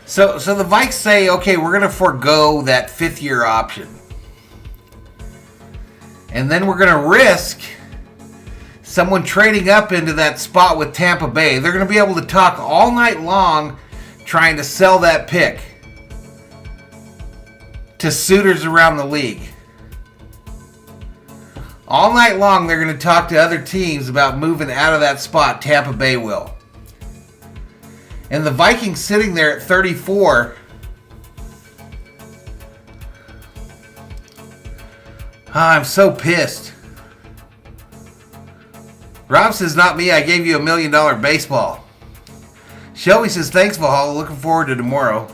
So the Vikes say, okay, we're going to forego that fifth-year option. And then we're going to risk someone trading up into that spot with Tampa Bay. They're going to be able to talk all night long trying to sell that pick to suitors around the league. All night long, they're going to talk to other teams about moving out of that spot. Tampa Bay will. And the Vikings sitting there at 34. I'm so pissed. Rob says, not me, I gave you $1 million baseball. Shelby says, thanks, Valhalla. Looking forward to tomorrow.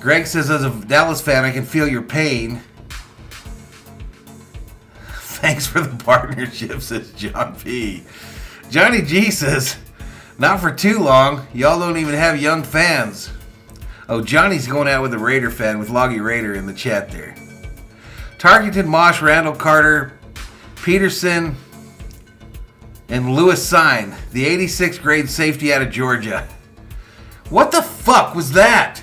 Greg says, as a Dallas fan, I can feel your pain. Thanks for the partnership, says John P. Johnny G says, not for too long. Y'all don't even have young fans. Oh, Johnny's going out with a Raider fan with Loggy Raider in the chat there. Tarkenton, Mosh, Randall Carter, Peterson, and Lewis Sign, the 86th grade safety out of Georgia. What the fuck was that?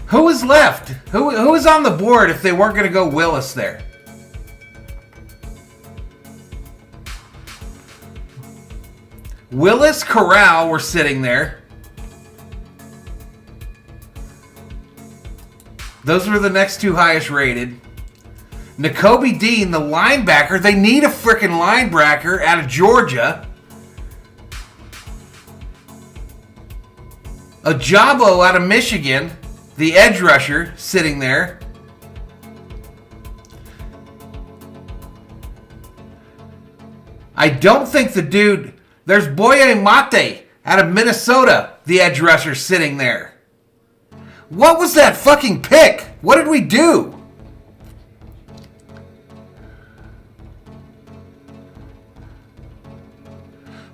Who was left? Who was on the board if they weren't going to go Willis there? Willis, Corral were sitting there. Those were the next two highest rated. Nakobe Dean, the linebacker. They need a freaking linebacker out of Georgia. Ajabo out of Michigan, the edge rusher, sitting there. I don't think the dude... There's Boye Mate out of Minnesota, the edge rusher, sitting there. What was that fucking pick? What did we do?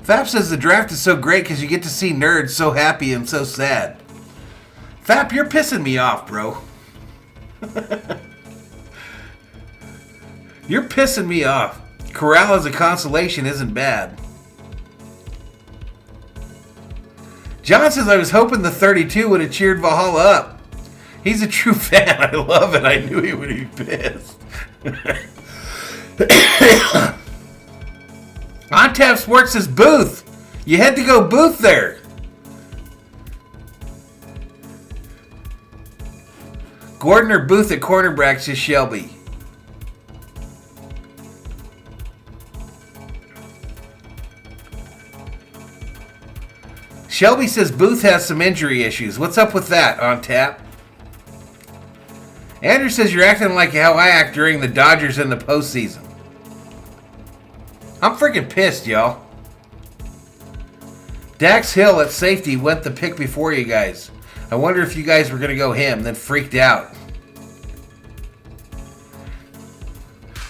Fap says the draft is so great because you get to see nerds so happy and so sad. Fap, you're pissing me off, bro. You're pissing me off. Corral as a consolation isn't bad. John says, I was hoping the 32 would have cheered Valhalla up. He's a true fan. I love it. I knew he would be pissed. On Tap Sports says, Booth. You had to go Booth there. Gordon or Booth at cornerback, says Shelby. Shelby says Booth has some injury issues. What's up with that, On Tap? Andrew says you're acting like how I act during the Dodgers in the postseason. I'm freaking pissed, y'all. Dax Hill at safety went the pick before you guys. I wonder if you guys were going to go him, then freaked out.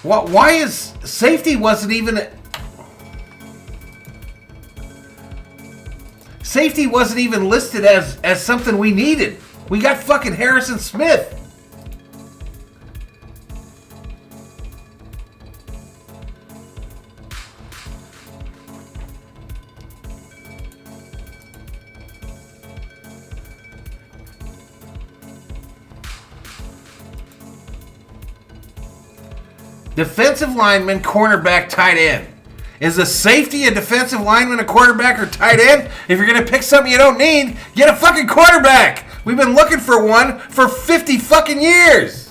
Why is safety wasn't even... Safety wasn't even listed as something we needed. We got fucking Harrison Smith. Defensive lineman, cornerback, tight end. Is a safety a defensive lineman, a quarterback, or tight end? If you're going to pick something you don't need, get a fucking quarterback. We've been looking for one for 50 fucking years.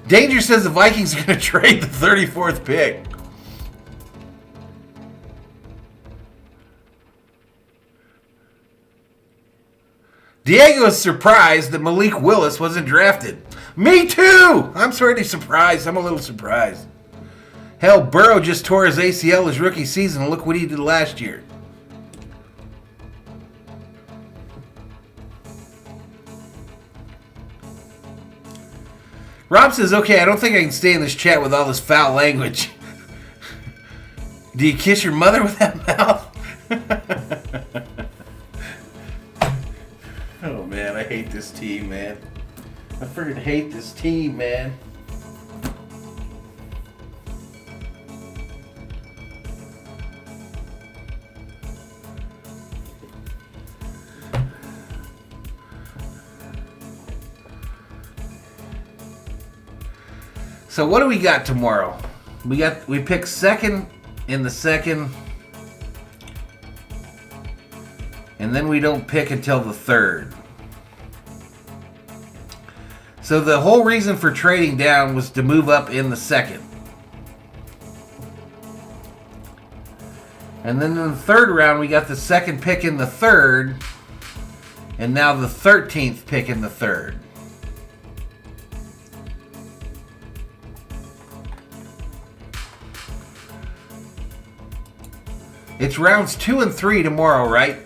Danger says the Vikings are going to trade the 34th pick. Diego is surprised that Malik Willis wasn't drafted. Me too! I'm sort of surprised. I'm a little surprised. Hell, Burrow just tore his ACL his rookie season. Look what he did last year. Rob says, okay, I don't think I can stay in this chat with all this foul language. Do you kiss your mother with that mouth? Oh, man, I hate this team, man. I freaking hate this team, man. So what do we got tomorrow? We pick second in the second. And then we don't pick until the third. So the whole reason for trading down was to move up in the second. And then in the third round, we got the second pick in the third. And now the 13th pick in the third. It's rounds 2 and 3 tomorrow, right?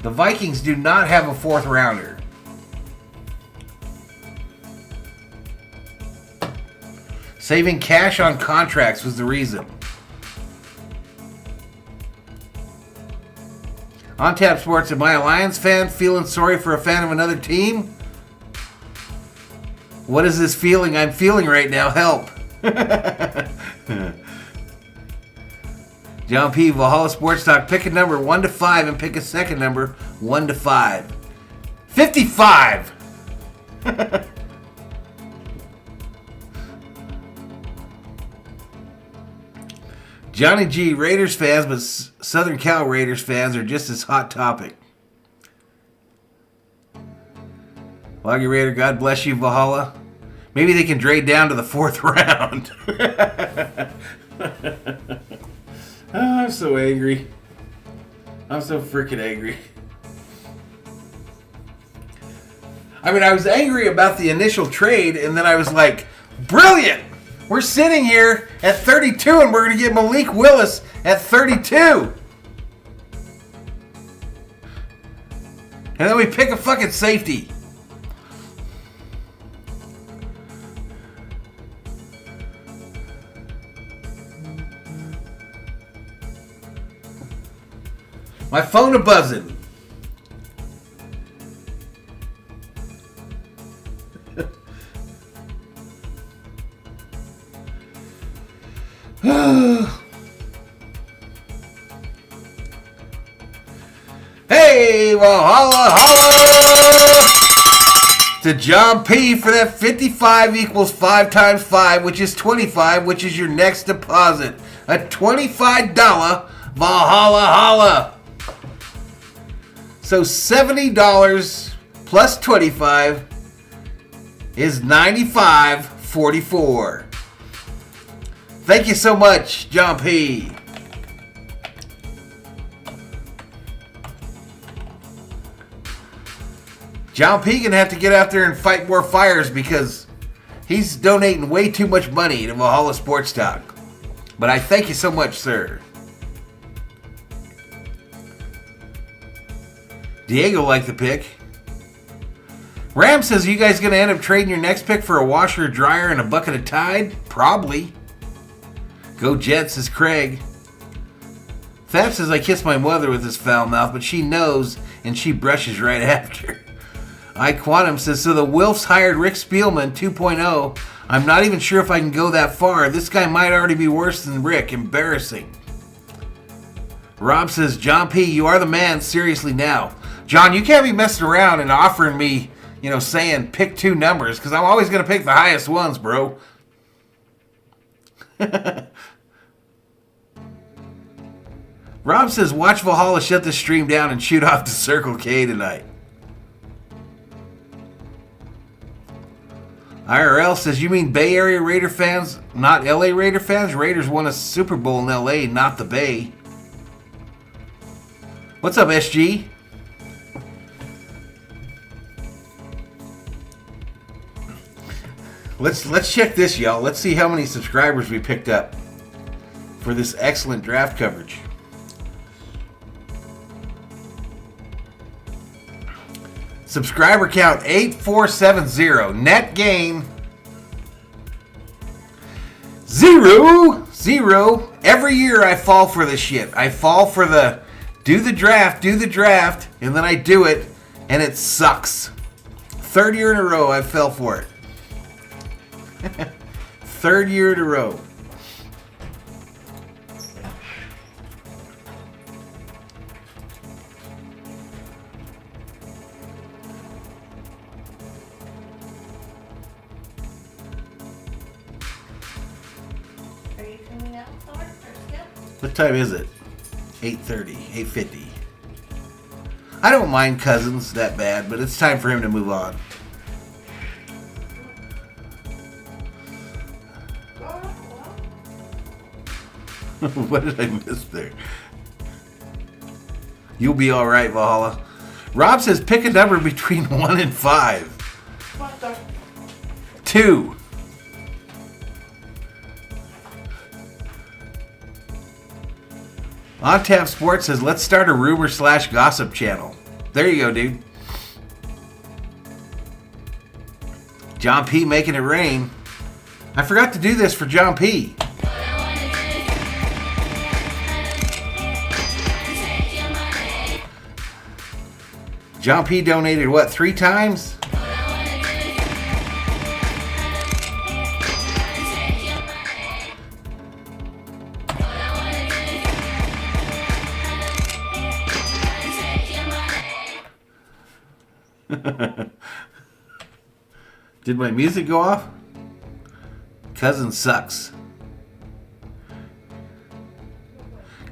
The Vikings do not have a fourth rounder. Saving cash on contracts was the reason. On Tap Sports, am I a Lions fan feeling sorry for a fan of another team? What is this feeling I'm feeling right now? Help. John P. Valhalla Sports Talk. Pick a number 1 to 5 and pick a second number 1 to 5. 55! Johnny G. Raiders fans, but Southern Cal Raiders fans are just as hot topic. Loggy Raider, God bless you, Valhalla. Maybe they can trade down to the 4th round. Oh, I'm so angry. I'm so freaking angry. I mean, I was angry about the initial trade, and then I was like, brilliant! We're sitting here at 32, and we're going to get Malik Willis at 32. And then we pick a fucking safety. My phone a buzzing. Hey, Valhalla, holla to John P for that 55 equals 5 times 5, which is 25, which is your next deposit. A $25 Valhalla holla. So $70 plus 25 is $95.44. Thank you so much, John P. John P gonna have to get out there and fight more fires because he's donating way too much money to Valhalla Sports Talk. But I thank you so much, sir. Diego liked the pick. Ram says, you guys gonna end up trading your next pick for a washer, dryer, and a bucket of Tide? Probably. Go Jets, says Craig. Fab says, I kiss my mother with his foul mouth, but she knows and she brushes right after. iQuantum says, so the Wilfs hired Rick Spielman 2.0. I'm not even sure if I can go that far. This guy might already be worse than Rick. Embarrassing. Rob says, John P, you are the man. Seriously now. John, you can't be messing around and offering me, saying pick 2 numbers, because I'm always going to pick the highest ones, bro. Rob says, watch Valhalla shut this stream down and shoot off to Circle K tonight. IRL says, you mean Bay Area Raider fans, not LA Raider fans? Raiders won a Super Bowl in LA, not the Bay. What's up, SG? Let's check this, y'all. Let's see how many subscribers we picked up for this excellent draft coverage. Subscriber count 8470. Net gain 0. Every year I fall for this shit. I fall for the do the draft, and then I do it, and it sucks. 3rd year in a row I fell for it. 3rd year in a row. What time is it? 8:30, 8:50. I don't mind Cousins that bad, but it's time for him to move on. What did I miss there? You'll be all right, Valhalla. Rob says pick a number between 1 and 5. What the? 2. On Tap Sports says, let's start a rumor/gossip channel. There you go, dude. John P making it rain. I forgot to do this for John P. John P donated what, 3 times? Did my music go off? Cousin sucks.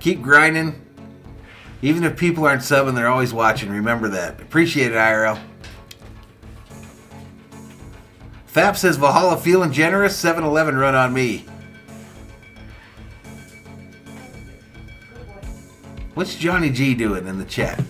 Keep grinding. Even if people aren't subbing, they're always watching. Remember that. Appreciate it, IRL. Fap says, Valhalla feeling generous? 7-Eleven run on me. What's Johnny G doing in the chat?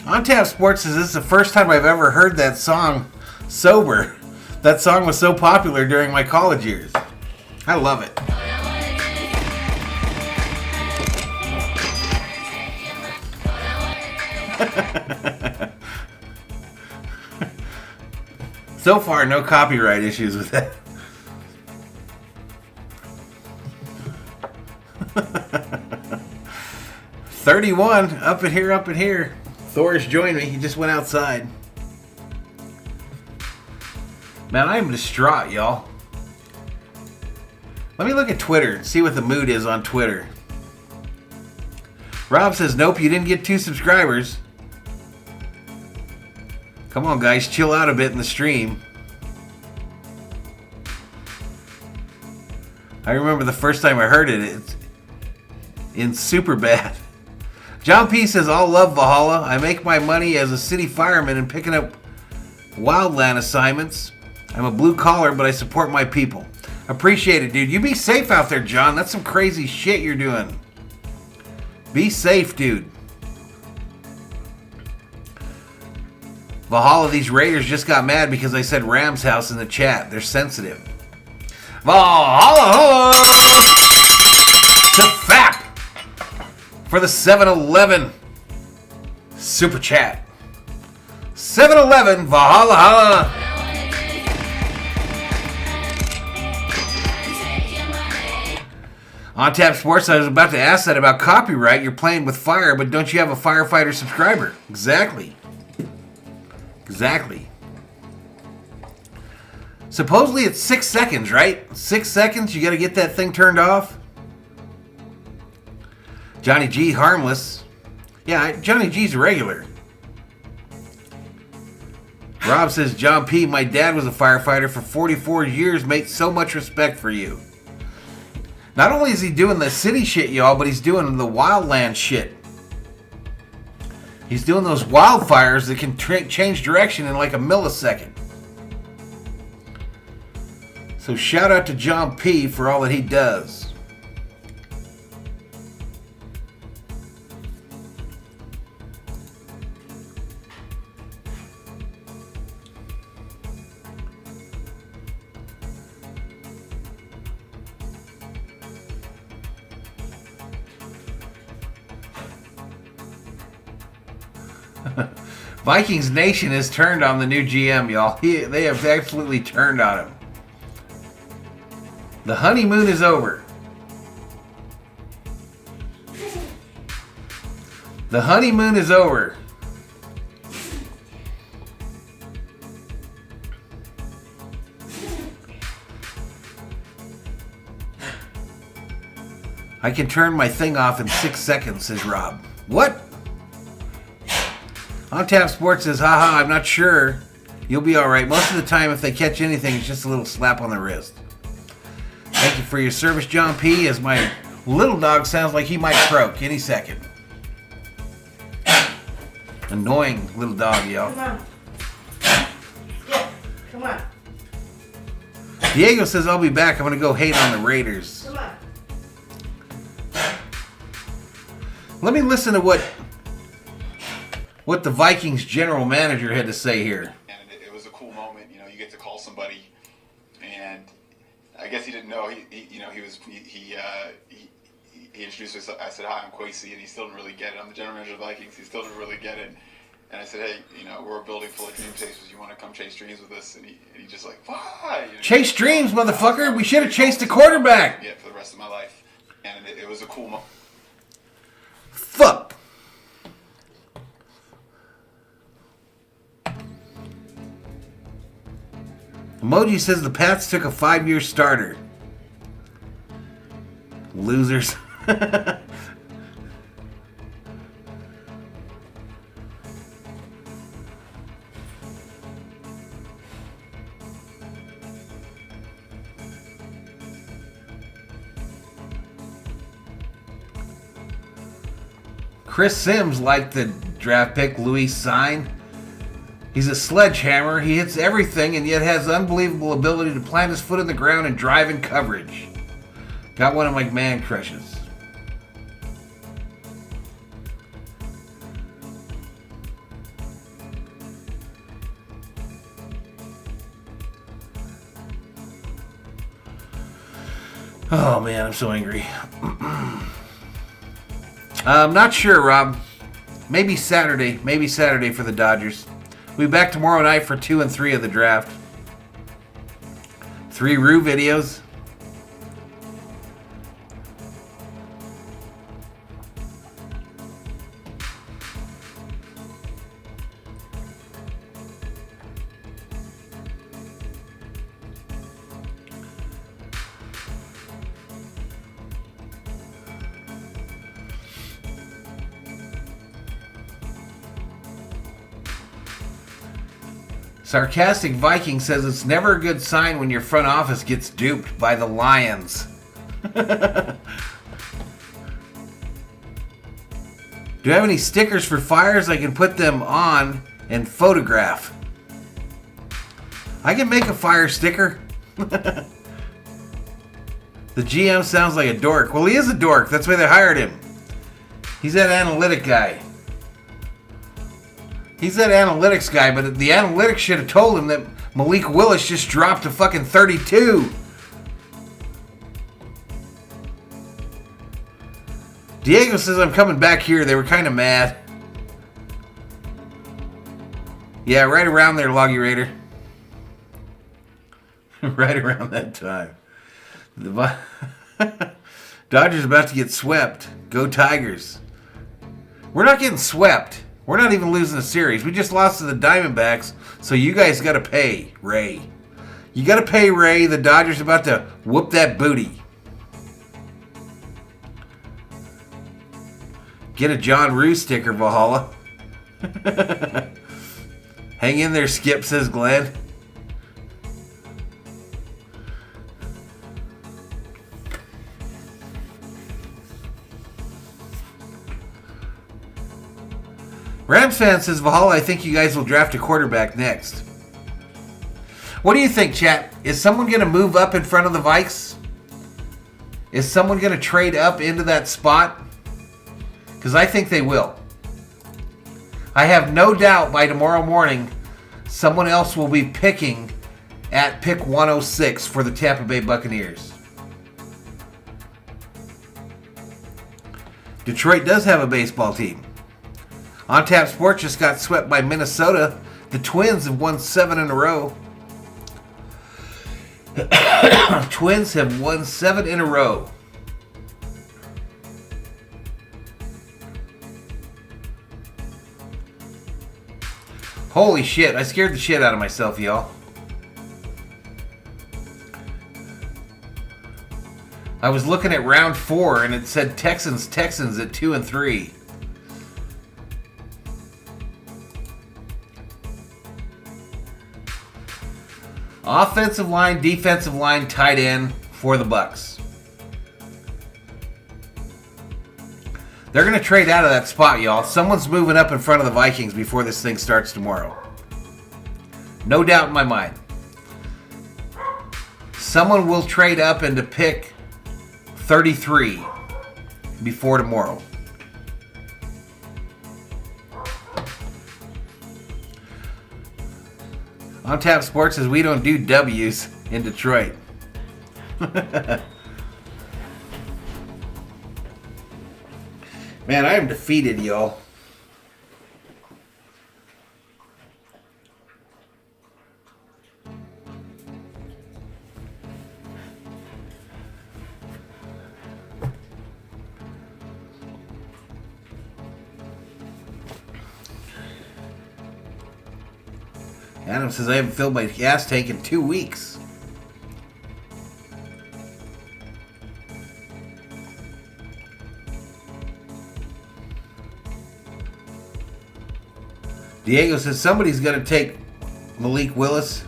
On Tap Sports says, this is the first time I've ever heard that song sober. That song was so popular during my college years. I love it. So far, no copyright issues with that. $31 up in here. Thor's joined me. He just went outside. Man, I am distraught, y'all. Let me look at Twitter and see what the mood is on Twitter. Rob says, nope, you didn't get 2 subscribers. Come on, guys, chill out a bit in the stream. I remember the first time I heard it, it's in super bad. John P. says, I'll love Valhalla. I make my money as a city fireman and picking up wildland assignments. I'm a blue collar, but I support my people. Appreciate it, dude. You be safe out there, John. That's some crazy shit you're doing. Be safe, dude. Valhalla, these Raiders just got mad because I said Rams house in the chat. They're sensitive. Valhalla to FAP for the 7-Eleven super chat. 7-Eleven Valhalla. On Tap Sports, I was about to ask that about copyright. You're playing with fire, but don't you have a firefighter subscriber? Exactly. Supposedly it's 6 seconds, right? 6 seconds, you gotta get that thing turned off. Johnny G, harmless. Yeah, Johnny G's a regular. Rob says, John P, my dad was a firefighter for 44 years. Mate, so much respect for you. Not only is he doing the city shit, y'all, but he's doing the wildland shit. He's doing those wildfires that can change direction in like a millisecond. So shout out to John P for all that he does. Vikings Nation has turned on the new GM, y'all. They have absolutely turned on him. The honeymoon is over. The honeymoon is over. I can turn my thing off in 6 seconds, says Rob. What? On Tap Sports says, haha, I'm not sure. You'll be alright. Most of the time, if they catch anything, it's just a little slap on the wrist. Thank you for your service, John P. As my little dog sounds like he might croak any second. Annoying little dog, y'all. Come on. Yeah, come on. Diego says, I'll be back. I'm going to go hate on the Raiders. Come on. Let me listen to what the Vikings general manager had to say here. And it was a cool moment. You know, you get to call somebody, and I guess he didn't know. He introduced us. I said, hi, I'm Kwesi, and he still didn't really get it. I'm the general manager of the Vikings. He still didn't really get it. And I said, hey, you know, we're a building full of dream chasers. You want to come chase dreams with us? And he just like, why? You know, Chase dreams, motherfucker. We should have chased the quarterback. Yeah, for the rest of my life. And it was a cool moment. Fuck. Emoji says the Pats took a 5-year starter. Losers. Chris Sims liked the draft pick, Louis Sign. He's a sledgehammer. He hits everything and yet has unbelievable ability to plant his foot in the ground and drive in coverage. Got one of my man crushes. Oh man, I'm so angry. I'm not sure, Rob. Maybe Saturday for the Dodgers. We'll be back tomorrow night for 2 and 3 of the draft. 3 Rue videos. Sarcastic Viking says it's never a good sign when your front office gets duped by the Lions. Do you have any stickers for fires I can put them on and photograph? I can make a fire sticker. The GM sounds like a dork. Well, he is a dork. That's why they hired him. He's that analytic guy. He's that analytics guy, but the analytics should have told him that Malik Willis just dropped to fucking 32. Diego says, I'm coming back here. They were kind of mad. Yeah, right around there, Loggy Raider. Right around that time. The Dodgers about to get swept. Go Tigers. We're not getting swept. We're not even losing the series. We just lost to the Diamondbacks, so you guys got to pay, Ray. You got to pay, Ray. The Dodgers about to whoop that booty. Get a John Rue sticker, Valhalla. Hang in there, Skip, says Glenn. Rams fan says, Valhalla, I think you guys will draft a quarterback next. What do you think, chat? Is someone going to move up in front of the Vikes? Is someone going to trade up into that spot? Because I think they will. I have no doubt by tomorrow morning, someone else will be picking at pick 106 for the Tampa Bay Buccaneers. Detroit does have a baseball team. On Tap Sports just got swept by Minnesota. The Twins have won 7 in a row. Twins have won 7 in a row. Holy shit, I scared the shit out of myself, y'all. I was looking at round 4 and it said Texans at 2 and 3. Offensive line, defensive line, tight end for the Bucks. They're going to trade out of that spot, y'all. Someone's moving up in front of the Vikings before this thing starts tomorrow. No doubt in my mind. Someone will trade up into pick 33 before tomorrow. On Tap Sports says we don't do W's in Detroit. Man, I am defeated, y'all. Adam says, I haven't filled my gas tank in 2 weeks. Diego says, somebody's going to take Malik Willis.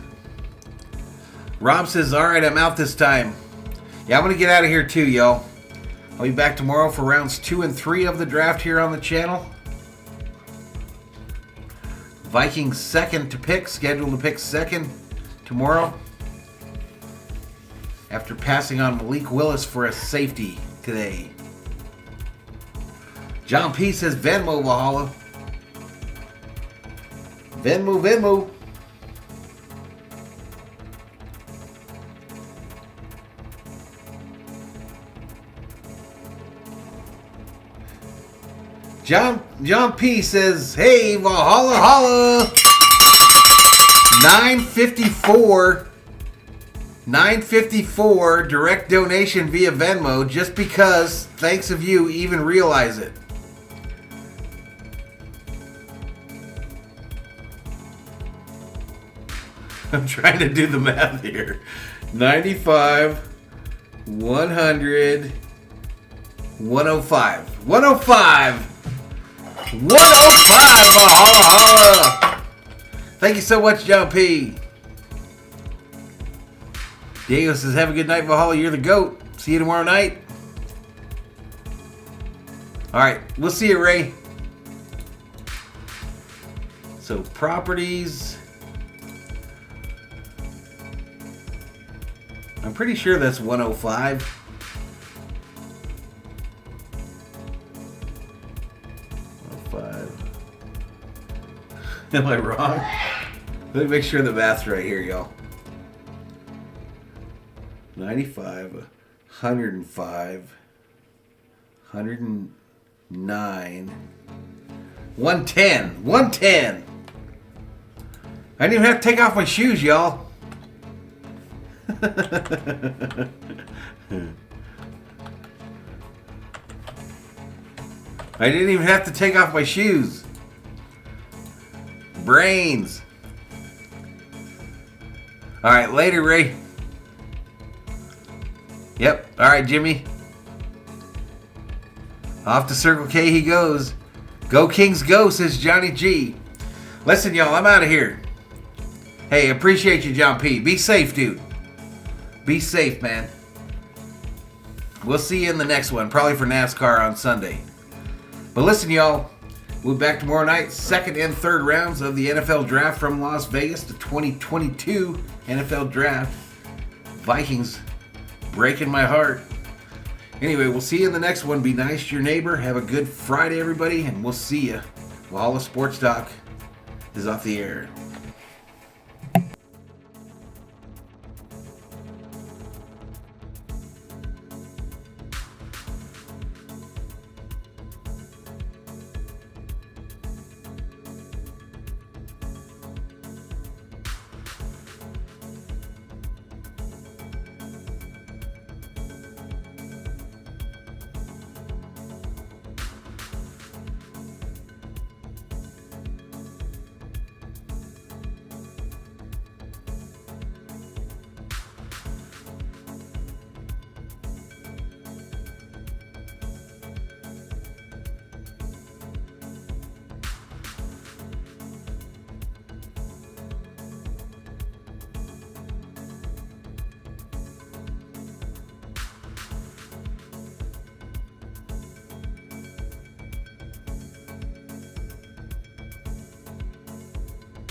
Rob says, all right, I'm out this time. Yeah, I'm going to get out of here too, y'all. I'll be back tomorrow for rounds 2 and 3 of the draft here on the channel. Vikings second to pick, scheduled to pick second tomorrow. After passing on Malik Willis for a safety today. John P says Venmo, Valhalla. Venmo. John P says, hey, Valhalla, holla. 9:54 $9.54 direct donation via Venmo, just because, thanks of you, even realize it. I'm trying to do the math here. 95, 100, 105. 105! 105! Holla, holla! Thank you so much, John P. Diego says, have a good night, Valhalla. You're the GOAT. See you tomorrow night. All right, we'll see you, Ray. So, properties. I'm pretty sure that's 105. 105. Am I wrong? Let me make sure the math's right here, y'all. 95, 105, 109, 110. 110. I didn't even have to take off my shoes, y'all. I didn't even have to take off my shoes. Brains. All right, later, Ray. Yep. All right, Jimmy. Off to Circle K he goes. Go Kings go, says Johnny G. Listen, y'all, I'm out of here. Hey, appreciate you, John P. Be safe, dude. Be safe, man. We'll see you in the next one, probably for NASCAR on Sunday. But listen, y'all, we'll be back tomorrow night. Second and third rounds of the NFL Draft from Las Vegas, the 2022 NFL Draft. Vikings breaking my heart. Anyway, we'll see you in the next one. Be nice to your neighbor. Have a good Friday, everybody, and we'll see you. Valhalla Sports Talk is off the air.